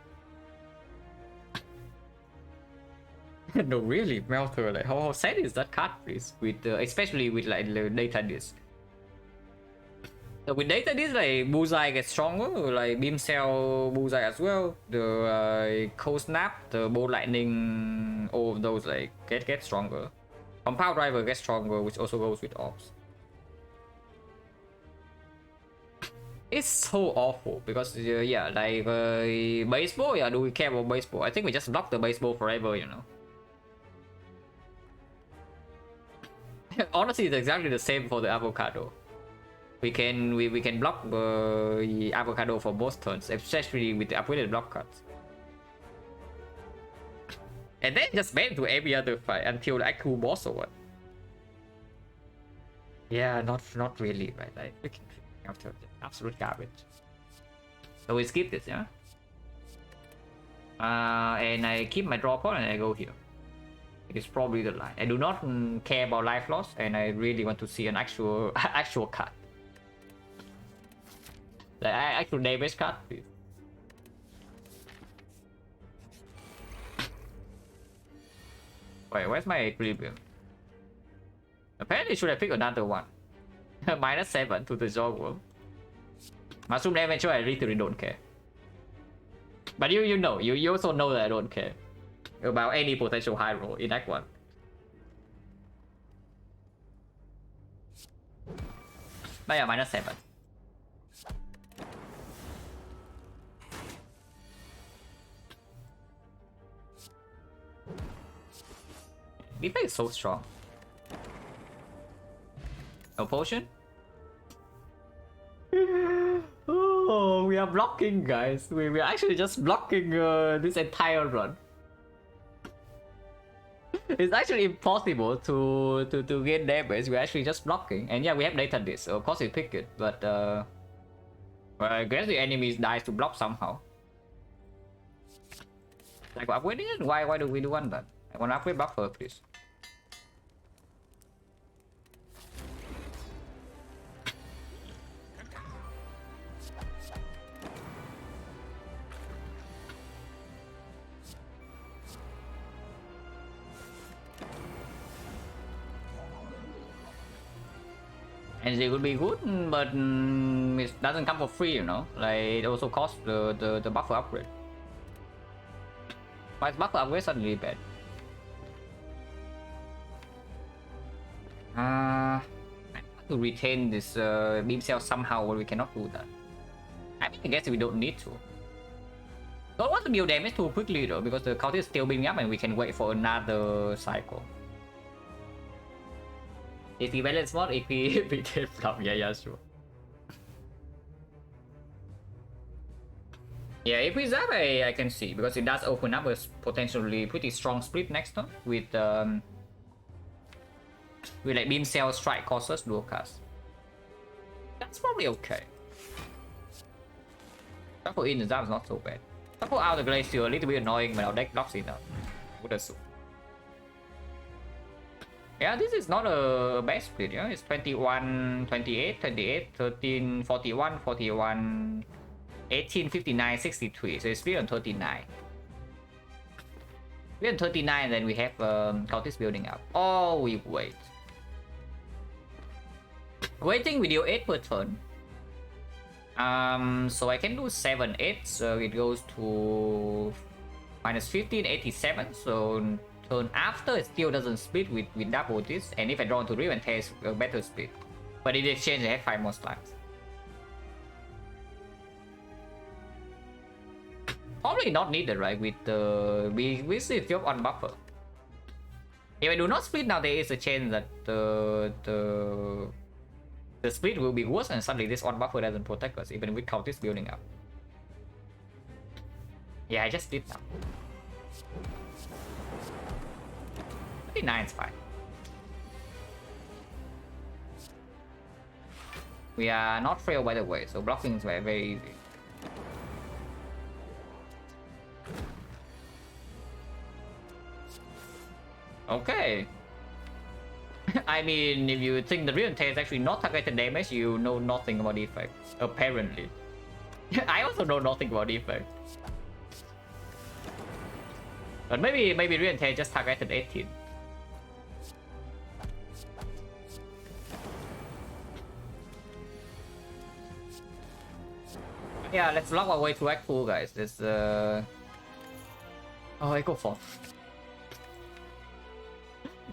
No, really, melter. Like, how sad is that card, please? With especially with like the data disk. So with data disk, like bullseye gets stronger, like beam cell bullseye as well. The cold snap, the bolt lightning, all of those like get stronger. Compound driver gets stronger, which also goes with ops. It's so awful because yeah, like baseball. Yeah, do we care about baseball? I think we just block the baseball forever, you know. Honestly, it's exactly the same for the avocado. We can block the avocado for both turns, especially with the upgraded block cards. And then just ban to every other fight until the actual boss or what? Yeah, not really, right? Like freaking after absolute garbage. So we skip this, yeah. And I keep my draw point and I go here. It is probably the line. I do not care about life loss, and I really want to see an actual actual card. Like actual damage card, please. Wait, where's my equilibrium? Apparently, should I pick another one? -7 to the Jogworm. Mushroom damage, I literally don't care. But you know, you also know that I don't care about any potential high roll in Act 1. But yeah, -7. Defect is so strong. No potion? Oh, we are blocking, guys. We are actually just blocking this entire run. It's actually impossible to get damage. We're actually just blocking. And yeah, we have data this, so of course we pick it. But well, I guess the enemies dies to block somehow. Like upgrading it? Why do we do want that? I want to upgrade buffer, please. And it would be good, but it doesn't come for free, you know. Like it also costs the buffer upgrade. Why is buffer upgrade suddenly bad? I have to retain this beam cell somehow, but we cannot do that. I mean, I guess we don't need to. Don't want to deal damage too quickly though, because the counter is still beaming up and we can wait for another cycle. If we balance mod, if we did flop, yeah, sure. Yeah, if we zap, I can see, because it does open up a potentially pretty strong split next turn with like beam cell strike causes dual cast. That's probably okay. Shuffle in the zap is not so bad. Shuffle out the glacier a little bit annoying, but our deck blocks it up. Would assume. Yeah, this is not a bad split, yeah? It's 21, 28, 28, 13, 41, 41, 18, 59, 63. So it's split on 39. We're on 39, then we have Cultist building up. Oh, we wait. Waiting, we deal 8 per turn. So I can do 7, 8, so it goes to -15, 87, so turn after it still doesn't split with double this, and if I draw into Riven Taste, a better split. But in exchange, I have 5 more slimes. Probably not needed, right? With the we still job on buffer. If I do not split now, there is a chance that the split will be worse, and suddenly this on buffer doesn't protect us, even with Countess building up. Yeah, I just did now. 39 is fine. We are not frail, by the way, so blocking is very, very easy. Okay. I mean, if you think the real is actually not targeted damage, you know nothing about defects. Apparently. I also know nothing about defects. But maybe real just targeted 18. Yeah, let's block our way to Act 4, guys. This Oh, Echo 4.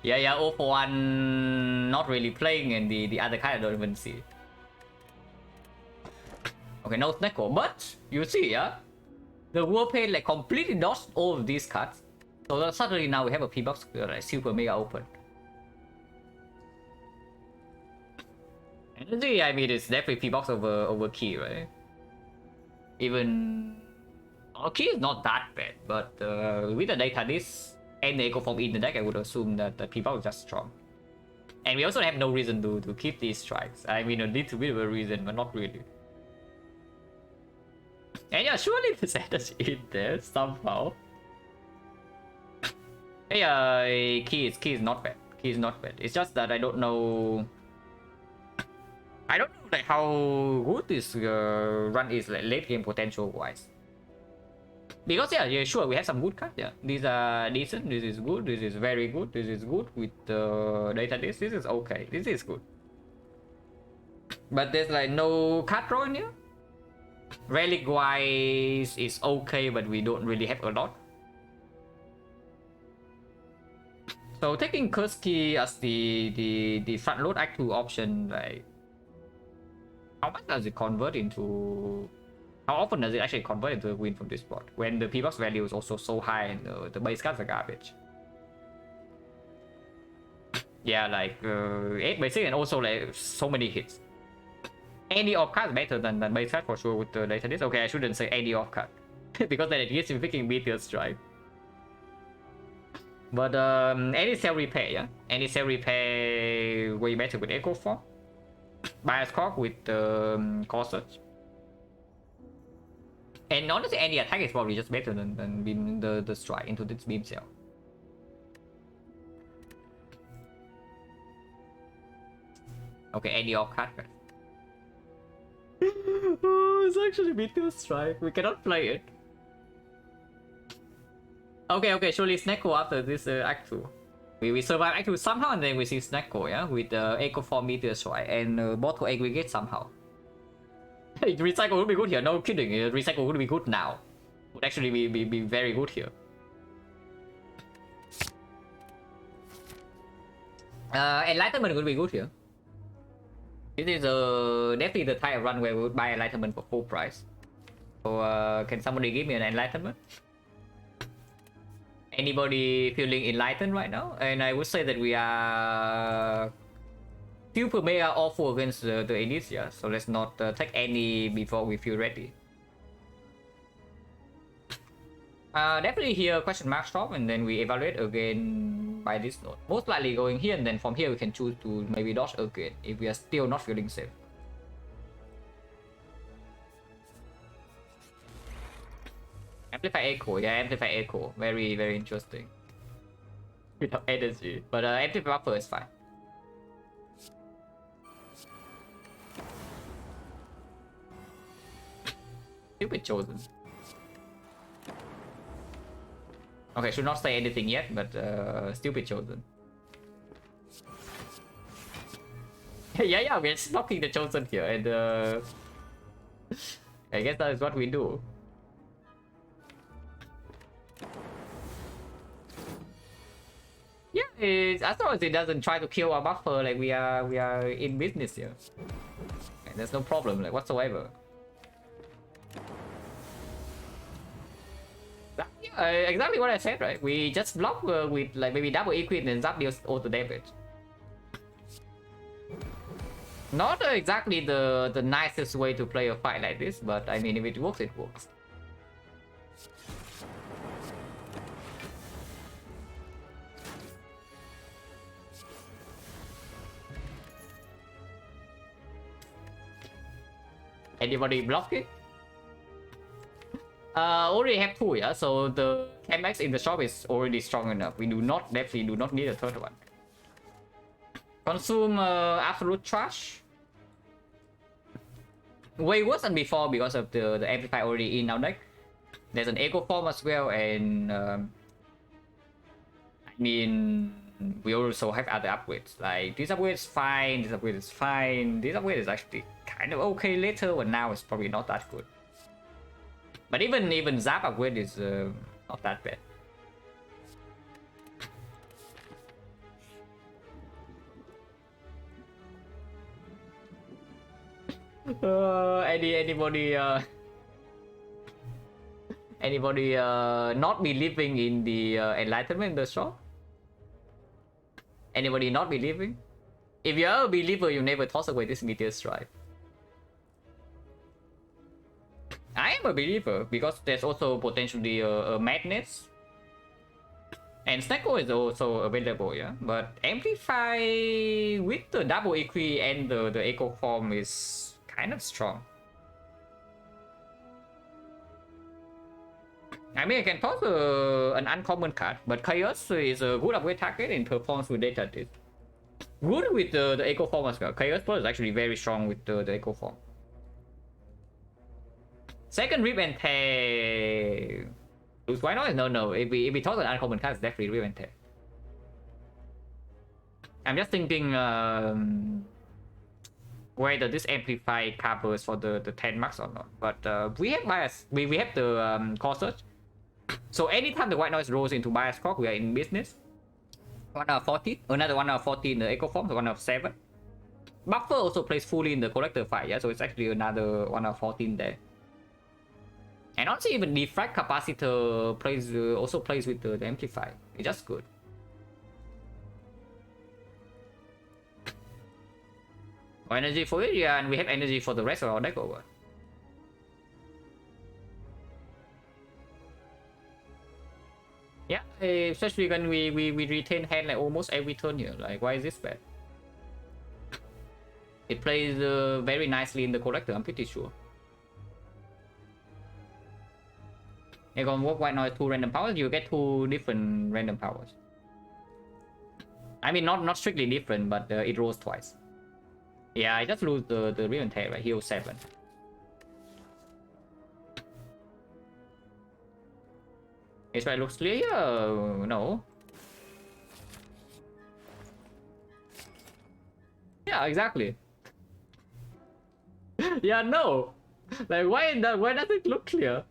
Yeah, 0 for 1 not really playing, and the other card I don't even see. Okay, no Snecko, but you see, yeah? The Warpaint like completely dodged all of these cards. So suddenly now we have a P-Box like super mega open. Energy, I mean, it's definitely P-Box over Key, right? Even... Key is not that bad, but with the data this and the Echo Form in the deck, I would assume that the P-Box is just strong. And we also have no reason to keep these strikes. I mean, a little bit of a reason, but not really. And yeah, surely this energy in there somehow. Hey, key is not bad. Key is not bad. It's just that I don't know. I don't know like how good this run is like late game potential wise. Because yeah, sure, we have some good cards. Yeah, these are decent. This is good. This is very good. This is good with data. This is okay. This is good. But there's like no card draw in here. Relic wise is okay, but we don't really have a lot. So taking Curse Key as the front load Act 2 option, like how much does it convert into? How often does it actually convert into a win from this spot when the P-Box value is also so high and the base cards are garbage? Yeah, like 8 basic and also like so many hits. Any off card better than base card for sure with the data this. Okay, I shouldn't say any off card because then it gives you freaking Meteor Strike. But any cell repair, yeah? Any cell repair way better with Echo Form. Bias Cork with Core Search. And honestly, any attack is probably just better than beam the strike into this beam cell. Okay, any off card. Oh, it's actually Meteor Strike. We cannot play it. Okay, surely Snecko after this Act 2. We survive Act 2 somehow, and then we see Snecko, yeah? With Echo Form Meteor Strike and Bottle Aggregate somehow. Recycle would be good here, no kidding. Recycle would be good now. Would actually be very good here. Enlightenment would be good here. This is definitely the type of run where we would buy Enlightenment for full price. So can somebody give me an Enlightenment? Anybody feeling enlightened right now? And I would say that we are super mega awful against the elites, yeah? So let's not take any before we feel ready. Definitely here question mark stop, and then we evaluate again by this node. Most likely going here, and then from here we can choose to maybe dodge again if we are still not feeling safe. Amplify Echo, yeah, Amplify Echo. Very, very interesting. Without energy. But Amplify Buffer is fine. Stupid chosen. Okay, should not say anything yet, but stupid chosen. yeah, we're blocking the chosen here, and I guess that is what we do. Yeah, as long as it doesn't try to kill our buffer, like we are in business here. And there's no problem like whatsoever. Yeah, exactly what I said, right? We just block with like maybe double equip and zap deals all the damage. Not exactly the nicest way to play a fight like this, but I mean if it works, it works. Anybody block it? Already have two, yeah. So the ChecnaR in the shop is already strong enough. We definitely do not need a third one. Consume absolute trash. Way worse than before because of the amplify already in our deck. There's an echo form as well, and I mean, we also have other upgrades. Like this upgrade is fine, this upgrade is fine, this upgrade is actually kind of okay later, but now it's probably not that good. But even Zap upgrade is not that bad. Anybody not believing in the enlightenment in the shop? Anybody not believing? If you're a believer, you never toss away this meteor strike. I am a believer because there's also potentially a madness. And Snecko is also available, yeah. But Amplify with the double EQ and the echo form is kind of strong. I mean, I can toss an uncommon card, but Chaos is a good upgrade target and performs with data. Good with the echo form as well. Chaos Plus is actually very strong with the echo form. Second Rip and Tear. Why not? No. If we toss an uncommon card, it's definitely Rip and Tear. I'm just thinking whether this amplify covers for the 10 marks or not. But we have bias. We have the core search. So anytime the white noise rolls into bias cock, we are in business. 1 out of 14. Another 1 out of 14 in the echo form, so 1 out of 7. Buffer also plays fully in the collector fight, yeah, so it's actually another 1 out of 14 there. And also even defect capacitor plays also plays with the amplify. It's just good. Energy for it, yeah, and we have energy for the rest of our deck over. Yeah, especially when we retain hand like almost every turn here. Like, why is this bad? It plays very nicely in the collector, I'm pretty sure. You're gonna work white noise 2 random powers, you get 2 different random powers. I mean, not strictly different, but it rolls twice. Yeah, I just lose the Riven Tear, right? Heal 7. Is right looks clear? No. Yeah, exactly. Yeah, no. Like, why does it look clear?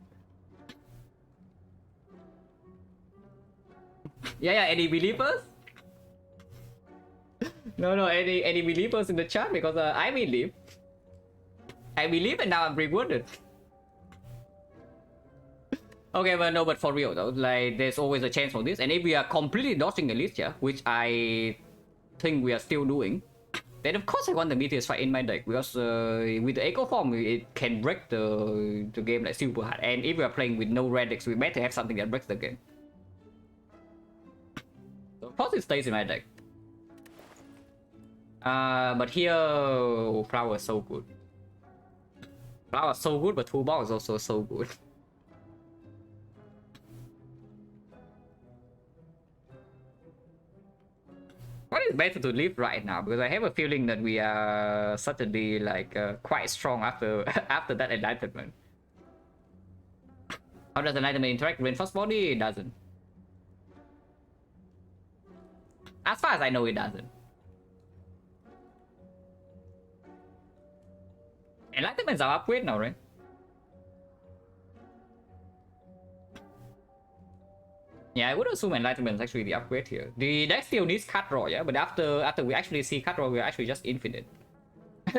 Yeah, any believers? No, any believers in the chat? Because I believe and now I'm rewarded. Okay, but for real though, like there's always a chance for this, and if we are completely dodging the list, yeah, which I think we are still doing, then of course I want the Meteor Strike in my deck, because with the Echo Form it can break the game like super hard, and if we are playing with no red decks, we better have something that breaks the game. So of course it stays in my deck. But here, Flower is so good. Flower is so good, but Toolbox is also so good. What is better to leave right now? Because I have a feeling that we are suddenly like quite strong after after that enlightenment. How does enlightenment interact with reinforced body? It doesn't. As far as I know, it doesn't. Enlightenments are upgrade now, right? Yeah, I would assume enlightenment is actually the upgrade here. The deck still needs cut draw, yeah, but after we actually see cut draw, we're actually just infinite.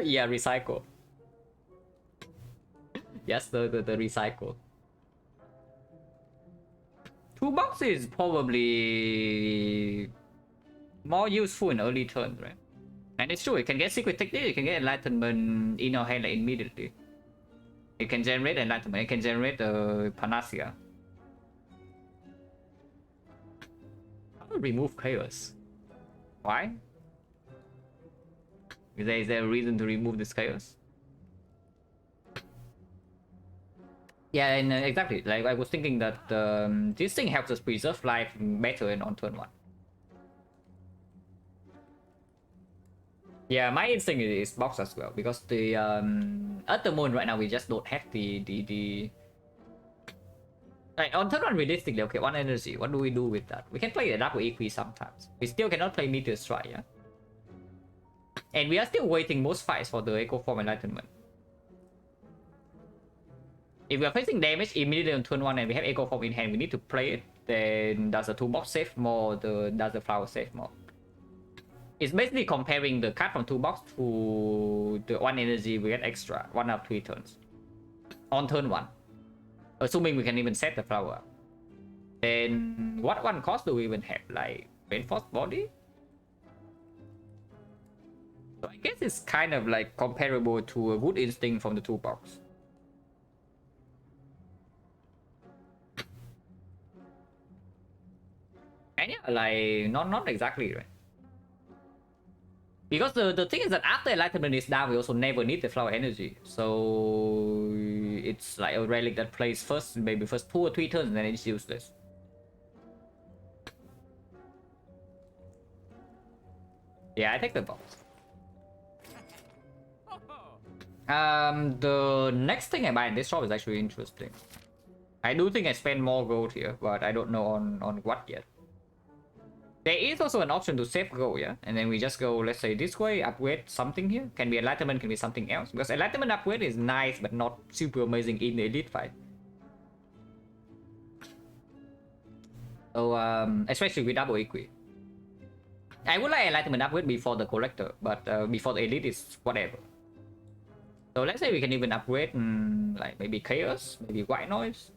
Yeah, recycle. Yes, the recycle. Toolbox is probably more useful in early turns, right? And it's true, it can get secret technique, it can get enlightenment in our hand like immediately. It can generate enlightenment, it can generate panacea. Remove chaos. Why? Is there a reason to remove this chaos? Yeah, and exactly. Like I was thinking that this thing helps us preserve life better on turn 1. Yeah, my instinct is box as well because the at the moment right now we just don't have the like on turn 1 realistically. Okay, 1 energy. What do we do with that? We can play a double equi sometimes. We still cannot play meteor strike. Yeah, and we are still waiting most fights for the echo form enlightenment. If we are facing damage immediately on turn 1 and we have echo form in hand, we need to play it. Then does the toolbox save more? Does the flower save more? It's basically comparing the card from toolbox to the 1 energy we get extra 1 out of 3 turns on turn 1, assuming we can even set the flower up. Then what 1 cost do we even have? Like reinforced body? So I guess it's kind of like comparable to a good instinct from the toolbox. And yeah, like not exactly, right? Because the thing is that after enlightenment is down, we also never need the flower energy. So it's like a relic that plays first, maybe first 2 or 3 turns, and then it's useless. Yeah, I take the box. The next thing I buy in this shop is actually interesting. I do think I spend more gold here, but I don't know on what yet. There is also an option to save gold, yeah? And then we just go, let's say this way, upgrade something here. Can be enlightenment, can be something else. Because enlightenment upgrade is nice, but not super amazing in the elite fight. So, especially with double equi. I would like enlightenment upgrade before the collector, but before the elite is whatever. So let's say we can even upgrade like maybe chaos, maybe white noise.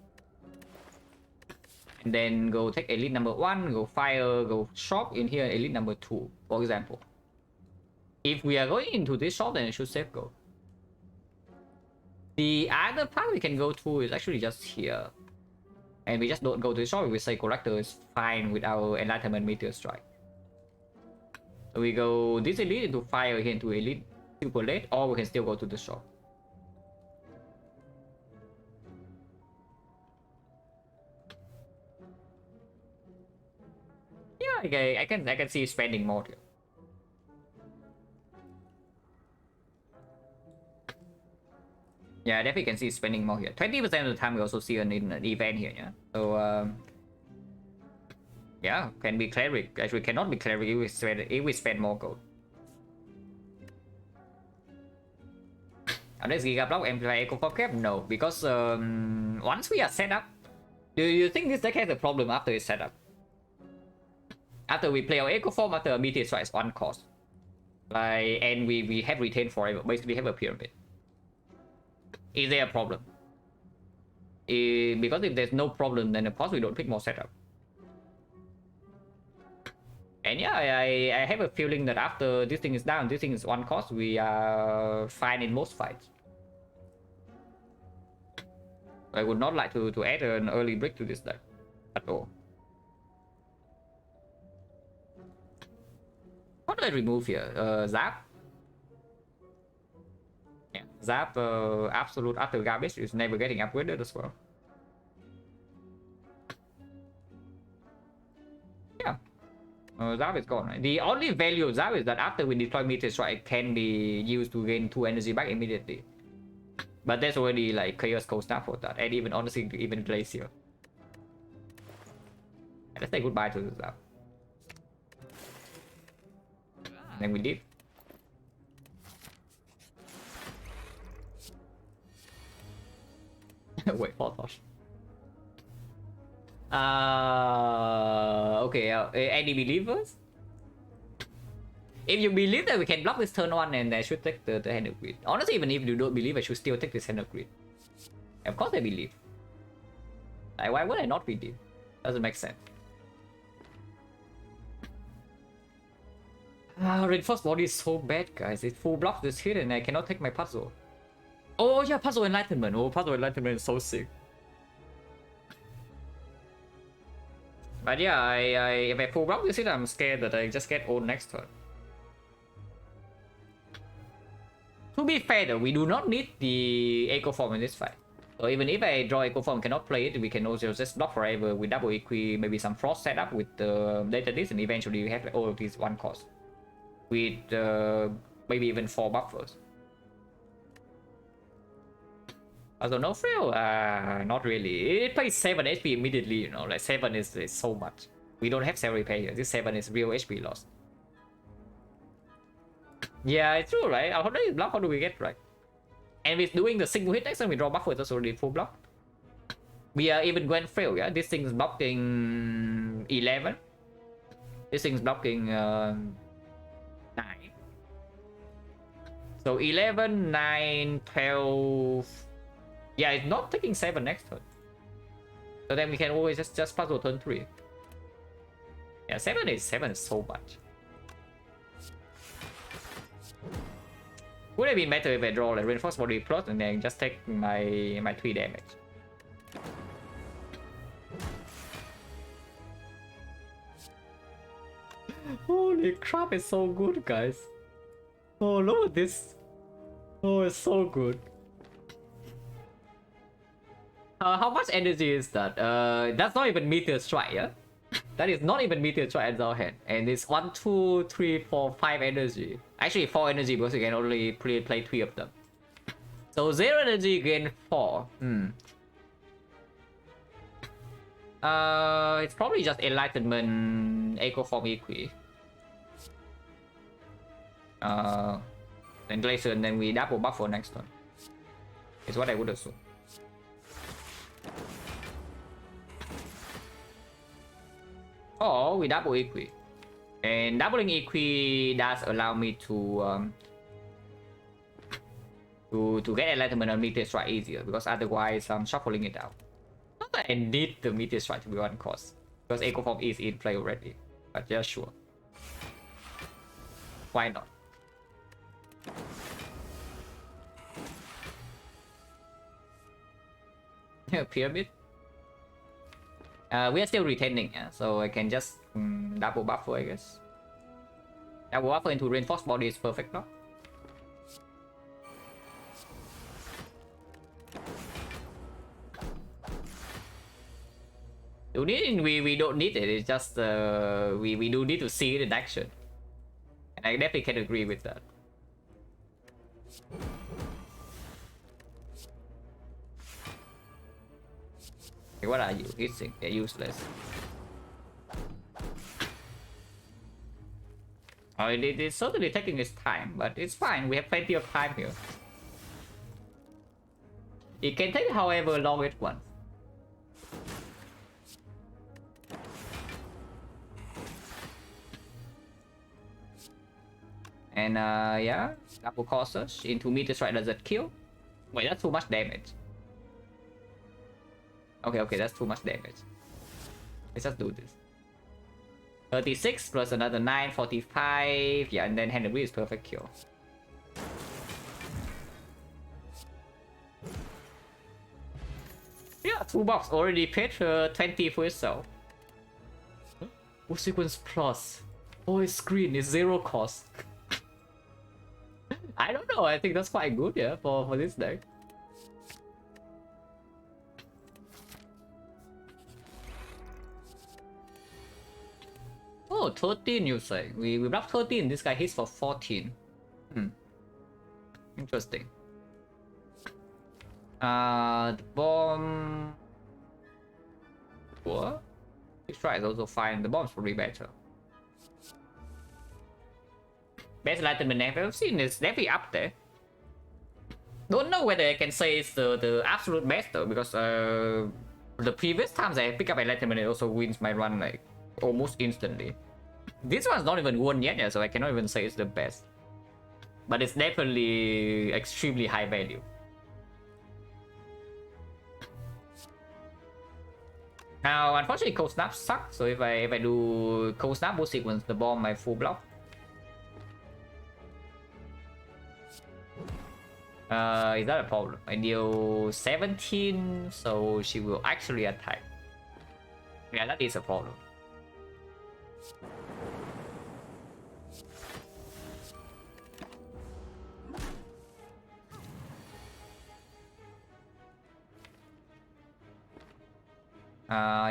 And then go take elite number 1, go fire, go shop in here, elite number 2, for example. If we are going into this shop, then it should save gold. The other part we can go to is actually just here. And we just don't go to the shop, we say collector is fine with our enlightenment meteor strike. So we go this elite into fire here into elite super late, or we can still go to the shop. Yeah, okay, I can see spending more here. Yeah, I definitely can see spending more here. 20% of the time we also see an event here, yeah. So yeah, can be cleric. Actually cannot be cleric if we spend more gold. Unless Giga Block amplify echo for cap? No, because once we are set up, do you think this deck has a problem after it's set up? After we play our echo form, after a meteor strike is 1 cost. Like, and we have retained forever, basically have a pyramid. Is there a problem? Because if there's no problem, then of course we don't pick more setup. And yeah, I have a feeling that after this thing is down, this thing is 1 cost, we are fine in most fights. I would not like to add an early brick to this deck at all. What do I remove here? Zap? Yeah, Zap, absolute utter garbage is never getting upgraded as well. Yeah, Zap is gone. The only value of Zap is that after we deploy Meteor Strike, it can be used to gain 2 energy back immediately. But there's already like Chaos Cold Snap for that, and even honestly, even Glacier. Let's say goodbye to Zap. Then we leave. Wait, for Tosh. Okay, any believers? If you believe that we can block this turn 1 and I should take the hand of greed. Honestly, even if you don't believe, I should still take this hand of greed. Of course I believe. Like, why would I not believe? Doesn't make sense. Reinforced body is so bad, guys. It full blocks this hit and I cannot take my puzzle. Oh yeah, puzzle enlightenment. Oh, puzzle enlightenment is so sick. But yeah, if I full block this hit, I'm scared that I just get old next turn. To be fair though, we do not need the echo form in this fight. So even if I draw Echo Form cannot play it, we can also just block forever with double Equi, maybe some Frost setup with the later this, and eventually we have all of these one cost. With maybe even 4 buffers. Also no frill? Not really. It plays 7 HP immediately, you know, like 7 is so much. We don't have 7 repair here. This 7 is real HP loss. Yeah, it's true, right? How do we block? How do we get right? And with doing the single hit next time we draw buffer, it's already full block. We are even going frill, yeah? This thing's blocking 11. This thing's blocking 9. So 11, 9, 12. Yeah, it's not taking 7 next turn. So then we can always just puzzle turn 3. Yeah, 7 is so much. Would have been better if I draw like reinforced body plus and then just take my 3 damage. Holy crap, it's so good, guys. Oh, look at this. Oh, it's so good. How much energy is that? That's not even meteor strike, yeah? That is not even meteor strike at our hand. And it's 1, 2, 3, 4, 5 energy. Actually 4 energy because you can only play 3 of them. So 0 energy gain 4. It's probably just enlightenment, echo form equi. Then glacier, and then we double buff for next turn. Is what I would assume. Or we double equi. And doubling equi does allow me to get enlightenment on meteor strike easier, because otherwise I'm shuffling it out. Not that I need the meteor strike to be one cost, because echo form is in play already. But yeah, sure. Why not? Pyramid. We are still retaining, yeah? So I can just double buffer, I guess. Double buffer into reinforced body is perfect, no? We don't need it. It's just we do need to see it in action, and I definitely can agree with that. Okay, what are you? Hitting? They're useless. Oh, it's certainly taking its time, but it's fine. We have plenty of time here. It can take however long it wants. And yeah, double causes into meteor strike. Does it kill? Wait, that's too much damage. Okay, that's too much damage. Let's just do this. 36 plus another 9, 45. Yeah, and then hand and wheel is perfect kill. Yeah, 2 box already paid 20 for itself. What sequence plus? Oh, its screen is 0 cost. I don't know, I think that's quite good, yeah, for this deck. Oh, 13 you say. We block 13, this guy hits for 14. Interesting. The bomb... What? This try is also fine, the bomb's probably better. Best enlightenment I've ever seen is definitely up there. Don't know whether I can say it's the absolute best though, because the previous times I pick up enlightenment it also wins my run like almost instantly. This one's not even won yet, yeah, so I cannot even say it's the best. But it's definitely extremely high value. Now, unfortunately, cold snap sucks. So if I do cold snap boost sequence, the bomb might full block. Is that a problem? I deal 17, so she will actually attack. Yeah, that is a problem.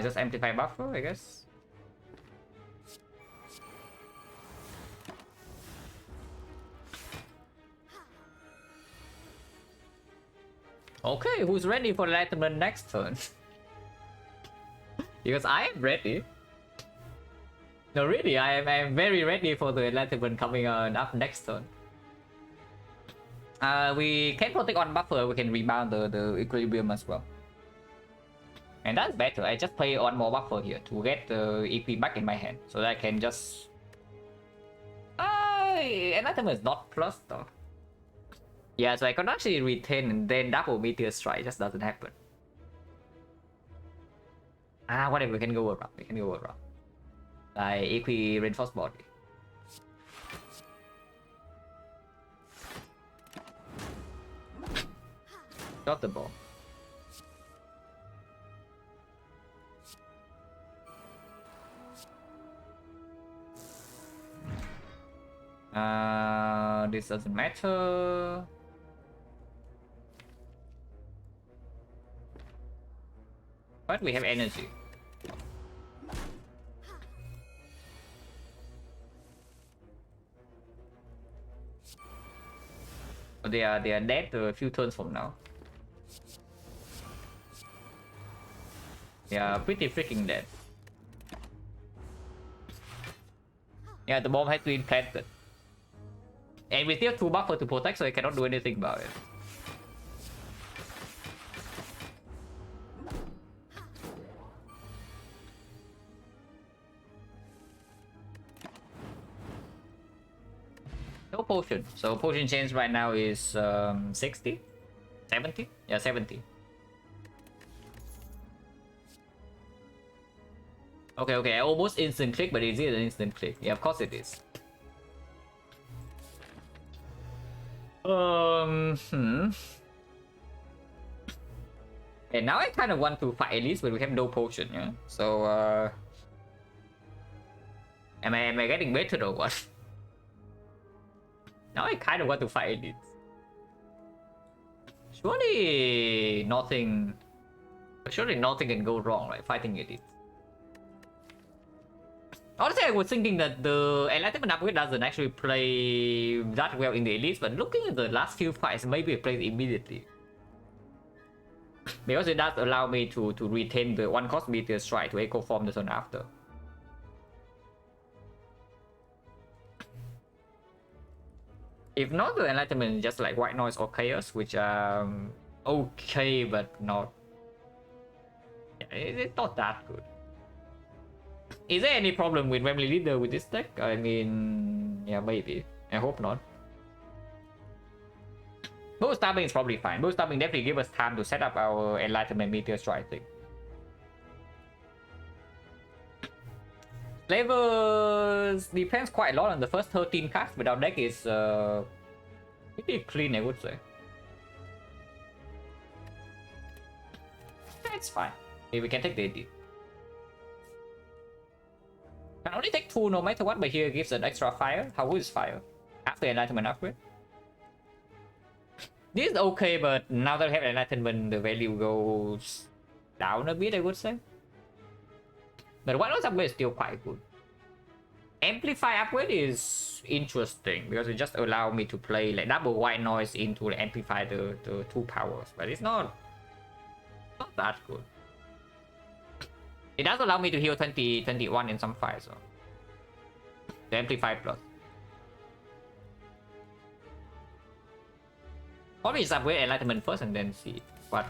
Just amplify buffer, I guess. Okay, who's ready for Enlightenment next turn? Because I am ready. No, really, I am very ready for the Enlightenment coming up next turn. We can protect on buffer, we can rebound the equilibrium as well. And that's better, I just play on more buffer here to get the EP back in my hand. So that I can just... Enlightenment is not plus though. Yeah, so I can actually retain and then double Meteor Strike, just doesn't happen. Whatever, we can go around, Like Equi Reinforced Body. Got the ball. This doesn't matter. But we have energy. They are dead a few turns from now. They are pretty freaking dead. Yeah, the bomb has been planted. And we still have 2 buffer to protect, so I cannot do anything about it. No potion. So potion change right now is 60? 70? Yeah, 70. Okay, I almost instant click, but is it an instant click? Yeah, of course it is. And now I kind of want to fight Elise, but we have no potion, yeah? So, am I getting better or what? Now I kind of want to fight Elite. Surely nothing can go wrong, right? Fighting Elite. Honestly, I was thinking that the Enlightenment upgrade doesn't actually play that well in the Elites, but looking at the last few fights, maybe it plays immediately. Because it does allow me to retain the 1-cost Meteor Strike to Echo Form the turn after. If not, the Enlightenment is just like White Noise or Chaos, which are okay, but not... Yeah, it's not that good. Is there any problem with Family Leader with this deck? I mean, yeah, maybe. I hope not. Boost Stabbing is probably fine. Boost Stabbing definitely give us time to set up our Enlightenment Meteor Strike thing. Flavors depends quite a lot on the first 13 cards, but our deck is pretty clean, I would say. That's fine. Maybe we can take the AD. Can only take 2 no matter what, but here gives an extra fire. How good is fire? After Enlightenment upgrade. This is okay, but now that we have Enlightenment, the value goes down a bit, I would say. But White Noise upgrade is still quite good. Amplify upgrade is interesting because it just allows me to play like double White Noise into the amplify the 2 powers, but it's not that good. It does allow me to heal 21 in some fights, so the amplify plus. Probably just upgrade Enlightenment first and then see what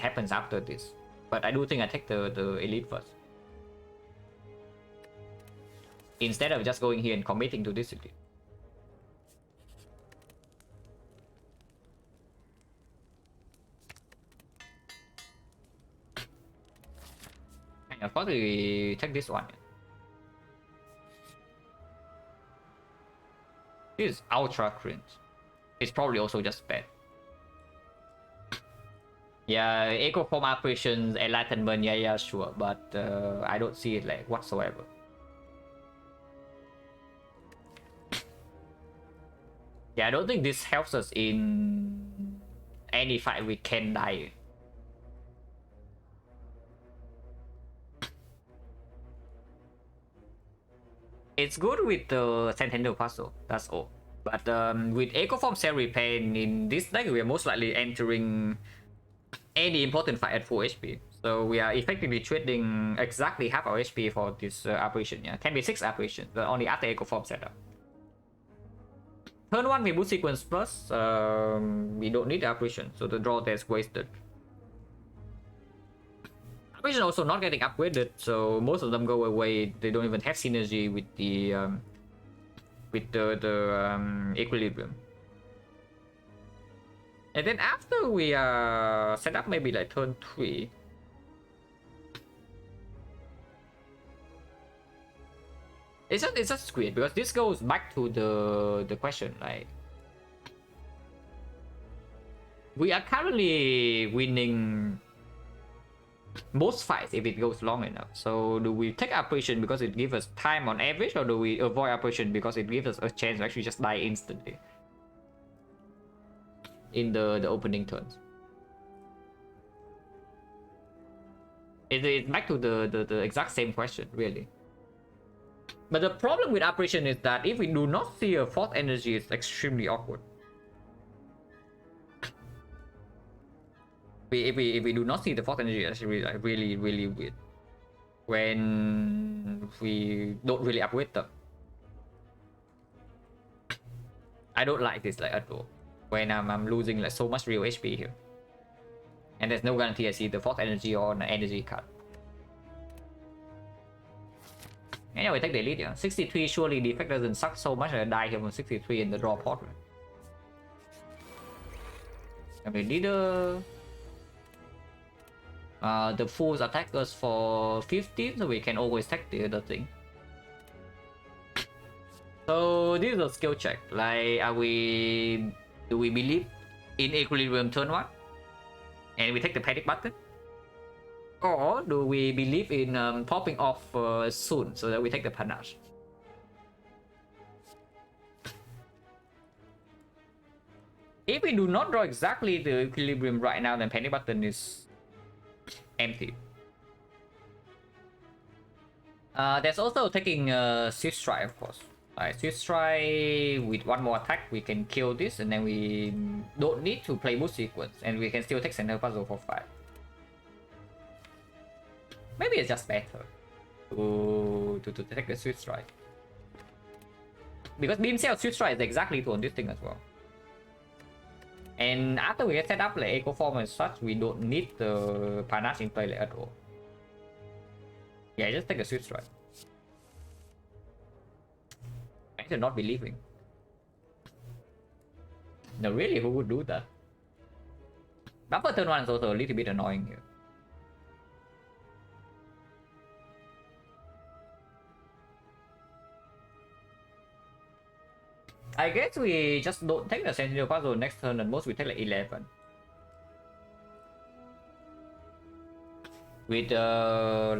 happens after this. But I do think I take the Elite first. Instead of just going here and committing to this Elite. And of course we take this one. This is ultra cringe. It's probably also just bad. Yeah, Echo Form operations, Enlightenment, yeah, sure, but I don't see it like whatsoever. Yeah, I don't think this helps us in any fight we can die. It's good with the Centennial Puzzle, that's all. But with Echo Form Cell Repair in this deck, we are most likely entering any important fight at full HP. So we are effectively trading exactly half our HP for this apparition. Yeah, can be 6 apparitions, but only after Echo Form setup. Turn 1 we boost sequence plus, we don't need the apparition, so the draw test wasted. Apparition also not getting upgraded, so most of them go away. They don't even have synergy with the equilibrium. And then after we set up maybe like turn 3. It's just weird because this goes back to the question, like we are currently winning most fights if it goes long enough. So do we take operation because it gives us time on average, or do we avoid operation because it gives us a chance to actually just die instantly in the opening turns? It's back to the exact same question, really. But the problem with operation is that if we do not see a fourth energy, it's extremely awkward. If we do not see the fourth energy, it's actually like really weird when we don't really upgrade them. I don't like this like at all when I'm losing like so much real HP here, and there's no guarantee I see the fourth energy or an energy card. Anyway, take the lead, yeah. 63, surely the effect doesn't suck so much that I die here from 63 in the draw pot. I mean, leader. The fools attack us for 15, so we can always take the other thing. So this is a skill check. Like, do we believe in equilibrium turn 1? And we take the panic button? Or do we believe in popping off soon so that we take the panache? If we do not draw exactly the equilibrium right now, then panic button is empty. There's also taking Swift Strike, of course. Like Swift Strike with one more attack, we can kill this, and then we don't need to play boost sequence, and we can still take Center Puzzle for 5. Maybe it's just better to take the Swift Strike. Because Beam Cell Swift Strike is exactly to on this thing as well. And after we get set up like Echo Form and such, we don't need the Panache in play like at all. Yeah, just take a Swift Strike. I should not be leaving. No, really, who would do that? Buffer turn 1 is also a little bit annoying here. I guess we just don't take the Sentinel Puzzle next turn, and most we take like 11. With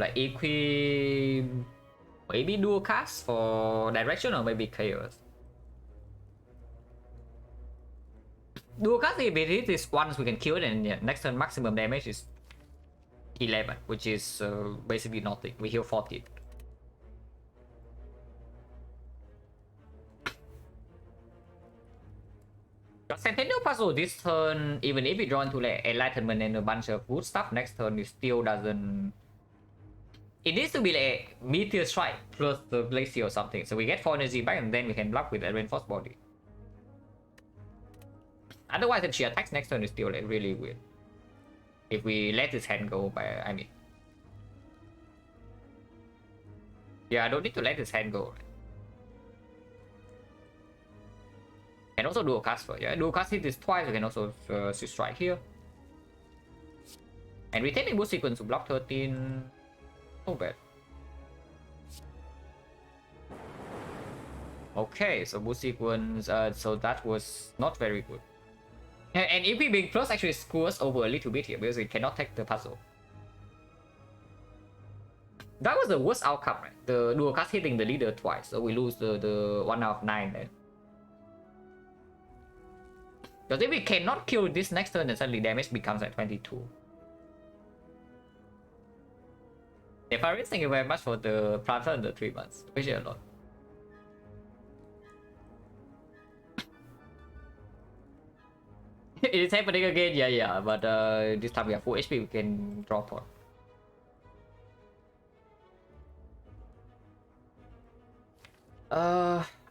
like maybe dual cast for direction, or maybe chaos. Dual cast, if it hits this once we can kill it, and yeah, next turn maximum damage is 11, which is basically nothing. We heal 14. Centennial Puzzle this turn, even if we draw into like Enlightenment and a bunch of good stuff next turn, it still doesn't. It needs to be like Meteor Strike plus the Glacier or something, so we get 4 energy back and then we can block with a Reinforced Body. Otherwise, if she attacks next turn, is still like really weird. If we let his hand go by, I mean. Yeah, I don't need to let his hand go. And also dual cast for, yeah, dual cast hit this twice, we can also strike here. And retaining boost sequence to block 13. Not bad. Okay, so boost sequence, so that was not very good. And if we being plus actually screw us over a little bit here because we cannot take the puzzle. That was the worst outcome, right? The dual cast hitting the leader twice, so we lose the 1 out of 9 then. Because if we cannot kill this next turn, then suddenly damage becomes like 22. Faris, thank you very much for the Prata and the 3 months. Appreciate it a lot. It is happening again, yeah, but this time we have full HP, we can draw for.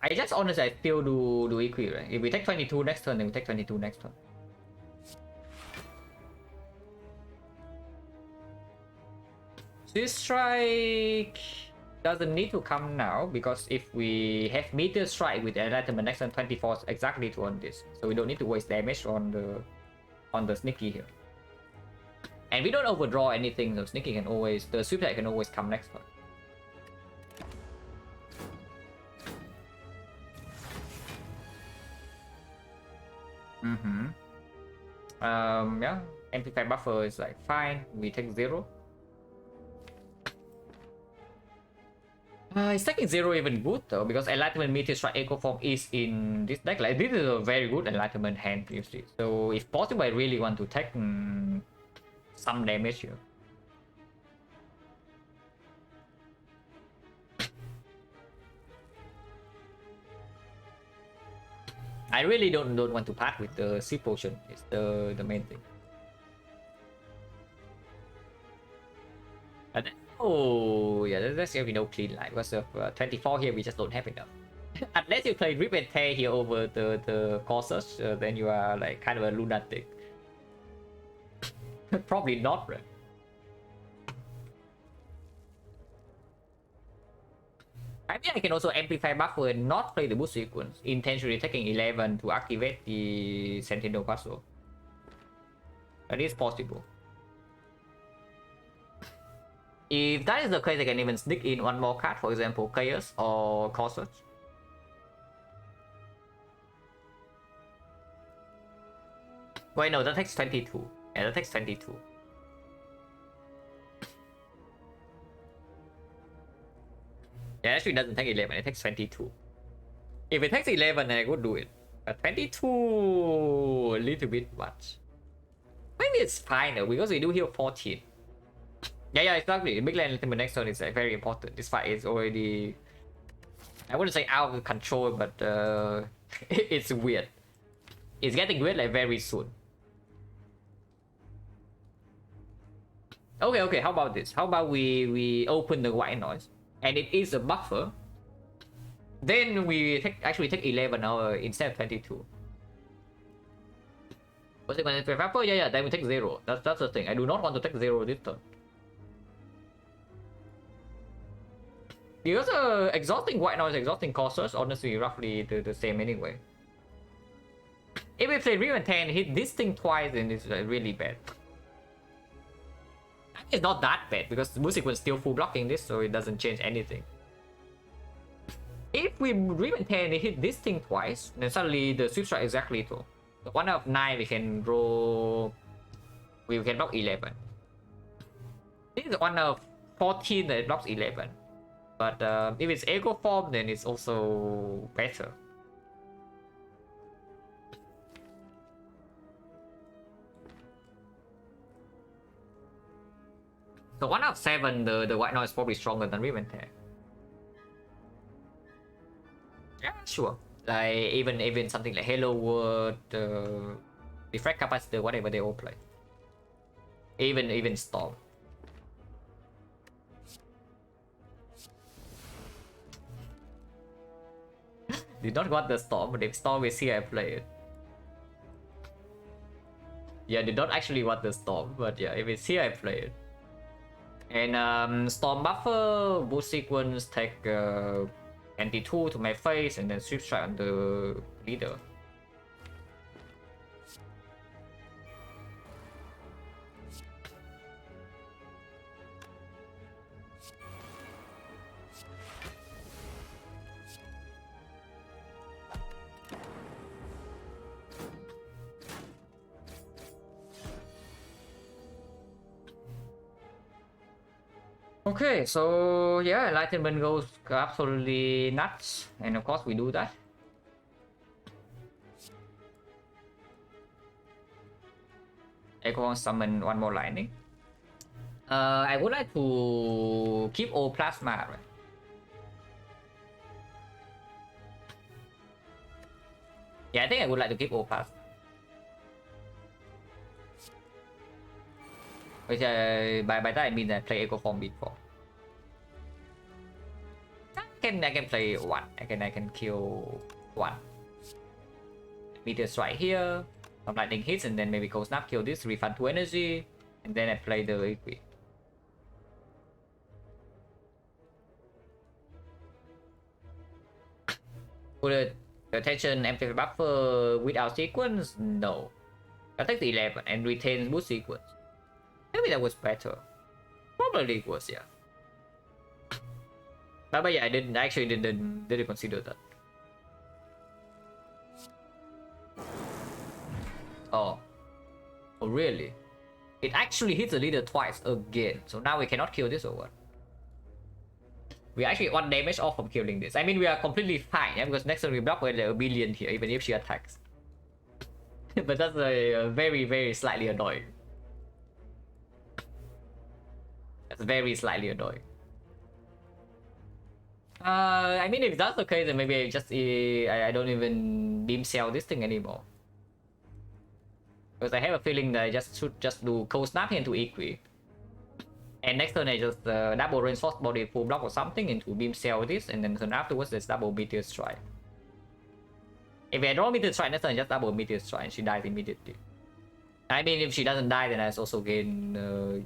I just honestly, I still do equi, right? If we take 22 next turn, then we take 22 next turn. This strike doesn't need to come now, because if we have meteor strike with enlightenment next turn, 24 is exactly to on this, so we don't need to waste damage on the sneaky here. And we don't overdraw anything, so sneaky can always, the sweep attack can always come next turn. Yeah, amplify buffer is like fine. We take 0. Is taking 0 even good though? Because Enlightenment Meteor Strike Echo Form is in this deck. Like, this is a very good Enlightenment hand, you see. So if possible, I really want to take some damage here. I really don't want to part with the Sea Potion. It's the main thing. Oh yeah, there's gonna be no clean line because of 24 here. We just don't have enough. Unless you play Rip and Tear here over the courses, then you are like kind of a lunatic. Probably not, right? I mean, I can also amplify buffer and not play the boost sequence, intentionally taking 11 to activate the Sentinel Puzzle. That is possible. If that is the case, I can even sneak in one more card, for example, Chaos or Corsus. Wait, no, that takes 22. Yeah, that takes 22. Yeah, actually doesn't take 11, it takes 22. If it takes 11, then I would do it. But 22, a little bit much. Maybe it's fine though, because we do heal 14. Yeah, exactly. Big land ultimate next turn is very important. This fight is already, I wouldn't say out of control, but it's weird. It's getting weird like very soon. Okay, how about this? How about we open the white noise, and it is a buffer. Then we actually take 11 now instead of 22. Was it when buffer? Yeah, then we take 0. That's the thing. I do not want to take 0 this turn. Because exhausting white noise, exhausting Corsus, honestly, roughly the same anyway. If we play Real and 10, hit this thing twice, then it's really bad. It's not that bad because the music was still full blocking this, so it doesn't change anything. If we Real and 10 hit this thing twice, then suddenly the sweep strike exactly to. So 1 out of 9 we can roll. We can block 11. This is 1 out of 14 that blocks 11. But if it's Echo Form, then it's also better. So 1 out of 7, the white noise is probably stronger than Real and Tear. Yeah, sure. Like even something like Hello World, Defect Capacitor, whatever they all play. Even Storm. Did not want the Storm, but if Storm is here, I play it. Yeah, did not actually want the Storm, but yeah, if it's here, I play it. And Storm Buffer, Boost Sequence, take NT2 to my face, and then Sweep Strike on the leader. Okay, so yeah, Enlightenment goes absolutely nuts, and of course we do that. Echo summon one more lightning. I would like to keep all plasma, right? Yeah, I think I would like to keep all plasma. Which by that I mean I play Echo Form before. I can play one. I can kill one. Meteor Strike here. Some lightning hits and then maybe Cold Snap kill this, refund 2 energy, and then I play the Equi. Put it attention amplify buffer without sequence? No. I take the 11 and retain boost sequence. Maybe that was better. Probably it was, yeah. But yeah, I actually didn't consider that. Oh. Oh really? It actually hits the leader twice again. So now we cannot kill this or what? We actually 1 damage off from killing this. I mean, we are completely fine, yeah, because next turn we block with a billion here, even if she attacks. But that's a very, very slightly annoying. That's very slightly annoying. I mean, if that's okay, then maybe I don't even beam cell this thing anymore. Because I have a feeling that I should just do Cold Snap into Equi. And next turn I just double Reinforced Body full block or something into beam cell this, and then turn afterwards there's double Meteor Strike. If I draw Meteor Strike next turn, just double Meteor Strike and she dies immediately. I mean, if she doesn't die, then I also gain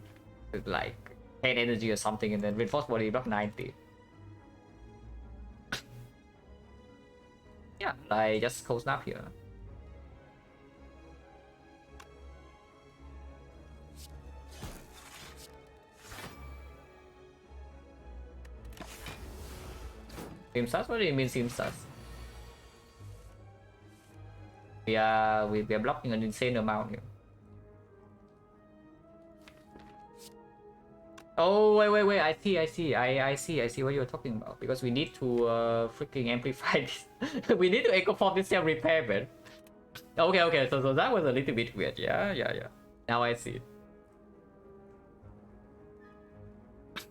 like 10 energy or something, and then Reinforced Body block 90. Yeah, like just Cold Snap here. Simsas? What do you mean Simsas? We are blocking an insane amount here. Oh wait, I see what you're talking about. Because we need to freaking amplify this. We need to echo form this self repair, man. Okay, so that was a little bit weird. Yeah. Now I see it.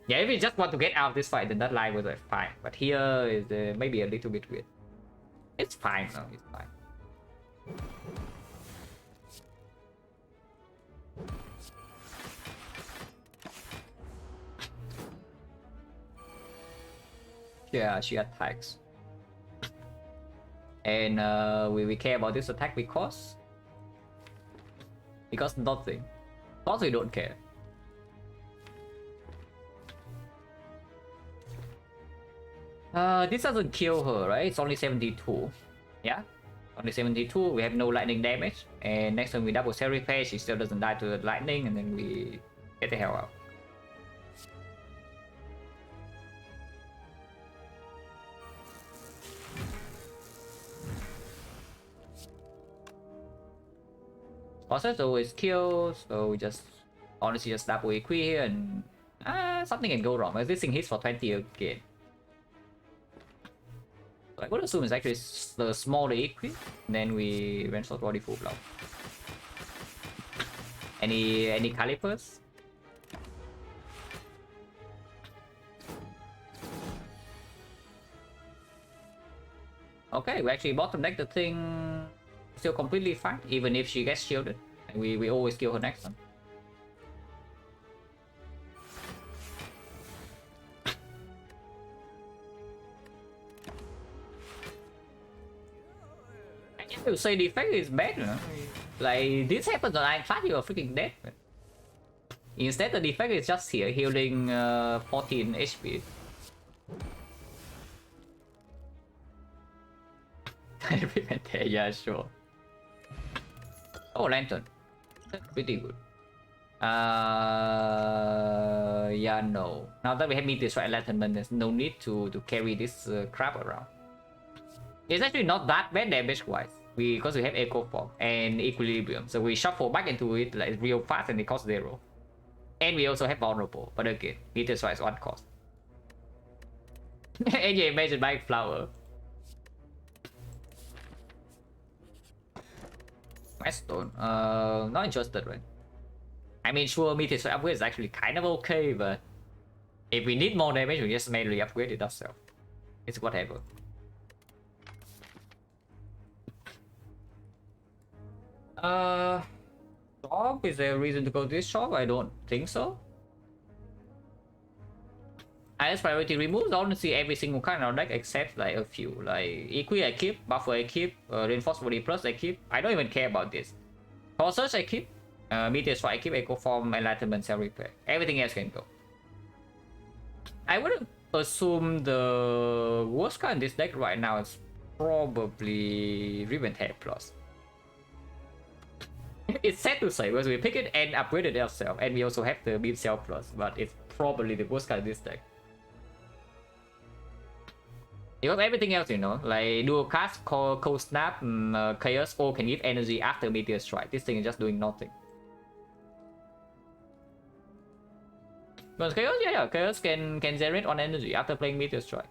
Yeah, if we just want to get out of this fight, then that line was like fine. But here is maybe a little bit weird. It's fine though, it's fine. Yeah, she attacks. And we care about this attack because nothing. Because we don't care. This doesn't kill her, right? It's only 72. Yeah? Only 72. We have no lightning damage. And next time we double cell repair, she still doesn't die to the lightning, and then we get the hell out. Process always kills, so we just honestly just double equi here, and something can go wrong. Because this thing hits for 20 again. I would assume it's actually the smaller equi, then we reinforce body full block. Any calipers? Okay, we actually bottom deck the thing still completely fine, even if she gets shielded. And we always kill her next time. I would say defect is bad, you know? Like, this happens on Ironclad, you are freaking dead. Instead, the defect is just here, healing 14 HP. Yeah, sure. Oh, Lantern. That's pretty good. Yeah, no. Now that we have Meteor Strike and Lantern, there's no need to carry this crap around. It's actually not that bad damage-wise. Because we have Echo Form and Equilibrium. So we shuffle back into it like real fast and it costs 0. And we also have Vulnerable. But again, Meteor Strike is 1 cost. And you imagine buying Flower. Stone. Not interested, right? I mean, sure, Meteor Strike upgrade is actually kind of okay, but if we need more damage, we just manually upgrade it ourselves. It's whatever. shop? Is there a reason to go to this shop? I don't think so. Highest priority removes honestly every single kind of deck except like a few. Like Equi I keep, Buffer I keep, Reinforced Body Plus I keep. I don't even care about this. Power Surge I keep, Meteor Strike I keep, Echo Form, Enlightenment, Cell Repair. Everything else can go. I wouldn't assume the worst card in this deck right now is probably Ribbon Hair Plus. It's sad to say because we pick it and upgrade it ourselves, and we also have the Beam Cell Plus, but it's probably the worst card in this deck. You have everything else, you know, like dual cast, cold snap, chaos, or can give energy after Meteor Strike. This thing is just doing nothing. But chaos, yeah, chaos can generate on energy after playing Meteor Strike.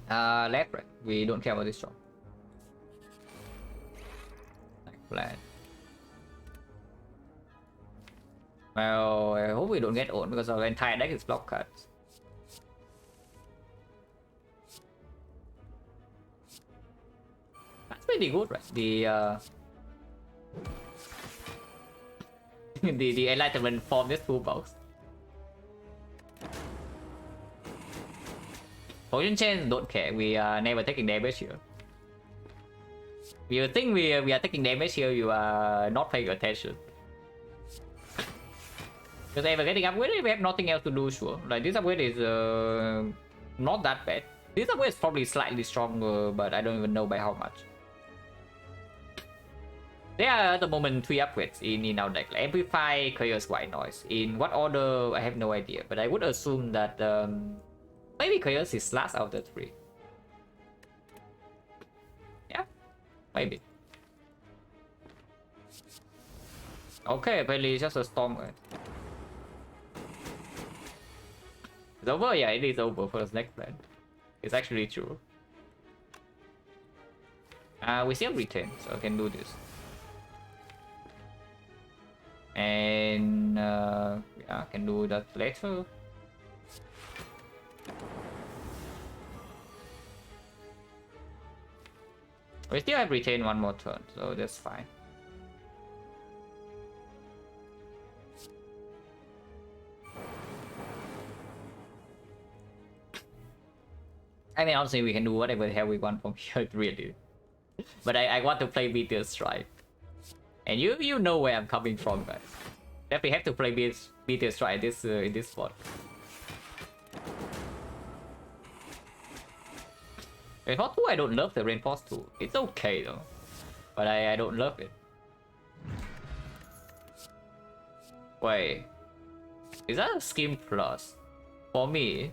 Left, right. We don't care about this drop. Like plan. Well, I hope we don't get owned because our entire deck is block cards. That's pretty good, right? The the enlightenment form this toolbox. Poison chains don't care. We are never taking damage here. If you think we are taking damage here, you are not paying attention. Because if we're getting upgraded, we have nothing else to do, sure. Like, this upgrade is not that bad. This upgrade is probably slightly stronger, but I don't even know by how much. There are at the moment 3 upgrades in our deck. Like Amplify, Chaos, White Noise. In what order, I have no idea. But I would assume that maybe Chaos is last out of the 3. Yeah, maybe. Okay, apparently it's just a storm. It's over? Yeah, it is over for the next plan. It's actually true. We still retain, so I can do this. And yeah, I can do that later. We still have retain one more turn, so that's fine. I mean, honestly, we can do whatever the hell we want from here, really. But I want to play Meteor Strike. And you know where I'm coming from, guys. Definitely have to play Meteor Strike in this spot. Reinforce 2, I don't love the Reinforce 2. It's okay though. But I don't love it. Wait. Is that a Scheme Plus? For me?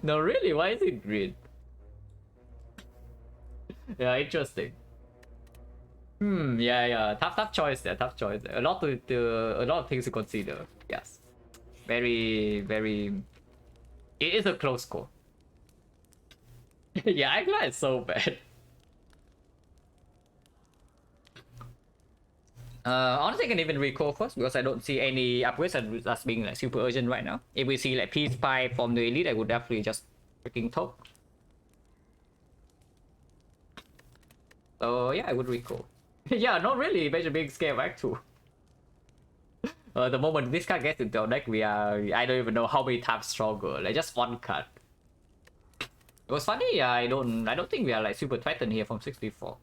No, really? Why is it green? Yeah, interesting. Yeah. Tough choice there. Tough choice there. A lot of things to consider. Yes. Very. It is a close call. Yeah, I'm glad it's so bad. Honestly, I can even recall first because I don't see any upgrades as being like super urgent right now. If we see like Peace Pipe from the elite, I would definitely just freaking talk. So yeah, I would recall. Yeah, not really major big scale back too. The moment this card gets into our deck, I don't even know how many times stronger. Like just one card. It was funny. I don't think we are like super threatened here from 64.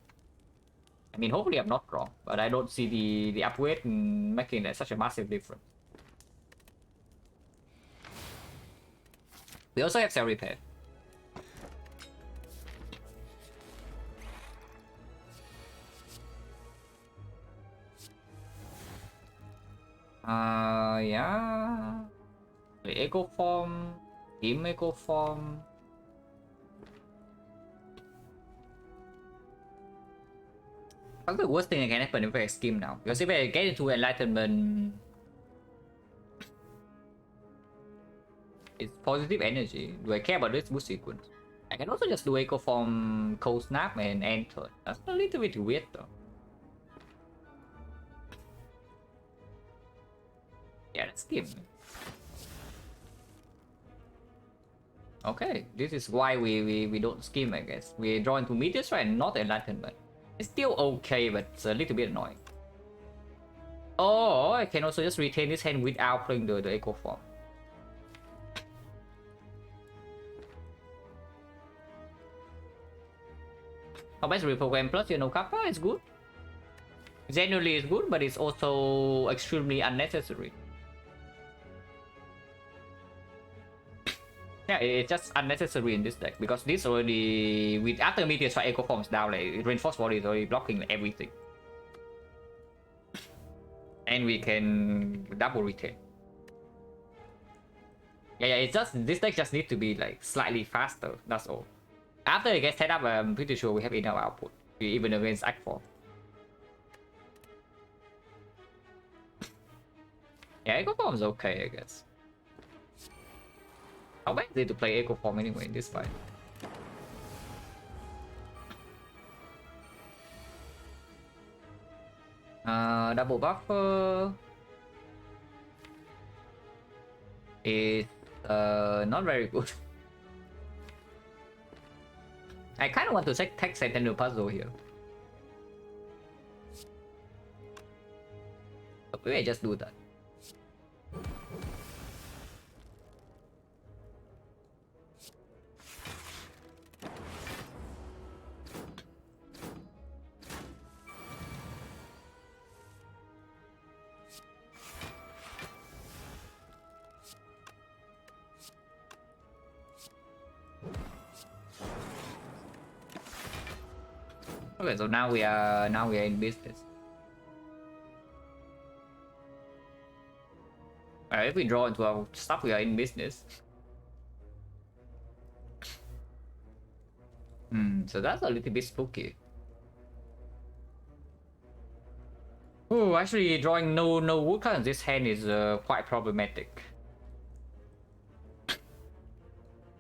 I mean, hopefully I'm not wrong, but I don't see the upgrade making that such a massive difference. We also have Cell Repair. Yeah. The Echo Form, Team Echo Form. What's the worst thing that can happen if I scheme now? Because if I get into Enlightenment, it's positive energy. Do I care about this boost sequence? I can also just do Echo Form, Cold Snap, and end turn. That's a little bit weird though. Yeah, let's scheme. Okay, this is why we don't skim, I guess. We draw into Meteor Strike and not Enlightenment. It's still okay, but it's a little bit annoying. Oh, I can also just retain this hand without playing the Echo Form. Combat Reprogram plus Kappa is good. Genuinely is good, but it's also extremely unnecessary. Yeah, it's just unnecessary in this deck because this already, with after Meteor Strike Echo Forms down, like Reinforced Body is already blocking like, everything. And we can double retain. Yeah, it's just, this deck just needs to be like slightly faster, that's all. After it gets set up, I'm pretty sure we have enough output, even against Act 4. Yeah, Echo Form is okay, I guess. How bad is it to play Echo Form anyway in this fight? Double buffer is not very good. I kind of want to take Sentinel Puzzle here. But maybe I just do that. Okay, so now we are in business. If we draw into our stuff, we are in business. So that's a little bit spooky. Oh, actually, drawing no woodcut in this hand is quite problematic.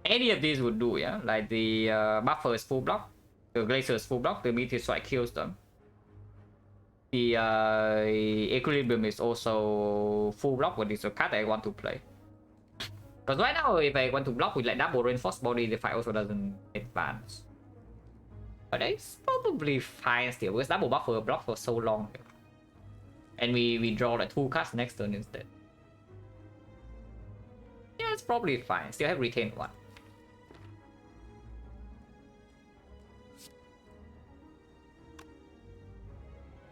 Any of these would do, yeah. Like the buffer is full block, the glacier is full block, the Meteor Strike kills them. The Equilibrium is also full block, but it's a card I want to play. Because right now, if I want to block with like double Reinforced Body, the fight also doesn't advance. But it's probably fine still, because double buffer block for so long. And we draw like 2 cards next turn instead. Yeah, it's probably fine. Still have retained 1.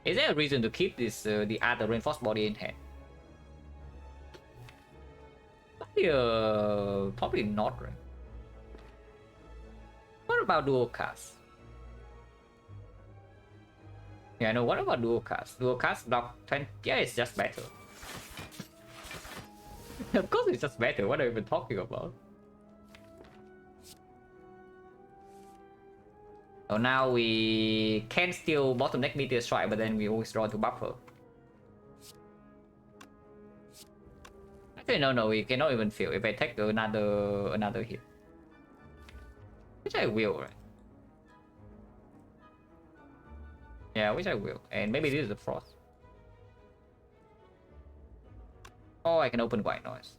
Is there a reason to keep this the other Reinforced Body in hand? Probably not, right? What about dual cast? Yeah, no, what about dual cast? Dual cast block 20. Yeah, it's just better. Of course it's just better. What are you even talking about? So now we can still bottom deck Meteor Strike, but then we always draw to buffer. Actually, no, we cannot even fail if I take another hit. Which I will, right? Yeah, which I will. And maybe this is the Frost. Oh, I can open White Noise.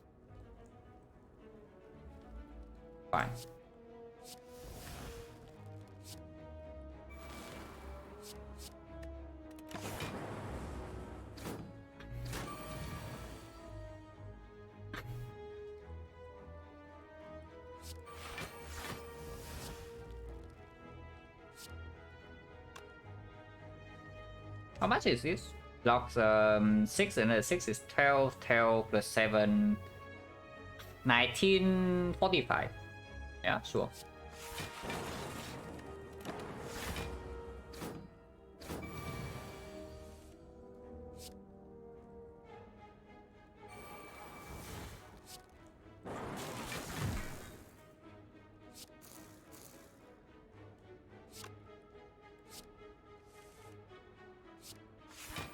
Fine. How much is this? Blocks 6 and 6 is 12, 12 plus 7, 1945. Yeah, sure.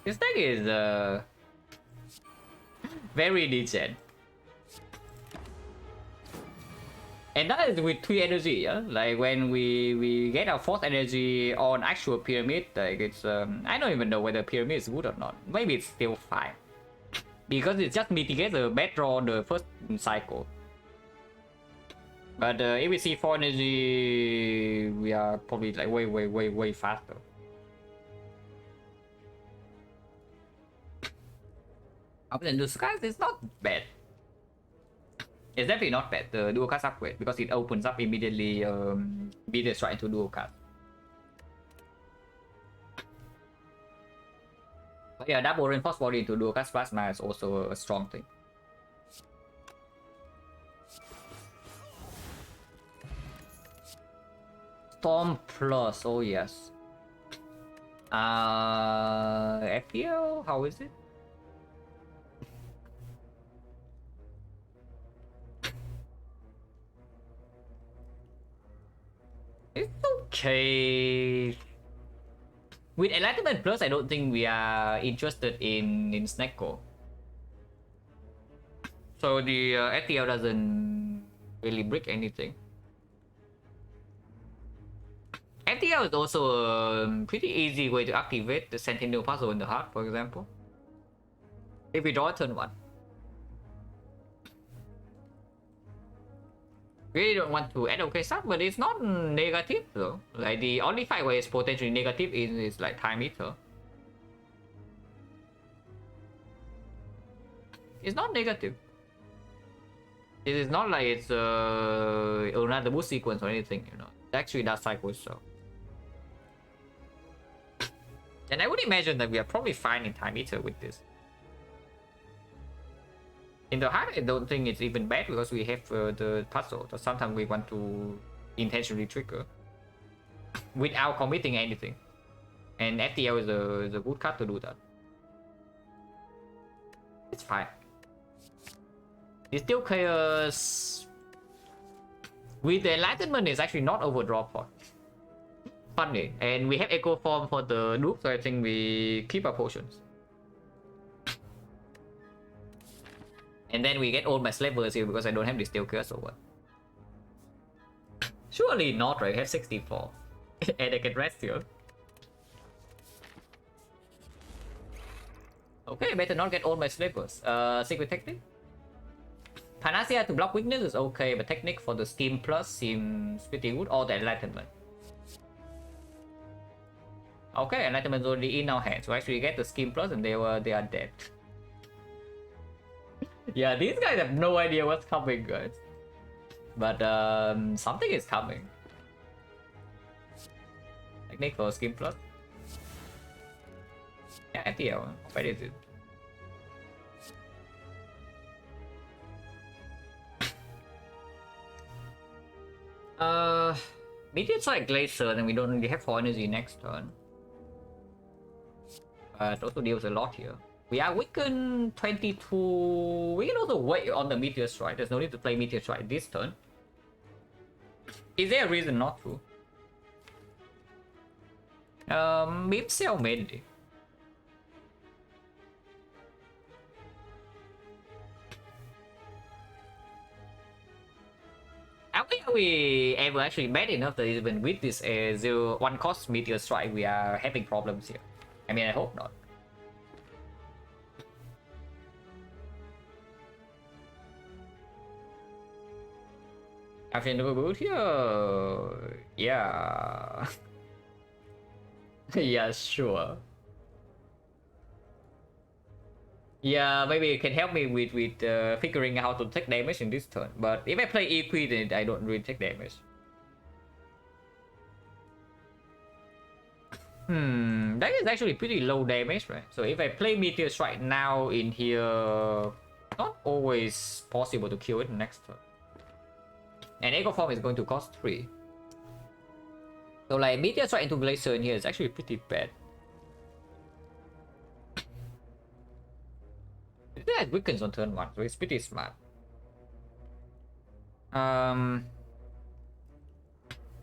This deck is very decent. And that is with 3 energy, yeah? Like when we get our 4th energy on actual pyramid, like it's I don't even know whether pyramid is good or not. Maybe it's still fine. Because it just mitigates the bad draw on the first cycle. But if we see 4 energy, we are probably like way faster. Other than the skies, it's not bad. It's definitely not bad, the dual cast upgrade, because it opens up immediately meteor strike into dual cast. But yeah, double reinforced body into dual cast plasma is also a strong thing. Storm plus, oh yes. FPL, how is it? It's okay. With Enlightenment Plus, I don't think we are interested in Snecko. So the FTL doesn't really break anything. FTL is also a pretty easy way to activate the Sentinel Puzzle in the heart, for example. If we draw a turn 1. Really don't want to advocate stuff, but it's not negative though. Like the only fight where it's potentially negative is like Time Meter. It's not negative. It is not like it's another boost sequence or anything, you know. It actually does cycle so. And I would imagine that we are probably fine in Time Meter with this. In the heart, I don't think it's even bad because we have the puzzle that sometimes we want to intentionally trigger without committing anything. And FTL is a good card to do that. It's fine. It's still chaos. With the Enlightenment, it's actually not overdraw pot. Funny. And we have Echo Form for the Duke, so I think we keep our potions. And then we get all my slavers here because I don't have the Steel Curse or what? Surely not, right? I have 64. And I can rest here. Okay, better not get all my slavers. Secret Technique? Panacea to block weakness is okay, but Technique for the Steam Plus seems pretty good. Or the Enlightenment. Okay, Enlightenment is already in our hands. So actually get the Scheme Plus and they are dead. Yeah, these guys have no idea what's coming, guys. But something is coming. Technique for Scheme Plus. Yeah, FTL. What is it? Meteor Strike Glacier, then we don't really have 4 energy next turn. But also deals a lot here. We are weakened 22. We can also wait on the Meteor Strike. There's no need to play Meteor Strike this turn. Is there a reason not to? Beam Cell mainly. Are we ever actually bad enough that even with this 0-1 cost Meteor Strike we are having problems here? I mean, I hope not. Action to boot here. Yeah. Yeah, sure. Yeah, maybe it can help me with figuring out how to take damage in this turn. But if I play EQ, then I don't really take damage. That is actually pretty low damage, right? So if I play Meteor Strike now in here, not always possible to kill it next turn. And Echo Form is going to cost 3. So like Meteor Strike into Glacier in here is actually pretty bad. It has weakens on turn 1, so it's pretty smart. How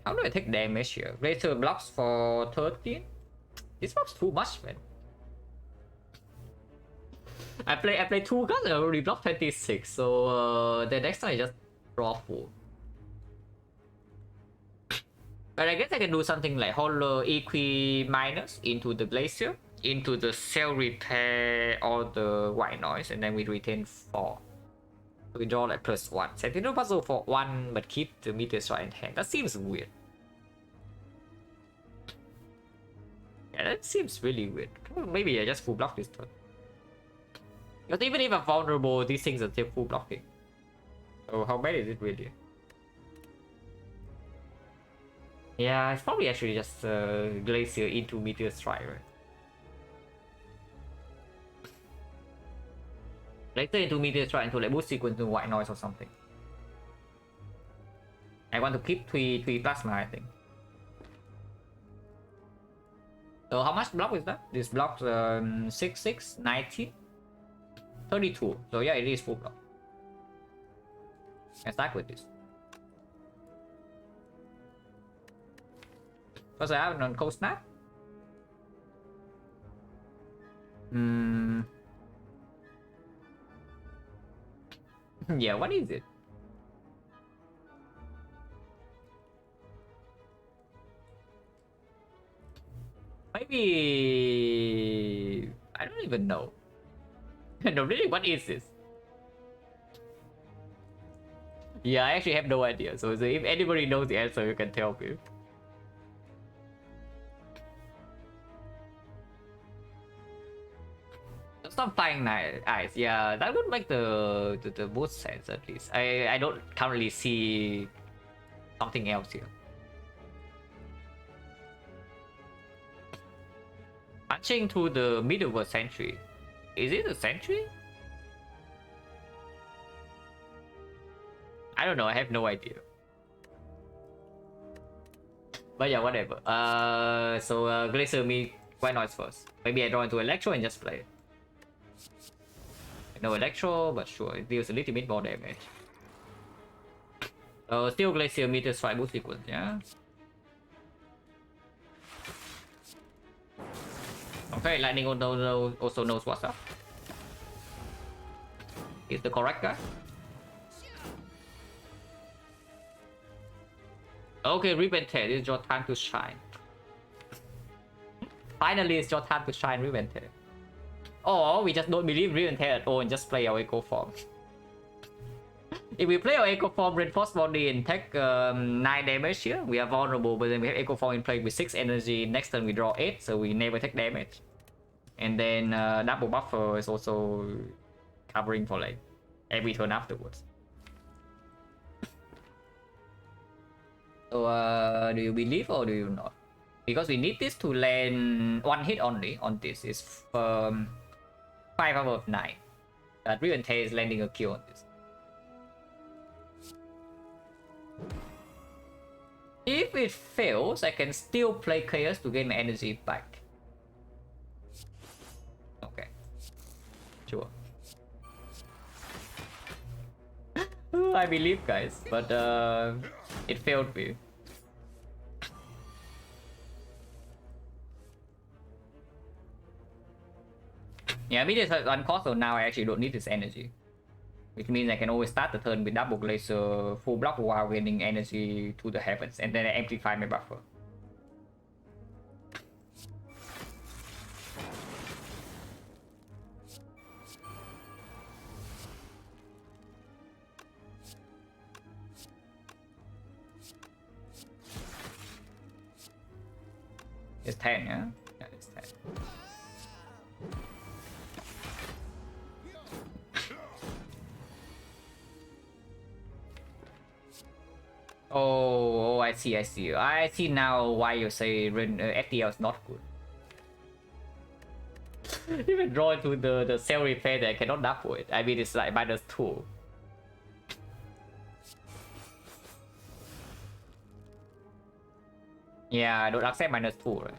do I take damage here? Glacier blocks for 13? This blocks too much, man. I play 2 cards and I already blocked 26, so the next time I just draw full. But I guess I can do something like Hollow EQ minus into the Glacier, into the Cell Repair or the White Noise, and then we retain 4. We draw like +1. Sentinel puzzle for 1, but keep the meteor strike in hand. That seems weird. Yeah, that seems really weird. Well, maybe I just full block this turn. Because even if I'm vulnerable, these things are still full blocking. So how bad is it really? Yeah, it's probably actually just Glacier into Meteor Strike, right? Glacier into Meteor Strike into like boost sequence to White Noise or something. I want to keep 3 Plasma, I think. So how much block is that? This block 6, 6, 19, 32. So yeah, it is full block. Let's start with this. Because I have an on-cold snap. Yeah, what is it? Maybe... I don't even know. No, really, what is this? Yeah, I actually have no idea. So if anybody knows the answer, you can tell me. Stop flying eyes. Yeah, that would make the most sense at least. I don't currently see something else here. Punching to the middle of a sentry. Is it a sentry? I don't know. I have no idea. But yeah, whatever. So Glacier me White Noise first. Maybe I draw into Electro and just play it. No Electro, but sure, it deals a little bit more damage. Still Glacier Meteor Strike boost sequence, yeah? Okay, Lightning also knows what's up. He's the correct guy. Okay, Revente, this is your time to shine. Finally, it's your time to shine, Revente. Or we just don't believe Revente at all and just play our Echo Form. If we play our Echo Form, Reinforce Body and take 9 damage here, we are vulnerable, but then we have Echo Form in play with 6 energy. Next turn we draw 8, so we never take damage. And then double buffer is also covering for like every turn afterwards. So do you believe or do you not? Because we need this to land 1 hit only on this. It's 5 out of 9. That Revente is landing a kill on this. If it fails, I can still play Chaos to gain my energy back. Okay. Sure. I believe, guys, but it failed me. Yeah, I mean it's uncost, so now I actually don't need this energy. Which means I can always start the turn with double Glacier full block while gaining energy to the heavens, and then I amplify my buffer. It's 10, yeah? Yeah, it's 10. Oh, I see. I see now why you say FTL is not good. Even draw into the cell repair that I cannot double it. I mean, it's like -2. Yeah, I don't accept -2, right?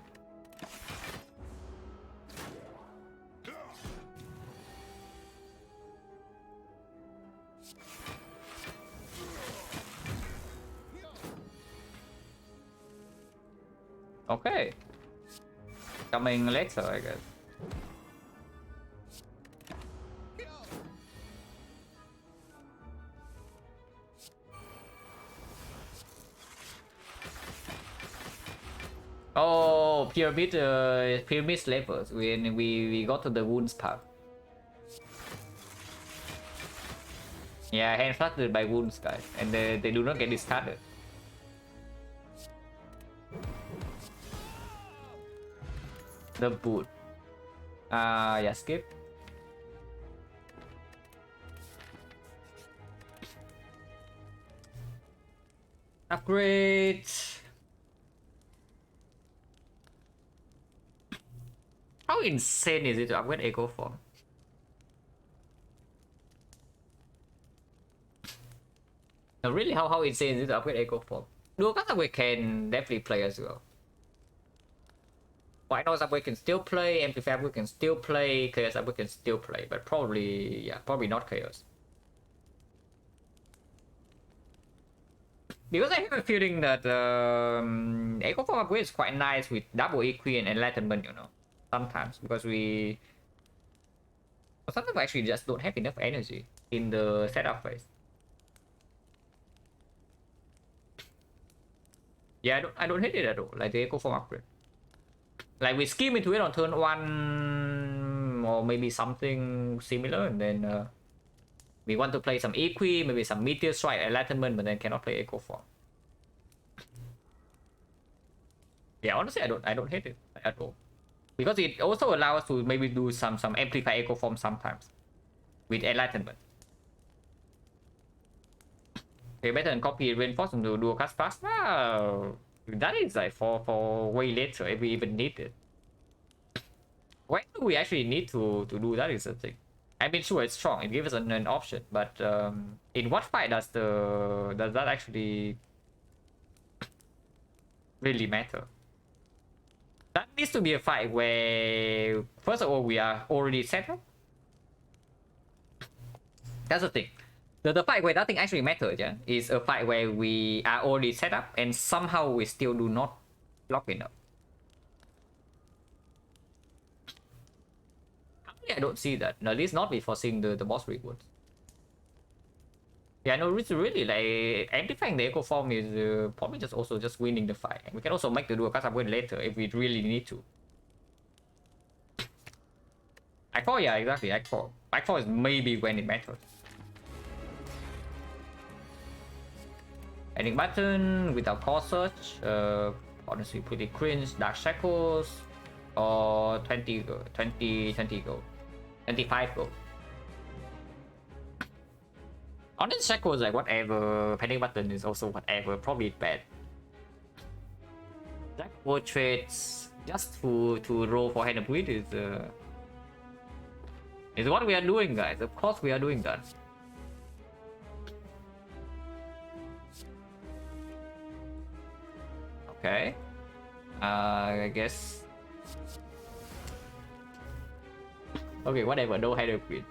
Okay. Coming later, I guess. Oh, pyramid slavers. We got to the wounds part. Yeah, hand flattered by wounds, guys, and they do not get discarded. The boot. Yeah, skip. Upgrade. How insane is it to upgrade Echo Form? No, really, how insane is it to upgrade Echo Form? Dual cast upgrade can definitely play as well. White Noise upgrade can still play, Amplify upgrade can still play, Chaos upgrade can still play, but probably, yeah, probably not Chaos. Because I have a feeling that Echo Form upgrade is quite nice with double EQ and Enlightenment, you know. Sometimes, because sometimes we actually just don't have enough energy in the setup phase. Yeah, I don't hate it at all, like the Echo Form upgrade. Like we skim into it on turn 1 or maybe something similar, and then we want to play some EQ, maybe some Meteor Strike, Enlightenment, but then cannot play Echo Form. Yeah, honestly, I don't hate it at all, because it also allows us to maybe do some Amplify Echo Form sometimes with Enlightenment. Okay, better than copy reinforce into dual cast fast. Wow, that is like for way later if we even need it. When do we actually need to do that is the thing. I mean, sure, it's strong. It gives us an option, but in what fight does that actually really matter? That needs to be a fight where, first of all, we are already set up. That's the thing. The fight where nothing actually matters, yeah, is a fight where we are already set up and somehow we still do not block enough. I don't see that. No, at least not before seeing the boss rewards. Yeah, no, it's really like amplifying the Echo Form is probably just winning the fight. And we can also make the dual cast upgrade later if we really need to. Act 4, yeah, exactly. Act 4. Act 4 is maybe when it matters. Ending button without core search. Honestly, pretty cringe. Dark Shackles or 20 gold. 20 gold. 25 gold. Honestly, Shackles like whatever. Pending button is also whatever. Probably bad. Black portraits just to roll for hand of greed is what we are doing, guys. Of course, we are doing that. Okay. I guess. Okay, whatever. No hand of greed.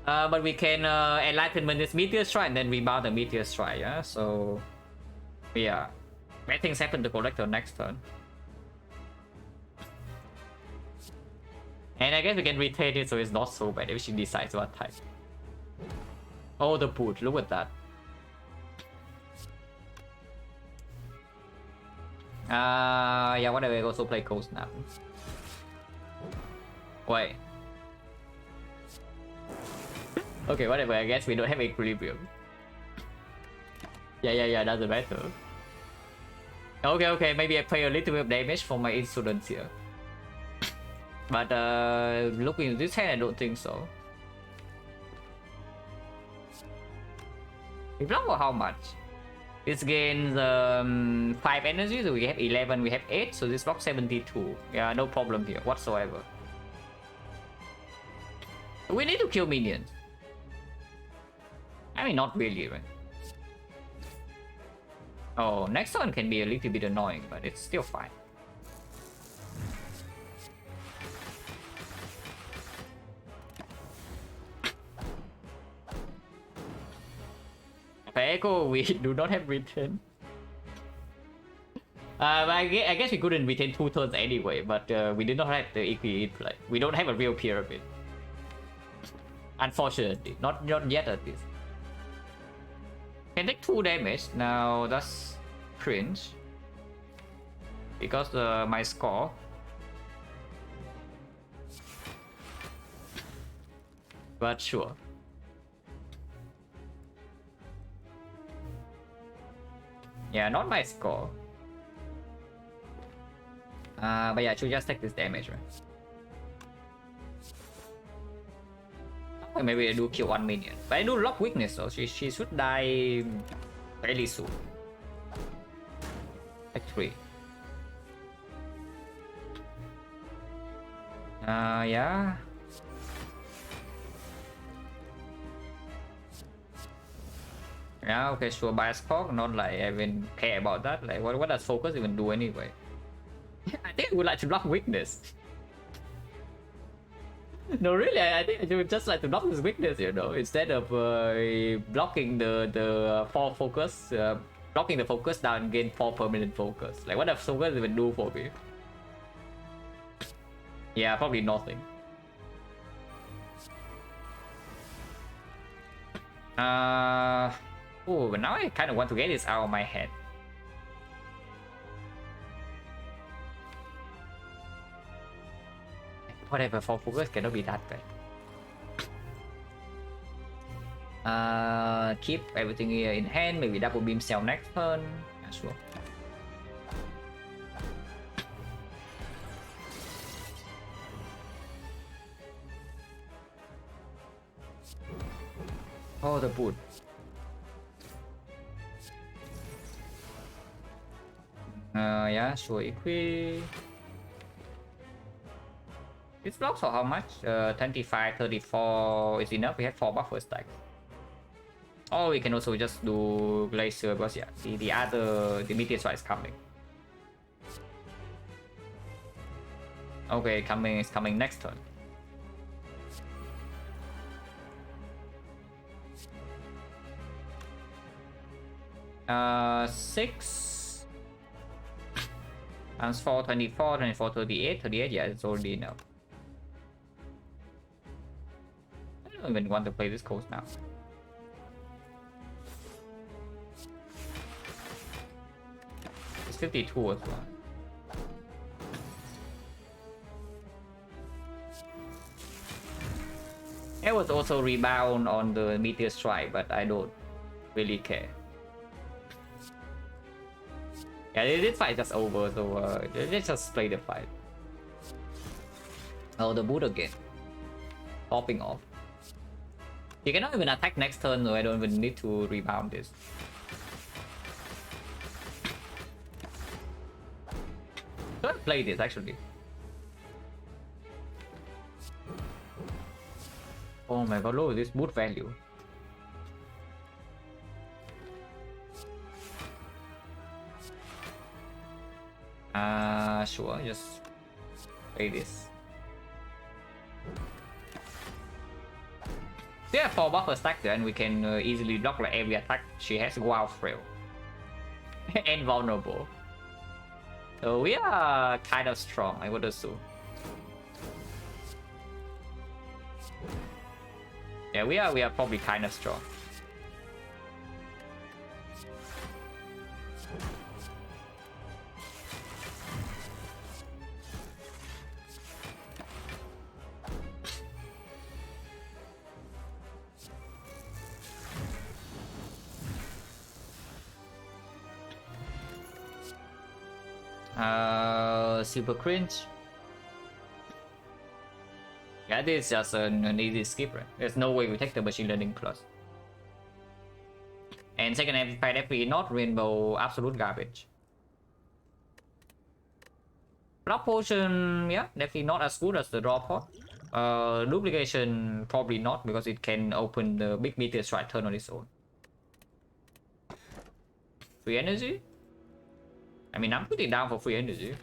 But we can Enlightenment this Meteor Strike and then rebound the Meteor Strike, yeah? So, yeah. Bad things happen to Collector next turn. And I guess we can retain it so it's not so bad if she decides what type. Oh, the boot. Look at that. Yeah, whatever. I also play Cold Snap. Wait. Okay, whatever. I guess we don't have Equilibrium. Yeah, doesn't matter. Okay, maybe I play a little bit of damage for my Insolence here. But looking at this hand, I don't think so. We block for how much? This gains 5 energy, so we have 11, we have 8, so this block 72. Yeah, no problem here whatsoever. We need to kill minions. I mean, not really, right? Oh, next one can be a little bit annoying, but it's still fine. Echo, we do not have retain. I guess we couldn't retain 2 turns anyway, but we did not have the EQ play. We don't have a real pyramid. Unfortunately, not yet at least. Can take 2 damage. Now that's cringe. Because my score. But sure. Yeah, not my score. But yeah, I should just take this damage, right? Or maybe I do kill one minion. But I do lock weakness, so she should die fairly soon. Like 3. Yeah. Yeah, okay, sure. Bias Cork, not like I even care about that. Like, what does focus even do anyway? I think I would like to block weakness. No, really, I think I would just like to block this weakness, you know, instead of blocking the 4 focus, blocking the focus down, gain 4 permanent focus. Like, what does focus even do for me? Yeah, probably nothing. Oh, but now I kind of want to get this out of my head. Whatever, for focus cannot be that bad. Keep everything here in hand, maybe double beam cell next turn. Yeah, sure. Oh, the boot. Yeah, sure, equip. This blocks for how much? 25, 34 is enough. We have 4 buffer stacks. Or we can also just do Glacier because yeah, see the meteor strike is coming. Okay, it's coming next turn. Six times 4, 24, 24, 38, 38, yeah, it's already enough. I don't even want to play this coast now. It's 52 as well. It was also rebound on the meteor strike, but I don't really care. Yeah, this fight is just over, so let's just play the fight. Oh, the boot again. Popping off. You cannot even attack next turn, so I don't even need to rebound this. Should play this actually. Oh my god, look at this boot value. Sure, just play this. We have 4 buffer stack there, and we can easily block like every attack she has. Wild Frail and vulnerable. So we are kind of strong, I would assume. Yeah, we are probably kind of strong. Super cringe. Yeah, this is just an easy skip, right? There's no way we take the machine learning plus. And second amplified FP, not rainbow, absolute garbage. Block potion, yeah, definitely not as good as the draw pot. Duplication, probably not, because it can open the big meteor strike turn on its own. Free energy? I mean, I'm pretty down for free energy.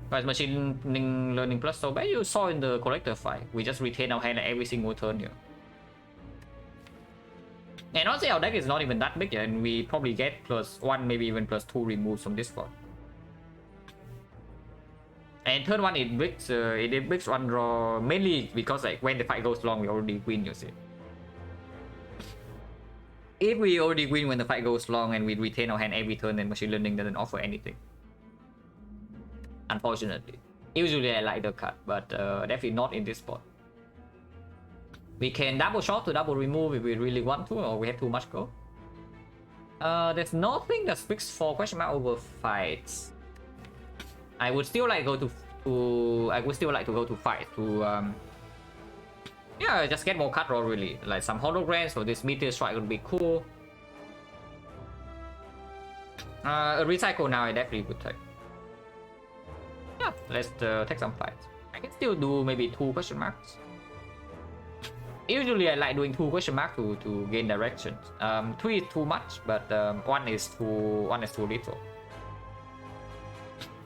But machine learning plus, so bad you saw in the collector fight. We just retain our hand every single turn here. And honestly, our deck is not even that big yet, and we probably get +1, maybe even +2 removes from this spot. And turn 1 it breaks 1 draw, mainly because like when the fight goes long, we already win, you see. If we already win when the fight goes long and we retain our hand every turn, then machine learning doesn't offer anything. Unfortunately. Usually I like the cut, but definitely not in this spot. We can double shot to double remove if we really want to, or we have too much go. There's nothing that speaks for question mark over fights. I would still like go to I would still like to go to fight to yeah, just get more card roll really. Like some holograms for this meteor strike would be cool. A recycle now I definitely would take. Yeah, let's take some fights. I can still do maybe 2 question marks. Usually I like doing 2 question marks to gain direction. 3 is too much, but 1 is too little.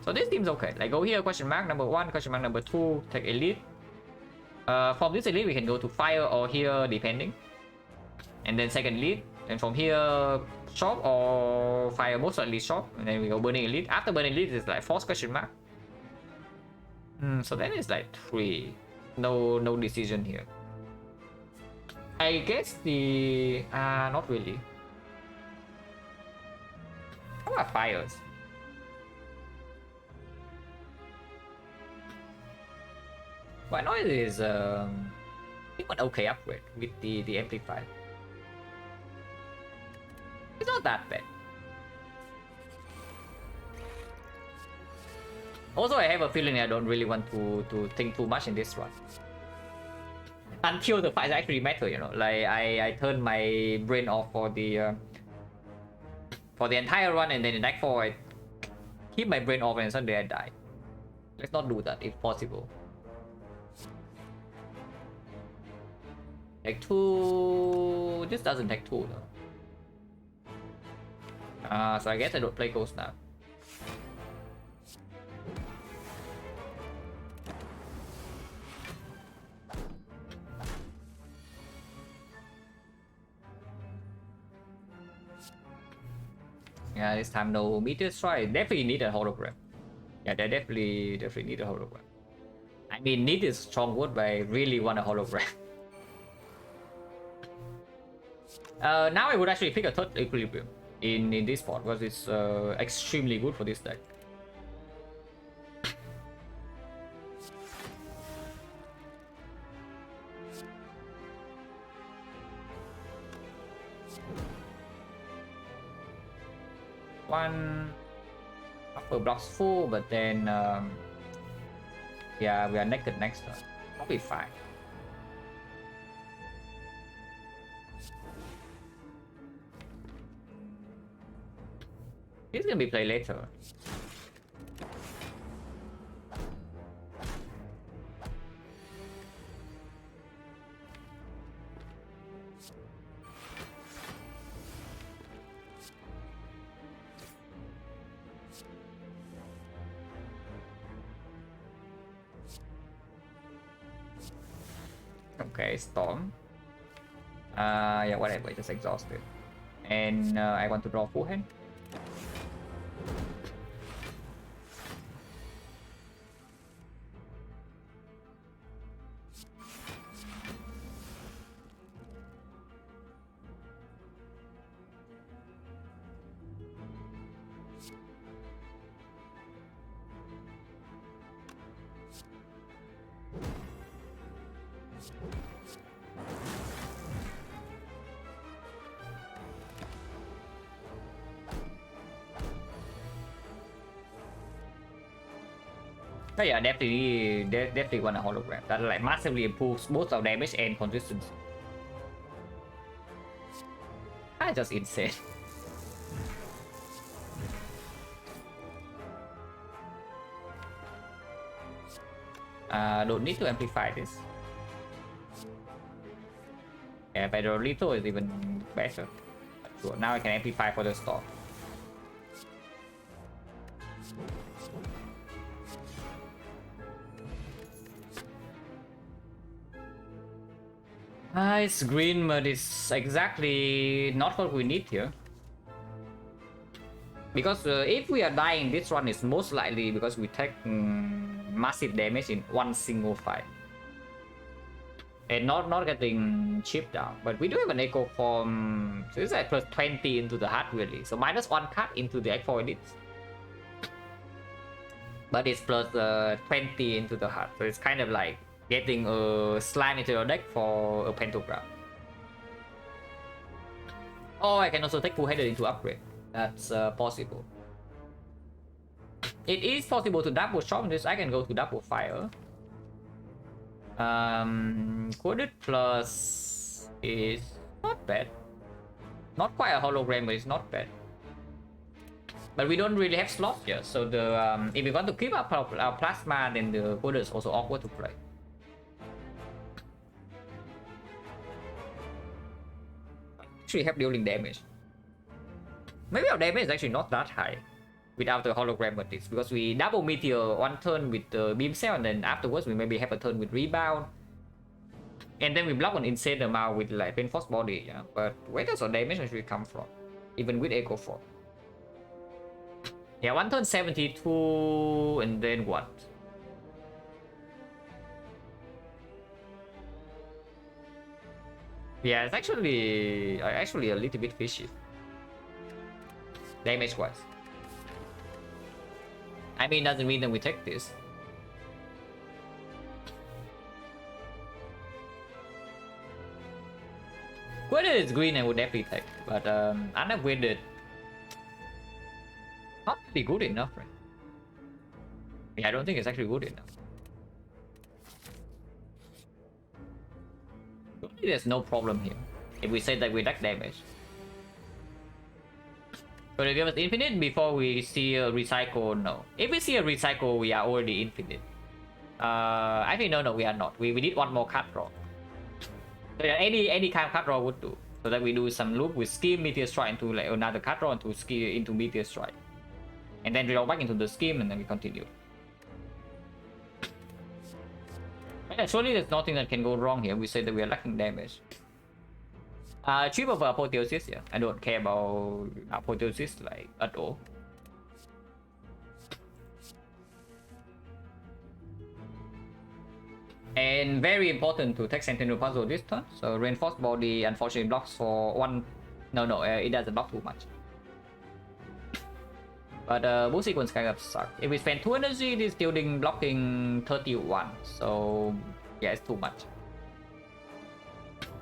So this seems okay. Like go here, question mark number 1, question mark number 2, take elite. From this elite we can go to fire or here depending. And then second elite. And from here shop or fire, most likely shop. And then we go burning elite. After burning elite is like force question mark. So then it's like 3. No decision here. I guess the not really. How about fires? Why not is I think an okay upgrade with the amplifier. It's not that bad. Also, I have a feeling I don't really want to think too much in this run. Until the fights actually matter, you know. Like I turn my brain off for the entire run, and then in Act 4 I keep my brain off and suddenly I die. Let's not do that if possible. Take 2. This doesn't take 2 though. So I guess I don't play Ghost now. Yeah, this time no meteor strike. Definitely need a hologram. Yeah, they definitely need a hologram. I mean, need is strong word, but I really want a hologram. Now I would actually pick a third equilibrium in this spot because it's extremely good for this deck. One upper blocks full, but then yeah, we are naked next turn. Probably fine. He's gonna be played later. Okay, Storm. Yeah, whatever, just exhausted. And I want to draw full hand. But yeah, definitely want a hologram that like massively improves both our damage and consistency. That's just insane. Don't need to amplify this. Yeah, but the lethal is even better. So now I can amplify for the storm. It's green, but it's exactly not what we need here. Because if we are dying, this one is most likely because we take massive damage in one single fight. And not getting chipped down. But we do have an echo form. So it's like plus 20 into the heart really. So minus 1 card into the Act 4 elite. But it's plus 20 into the heart. So it's kind of like getting a slime into your deck for a pentagram. Or I can also take full-headed into upgrade. That's possible. It is possible to double shot this. I can go to double fire. Coded plus is not bad. Not quite a hologram, but it's not bad. But we don't really have slots here, so the if we want to keep up our plasma, then the coded is also awkward to play. Actually have dealing damage. Maybe our damage is actually not that high without the hologram with this, because we double meteor one turn with the beam cell, and then afterwards we maybe have a turn with rebound, and then we block an insane amount with like reinforced body. Yeah, but where does our damage actually come from? Even with Echo 4. Yeah, one turn 72, and then what? Yeah, it's actually a little bit fishy. Damage wise. I mean, doesn't mean that we take this. Whether it's green, I would definitely take, but unupgraded, not really good enough, right? Yeah, I don't think it's actually good enough. There's no problem here if we say that we deck damage. But if it was infinite before we see a recycle, no. If we see a recycle, we are already infinite. I think no, we are not. We need one more card draw. So yeah, any kind of card draw would do. So that we do some loop with scheme, meteor strike into like another card draw into scheme into meteor strike, and then draw back into the scheme, and then we continue. Yeah, surely there's nothing that can go wrong here. We say that we are lacking damage. Trip of apotheosis, yeah. I don't care about apotheosis like at all. And very important to take Sentinel Puzzle this turn. So reinforced body unfortunately blocks for one. No, it doesn't block too much. But boost sequence kind of sucks. If we spend 2 energy, it is dealing blocking 31. So yeah, it's too much.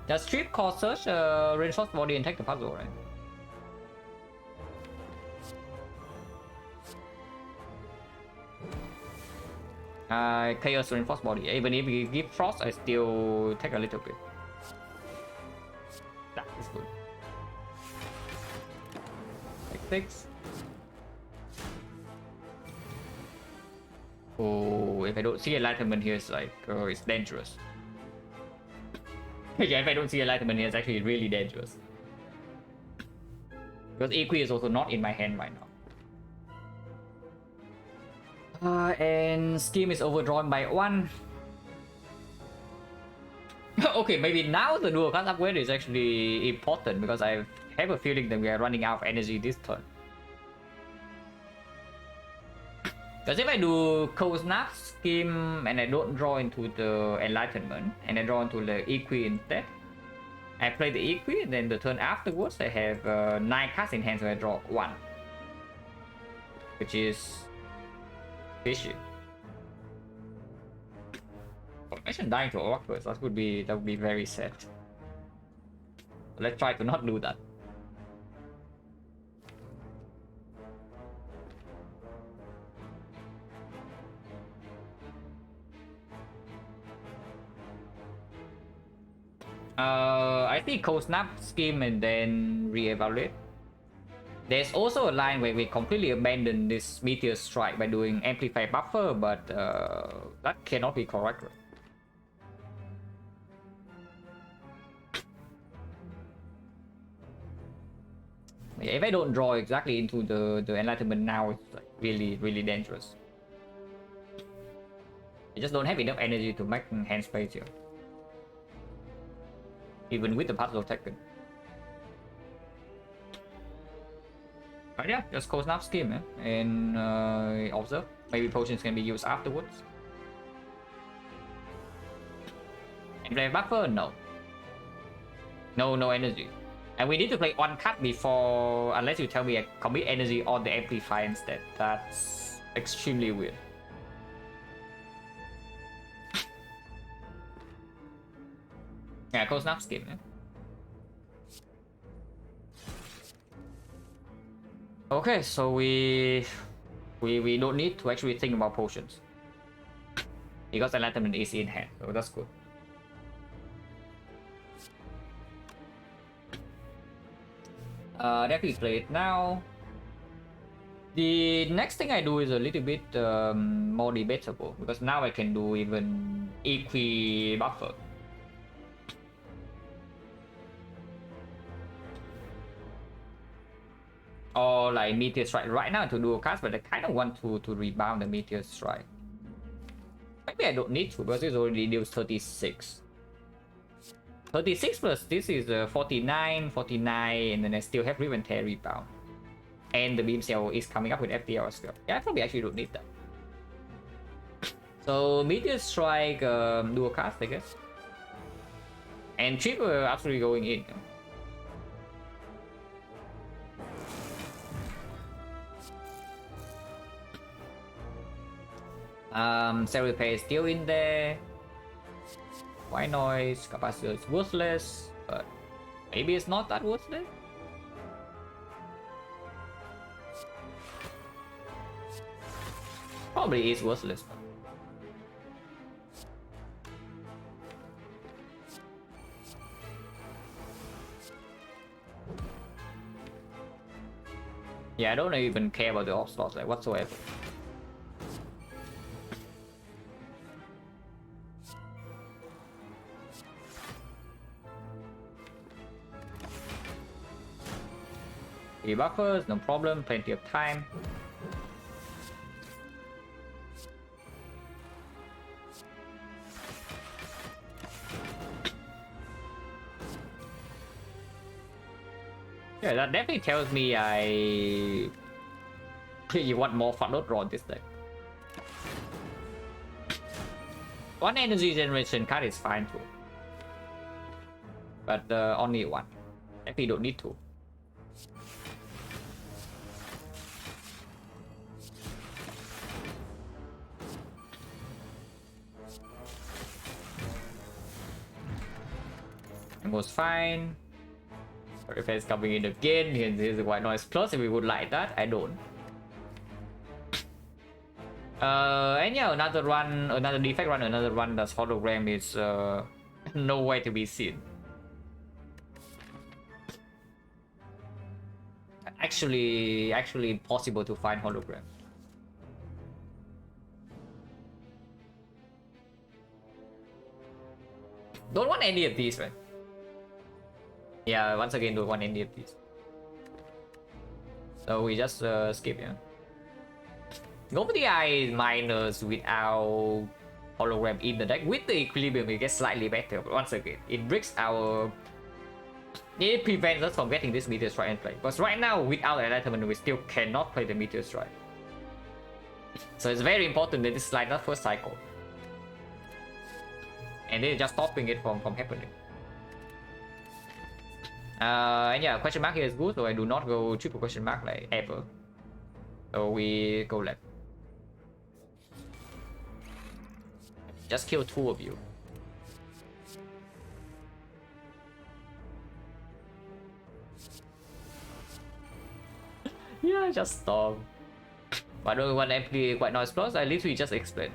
Does Strip cause search reinforced body and take the puzzle, right? Chaos reinforced body. Even if we give frost, I still take a little bit. That is good. Like 6. Oh, if I don't see enlightenment here, it's like it's dangerous. Yeah, if I don't see enlightenment here, it's actually really dangerous. Because EQ is also not in my hand right now. And scheme is overdrawn by 1. Okay, maybe now the dual card upgrade is actually important, because I have a feeling that we are running out of energy this turn. Because if I do Cold Snap, Scheme, and I don't draw into the Enlightenment, and I draw into the EQ instead, I play the EQ, and then the turn afterwards I have 9 cards in hand, so I draw 1. Which is fishy. Formation dying to Orcus, that would be very sad. Let's try to not do that. I think Cold Snap, Scheme, and then re-evaluate. There's also a line where we completely abandon this Meteor Strike by doing Amplify Buffer, but that cannot be correct. Yeah, if I don't draw exactly into the Enlightenment now, it's like really dangerous. You just don't have enough energy to make hand space here. Even with the puzzle taken. But yeah, just Cold Snap, Scheme, and observe. Maybe potions can be used afterwards. And play buffer? No. No energy. And we need to play 1 card before, unless you tell me I commit energy on the Amplify instead. That's extremely weird. Yeah, Cold Snap, Scheme. Okay, so we don't need to actually think about potions because enlightenment is in hand, so that's good. Definitely play it now. The next thing I do is a little bit more debatable because now I can do even equi buffer. Or like meteor strike right now to do a cast, but I kind of want to rebound the meteor strike. Maybe I don't need to because it's already deals 36. 36 plus this is 49, 49, and then I still have Riven Tear rebound. And the beam cell is coming up with FTL as well. Yeah, I probably actually don't need that. So meteor strike, do a cast, I guess. And triple absolutely going in. Cell repair is still in there. White noise, capacitor is worthless, but maybe it's not that worthless. Probably is worthless. Yeah, I don't even care about the off slots like whatsoever. Buffers, no problem, plenty of time. Yeah, that definitely tells me you want more Flood Draw this deck. One energy generation card is fine too. But only one. Definitely don't need to. Was fine. If it's coming in again, here's the white noise plus if we would like that. I don't. And yeah, another run, another defect run, another run that's hologram is nowhere to be seen. Actually possible to find hologram. Don't want any of these, right? Yeah, once again, don't want any of these. So we just skip, yeah. Go for the eye miners without hologram in the deck. With the equilibrium, it gets slightly better, but once again, it breaks our... It prevents us from getting this meteor strike in play. Because right now, without enlightenment, we still cannot play the meteor strike. So it's very important that this is like that first cycle. And they're just stopping it from happening. And yeah, question mark here is good, so I do not go triple question mark like ever. So we go left. Just kill 2 of you. Yeah, just stop. But I don't want empty white noise plus, I literally just explain.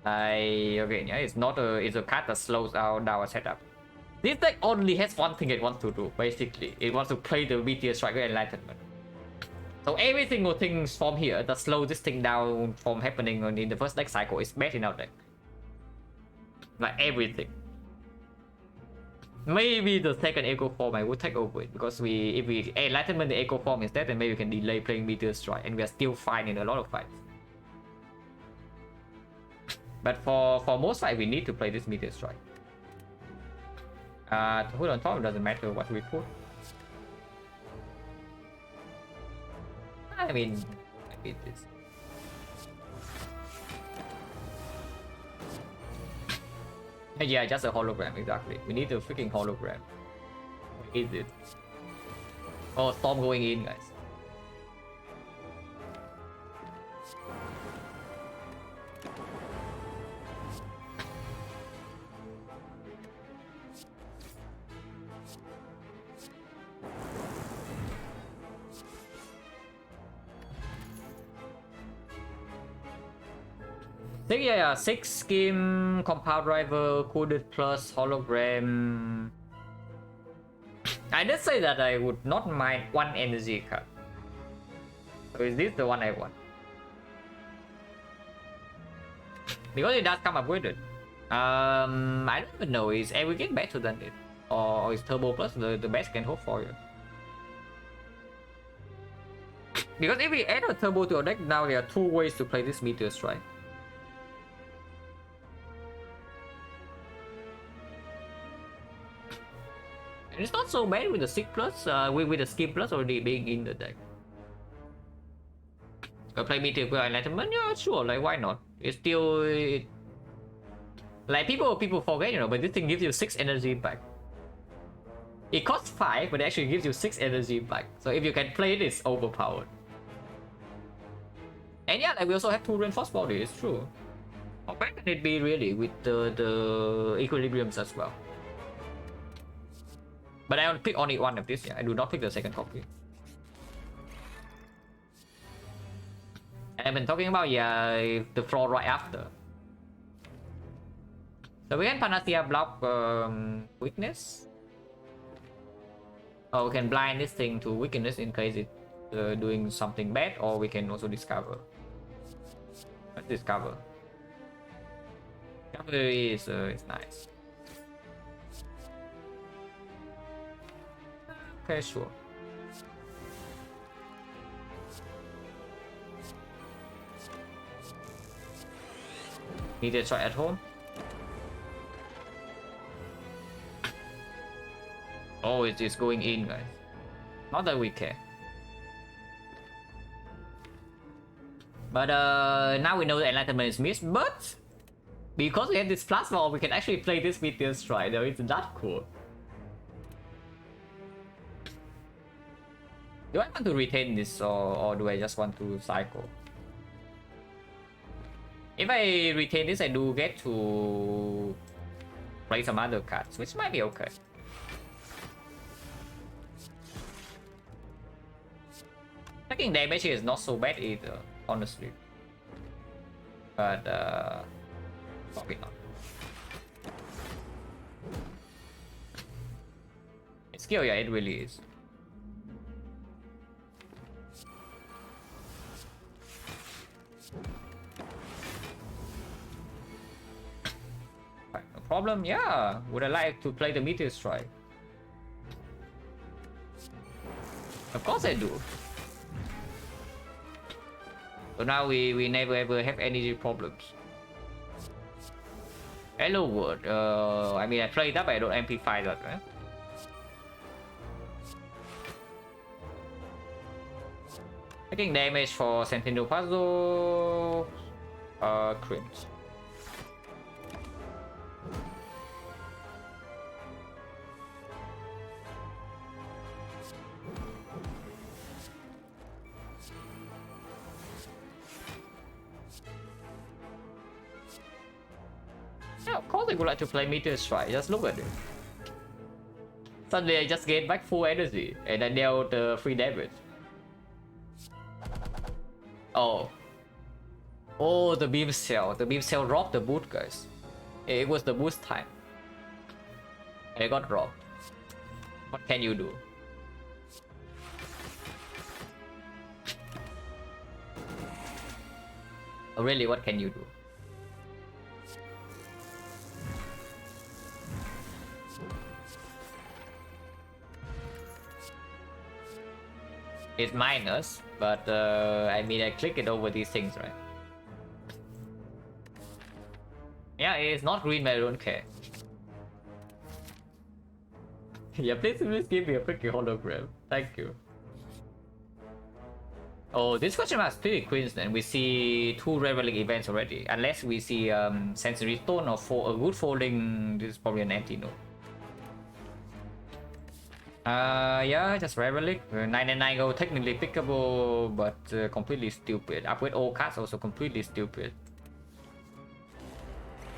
Okay, yeah, it's not it's a card that slows down our setup. This deck only has one thing it wants to do, basically. It wants to play the Meteor Striker Enlightenment. So every single thing from here that slows this thing down from happening in the first deck cycle is bad in our deck. Like everything. Maybe the second Echo Form I would take over it, because if we Enlightenment the Echo Form instead, then maybe we can delay playing Meteor Strike and we are still fine in a lot of fights. But for most fights, we need to play this Meteor Strike. To put on top, it doesn't matter what we put. I mean, maybe this. Yeah, just a hologram, exactly. We need a freaking hologram. What is it? Oh, storm going in, guys. Yeah, 6 scheme, compound rival, coded plus, hologram. I did say that I would not mind one energy card. So is this the one I want? Because it does come up with it. I don't even know, is Aggregate better than it? Or is Turbo Plus the best can hope for you? Because if we add a Turbo to your deck, now there are 2 ways to play this Meteor Strike. And it's not so bad with the 6 plus, with the Scheme plus already being in the deck. Play Meteor with Enlightenment? Yeah, sure, like why not? It's still... like people forget, you know, but this thing gives you 6 energy back. It costs 5, but it actually gives you 6 energy back. So if you can play it, it's overpowered. And yeah, like we also have 2 reinforced body, it's true. How bad can it be really with the equilibriums as well? But I only pick only one of this, yeah. I do not pick the second copy. And I've been talking about, yeah, the floor right after. So we can Panacea block weakness. Or we can blind this thing to weakness in case it's doing something bad, or we can also discover. Let's discover. Discover is nice. Okay, sure. Need to try at home. Oh, it is going in, guys. Not that we care. But now we know the Enlightenment is missed, but because we have this plasma, we can actually play this Meteor Strike, though. It's that cool. Do I want to retain this, or do I just want to cycle? If I retain this, I do get to play some other cards, which might be okay. Taking damage is not so bad either, honestly. But probably not. It's skill, yeah, it really is. No problem, yeah. Would I like to play the Meteor Strike? Of course I do. So now we never ever have energy problems. Hello world. I mean I play it up, I don't amplify that, right? Taking damage for Sentinel Puzzle. Cringe. Yeah, of course I would like to play Meteor Strike, just look at it. Suddenly I just get back full energy and I dealt free damage. Oh. Oh, the beam cell. The beam cell robbed the boot, guys. It was the boost time. And it got robbed. What can you do? Oh, really, what can you do? It's minus, but I mean I click it over these things, right? Yeah, it's not green, but I don't care. Yeah, please give me a freaking hologram. Thank you. Oh, this question mark is pretty queens then. We see 2 reveling events already. Unless we see sensory stone or for a good folding, this is probably an empty node. Yeah, just Relic. 99 gold, technically pickable, but completely stupid. Upgrade all cards also completely stupid.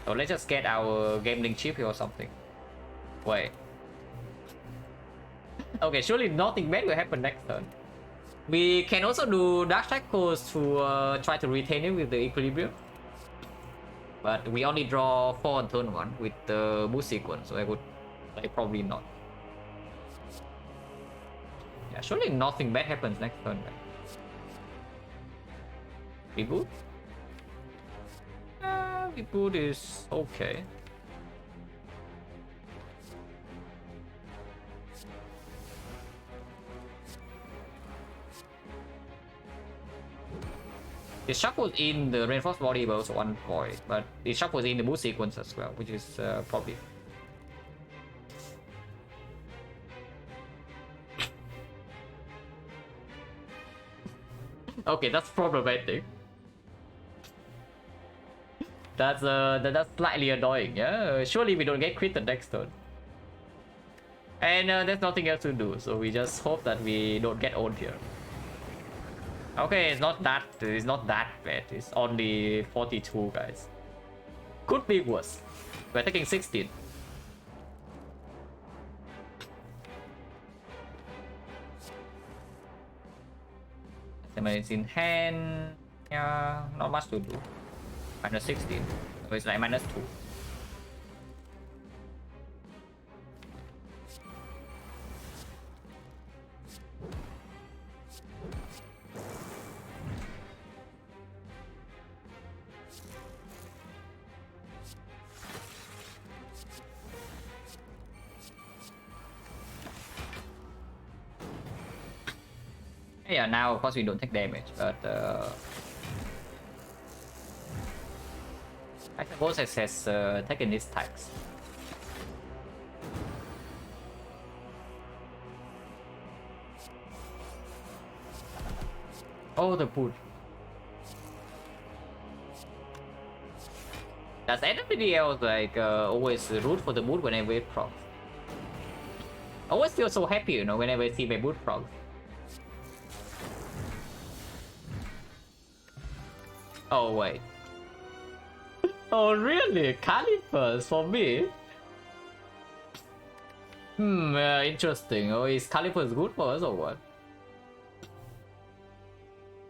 So let's just get our gambling chip here or something. Wait. Okay, surely nothing bad will happen next turn. We can also do Dark Shackles to try to retain it with the Equilibrium. But we only draw 4 on turn 1 with the boost sequence, so I would like probably not. Yeah, surely nothing bad happens next turn, right? Reboot? Reboot is okay. It shuffles in the reinforced body was 1 point, but it shuffles in the boost sequence as well, which is probably. Okay, that's problematic. That's slightly annoying. Yeah, surely we don't get crit the next turn. And there's nothing else to do, so we just hope that we don't get owned here. Okay, it's not that bad. It's only 42, guys. Could be worse. We're taking 16. It's in hand. Yeah, not much to do. Minus 16. So it's like minus 2. Yeah, now of course we don't take damage, but I suppose it has taken this tax. Oh, the boot. Does anybody else like always root for the boot whenever it procs? I always feel so happy, you know, whenever I see my boot procs. Oh wait. Oh really? Calipers for me? Interesting. Oh, is Calipers good for us or what?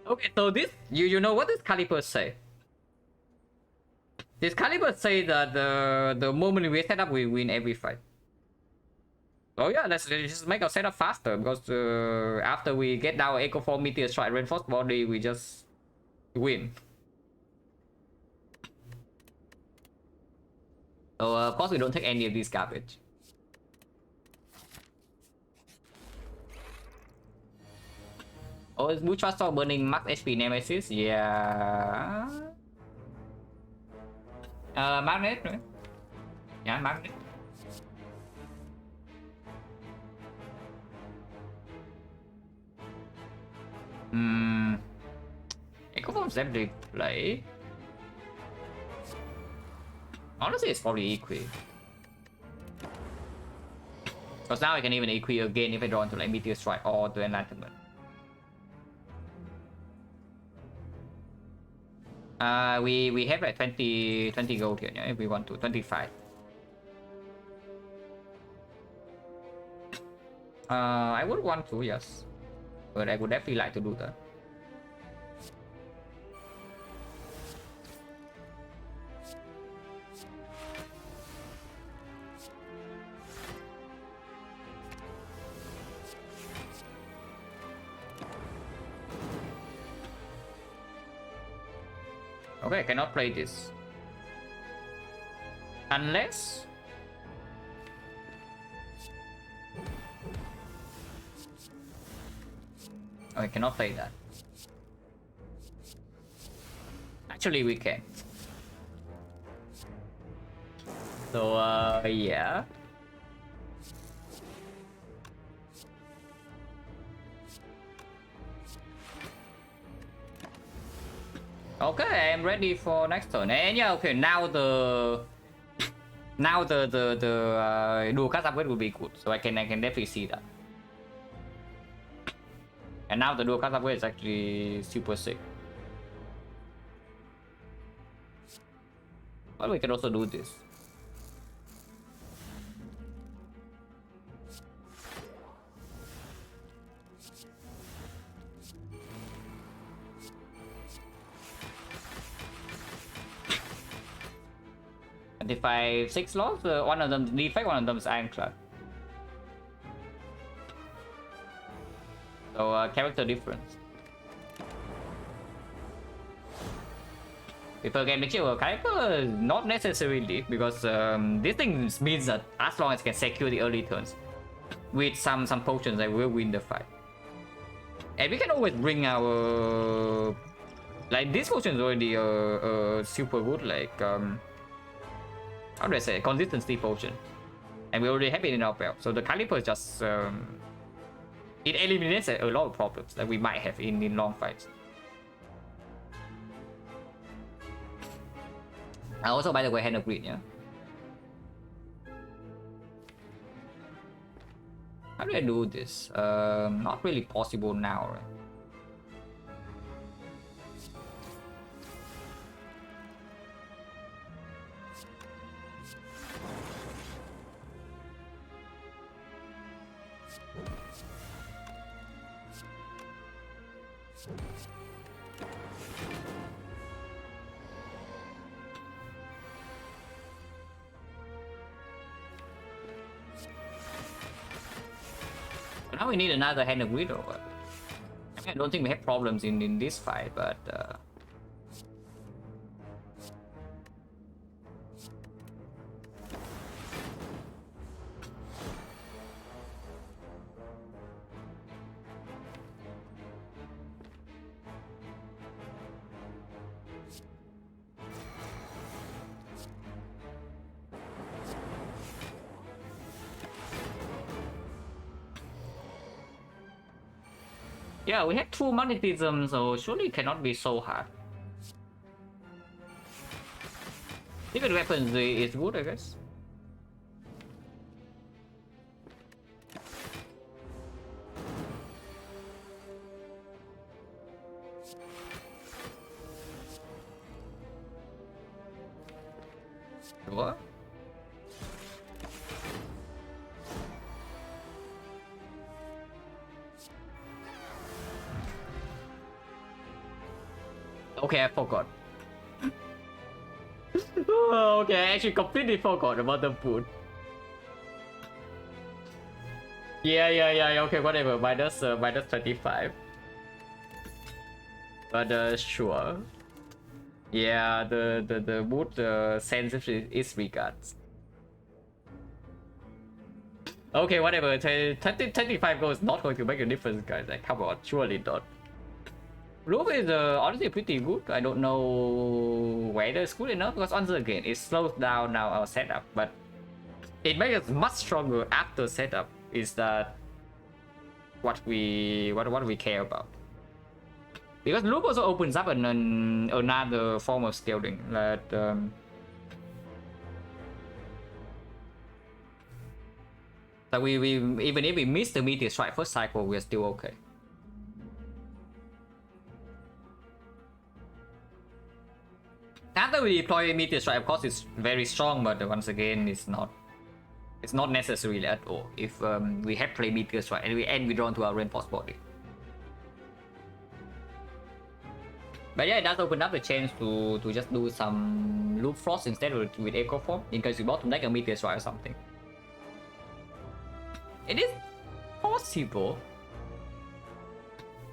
Okay, so this you know what does Calipers say? This Calipers say that the moment we set up, we win every fight. Oh yeah, let's just make our setup faster because after we get down Echo 4 Meteor Strike Reinforced Body, we just win. So of course we don't take any of these garbage. Oh, is Buchastor burning max HP Nemesis? Yeah. Magnet, right? Yeah, Magnet. Echo Form Zebly play. Honestly, it's probably Equi. Because now I can even Equi again if I draw into like Meteor Strike or the Enlightenment. We have like 20 gold here, yeah, if we want to. 25. I would want to, yes. But I would definitely like to do that. Okay, I cannot play this. Unless... Oh, I cannot play that. Actually, we can. So, yeah. Okay, I'm ready for next turn. And yeah, okay, now the dual cast upgrade will be good, so I can definitely see that. And now the dual cast upgrade is actually super sick. But we can also do this. 25, 6 slots. One of them defect, one of them is Ironclad. So character difference. People get the chill character, not necessarily, because this thing means that as long as it can secure the early turns with some potions, I will win the fight. And we can always bring our like this potion is already super good, like how do I say, consistency potion, and we already have it in our belt. So the caliper just it eliminates a lot of problems that we might have in long fights. Also, by the way, hand of green, yeah. How do I do this? Not really possible now, right? Now we need another hand of Guido. I mean, I don't think we have problems in this fight, but yeah, we have 2 magnetism, so surely it cannot be so hard. Secret weapons is good, I guess. What? Okay, I forgot. Okay, I actually completely forgot about the food. Yeah, okay, whatever. Minus 25. But sure. Yeah, the mood sense is regards. Okay, whatever. 25 goals not going to make a difference, guys. Like, come on, surely not. Loop is honestly pretty good. I don't know whether it's good enough, because once again it slows down now our setup, but it makes us much stronger after setup. Is that what we care about? Because loop also opens up another form of scaling that so we even if we miss the meteor strike first cycle, we're still okay. After we deploy Meteor Strike, of course, it's very strong, but once again, it's not necessarily at all. If we have played Meteor Strike and we drawn to our reinforced body. But yeah, it does open up the chance to just do some Loop Frost instead with Echo Form, in case we want to make a Meteor Strike or something. It is possible.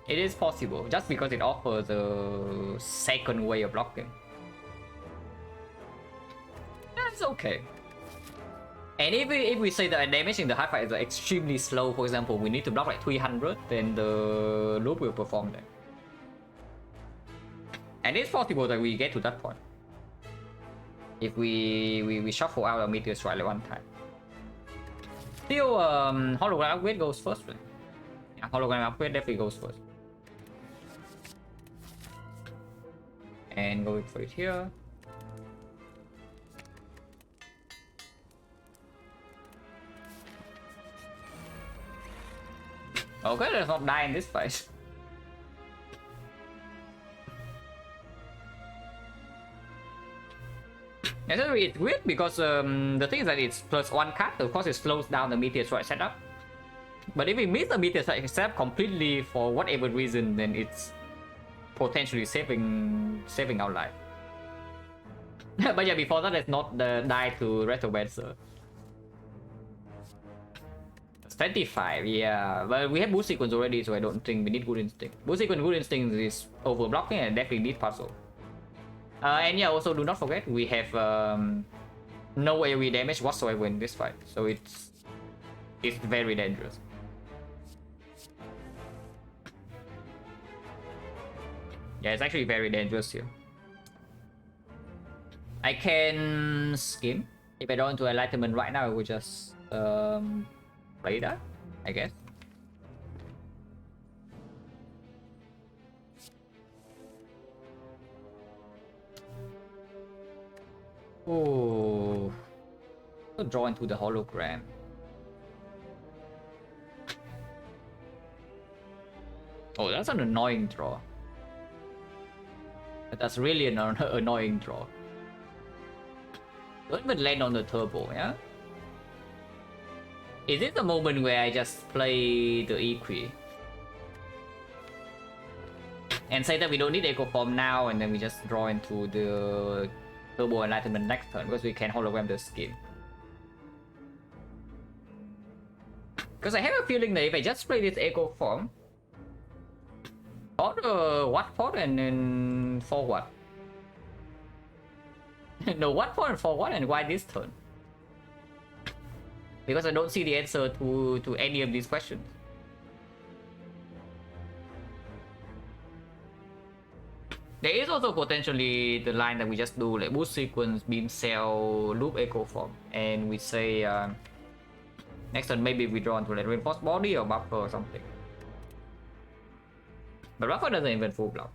It is possible, just because it offers a second way of blocking. That's okay. And if we say that damage in the high fight is extremely slow, for example, we need to block like 300, then the loop will perform that. And it's possible that we get to that point if we shuffle out a Meteor Strike at one time. Still, hologram upgrade goes first. Yeah, hologram upgrade definitely goes first. And going for it here. Okay, let's not die in this fight. Actually, it's weird because the thing is that it's +1 card. Of course, it slows down the Meteor Strike setup. But if we miss the Meteor Strike setup completely for whatever reason, then it's potentially saving our life. But yeah, before that, let's not die to Retromancer. 25, yeah. But we have boost sequence already, so I don't think we need good instinct. Boost sequence, good instinct is over blocking and definitely need puzzle. And yeah, also do not forget we have no AoE damage whatsoever in this fight, so it's very dangerous. Yeah, it's actually very dangerous here. I can skim. If I don't want to enlightenment right now, I will just play that, I guess. Oh, draw into the hologram. Oh, that's an annoying draw. That's really an annoying draw. Don't even land on the turbo, yeah? Is it the moment where I just play the Equi? And say that we don't need Echo Form now, and then we just draw into the Turbo Enlightenment next turn, because we can hologram the skin. Because I have a feeling that if I just play this Echo Form, for the what pot and then for what? No, what pot and for what, and why this turn? Because I don't see the answer to any of these questions. There is also potentially the line that we just do like boost sequence, beam cell, loop echo form, and we say next turn maybe we draw into like reinforced body or buffer or something. But buffer doesn't even full block.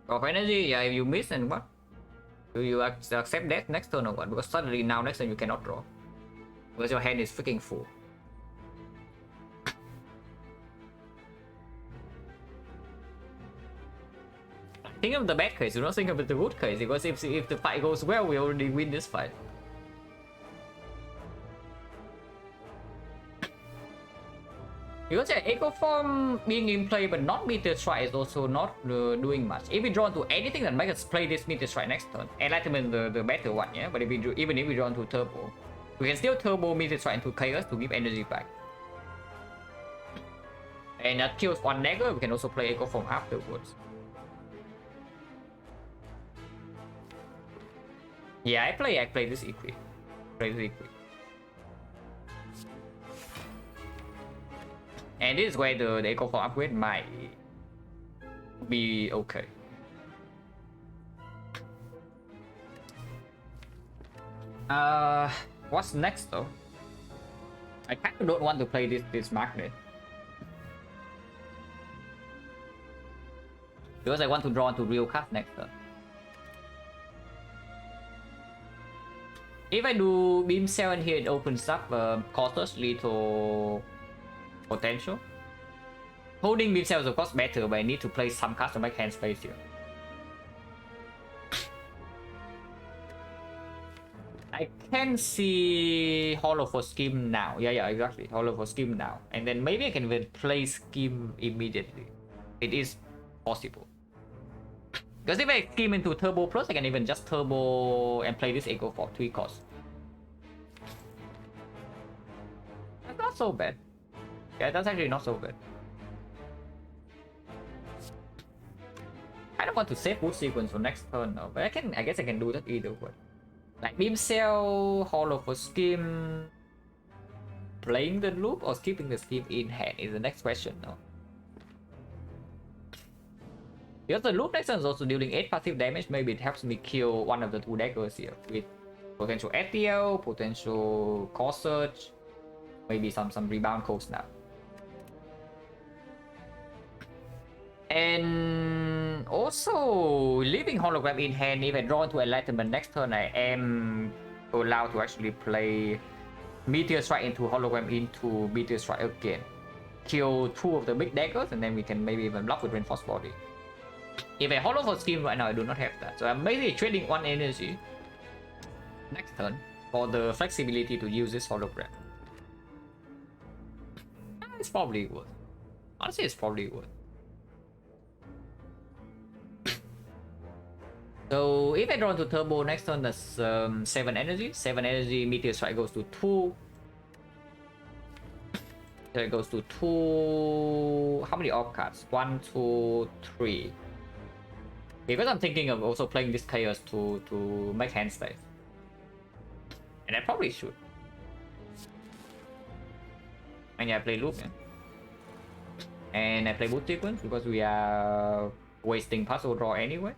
Of energy, yeah, if you miss and what? Do you accept that next turn or what? Because suddenly now next turn you cannot draw. Because your hand is freaking full. Think of the bad case, do not think of the good case, because if the fight goes well, we already win this fight. Because yeah, Echo Form being in play but not Meteor Strike is also not doing much. If we draw into anything that makes us play this Meteor Strike next turn, Enlightenment the better one, yeah? But if we even if we draw into Turbo, we can still Turbo Meteor Strike into Chaos to give energy back. And that kills one dagger, we can also play Echo Form afterwards. Yeah, I play this Equi. And this is where the Echo Form upgrade might be okay. What's next though? I kind of don't want to play this magnet. Because I want to draw into real cards next turn. If I do Beam Cell in here, it opens up causes little potential. Holding Beam Cell is of course better, but I need to play some cards to make hand space here. I can see Hollow for Scheme now. Yeah, exactly. Hollow for Scheme now. And then maybe I can even play Scheme immediately. It is possible. Because if I scheme into Turbo Plus, I can even just Turbo and play this Echo for 3 costs. That's not so bad. Yeah, that's actually not so bad. I don't want to save boost sequence for next turn though, but I guess I can do that either way. Like Beam Cell, Hollow for Scheme, playing the loop or keeping the scheme in hand is the next question though. Because the loop next turn is also dealing 8 passive damage, maybe it helps me kill one of the 2 daggers here with potential FTL, potential core surge, maybe some rebound codes now. And also leaving hologram in hand, if I draw into enlightenment next turn, I am allowed to actually play Meteor Strike into hologram into Meteor Strike again. Kill 2 of the big daggers and then we can maybe even block with reinforced body. If I hollow for scheme right now, I do not have that. So I'm basically trading 1 energy next turn for the flexibility to use this hologram. It's probably worth. Honestly, it's probably worth. So if I draw into turbo next turn, that's 7 energy. 7 energy, meteor strike goes to 2. So it goes to 2. How many off cards? 1, 2, 3. Because I'm thinking of also playing this chaos to make hand space. And I probably should. And yeah, I play loop, yeah. And I play boot sequence because we are wasting puzzle draw anyway.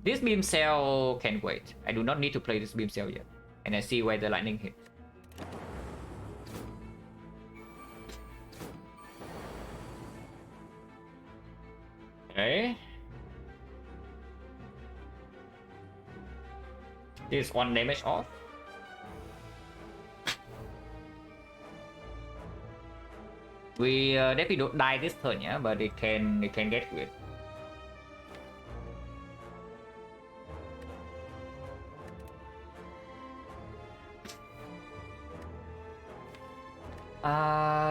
This beam cell can wait. I do not need to play this beam cell yet. And I see where the lightning hits. Okay. This is 1 damage off. We definitely don't die this turn, yeah, but it can get weird.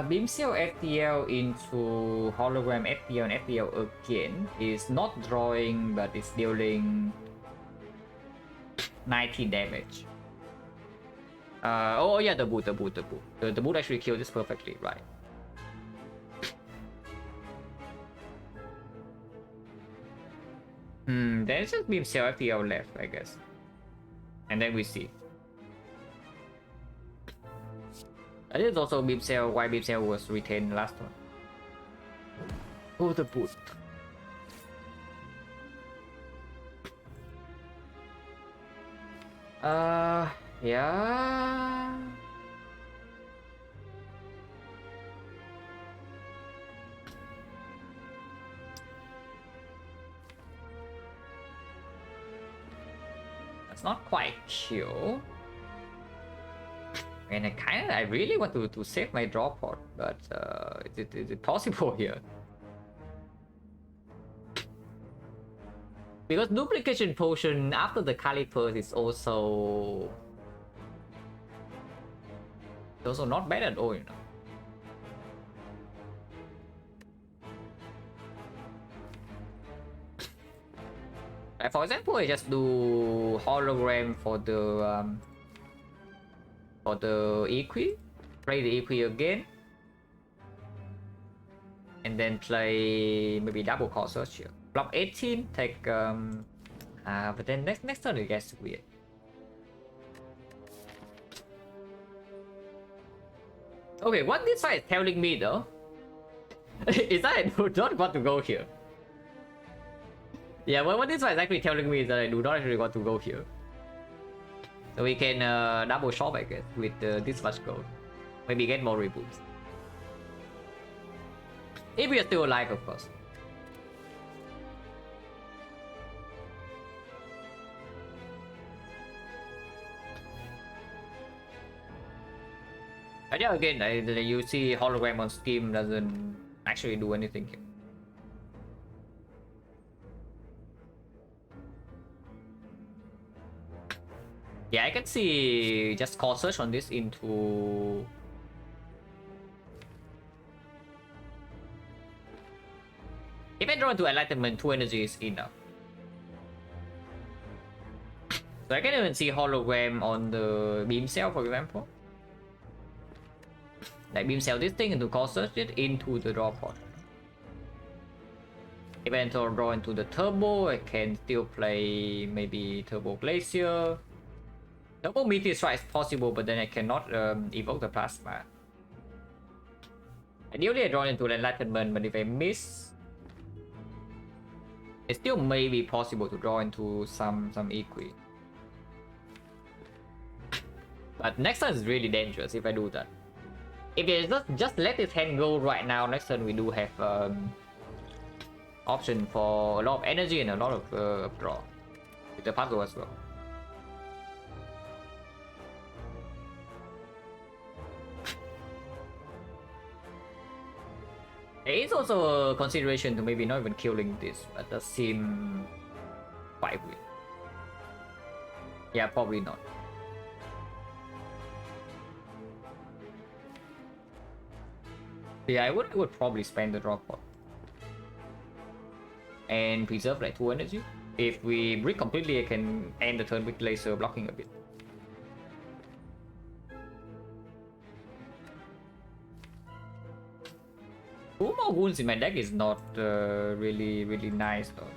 Beam cell FTL into hologram FTL and FTL again is not drawing, but it's dealing 90 damage. Oh yeah, the boot. The boot actually killed this perfectly, right? There's just beam cell FTL left, I guess. And then we see. This is also beam cell, why beam cell was retained last one. Oh, the boot. Yeah. That's not quite kill. And I really want to save my draw pot, but is it possible here? Because duplication potion after the Calipers is also not bad at all, you know. Like for example, I just do hologram for the Equi, play the Equi again, and then play maybe double call search here. Block 18, take but then next turn it gets weird. Okay, what this fight is telling me though is that I do not want to go here. Yeah, what this fight is actually telling me is that I do not actually want to go here. So we can double shop, I guess, with this much gold. Maybe get more reboots. If we are still alive, of course. But yeah, again, you see hologram on Steam doesn't actually do anything here. Yeah, I can see just call search on this into... If I draw into enlightenment, 2 energy is enough. So I can even see hologram on the beam cell, for example. Like beam cell this thing into call search it into the draw pot. If I draw into the turbo, I can still play maybe turbo glacier. Double meteor strike is possible, but then I cannot evoke the plasma. Ideally I draw into the enlightenment, but if I miss, it still may be possible to draw into some Equi. But next turn is really dangerous if I do that. If it just let this hand go right now, next turn we do have option for a lot of energy and a lot of draw with the puzzle as well. There is also a consideration to maybe not even killing this, but that seems quite weird. Yeah, probably not. Yeah, I would probably spend the drop pot. and preserve like 2 energy. If we break completely, I can end the turn with laser blocking a bit. Two more wounds in my deck is not really nice though.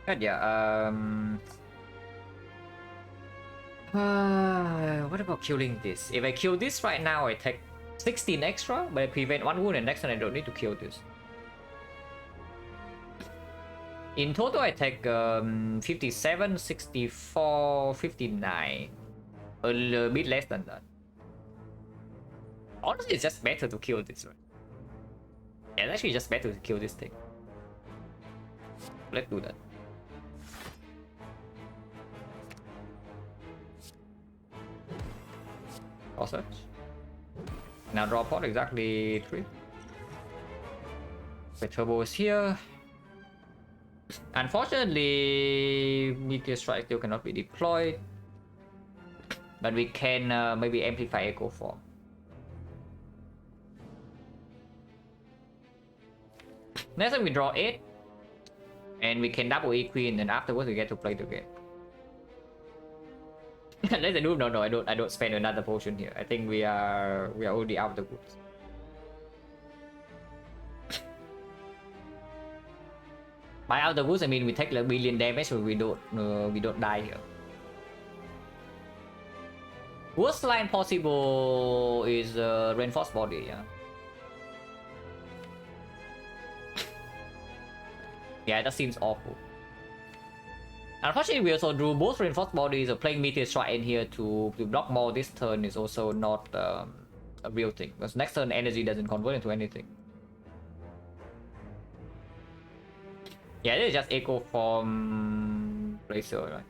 But yeah, what about killing this? If I kill this right now, I take 16 extra, but I prevent 1 wound, and next turn I don't need to kill this. In total, I take 57, 64, 59. A little bit less than that. Honestly, it's just better to kill this one. Yeah, it's actually just better to kill this thing. Let's do that. Search. Now draw pot exactly 3. The turbo is here. Unfortunately, Meteor Strike still cannot be deployed. But we can maybe amplify Echo Form. Next time we draw 8. And we can double E Queen, and afterwards we get to play the game. Unless I do, no, I don't spend another potion here. I think we are already out of the woods. By out of the woods, I mean we take like billion damage, but we don't die here. Worst line possible is reinforced body, yeah. Yeah, that seems awful. Unfortunately, we also drew both reinforced bodies, so playing Meteor Strike in here to block more this turn is also not a real thing. Because next turn energy doesn't convert into anything. Yeah, this is just Echo from Bracer, right?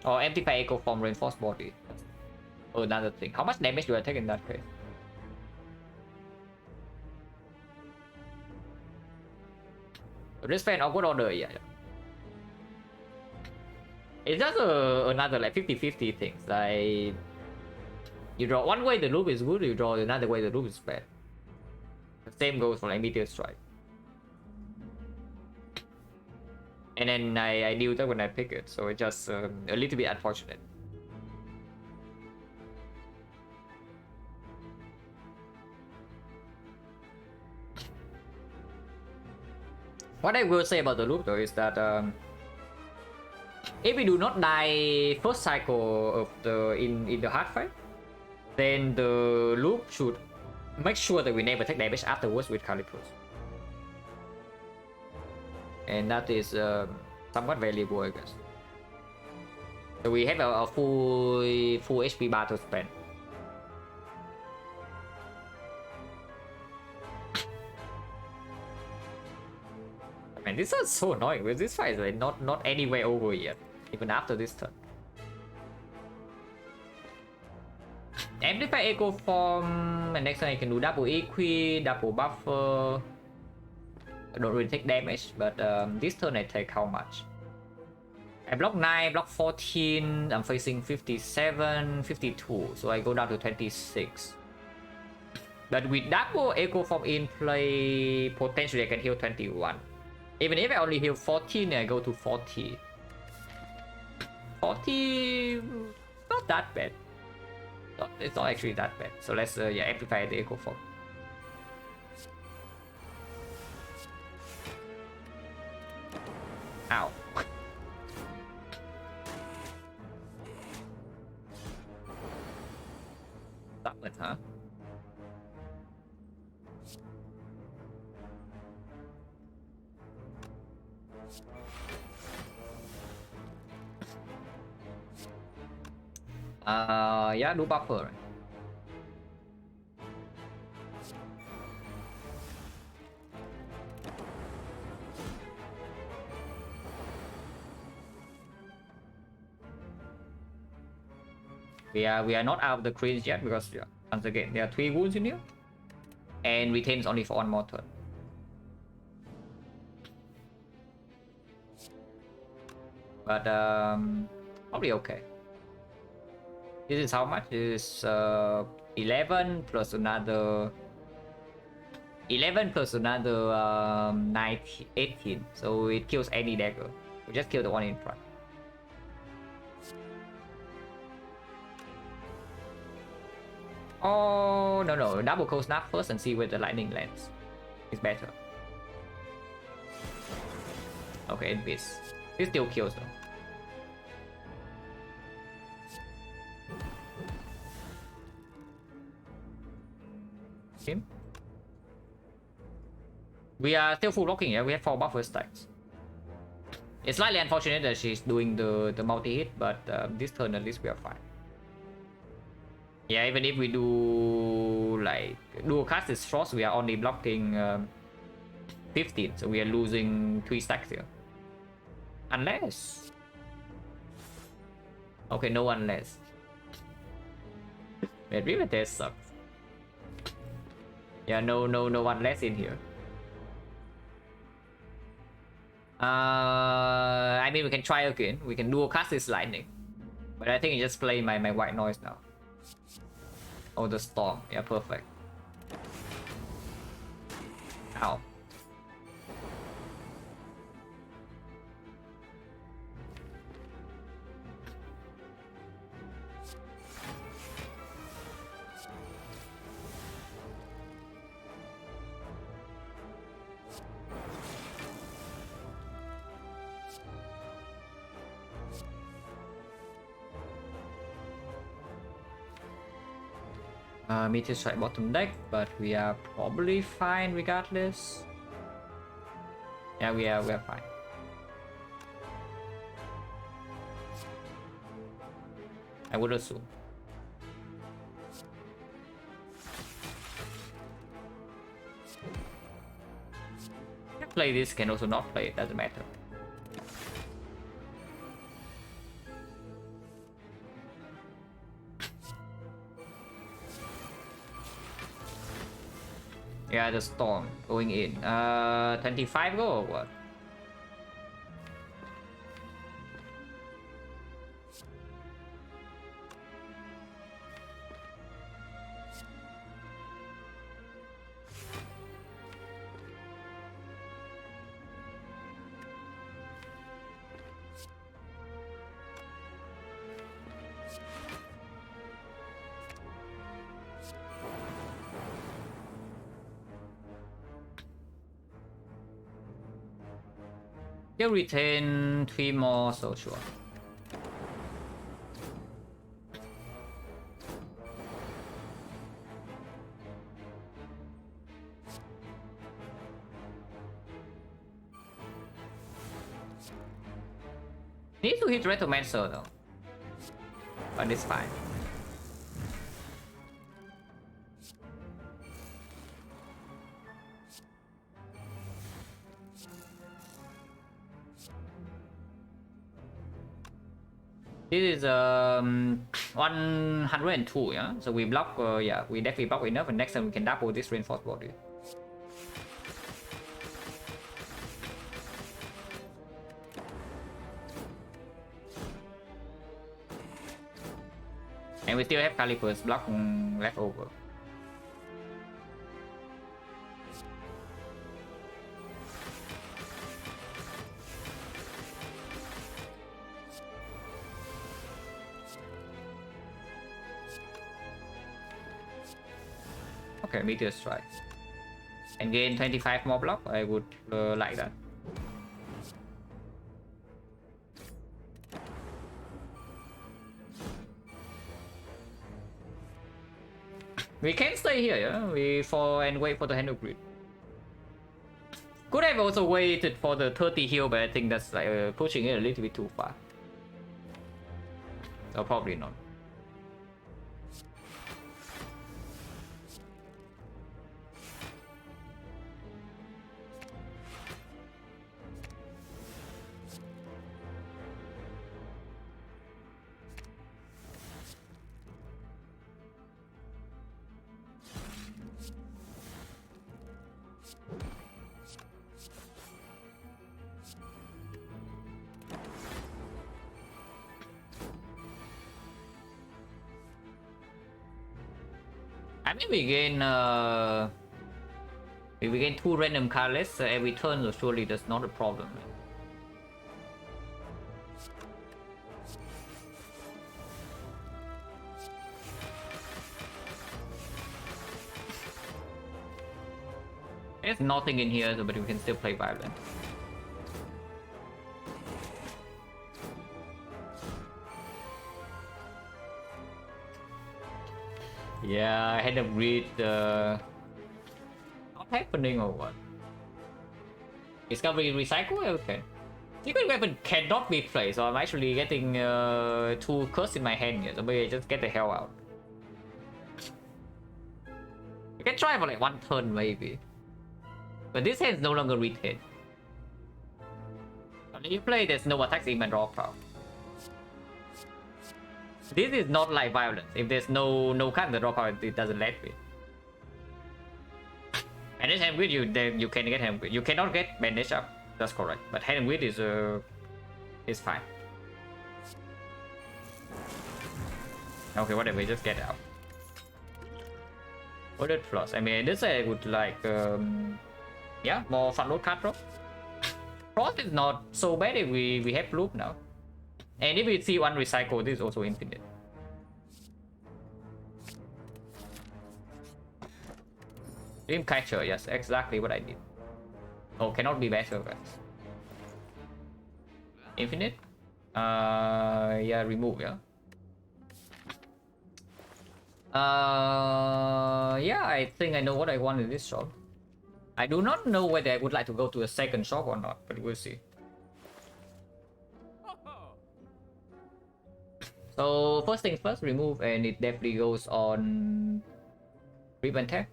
Or Amplify Echo from reinforced body. That's another thing. How much damage do I take in that case? Wristband or good order, yeah. It's just another like 50-50 things. Like you draw one way, the loop is good. You draw another way, the loop is bad. The same goes for like Meteor Strike. And then I knew that when I pick it, so it's just a little bit unfortunate. What I will say about the loop though is that if we do not die first cycle of in the hard fight, then the loop should make sure that we never take damage afterwards with Calipers. And that is somewhat valuable, I guess. So we have a full HP bar to spend. Man, this is so annoying because this fight is like not anywhere over yet, even after this turn. Amplify Echo Form, and next time I can do double Equi, double Buffer. I don't really take damage, but this turn I take how much? I block 9, block 14, I'm facing 57, 52, so I go down to 26. But with double Echo Form in play, potentially I can heal 21. Even if I only heal 14, I go to 40. 40, not that bad. It's not actually that bad. So let's yeah, amplify the Echo Form. Ow. That one, huh? Yeah, do buffer. We are not out of the cringe yet because yeah, once again there are 3 wounds in here, and retains only for 1 more turn. but probably okay. This is how much? This is 11 plus another 11 plus another 19, 18. So it kills any dagger. We just kill the one in front. Oh, no. Double cold snap first and see where the lightning lands. It's better. Okay, it beats. It still kills though. Him? We are still full blocking, yeah? We have 4 buffer stacks. It's slightly unfortunate that she's doing the multi-hit, but this turn at least we are fine. Yeah, even if we do like dual cast this frost, we are only blocking 15, so we are losing 3 stacks here. Unless... Okay, no unless. Wait, River Test sucks. Yeah, no unless in here. I mean, we can try again. We can dual cast this lightning, but I think I just play my white noise now. Oh, the storm. Yeah, perfect. Ow. Meteor strike bottom deck, but we are probably fine regardless. Yeah, we are fine. I would assume. Can play this, can also not play it, doesn't matter. Yeah, the storm going in. 25 go or what? Still retain 3 more, so sure. Need to hit Retromancer though, but it's fine. This is 102, yeah. So we block, yeah, we definitely block enough, and next time we can double this reinforced body. And we still have Calipers block left over. Okay, Meteor Strike. And gain 25 more block, I would like that. We can stay here, yeah? We wait for the Handle Grid. Could have also waited for the 30 heal, but I think that's like pushing it a little bit too far. So probably not. I mean we gain 2 random cards every turn, so surely that's not a problem. There's nothing in here, so, but we can still play violent. Yeah, I had to read the... Not happening or what? Discovery recycle? Okay. Secret weapon cannot be played, so I'm actually getting 2 curse in my hand here, so maybe I just get the hell out. You can try for like 1 turn maybe. But this hand is no longer retain. When you play, there's no attacks in my draw pile. This is not like violence. If there's no card in the draw pile, it doesn't let me. And this hand with you, then you can get hand with. You cannot get bandage up. That's correct. But hand with is fine. Okay, whatever. Just get out. Ordered plus. I mean, this I would like. Yeah, more front load card draw. Frost is not so bad if we have loop now. And if we see 1 recycle, this is also infinite. Dream catcher, yes, exactly what I did. Oh, cannot be better, guys. Infinite? Yeah, remove, yeah. Yeah, I think I know what I want in this shop. I do not know whether I would like to go to a second shop or not, but we'll see. So first things first, remove, and it definitely goes on Rip and Tap.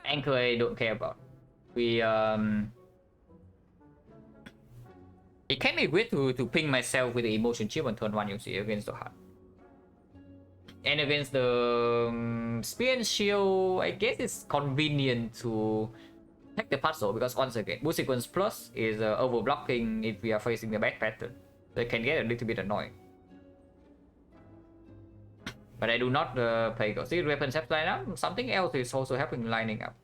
Anchor I don't care about. It can be weird to ping myself with the emotion chip on turn 1, you see, against the heart. And against the Spear and Shield, I guess it's convenient to take the puzzle, because once again, Boost Sequence Plus is overblocking if we are facing the bad pattern. So it can get a little bit annoying. But I do not play Ghost. Secret weapons have lined up. Something else is also helping lining up.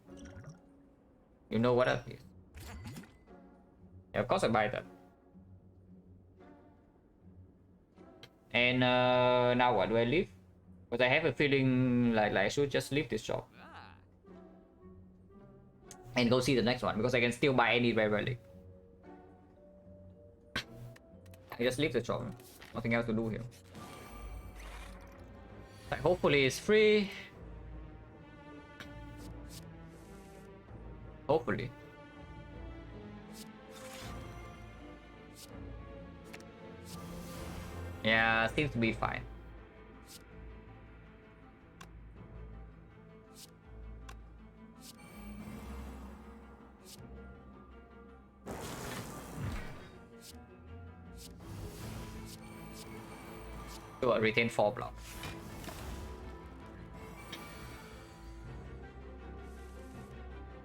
You know what that is? Yeah, of course I buy that. And now what do I leave? But I have a feeling like I should just leave this shop and go see the next one, because I can still buy any rare relic. I just leave the shop. Nothing else to do here. Like, hopefully it's free. Hopefully. Yeah, seems to be fine. So retain 4 block.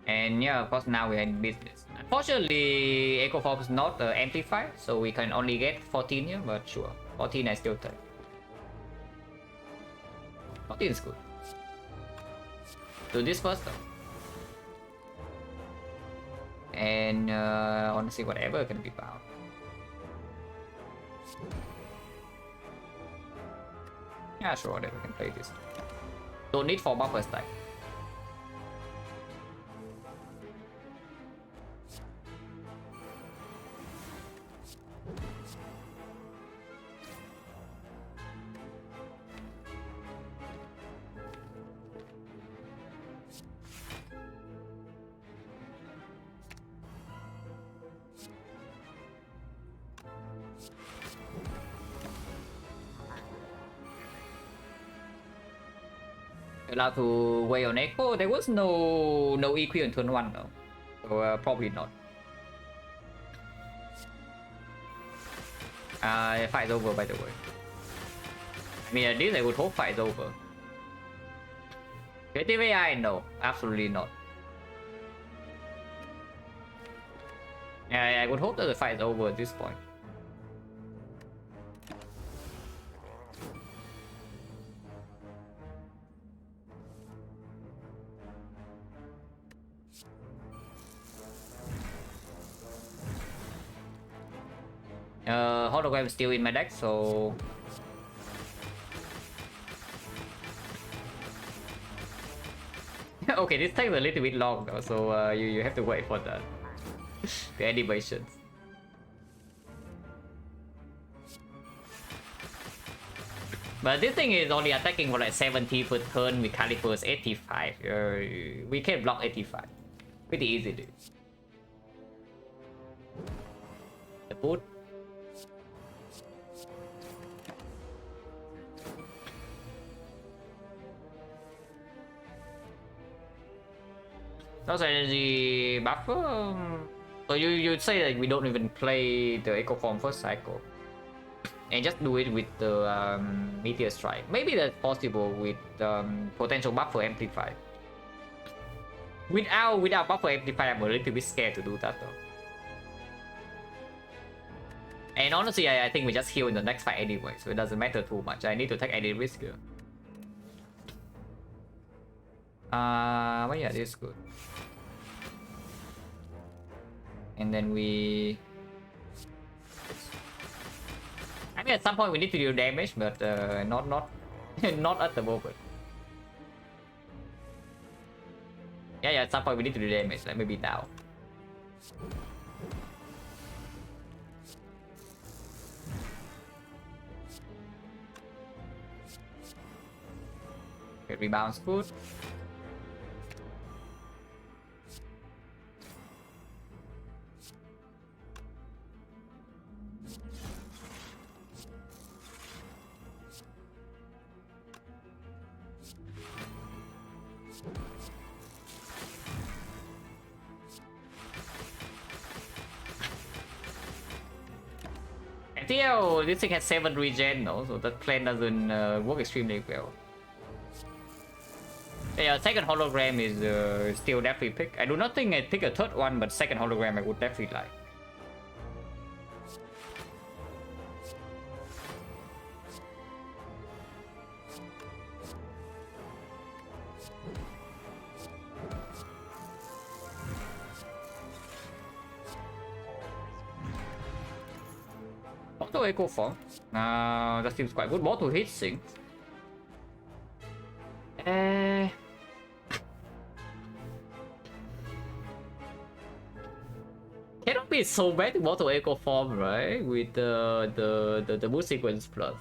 And yeah, of course now we are in business. Unfortunately, Echo Form is not amplified, so we can only get 14 here, but sure. 14 I still take. 14 is good. Do this first though. And honestly, whatever can be found. Yeah, sure, whatever, can play this. Don't need 4 buffer stack. Allowed to weigh on Echo. There was no EQ in turn 1 though, so probably not. Fight's over, by the way. I mean, at least I would hope fight's over. Creative AI, no, absolutely not. I would hope that the fight is over at this point. Hologram is still in my deck, so okay, this takes a little bit long though, so you have to wait for the animations. But this thing is only attacking for like 70 per turn with calipers 85. We can block 85 pretty easily. The boot. Those energy buffer. So you say that we don't even play the Echo Form first cycle, and just do it with the Meteor Strike. Maybe that's possible with potential buffer amplify. Without buffer amplify, I'm a little bit scared to do that though. And honestly, I think we just heal in the next fight anyway, so it doesn't matter too much. I need to take any risk here. But yeah, this is good. And then we... I mean, at some point we need to do damage, but not not at the moment. Yeah, at some point we need to do damage, like maybe now. Okay, rebound's good. Still, this thing has 7 regen though, so that plan doesn't work extremely well. Yeah, second hologram is still definitely pick. I do not think I'd pick a third one, but second hologram I would definitely like. Auto Echo Form. That seems quite good. More to hit sync. Cannot be so bad to Auto Echo Form, right? With the mood sequence plus.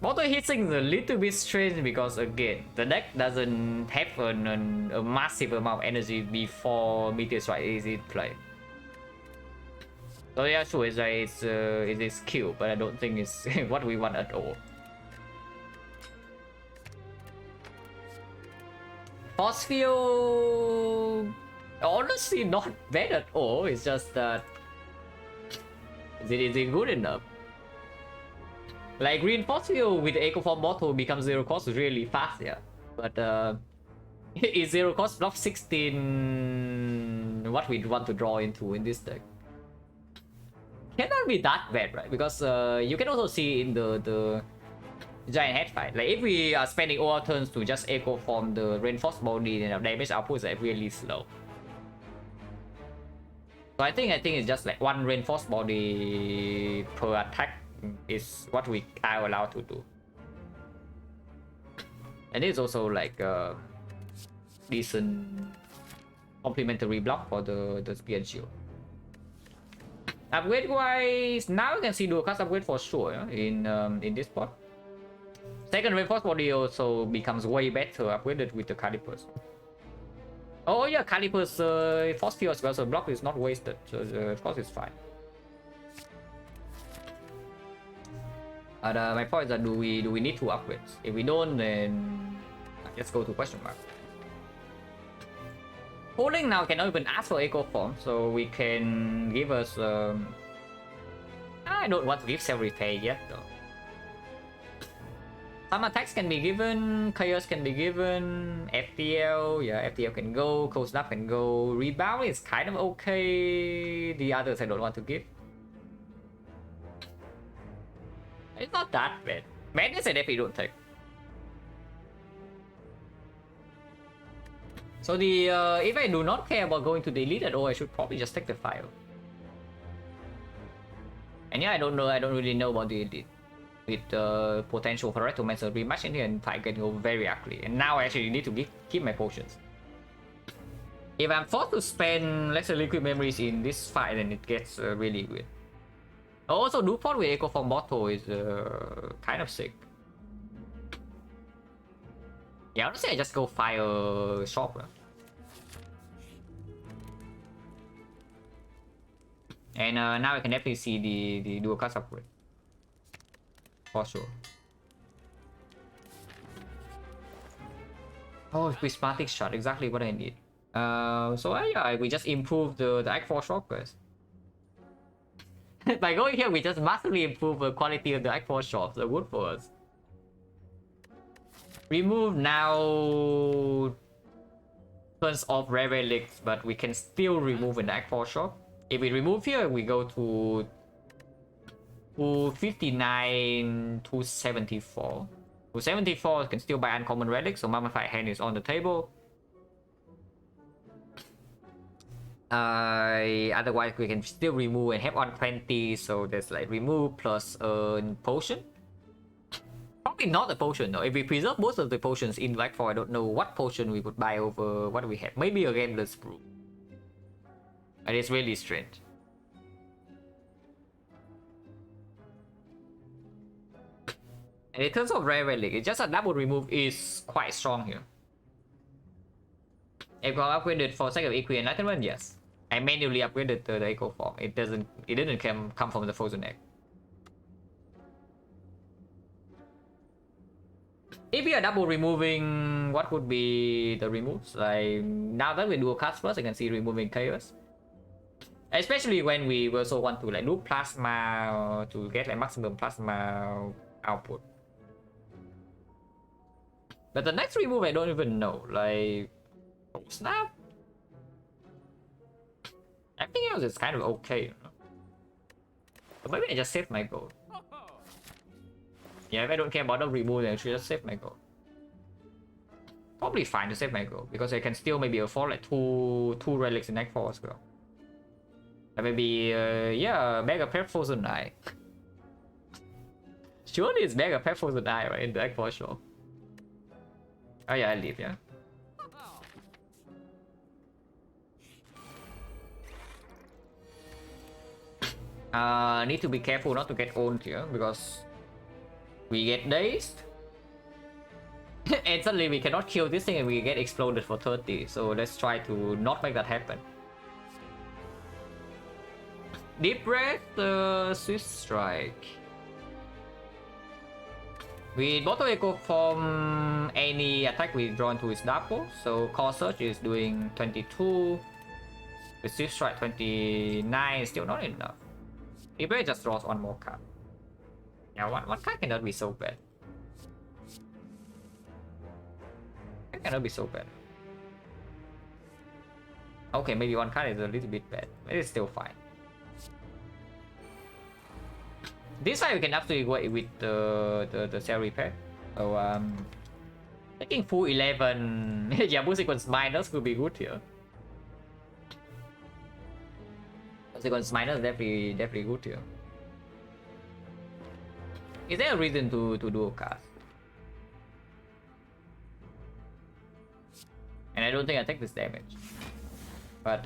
Auto hitting is a little bit strange because again, the deck doesn't have a massive amount of energy before Meteor Strike is in play. So yeah, sure, it's a skill, but I don't think it's what we want at all. Force Field, honestly not bad at all. It's just that is it good enough? Like Reinforce Field with Echo Form bottle becomes 0 cost really fast, yeah. But is 0 cost block 16 what we want to draw into in this deck? Cannot be that bad, right? Because you can also see in the giant head fight, like if we are spending all our turns to just Echo Form the reinforced body, then our damage output is like really slow. So I think it's just like one reinforced body per attack is what we are allowed to do. And it's also like a decent complementary block for the spear and shield. Upgrade wise, now you can see dual cast upgrade for sure, yeah, in this spot. Second reinforced body also becomes way better upgraded with the calipers. Oh yeah, calipers force field as well, so block is not wasted, so of course it's fine. But my point is that do we need 2 upgrades? If we don't, then let's go to question mark. Holding now cannot even ask for Echo Form, so we can give us... I don't want to give Self Repair yet though. Some attacks can be given, Chaos can be given, FTL, yeah, FTL can go, Cold Snap can go, Rebound is kind of okay, the others I don't want to give. It's not that bad. Madness I definitely don't take. So the if I do not care about going to the elite at all, I should probably just take the file. And yeah, I don't know. I don't really know about the elite with the potential for Rectomancer rematch in here, and fight can go very ugly. And now I actually need to keep my potions. If I'm forced to spend, let's say, liquid memories in this fight, then it gets really weird. Also, Dupont with Echo from Motto is kind of sick. Yeah, honestly, I just go fire shop. And now I can definitely see the dual cast upgrade. For sure. Oh, prismatic shot, exactly what I need. So yeah, we just improved the Act 4 shocks. By going here, we just massively improve the quality of the Act 4 shots, so good for us. Remove now turns off rare relics, but we can still remove an Act 4 shop. If we remove here, we go to 59 to 74. To 74 can still buy uncommon relics, so Mummified Hand is on the table. Otherwise we can still remove and have on 20, so there's like remove plus a potion. Probably not a potion though. If we preserve most of the potions in Black 4, I don't know what potion we would buy over what we have. Maybe a Gambler's Brew. And it's really strange. And in terms of rare relic, it's just a double remove is quite strong here. If I upgraded for sake of Equi Enlightenment, yes. I manually upgraded the Echo form. It didn't come from the Frozen Egg. If we are double removing, what would be the removes? Like, now that we do a cast first, I can see removing Chaos. Especially when we also want to like do Plasma to get like maximum Plasma output. But the next remove, I don't even know. Like, oh snap. Everything else is kind of okay, you know? But maybe I just save my gold. Yeah, if I don't care about the remove, then I should just save my gold. Probably fine to save my gold, because I can still maybe afford like two relics in Act 4 as well. And maybe, yeah, Mega Pet Frozen Eye. Surely it's Mega Pet Frozen Eye, right? In the Act 4 show. Oh yeah, I leave, yeah. Need to be careful not to get owned here, because we get dazed. And suddenly we cannot kill this thing and we get exploded for 30. So let's try to not make that happen. Deep breath, Swift Strike. With Bottle Echo from any attack we draw into his Dapo. So Core Search is doing 22. With Swift Strike 29 is still not enough. Deep breath just draws one more card. Yeah, one card cannot be so bad. It cannot be so bad. Okay, maybe one card is a little bit bad, but it's still fine. This time we can absolutely go with the cell repair. So taking full 11 Yabu sequence minus could be good here. Sequence minus definitely good here. Is there a reason to do a cast? And I don't think I take this damage. But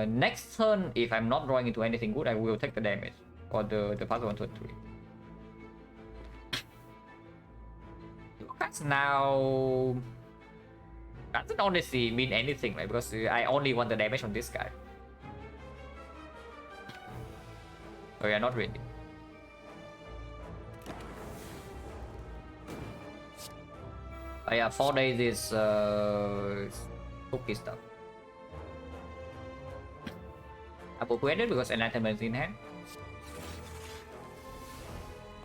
next turn, if I'm not drawing into anything good, I will take the damage. Or the plus 1 to 3. That's now... doesn't honestly mean anything, right? Because I only want the damage on this guy. Oh yeah, not really. Oh yeah, 4 days is spooky stuff. Upgraded because Enlightenment is in hand.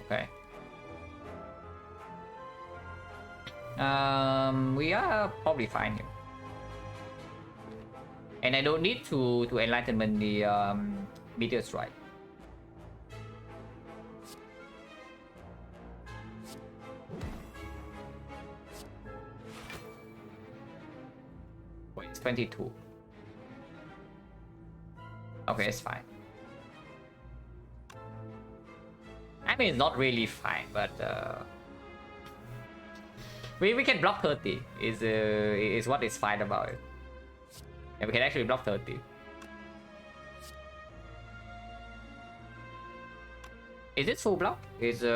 Okay. We are probably fine here. And I don't need to Enlightenment the Meteor Strike. Wait, it's 22. Okay, it's fine. I mean, it's not really fine, but we can block 30 is what is fine about it. And we can actually block 30. Is it full block? It's 6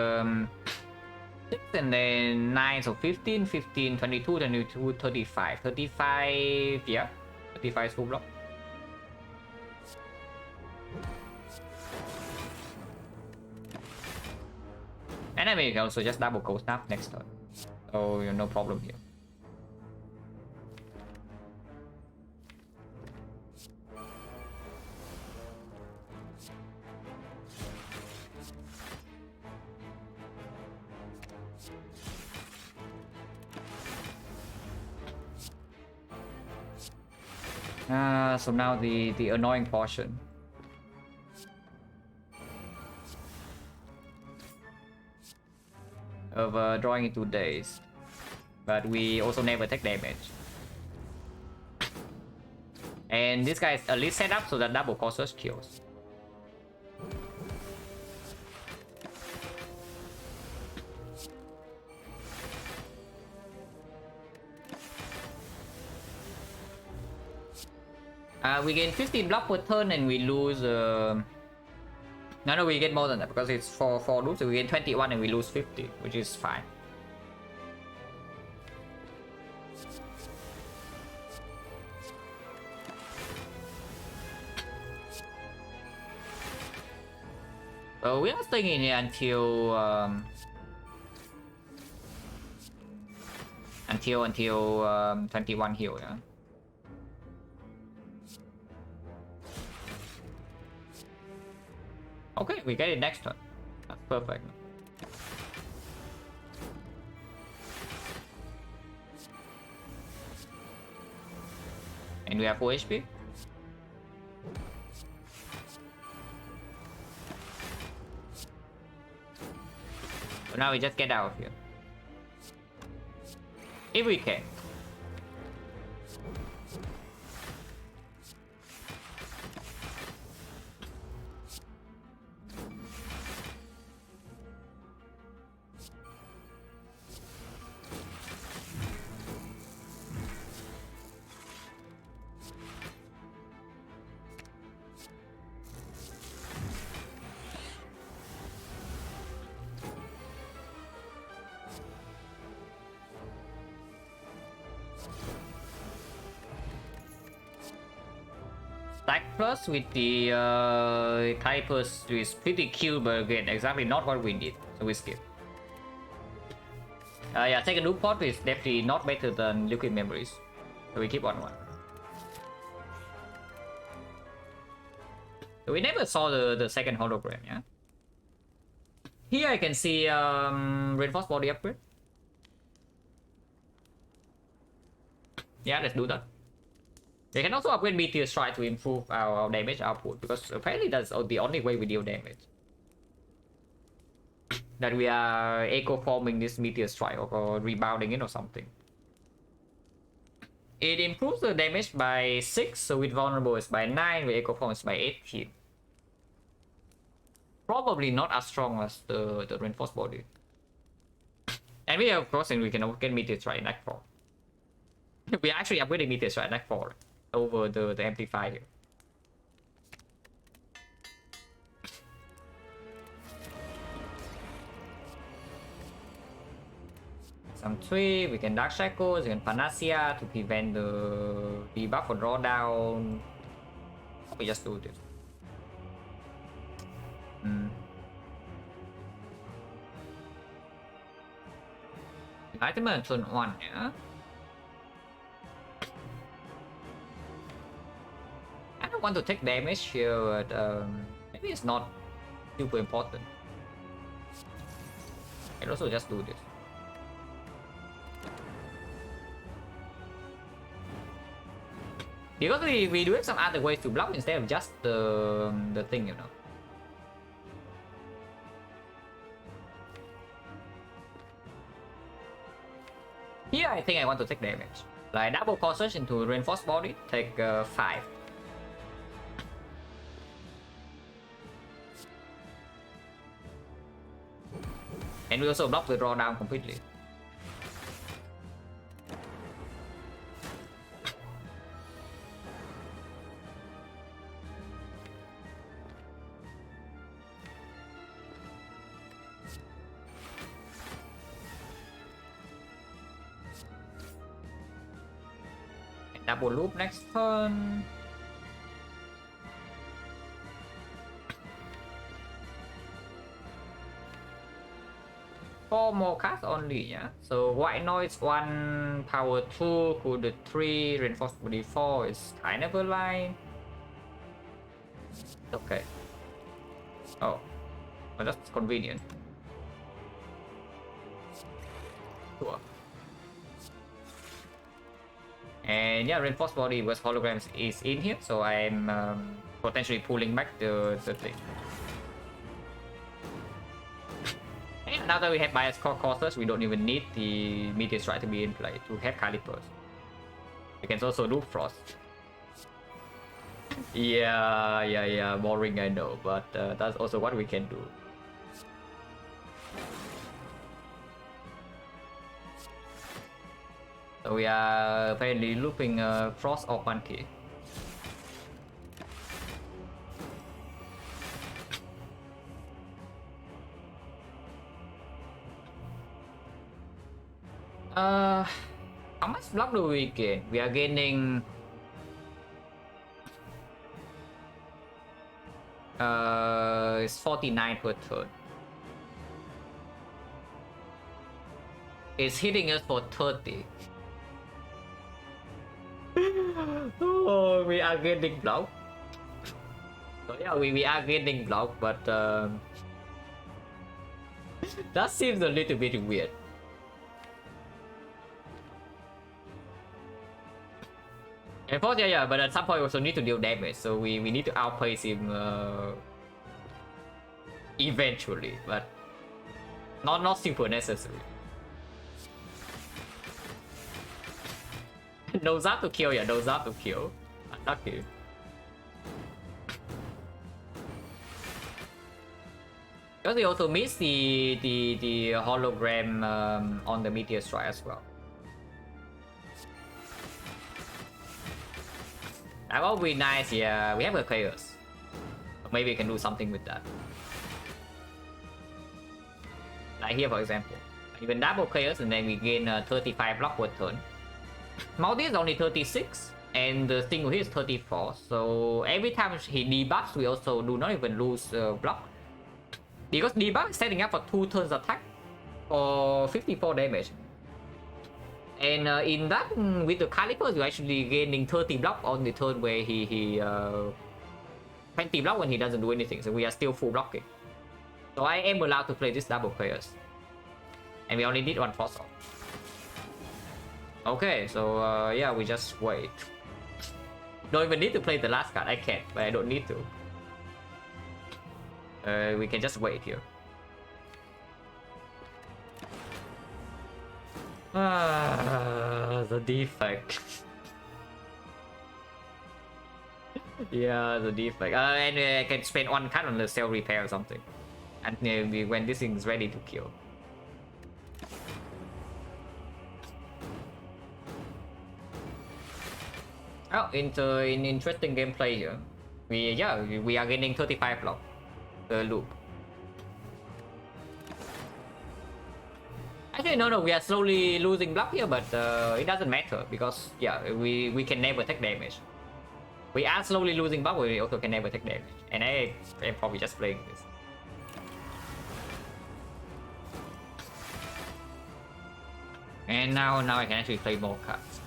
and then 9, so 15, 15, 22, 22, 35. 35, yeah. 35 is full block. And I mean, you can also just double cold snap next turn. So, no problem here. So now the annoying portion. Of drawing in 2 days. But we also never take damage. And this guy is at least set up so that double causes kills. We gain 15 block per turn and we lose... No, we get more than that because it's 4 loops, so we gain 21 and we lose 50, which is fine. So we are staying in here until 21 heal, yeah. Okay, we get it next turn. That's perfect. And we have 4 HP. So now we just get out of here. If we can. Stack plus with the Kuipers is pretty cute, but again, exactly not what we need, so we skip. Yeah, second loop pot is definitely not better than liquid memories, so we keep on one. So we never saw the second hologram, yeah? Here I can see reinforced body upgrade. Yeah, let's do that. They can also upgrade Meteor Strike to improve our damage output, because apparently that's the only way we deal damage. That we are echo forming this Meteor Strike or rebounding it or something. It improves the damage by 6, so with vulnerable it's by 9, with echo form it's by 18. Probably not as strong as the reinforced body. And we of course we can get Meteor Strike in Act 4. We are actually upgrading Meteor Strike in Act 4 over the amplifier here. Some 3, we can Dark Shackles, we can Panacea to prevent the debuff or drawdown. We just do this. Item on turn 1, yeah? I don't want to take damage here, but maybe it's not super important. I can also just do this. Because we do have some other ways to block instead of just the thing, you know. Here I think I want to take damage. Like double core search into reinforced body, take 5. And we also block the drawdown completely. And double loop next turn. Four more cards only, yeah. So white noise 1, power 2, cooled 3, reinforced body 4 is kind of a line. Okay. Oh, well, that's convenient. Sure. And yeah, reinforced body with holograms is in here, so I'm potentially pulling back the thing. And now that we have bias core courses, we don't even need the meteor strike to be in play to have calipers. We can also do frost. Yeah, boring, I know, but that's also what we can do. So we are apparently looping frost or Punky. How much block do we gain? We are gaining it's 49 per turn. It's hitting us for 30. Oh, we are getting block. So yeah, we are getting block, but that seems a little bit weird. Of course, yeah, but at some point we also need to deal damage, so we need to outpace him eventually, but not super necessary. No zap to kill, yeah, no zap to kill. Unlucky. Because we also missed the hologram on the meteor strike as well. That would be nice, yeah. We have a chaos. Maybe we can do something with that. Like here, for example. Even double chaos and then we gain 35 block per turn. Multi is only 36 and the single here is 34. So every time he debuffs, we also do not even lose block. Because debuff is setting up for 2 turns attack for 54 damage. And in that, with the calipers, you're actually gaining 30 block on the turn where he 20 block when he doesn't do anything. So we are still full blocking. So I am allowed to play this double chaos. And we only need 1 fossil. Okay, so yeah, we just wait. Don't even need to play the last card. I can't, but I don't need to. We can just wait here. The defect. Yeah, the defect. And I can spend 1 card on the cell repair or something. And when this thing is ready to kill. Oh, into an interesting gameplay here. We are getting 35 block. The loop. Actually, no, we are slowly losing block here, but it doesn't matter because yeah, we can never take damage. We are slowly losing block, we also can never take damage, and I am probably just playing this. And now I can actually play more cards.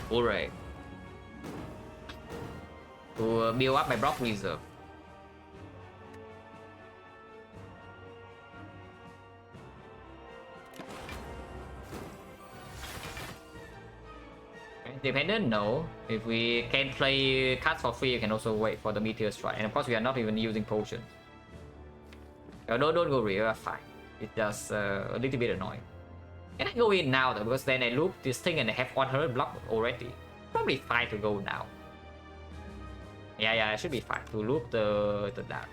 Hooray! To build up my block reserve. Dependent? No. If we can play cards for free, you can also wait for the meteor strike. And of course, we are not even using potions. Don't go real, fine. It's just a little bit annoying. Can I go in now though? Because then I loop this thing and I have 100 block already. Probably fine to go now. Yeah, it should be fine to loop the dark.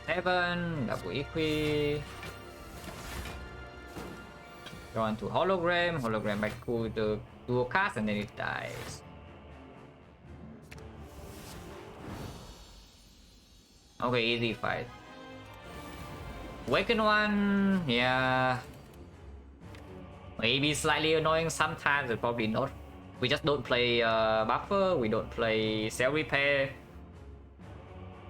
Seven, double equi. Go on to hologram, hologram back to the dual cast, and then it dies. Okay, easy fight. Awaken one, yeah. Maybe slightly annoying sometimes, but probably not. We just don't play buffer, we don't play cell repair.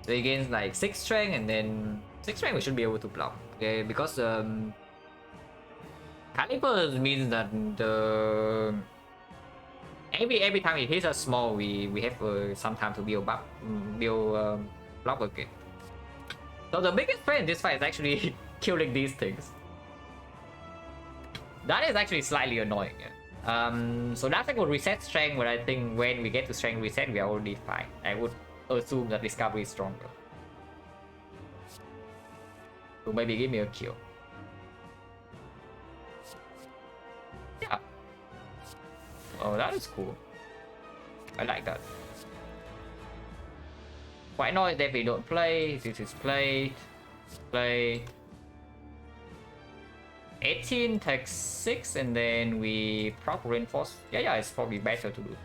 So against like 6 strength, and then 6 strength we should be able to block. Okay, because Caliber means that the every time it hits us small, we have some time to build block again. So the biggest threat in this fight is actually killing these things. That is actually slightly annoying. So that thing will reset strength, but I think when we get to strength reset, we are already fine. I would assume that discovery is stronger. So maybe give me a kill. Yeah. Oh, that is cool. I like that. White noise definitely don't play. This is played. Play. 18 takes 6, and then we proc reinforce. Yeah, it's probably better to do.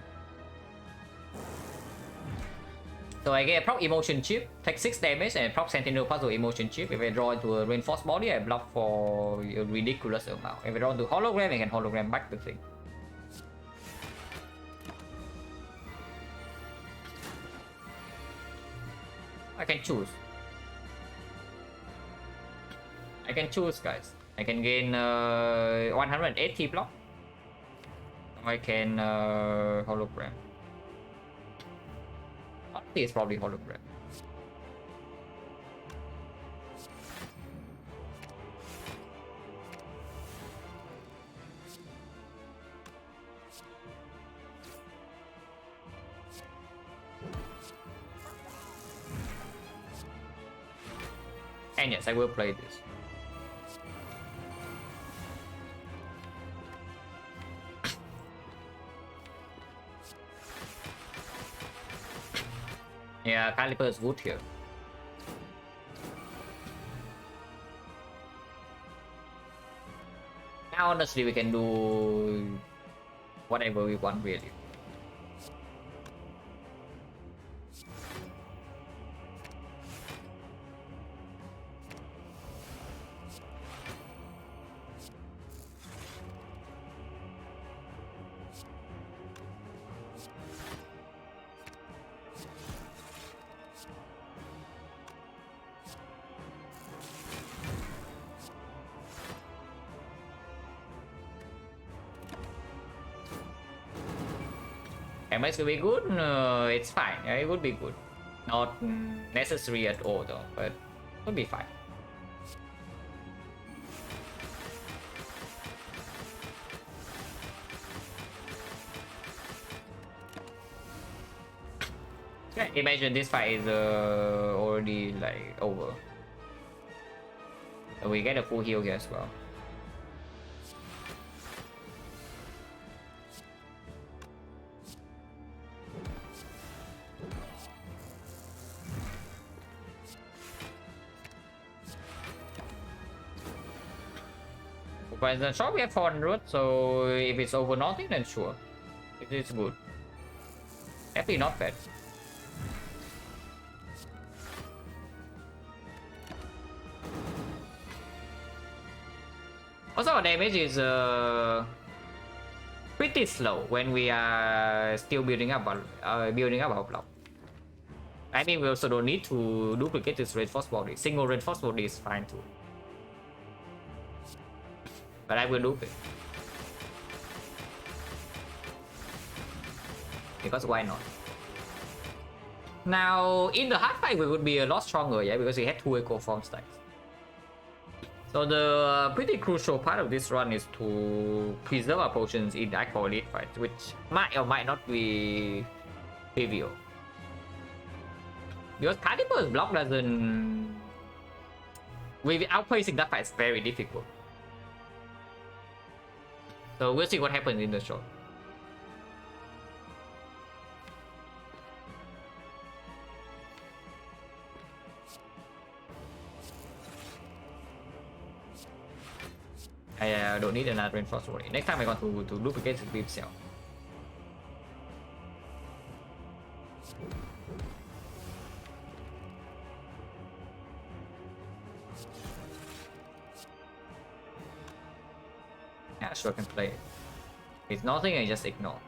So I get a proc emotion chip, take 6 damage, and proc sentinel puzzle emotion chip. If I draw into a reinforced body, I block for a ridiculous amount. If I draw into hologram, I can hologram back the thing. I can choose. I can choose, guys. I can gain 180 block. I can hologram. Honestly, it's probably hologram. And yes, I will play this. Yeah, Caliber is good here. Now, honestly, we can do whatever we want, really. Am I going to be good? No, it's fine. Yeah, it would be good. Not necessary at all, though, but it would be fine. Yeah, imagine this fight is already like over. And we get a full heal here as well. But the shot we have 400, so if it's over nothing, then sure. It is good. Definitely not bad. Also, our damage is pretty slow when we are still building up our block. I mean, we also don't need to duplicate this reinforced body. Single reinforced body is fine too. But I will do it. Because why not? Now, in the hard fight, we would be a lot stronger, yeah, because we had 2 echo form stacks. So the pretty crucial part of this run is to preserve our potions in actual elite fights, which might or might not be trivial. Because Caliber's block doesn't... With outplacing that fight is very difficult. So we'll see what happens in the show. I don't need another reinforced warrior. Next time I want to duplicate the beam cell. Yeah, sure, I can play it. If it's nothing, I just ignore.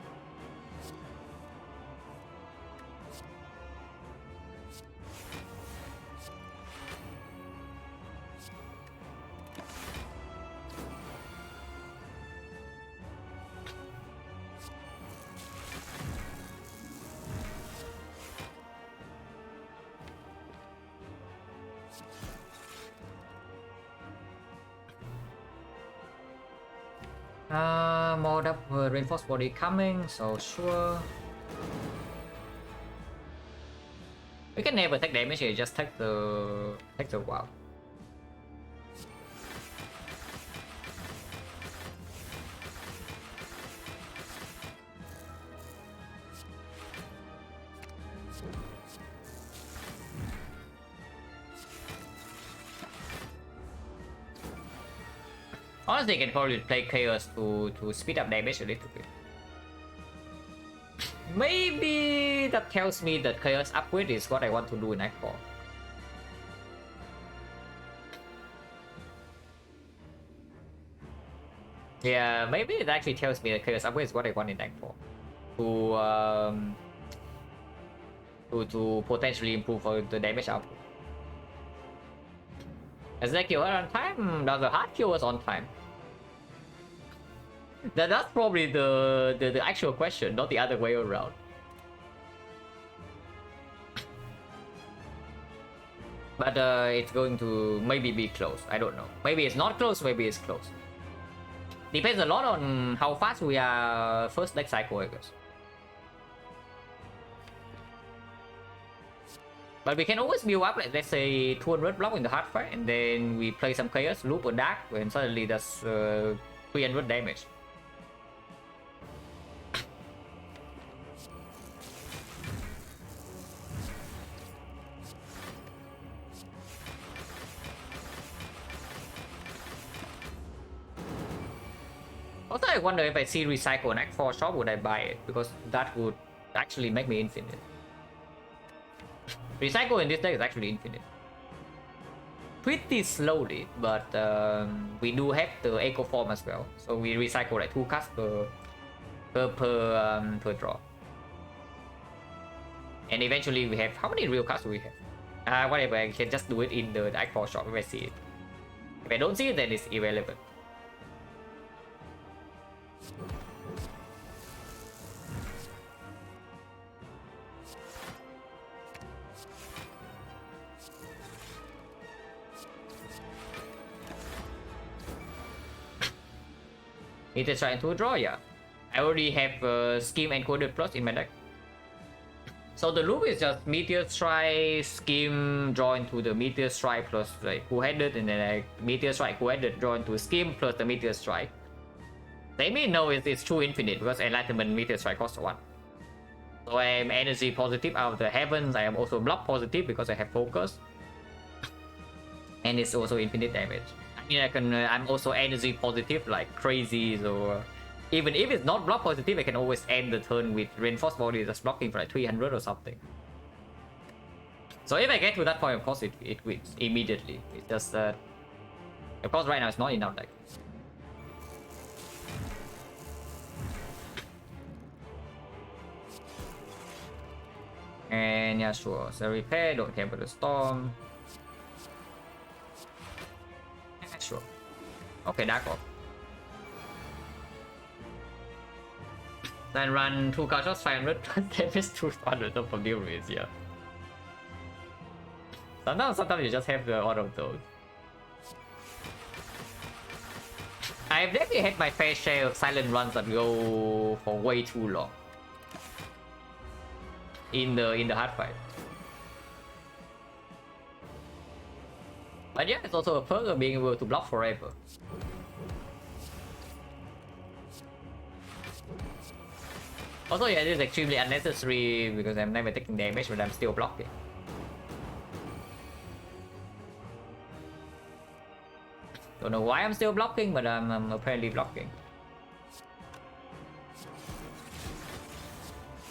More up reinforced body coming, so sure. We can never take damage here, just take the wow. Honestly, I can probably play Chaos to speed up damage a little bit. Maybe that tells me that Chaos upgrade is what I want to do in Act 4. Yeah, maybe it actually tells me that Chaos upgrade is what I want in Act 4. To potentially improve the damage output. Is that kill on time? Does the hard kill was on time? That's probably the actual question, not the other way around. But it's going to maybe be close. I don't know. Maybe it's not close, maybe it's close. Depends a lot on how fast we are first next cycle, I guess. But we can always build up, like, let's say 200 block in the hard fight, and then we play some chaos, loop or dark, and suddenly that's 300 damage. Also, I wonder if I see recycle an Act 4 shop, would I buy it? Because that would actually make me infinite. Recycle in this deck is actually infinite. Pretty slowly, but we do have the echo form as well. So we recycle like 2 cards per draw. And eventually we have, how many real cards do we have? Whatever, I can just do it in the Act 4 shop if I see it. If I don't see it, then it's irrelevant. It is trying to draw, yeah. I already have Scheme Encoded Plus in my deck. So the loop is just Meteor Strike, Scheme, draw into the Meteor Strike plus like Who-Headed, and then like Meteor Strike, Who-Headed, draw into Scheme plus the Meteor Strike. They may know it's true infinite because Enlightenment Meteor Strike costs 1. So I am energy positive out of the heavens. I am also block positive because I have focus. And it's also infinite damage. I mean, I'm also energy positive like crazy, so even if it's not block positive, I can always end the turn with reinforced body just blocking for like 300 or something. So if I get to that point, of course it wins immediately. It's just of course right now it's not enough deck. And yeah, sure. So repair, don't care about the storm. Yeah, sure. Okay, dark off. Then run 2 card shots, 500 damage, 200 from deal raise, yeah. Sometimes you just have all of those. I've definitely had my fair share of silent runs that go for way too long. In the hard fight. But yeah, it's also a perk of being able to block forever. Also, yeah, it is extremely unnecessary because I'm never taking damage, but I'm still blocking. Don't know why I'm still blocking, but I'm apparently blocking.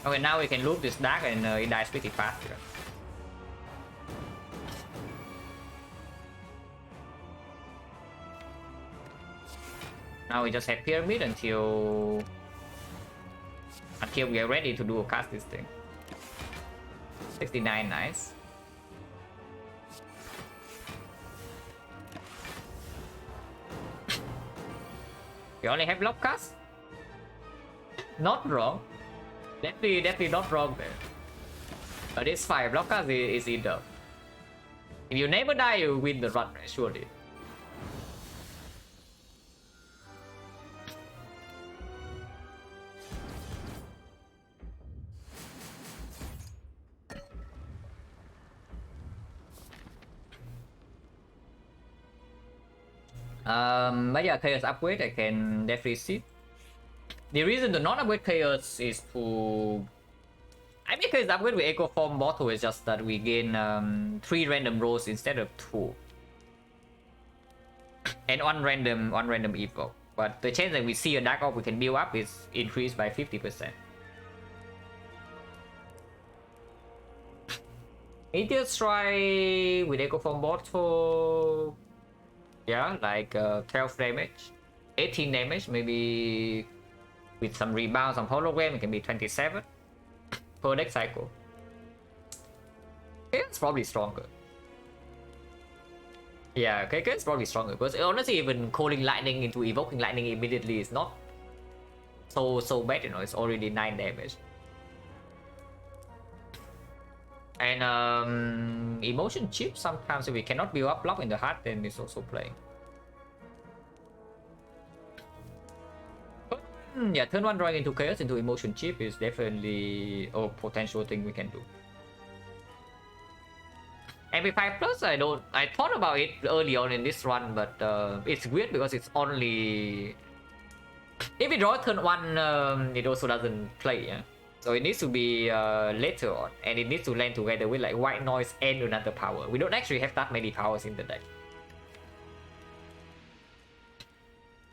Okay, now we can loop this dark and it dies pretty fast here. Now we just have pyramid until we are ready to do a cast this thing. 69, nice. We only have block cast? Not wrong. Definitely not wrong there. But it's fine, block cast is enough. If you never die, you win the run, surely. But yeah, Chaos upgrade I can definitely see. The reason to not upgrade Chaos is to... I mean, Chaos upgrade with Echo Form Bottle is just that we gain 3 random rolls instead of 2. And one random evoke. But the chance that we see a Dark Orb we can build up is increased by 50%. Just try with Echo Form Bottle. Yeah, like 12 damage, 18 damage, maybe with some rebound, some hologram, it can be 27 per deck cycle. It's probably stronger. Yeah, okay, it's probably stronger because honestly, even calling lightning into evoking lightning immediately is not so bad, you know. It's already 9 damage. And emotion chip, sometimes if we cannot build up block in the heart, then it's also playing. Yeah, turn 1 drawing into chaos into emotion chip is definitely a potential thing we can do. MP5 plus, I thought about it early on in this run, but it's weird because it's only if we draw turn 1, it also doesn't play, yeah. So it needs to be later on, and it needs to land together with like white noise and another power. We don't actually have that many powers in the deck,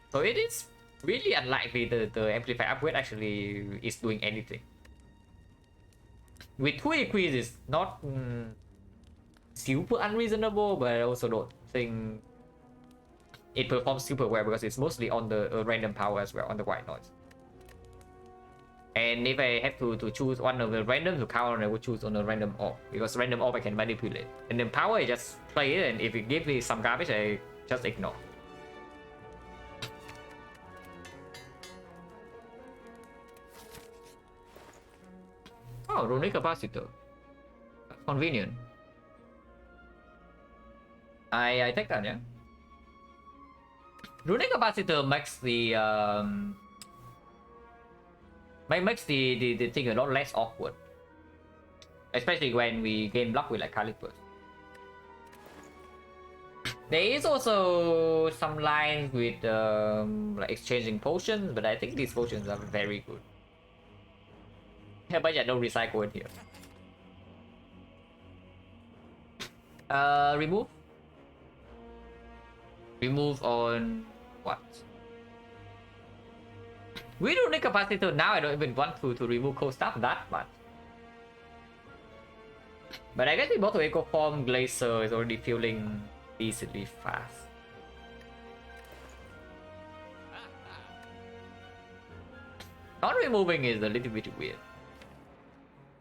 so it is really unlikely the amplify upgrade actually is doing anything. With 2 increase is not super unreasonable, but I also don't think it performs super well because it's mostly on the random power as well, on the white noise. And if I have to choose one of the random to counter, I would choose on a random orb, because random orb I can manipulate. And then power I just play it, and if it gives me some garbage, I just ignore. Oh, runic capacitor. Convenient. I take that, yeah. Runic capacitor makes the makes the thing a lot less awkward, especially when we gain block with like Calipers. There is also some lines with like exchanging potions, but I think these potions are very good. Yeah, but yeah, don't recycle it here. Remove on what? We don't need capacitor now. I don't even want to remove cold stuff that much. But I guess we bought to Echo Form Glacier is already feeling decently fast. Not removing is a little bit weird.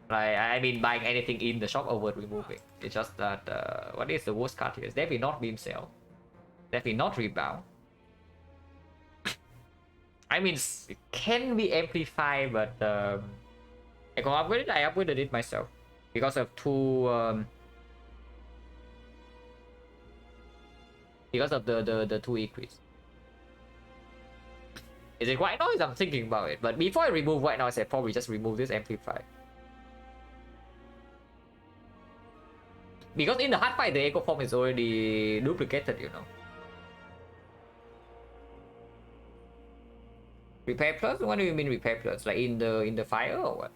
Like, I mean buying anything in the shop over removing. It's just that, what is the worst card here? It's definitely not Beam Cell. Definitely not Rebound. I mean, it can be amplified, but I can upgrade it. I upgraded it myself because of the 2 increase. Is it white noise? I'm thinking about it, but before I remove white noise, I probably just remove this amplify. Because in the hard fight, the Echo Form is already duplicated, you know. Repair plus? What do you mean repair plus? Like in the fire or what?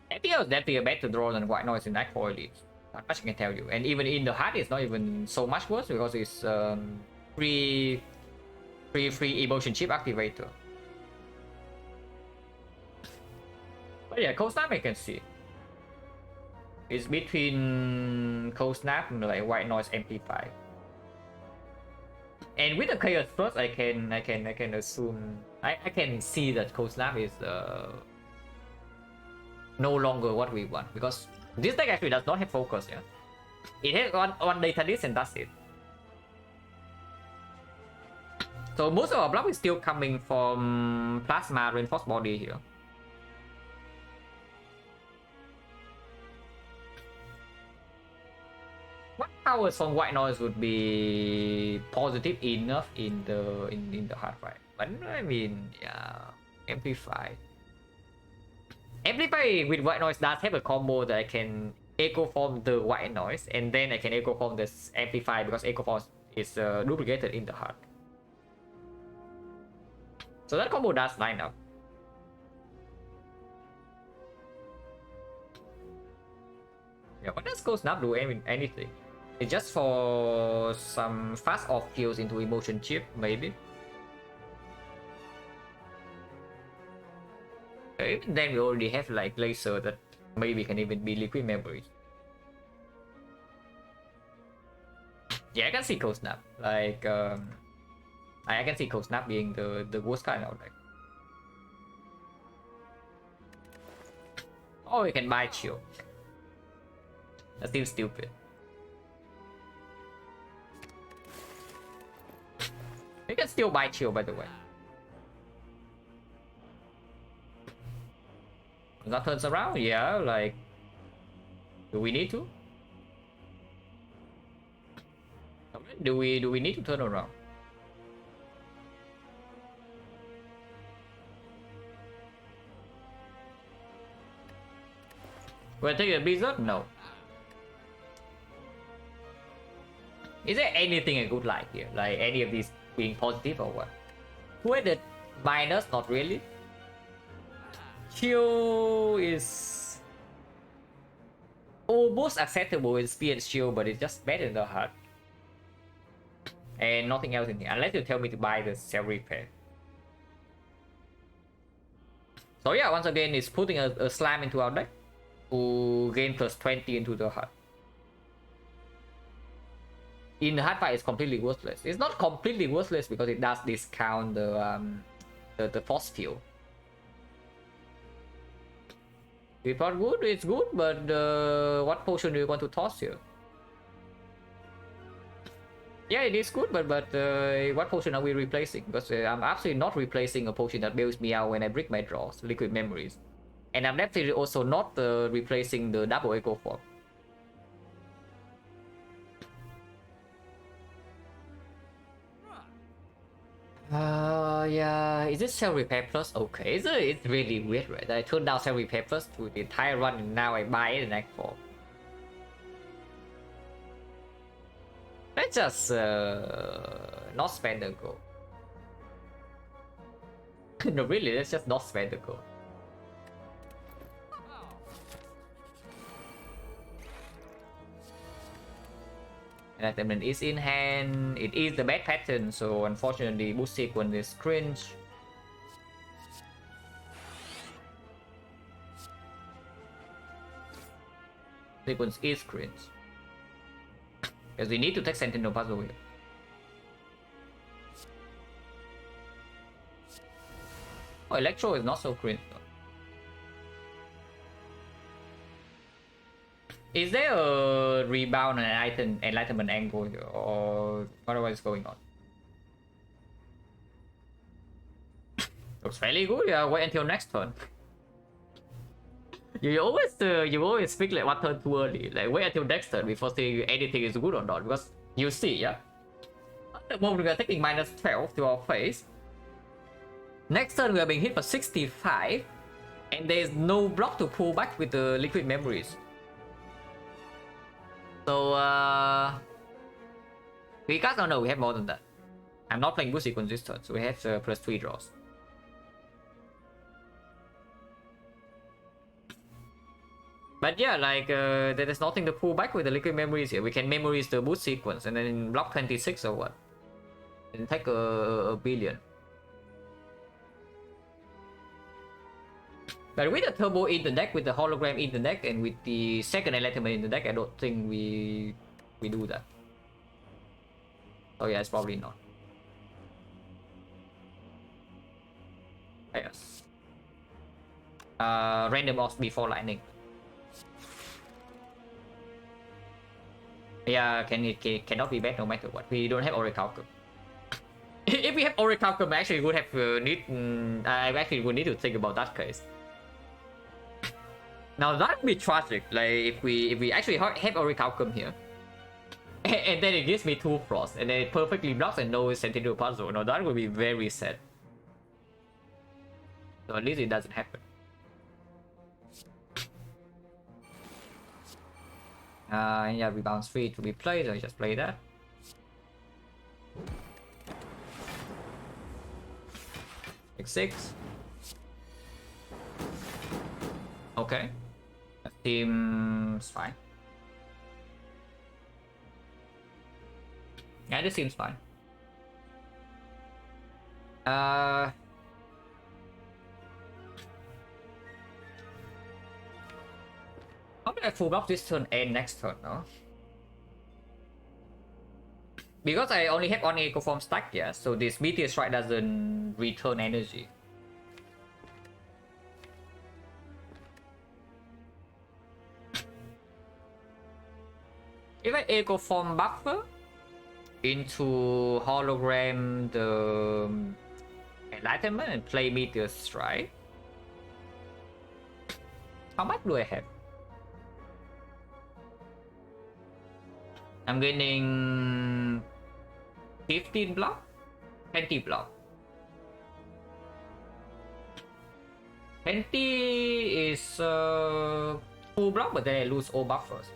I think it was definitely a better draw than White Noise in Nightfall Elite. That much I can tell you. And even in the heart, it's not even so much worse because it's free emotion chip activator. But yeah, Cold Snap I can see. It's between Cold Snap and like White Noise Amplify. And with the Chaos Plus, I can assume I can see that Cold Snap is no longer what we want, because this deck actually does not have focus. Yeah, it has one data list and that's it. So most of our block is still coming from Plasma Reinforced Body here. What powers from White Noise would be positive enough in the hard fight? But I mean, yeah, Amplify. Amplify with White Noise does have a combo that I can Echo Form the White Noise and then I can Echo Form this Amplify, because Echo Form is duplicated in the heart. So that combo does line up. Yeah, what does Ghost not do anything? It's just for some fast off kills into emotion chip, maybe. Even then we already have like laser that maybe can even be liquid memories. Yeah, I can see Cold Snap. Like I can see Cold Snap being the worst kind of deck. Oh, you can buy chill. That seems stupid. You can still buy chill, by the way. That turns around, yeah. Like, do we need to? Do we need to turn around? Will I take a blizzard? No. Is there anything I could like here? Like any of these being positive or what? Who had the minus? Not really. Chill is almost acceptable in speed and shield, but it's just better in the heart. And nothing else in here, unless you tell me to buy the self repair. So yeah, once again, it's putting a slam into our deck to gain plus 20 into the heart. In the hard fight, it's completely worthless. It's not completely worthless because it does discount the force field. It's not good. It's good, but what potion do you want to toss here? Yeah, it is good, but what potion are we replacing? Because I'm absolutely not replacing a potion that bails me out when I break my draws, Liquid Memories, and I'm definitely also not replacing the double Echo Form. Yeah, is it Cell Repair Plus? Okay, it's really weird, right? I turned down Cell Repair Plus to the entire run and now I buy it in Act 4. Let's just not spend the gold. No, really, let's just not spend the gold. Enlightenment is in hand. It is the bad pattern, so unfortunately boost sequence is cringe. Sequence is cringe. Because we need to take Sentinel Puzzle here. Oh, Electro is not so cringe though. Is there a rebound and enlightenment angle here, or what is going on? Looks fairly good. Yeah, wait until next turn. you always speak like one turn too early. Like wait until next turn before saying anything is good or not, because you see, yeah. At the moment we are taking minus 12 to our face. Next turn we are being hit for 65, and there is no block to pull back with the Liquid Memories. So We cast, oh no, we have more than that. I'm not playing boost sequence this turn, so we have +3 draws. But yeah, like there is nothing to pull back with the liquid memories here. We can memorize the boost sequence and then block 26 or what, and take a billion. But with the turbo in the deck, with the hologram in the deck, and with the second enlightenment in the deck, I don't think we do that. Oh yeah, it's probably not. Yes. Random odds before lightning. Yeah, cannot be bad no matter what. We don't have Orichalcum. If we have Orichalcum, I actually would have I actually would need to think about that case. Now that would be tragic. Like if we actually have Orichalcum here, and then it gives me 2 frost, and then it perfectly blocks and no Sentinel Puzzle. Now that would be very sad. So at least it doesn't happen. Yeah, we bounce free to be played, so I just play that. X6. Okay. That seems fine. Yeah, this seems fine. How did I full block this turn and next turn, no? Because I only have one Echo Form stacked, yeah, so this Meteor Strike doesn't return energy. If I Echo Form Buffer into hologram the enlightenment and play Meteor Strike, how much do I have? I'm gaining 15 block, 20 block. 20 is full block, but then I lose all buffers.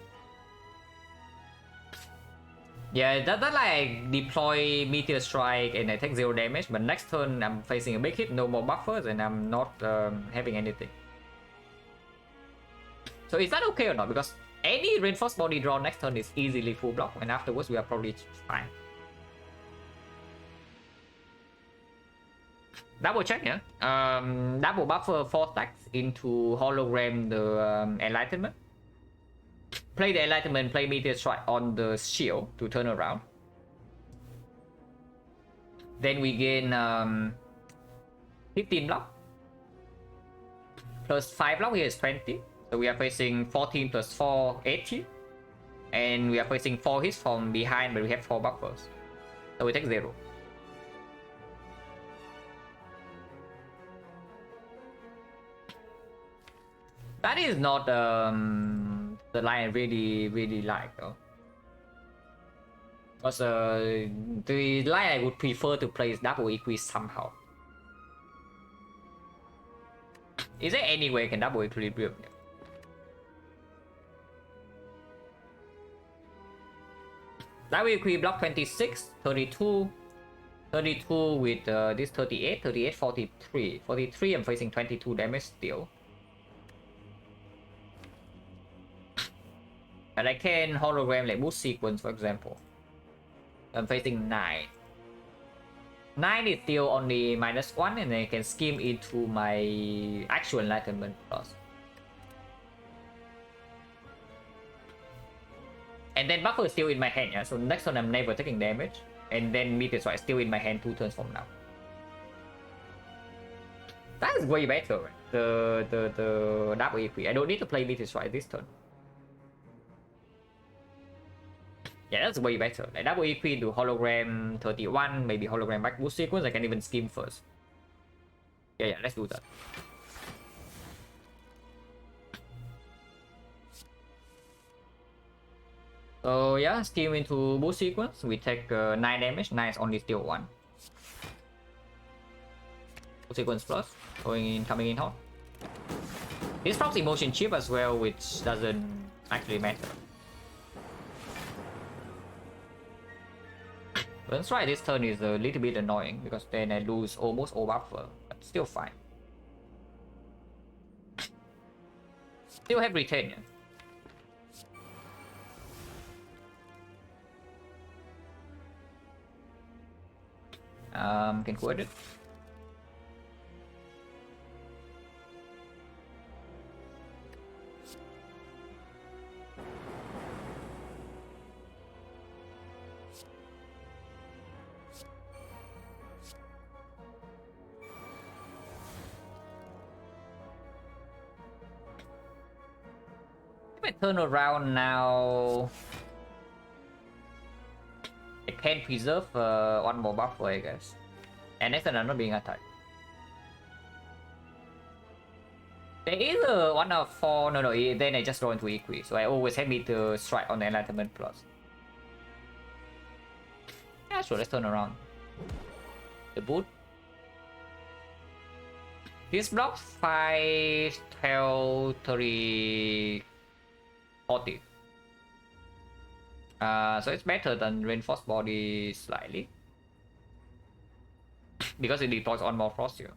Yeah, that like deploy Meteor Strike and I take 0 damage, but next turn I'm facing a big hit, no more buffers, and I'm not having anything. So is that okay or not? Because any reinforced body draw next turn is easily full block, and afterwards we are probably fine. Double check, yeah. Double buffer 4 stacks into hologram the enlightenment. Play the enlightenment, play Meteor Strike on the shield to turn around. Then we gain 15 block. Plus 5 block here is 20. So we are facing 14 plus 4, 80. And we are facing 4 hits from behind, but we have 4 buffers. So we take 0. That is not the line I really like though. Because the line I would prefer to play is double equis somehow. Is there any way I can double equilibrium? Double equilibrium block 26, 32, 32 with this 38, 38, 43. 43 I'm facing 22 damage still. And I can hologram like boost sequence for example. I'm facing 9. 9 is still only -1 and I can skim into my actual enlightenment plus. And then buffer is still in my hand, yeah? So next turn I'm never taking damage. And then Meteor Strike still in my hand 2 turns from now. That is way better, right? The double equi. I don't need to play Meteor Strike this turn. Yeah, that's way better. Like double equi to hologram 31, maybe hologram back boost sequence. I can even skim first. Yeah, let's do that. So yeah, skim into boost sequence. We take 9 damage. 9 is only still 1. Boost sequence plus. Coming in hot. This procs emotion chip as well, which doesn't actually matter. Let's try this turn is a little bit annoying because then I lose almost all buffer, but still fine. Still have retain. Can quit it. If I turn around now, I can preserve one more buffer, I guess. And next turn I'm not being attacked. There is a 1 of 4, no, then I just draw into Equi, so I always have me to strike on the Enlightenment Plus. Yeah, sure, let's turn around. The boot. This block 5, 12, 30, 40. So it's better than Reinforced Body slightly. Because it deploys on more frost here.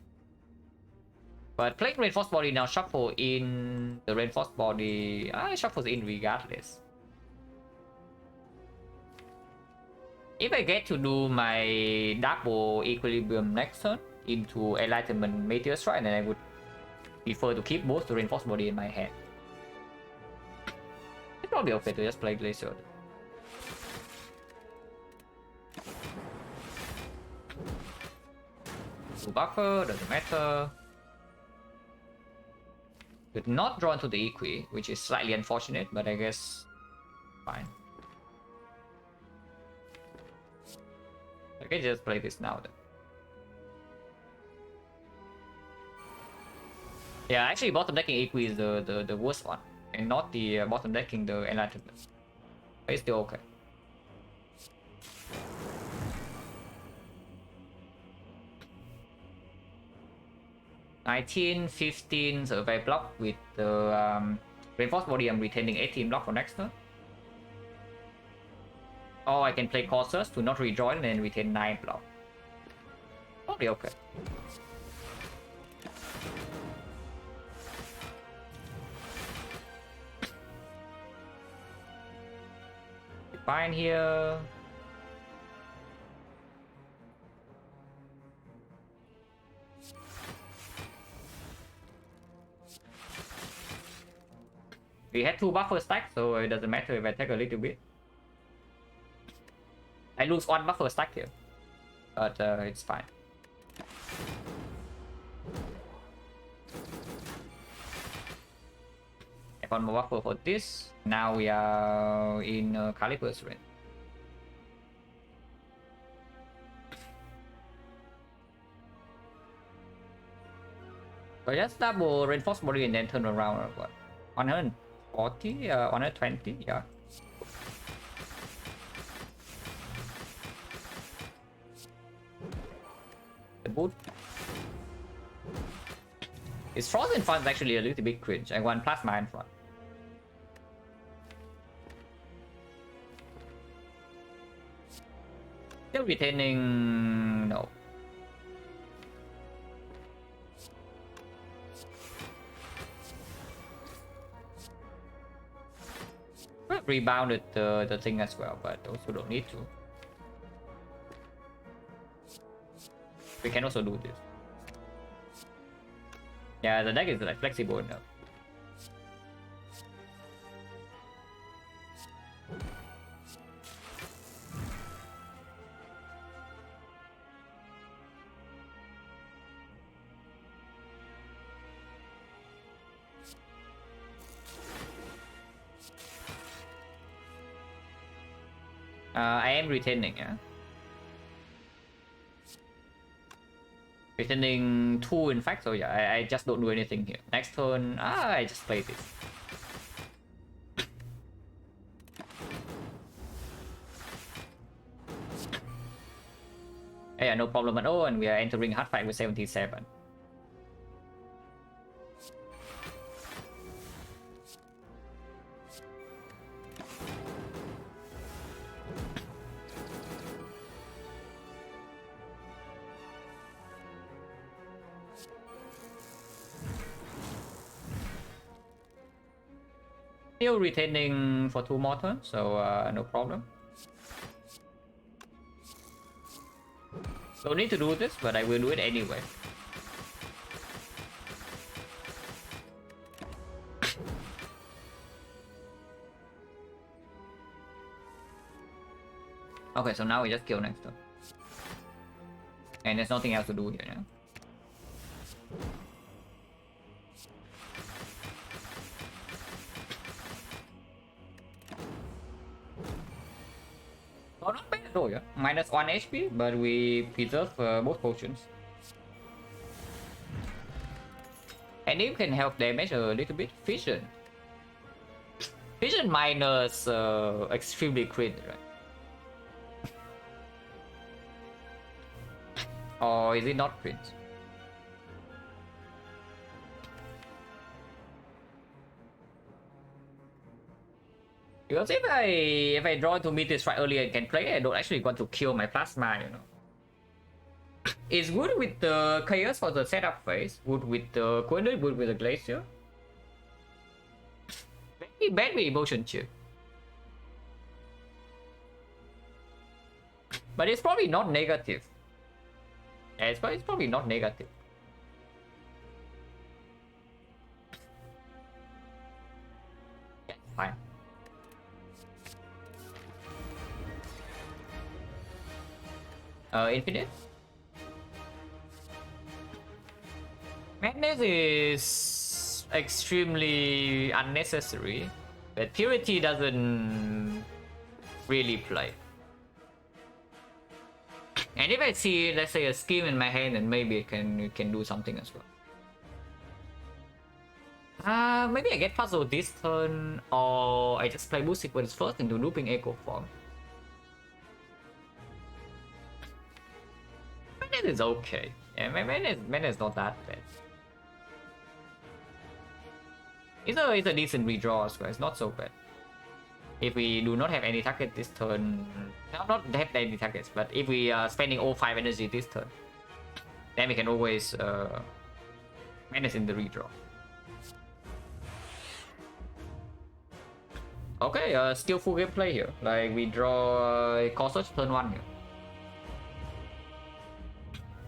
But playing Reinforced Body now shuffle in the Reinforced Body. Shuffles in regardless. If I get to do my double Equilibrium next turn into Enlightenment Meteor Strike, then I would prefer to keep both the Reinforced Body in my hand. It's probably okay to just play Glacier. Two buffer, doesn't matter. Could not draw into the Equi, which is slightly unfortunate, but I guess fine. I can just play this now then. Yeah, actually bottom decking Equi is the worst one, and not the bottom decking the Enlightenment. But it's still okay. 19, 15, so if I block with the Reinforced Body, I'm retaining 18 block for next turn. Or I can play Cautious to not rejoin and then retain 9 block. Probably okay. Fine here. We had 2 buffer stacks, so it doesn't matter if I take a little bit. I lose 1 buffer stack here, but it's fine. I have 1 more buffer for this. Now we are in Caliber's range. So just double Reinforced Body and then turn around or what? 140, 120, yeah. The boot. His Frost in front is actually a little bit cringe. I want Plasma in front. Still retaining... no. Rebounded the thing as well, but also don't need to. We can also do this. Yeah, the deck is like flexible enough. I am retaining, yeah. Retaining 2 in fact, so yeah, I just don't do anything here. Next turn, I just play this. Yeah, no problem at all, and we are entering hard fight with 77. Still retaining for 2 more turns, so no problem. Don't need to do this, but I will do it anyway. Okay, so now we just kill next turn. And there's nothing else to do here now. Oh, not bad at all, yeah. Minus 1 HP, but we preserve both potions. And you can help damage a little bit. Fission. Fission minus extremely crit, right? Or is it not crit? Because if I draw into meteor strike earlier and can play, I don't actually want to kill my plasma, you know. It's good with the chaos for the setup phase, good with the Quender, good with the glacier. Very bad with emotion chip. But it's probably not negative. Yeah, it's probably not negative. Yeah, fine. Infinite. Madness is extremely unnecessary, but Purity doesn't really play. And if I see, let's say, a scheme in my hand, then maybe it can do something as well. Maybe I get puzzled this turn, or I just play Boost Sequence first into looping Echo Form. Madness is okay. Yeah, Madness is not that bad. It's a decent redraw as well. It's not so bad. If we do not have any target this turn, not have any targets, but if we are spending all 5 energy this turn, then we can always Madness in the redraw. Okay, skillful gameplay here. Like we draw Corsair turn 1 here.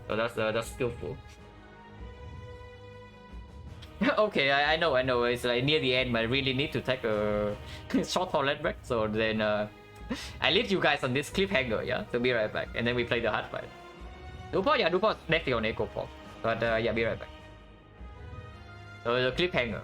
So that's skillful. Okay, I know. It's like near the end, but I really need to take a short toilet break. So then I leave you guys on this cliffhanger, yeah? So be right back, and then we play the hard fight. Dupo definitely on Echo Pop, but yeah, be right back. So the cliffhanger.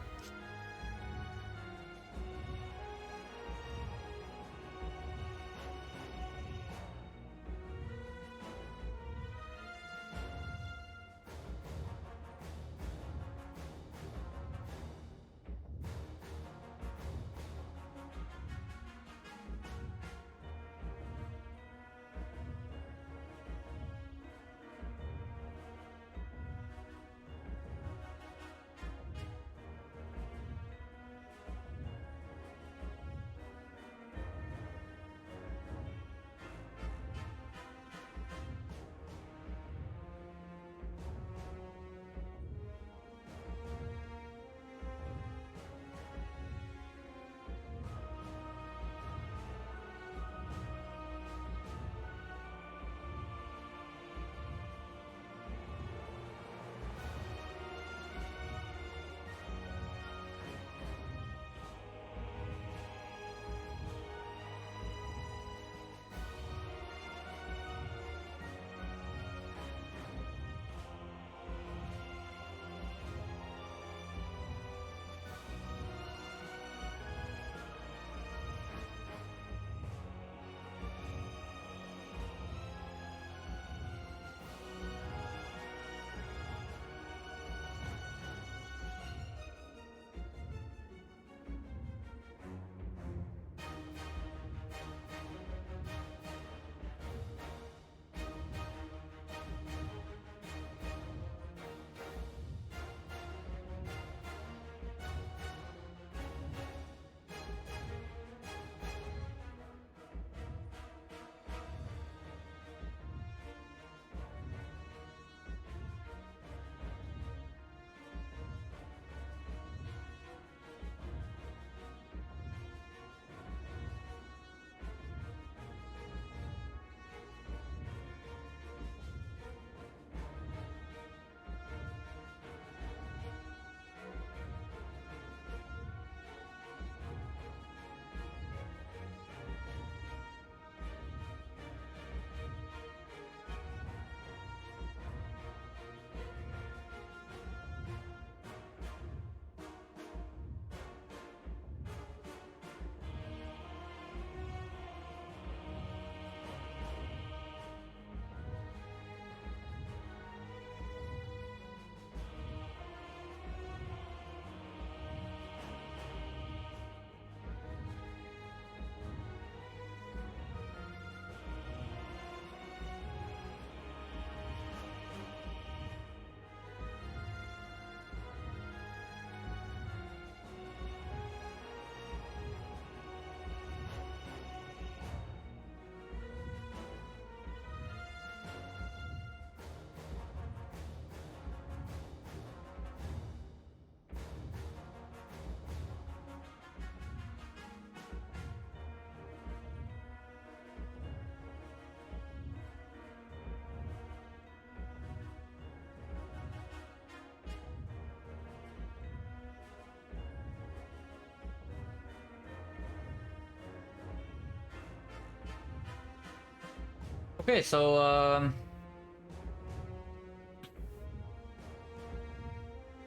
Okay, so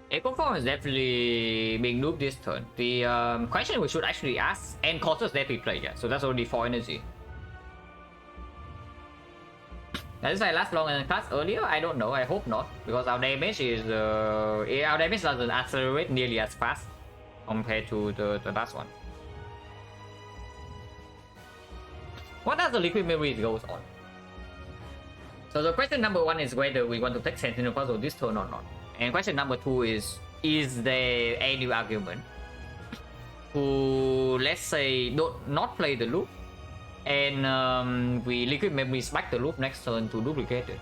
Echo Form is definitely being noobed this turn. The question we should actually ask, and Corsair's that we play, yeah, so that's already 4 energy. Now this I last longer than class earlier? I don't know, I hope not, because our damage is our damage doesn't accelerate nearly as fast compared to the last one. What does the liquid memory goes on? So the question number 1 is whether we want to take Sentinel Puzzle this turn or not. And question number 2 is there any argument to, let's say, not play the loop, and we liquid memories back the loop next turn to duplicate it?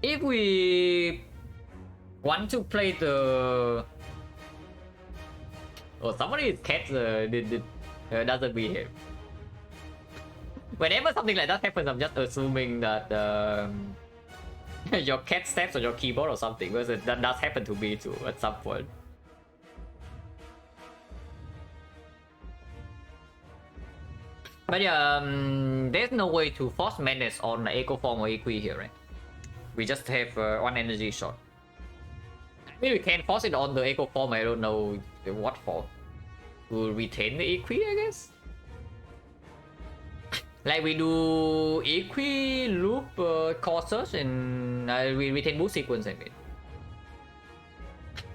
If we want to play the... Oh, somebody's cat doesn't behave. Whenever something like that happens, I'm just assuming that your cat steps on your keyboard or something, because that does happen to me too at some point. But yeah, there's no way to force madness on Echo Form or Equi here, right? We just have 1 energy shot. I mean, we can force it on the Echo Form, I don't know what for. To retain the Equi, I guess? Like we do Equi, Loop, Core Search, and we retain boost sequence, I mean.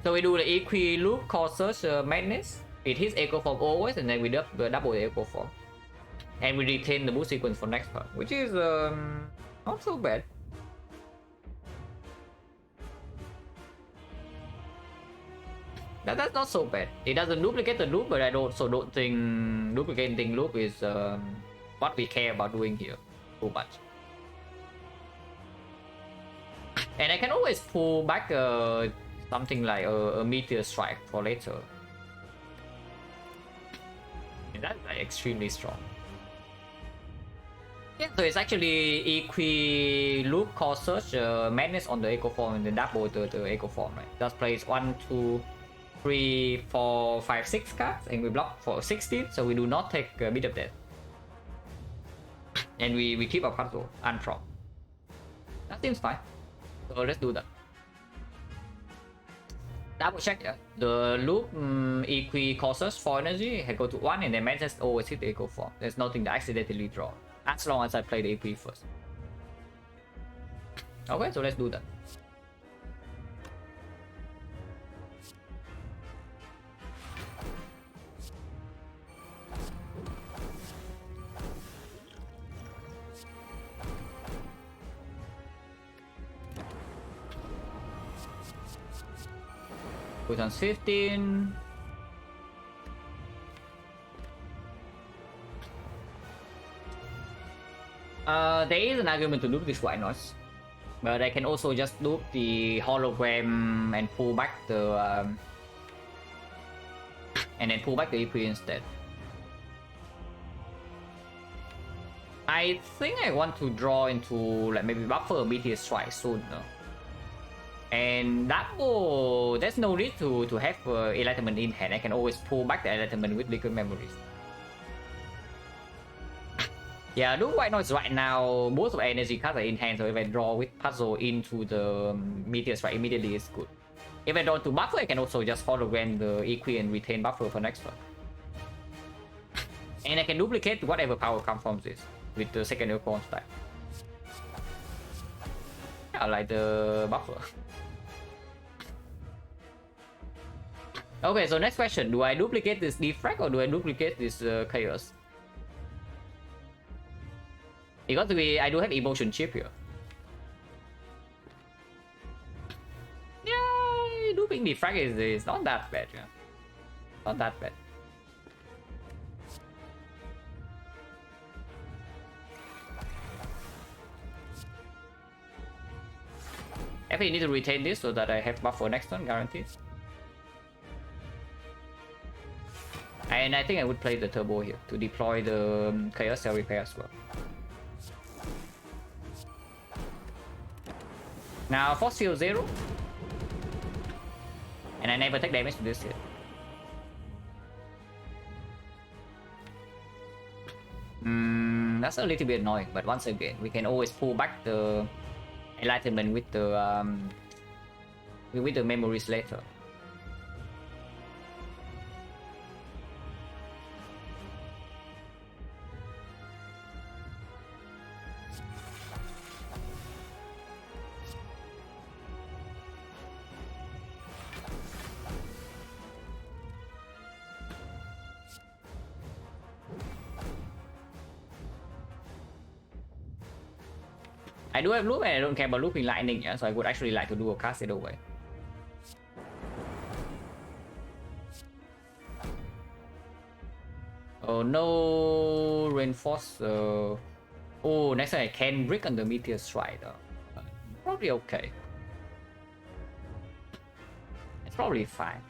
So we do the Equi, Loop, Core Search, Madness. It hits Echo Form always, and then we double the Echo Form. And we retain the boost sequence for next turn, which is not so bad. That's not so bad. It doesn't duplicate the loop, but I also don't think duplicating loop is what we care about doing here too much. And I can always pull back something like a meteor strike for later. And that's like extremely strong. Yeah, so it's actually Equi, Loop, Core Search, Madness on the Echo Form, and then double the Echo Form, right? That plays 1, 2, 3, 4, 5, 6 cards, and we block for 16, so we do not take Beat of Death. And we keep our puzzle unpropped. That seems fine. So let's do that. Double check, yeah. The loop Equi causes 4 energy, I go to 1, and then Madness always hit the Echo Form. There's nothing to accidentally draw, as long as I play the Equi first. Okay, so let's do that. Put on 15. There is an argument to loop this white noise, but I can also just loop the hologram and pull back the and then pull back the EP instead. I think I want to draw into like maybe buffer a meteor strike sooner. And that will, there's no need to have enlightenment in hand. I can always pull back the enlightenment with liquid memories. Yeah, do white noise right now. Most of energy cards are in hand, so if I draw with puzzle into the meteor strike immediately, is good. If I draw to buffer, I can also just hologram the Equi and retain buffer for next turn. And I can duplicate whatever power comes from this with the second Echo stack. I like the buffer. Okay, so next question. Do I duplicate this defect or do I duplicate this chaos? Because I do have emotion chip here. Yeah, duping defect is not that bad. Yeah. Not that bad. I think I need to retain this so that I have buffer next turn, guaranteed. And I think I would play the turbo here to deploy the chaos cell repair as well. Now force field 0. And I never take damage to this hit. That's a little bit annoying, but once again, we can always pull back the enlightenment with the memories later. I do have loop and I don't care about looping lightning, yeah? So I would actually like to do a cast it away. Oh no, reinforce. Oh, next time I can brick on the meteor strike though. Probably okay. It's probably fine.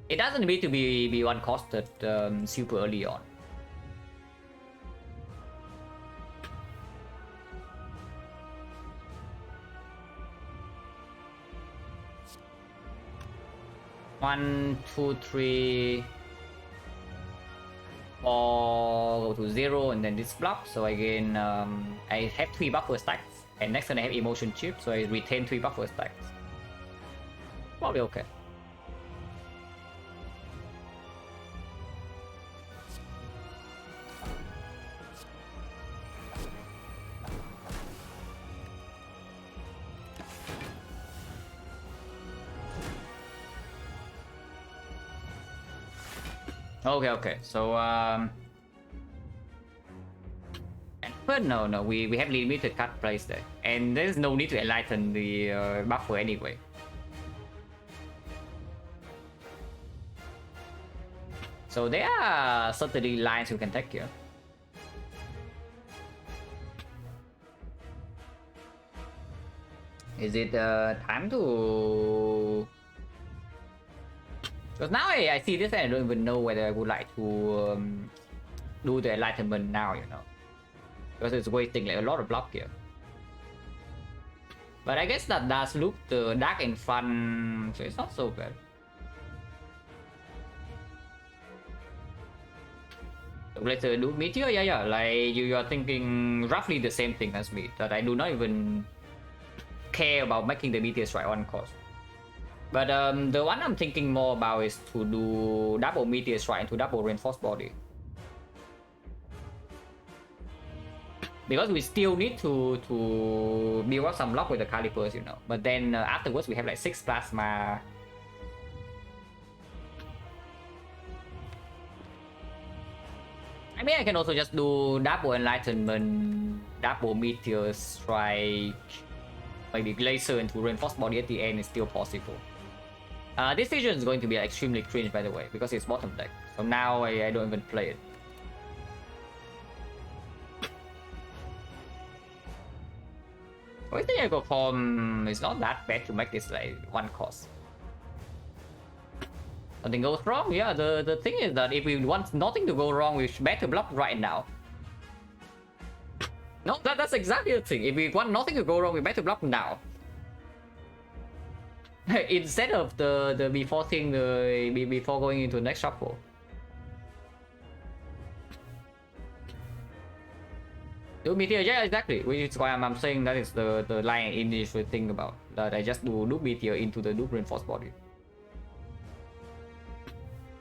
It doesn't need to be one costed super early on. One, two, three, four, go to 0, and then this block. So again, I have 3 buffer stacks, and next turn I have emotion chip, so I retain 3 buffer stacks. Probably okay. Okay. So but no, we have limited card plays there, and there's no need to enlighten the buffer anyway. So there are certainly lines you can take here. Is it time to? Because now I see this and I don't even know whether I would like to do the enlightenment now, you know. Because it's wasting like a lot of block here. But I guess that does loop the dark in front, so it's not so bad. So let's do meteor, yeah. Like you are thinking roughly the same thing as me. That I do not even care about making the meteor strike on cost. But the one I'm thinking more about is to do double meteor strike into double reinforced body. Because we still need to build up some block with the calipers, you know. But then afterwards we have like 6 plasma. I mean, I can also just do double enlightenment, double meteor strike, maybe glacier into reinforced body at the end is still possible. This decision is going to be extremely cringe, by the way, because it's bottom deck. So now I don't even play it. I think I go form is not that bad to make this like 1 cost. Something goes wrong, yeah. The thing is that if we want nothing to go wrong, we should better block right now. No, that's exactly the thing. If we want nothing to go wrong, we better block now. Instead of the before thing, before going into the next shuffle. Do meteor, yeah, exactly. Which is why I'm saying that is the line in should think about. That I just do loop meteor into the loop reinforced body.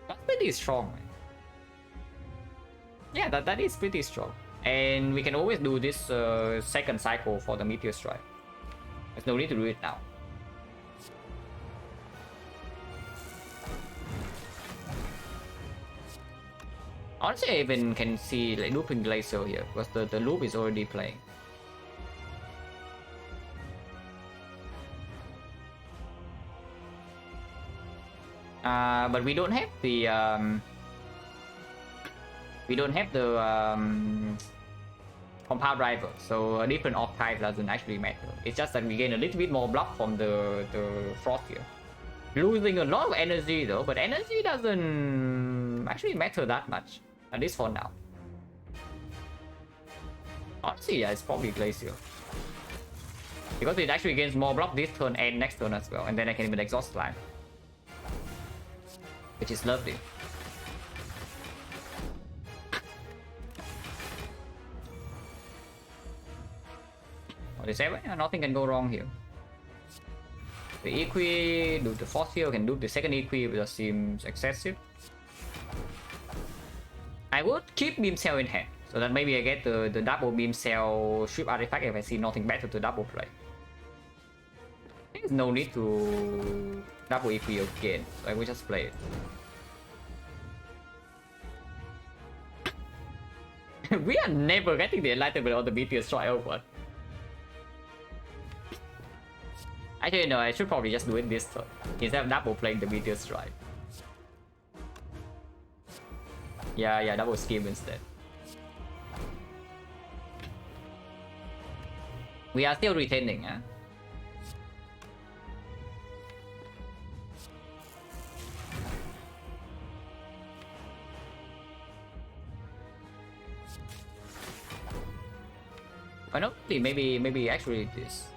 That's pretty strong, man. Yeah, that is pretty strong. And we can always do this second cycle for the meteor strike. There's no need to do it now. Honestly, I even can see like looping glacier here because the loop is already playing. But we don't have the compound driver, so a different off type doesn't actually matter. It's just that we gain a little bit more block from the frost here. Losing a lot of energy though, but energy doesn't actually matter that much, at least for now. Honestly, yeah, it's probably glacier. Because it actually gains more block this turn and next turn as well, and then I can even exhaust line. Which is lovely. 47, nothing can go wrong here. The equi, do the force field, can do the second equi, but that seems excessive. I would keep beam cell in hand, so that maybe I get the double beam cell strip artifact if I see nothing better to double play. There's no need to double equi again, so I will just play it. We are never getting the enlightenment on the meteor strike over. Actually, no, I should probably just do it this turn instead of double playing the meteor strike. Yeah, double scheme instead. We are still retaining, huh? Why not? Maybe actually this.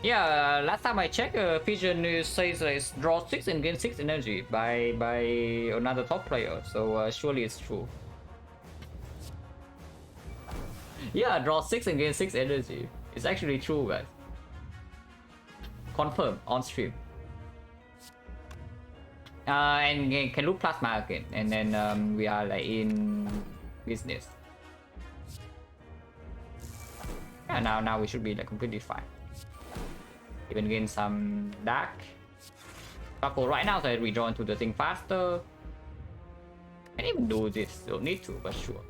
Yeah, last time I checked, Vision says it's draw 6 and gain 6 energy by another top player, so surely it's true. Yeah, draw 6 and gain 6 energy. It's actually true, guys. Confirm on stream. And can look plasma again, and then we are like in business. Yeah, now we should be like completely fine. Even gain some dark. But for right now, so I redraw into the thing faster. I can even do this, don't need to, but sure.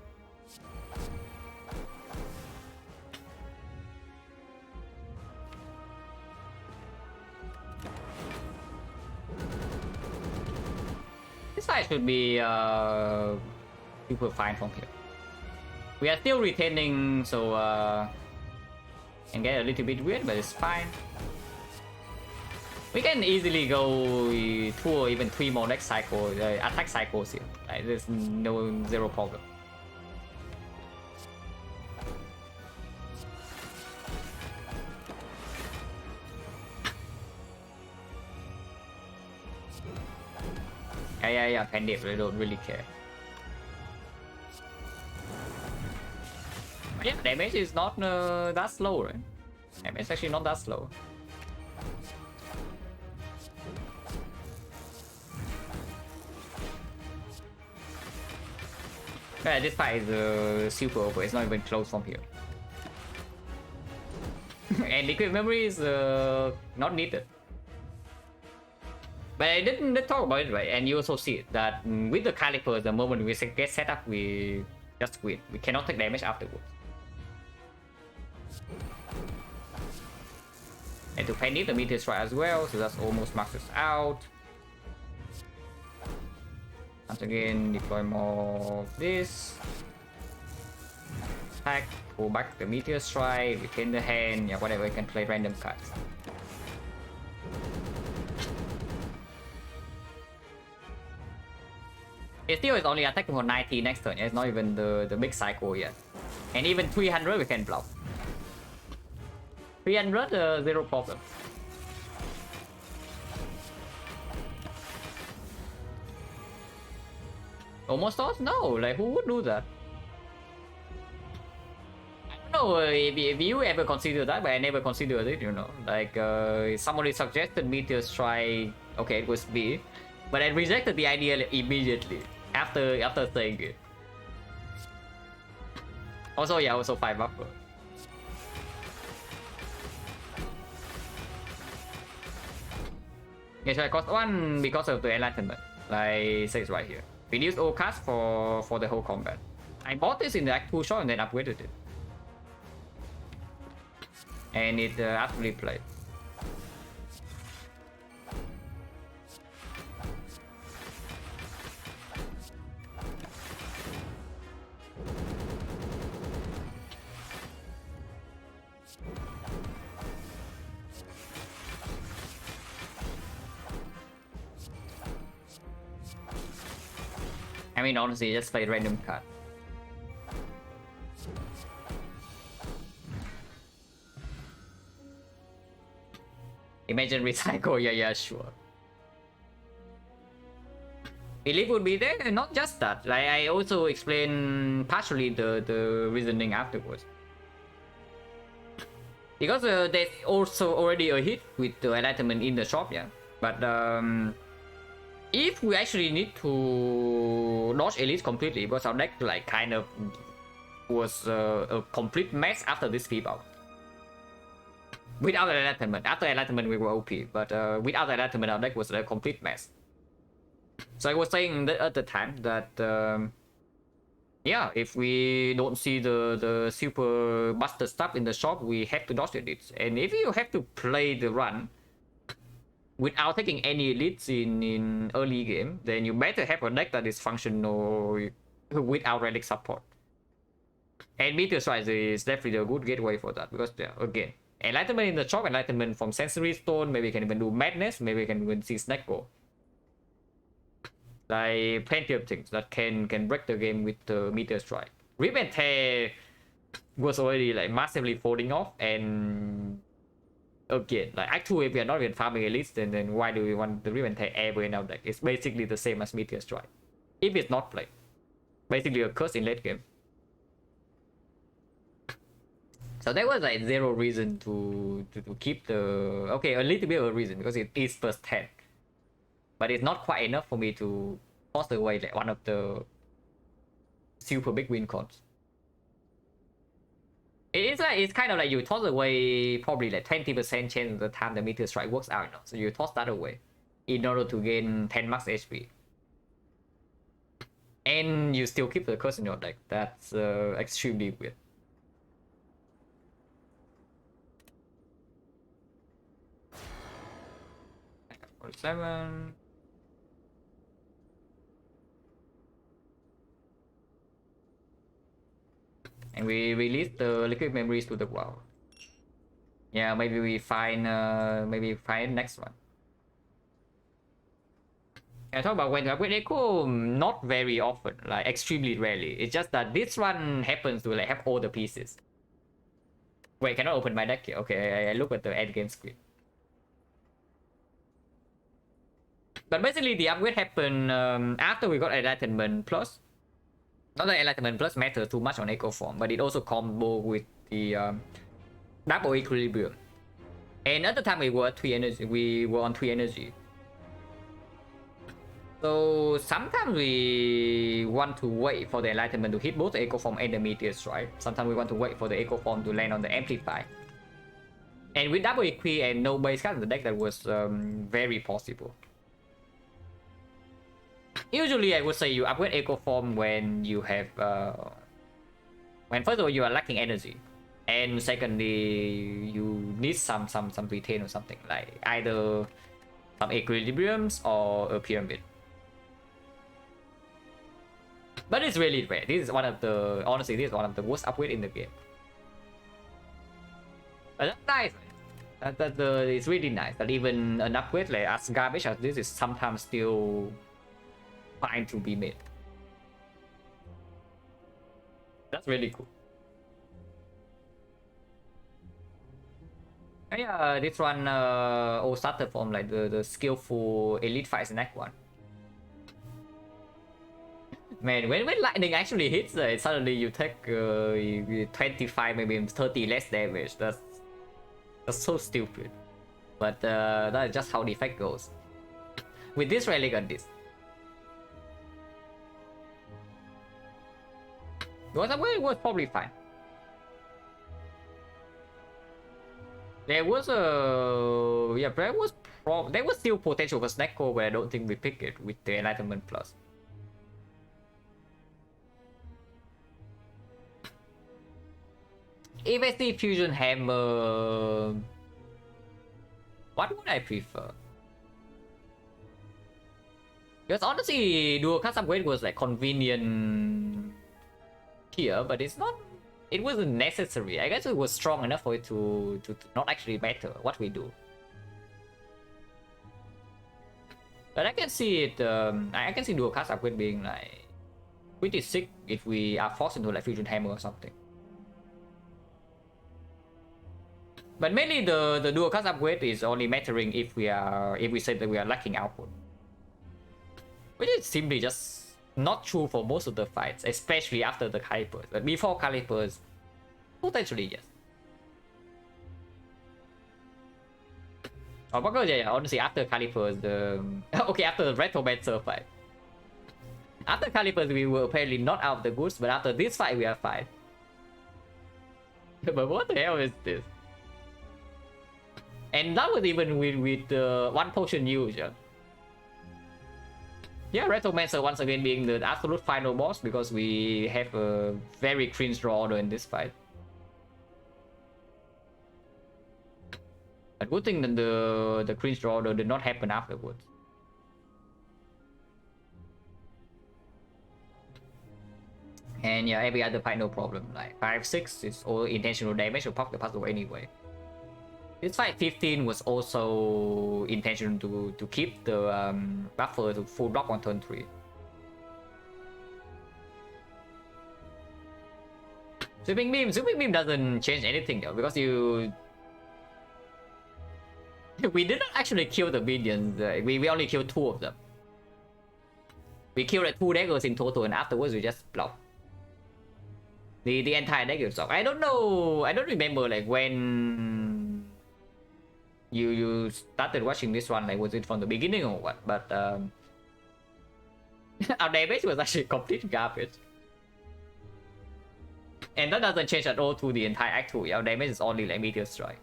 This side should be super fine from here. We are still retaining, so can get a little bit weird, but it's fine. We can easily go 2 or even 3 more next cycle, attack cycles here. Like, there's zero problem. Yeah, Pandit, I don't really care. But yeah, damage is not that slow, right? Damage is actually not that slow. Yeah, this fight is super over, it's not even close from here. And liquid memory is not needed. But I didn't talk about it, right? And you also see it, that with the caliper, the moment we get set up, we just win. We cannot take damage afterwards. And to Pandit the meteor strike as well, so that's almost maxes out. Once again, deploy more of this. Attack, pull back the meteor strike, retain the hand, yeah, whatever, you can play random cards. It still is only attacking for 90 next turn, it's not even the big cycle yet. And even 300 we can block. 300, zero problem. Almost lost? No, like who would do that? I don't know if you ever consider that, but I never considered it, you know. Like somebody suggested Meteor Strike, okay, it was B, but I rejected the idea immediately after saying it. Also, yeah, also 5 buffer. Yeah, so I cost 1 because of the enlightenment, like it says right here. Reduce all cast for the whole combat. I bought this in the Act 2 shop and then upgraded it. And it actually played. I mean, honestly, just play random card. Imagine recycle, yeah, sure. Elite would be there, and not just that. Like I also explain partially the reasoning afterwards. Because there's also already a hit with the enlightenment in the shop, yeah. But if we actually need to dodge elite completely, because our deck like kind of was a complete mess after this flip out. Without enlightenment, after enlightenment we were OP, but without enlightenment our deck was a complete mess. So I was saying that at the time that yeah, if we don't see the super buster stuff in the shop, we have to dodge it. And if you have to play the run without taking any elites in early game, then you better have a deck that is functional without relic support. And Meteor Strike is definitely a good gateway for that, because again, enlightenment in the shop, enlightenment from sensory stone, maybe you can even do madness, maybe you can even see snack go. Like plenty of things that can break the game with the Meteor Strike. Rip and Tear was already like massively falling off, and again, like Act 2, if we are not even farming elites, then why do we want the Rip and Tear ever in our deck? It's basically the same as Meteor Strike, if it's not played. Basically a curse in late game. So there was like zero reason to keep the... Okay, a little bit of a reason, because it is first 10. But it's not quite enough for me to toss away like one of the super big win cons. It's kind of like you toss away probably like 20% chance of the time the Meteor Strike works out, you know? So you toss that away in order to gain 10 max HP. And you still keep the curse in your deck. That's extremely weird. Seven. And we release the liquid memories to the world. Yeah, maybe we find next one. I talk about when to upgrade Echo, not very often, like extremely rarely. It's just that this one happens to like have all the pieces. Wait, I cannot open my deck here. Okay, I look at the end game screen. But basically the upgrade happened after we got Enlightenment Plus. Not that Enlightenment Plus matters too much on Echo Form, but it also combo with the double equilibrium. And at the time we were on 3 energy. So sometimes we want to wait for the Enlightenment to hit both the Echo Form and the Meteor Strike. Sometimes we want to wait for the Echo Form to land on the Amplify. And with double equi and no base card in the deck, that was very possible. Usually I would say you upgrade Echo Form when you have when first of all you are lacking energy, and secondly you need some retain or something, like either some equilibriums or a pyramid. But it's really rare. This is one of the, honestly, this is one of the worst upgrade in the game. But that's nice. It's really nice that even an upgrade like as garbage as this is sometimes still fine to be made. That's really cool. Yeah, this one all started from like the skillful elite fights in Act 1. Man, when lightning actually hits, suddenly you take 25, maybe 30 less damage. That's so stupid. But that is just how the effect goes. With this relic and this. It was probably fine. There was a... Yeah, there was still potential for Snecko, but I don't think we pick it with the Enlightenment Plus. If I see Fusion Hammer... What would I prefer? Because honestly, dual cast upgrade was like convenient here, but it's not... It wasn't necessary. I guess it was strong enough for it to not actually matter what we do. But I can see it... I can see dual cast upgrade being like pretty sick if we are forced into like Fusion Hammer or something. But mainly the dual cast upgrade is only mattering if we say that we are lacking output. which is simply just not true for most of the fights, especially after the calipers. But before calipers, potentially yes. Oh, because yeah, honestly, after calipers, the okay, after the Retromancer fight, after calipers we were apparently not out of the goods, but after this fight we are fine. But what the hell is this? And that was even with one potion used. Yeah, Retromancer once again being the absolute final boss because we have a very cringe draw order in this fight. A good thing that the cringe draw order did not happen afterwards. And yeah, every other fight no problem. Like 5-6 is all intentional damage to pop the puzzle anyway. This fight 15 was also intentional to keep the buffer to full block on turn 3. Sweeping beam doesn't change anything though, because you we did not actually kill the minions. We only killed 2 of them. We killed like 2 daggers in total, and afterwards we just block the entire dagger itself. I don't know. I don't remember like when you started watching this one. Like, was it from the beginning or what? But our damage was actually complete garbage. And that doesn't change at all to the entire act 2. Our damage is only like meteor strike.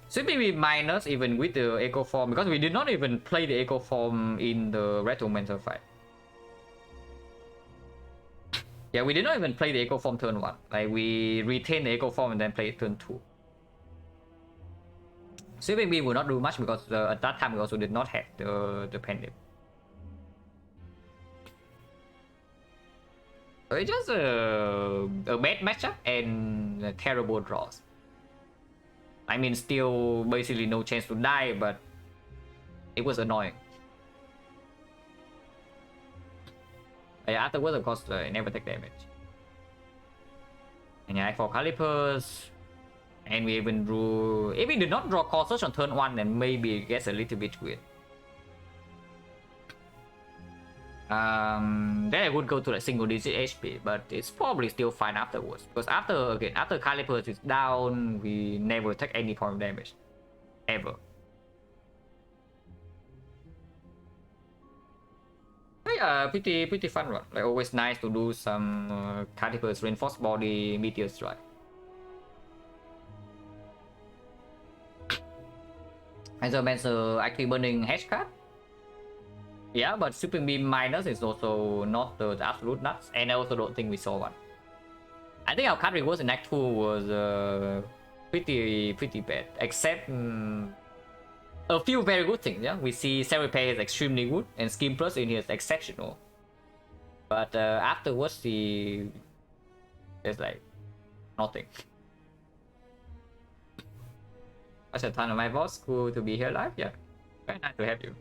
Should be minus even with the echo form, because we did not even play the echo form in the Retromancer fight. Yeah, we did not even play the echo form turn 1. Like, we retained the echo form and then played turn 2. Sweeping beam will not do much because at that time we also did not have the pendant. So it's just a bad matchup and terrible draws. I mean, still basically no chance to die, but it was annoying. Yeah, afterwards, of course, I never take damage. And yeah, for calipers, and we even drew. If we did not draw core search on turn 1, then maybe it gets a little bit weird. Then I would go to like single digit HP, but it's probably still fine afterwards. Because after calipers is down, we never take any point of damage. Ever. But yeah, pretty fun run. Like, always nice to do some calipers, reinforced body, meteor strike. And so Mancer actually burning hash card. Yeah, but sweeping beam minus is also not the absolute nuts, and I also don't think we saw one. I think our card rewards in Act 2 was pretty bad, except a few very good things. Yeah, we see cell repair is extremely good, and Scheme Plus in here is exceptional. But afterwards, there's like nothing. Such a ton of my boss, cool to be here live. Yeah, very nice to have you.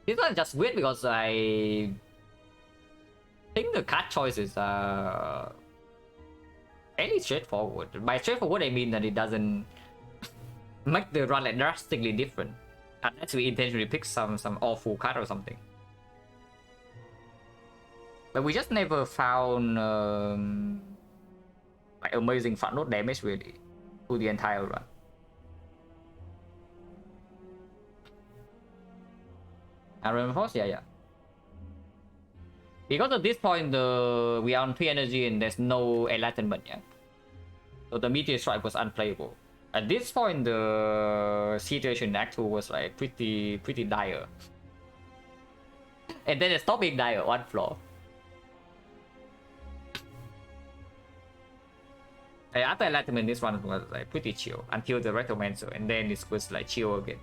This one is just weird because I think the card choices are fairly straightforward. By straightforward, I mean that it doesn't make the run like drastically different, unless we intentionally pick some awful card or something. But we just never found like amazing front load damage really to the entire run. Reinforce, yeah. Because at this point, we are on 3 energy and there's no enlightenment yet. So the meteor strike was unplayable. At this point, the situation in Act 2 was like pretty dire. And then it stopped being dire one floor. After enlightenment, this one was like pretty chill until the Retromancer, and then it was like chill again.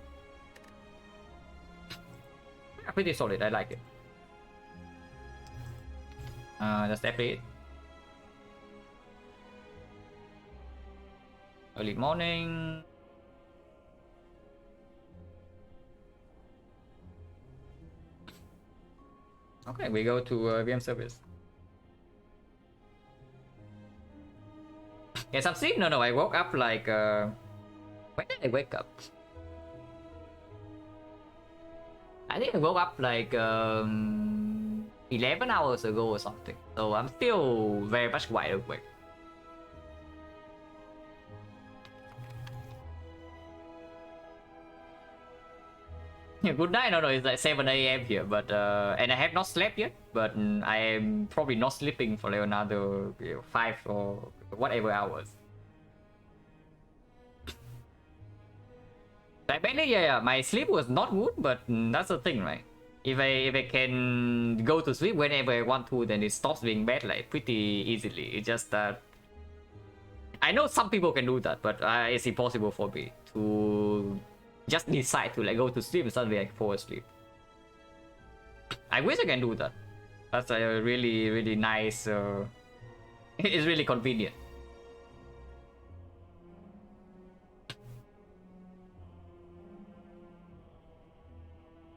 Pretty solid, I like it. Just it. Early morning. Okay, we go to VM service. Yes, I'm seeing. No, I woke up like. When did I wake up? I think I woke up like 11 hours ago or something. So I'm still very much wide awake. Good night. No, it's like 7 a.m. here, but and I have not slept yet. But I am probably not sleeping for like another 5 or whatever hours. Like mainly, yeah, my sleep was not good, but that's the thing, right? If I can go to sleep whenever I want to, then it stops being bad like pretty easily. It's just that I know some people can do that, but it's impossible for me to just decide to like go to sleep and suddenly like fall asleep. I wish I can do that. That's a really nice. It's really convenient.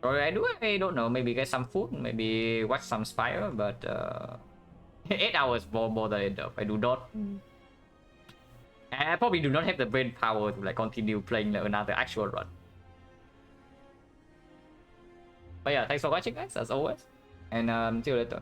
Or I don't know, maybe get some food, maybe watch some Spire, but 8 hours more than enough. I do not. I probably do not have the brain power to like continue playing another actual run. But yeah, thanks for watching, guys, as always, and see you later.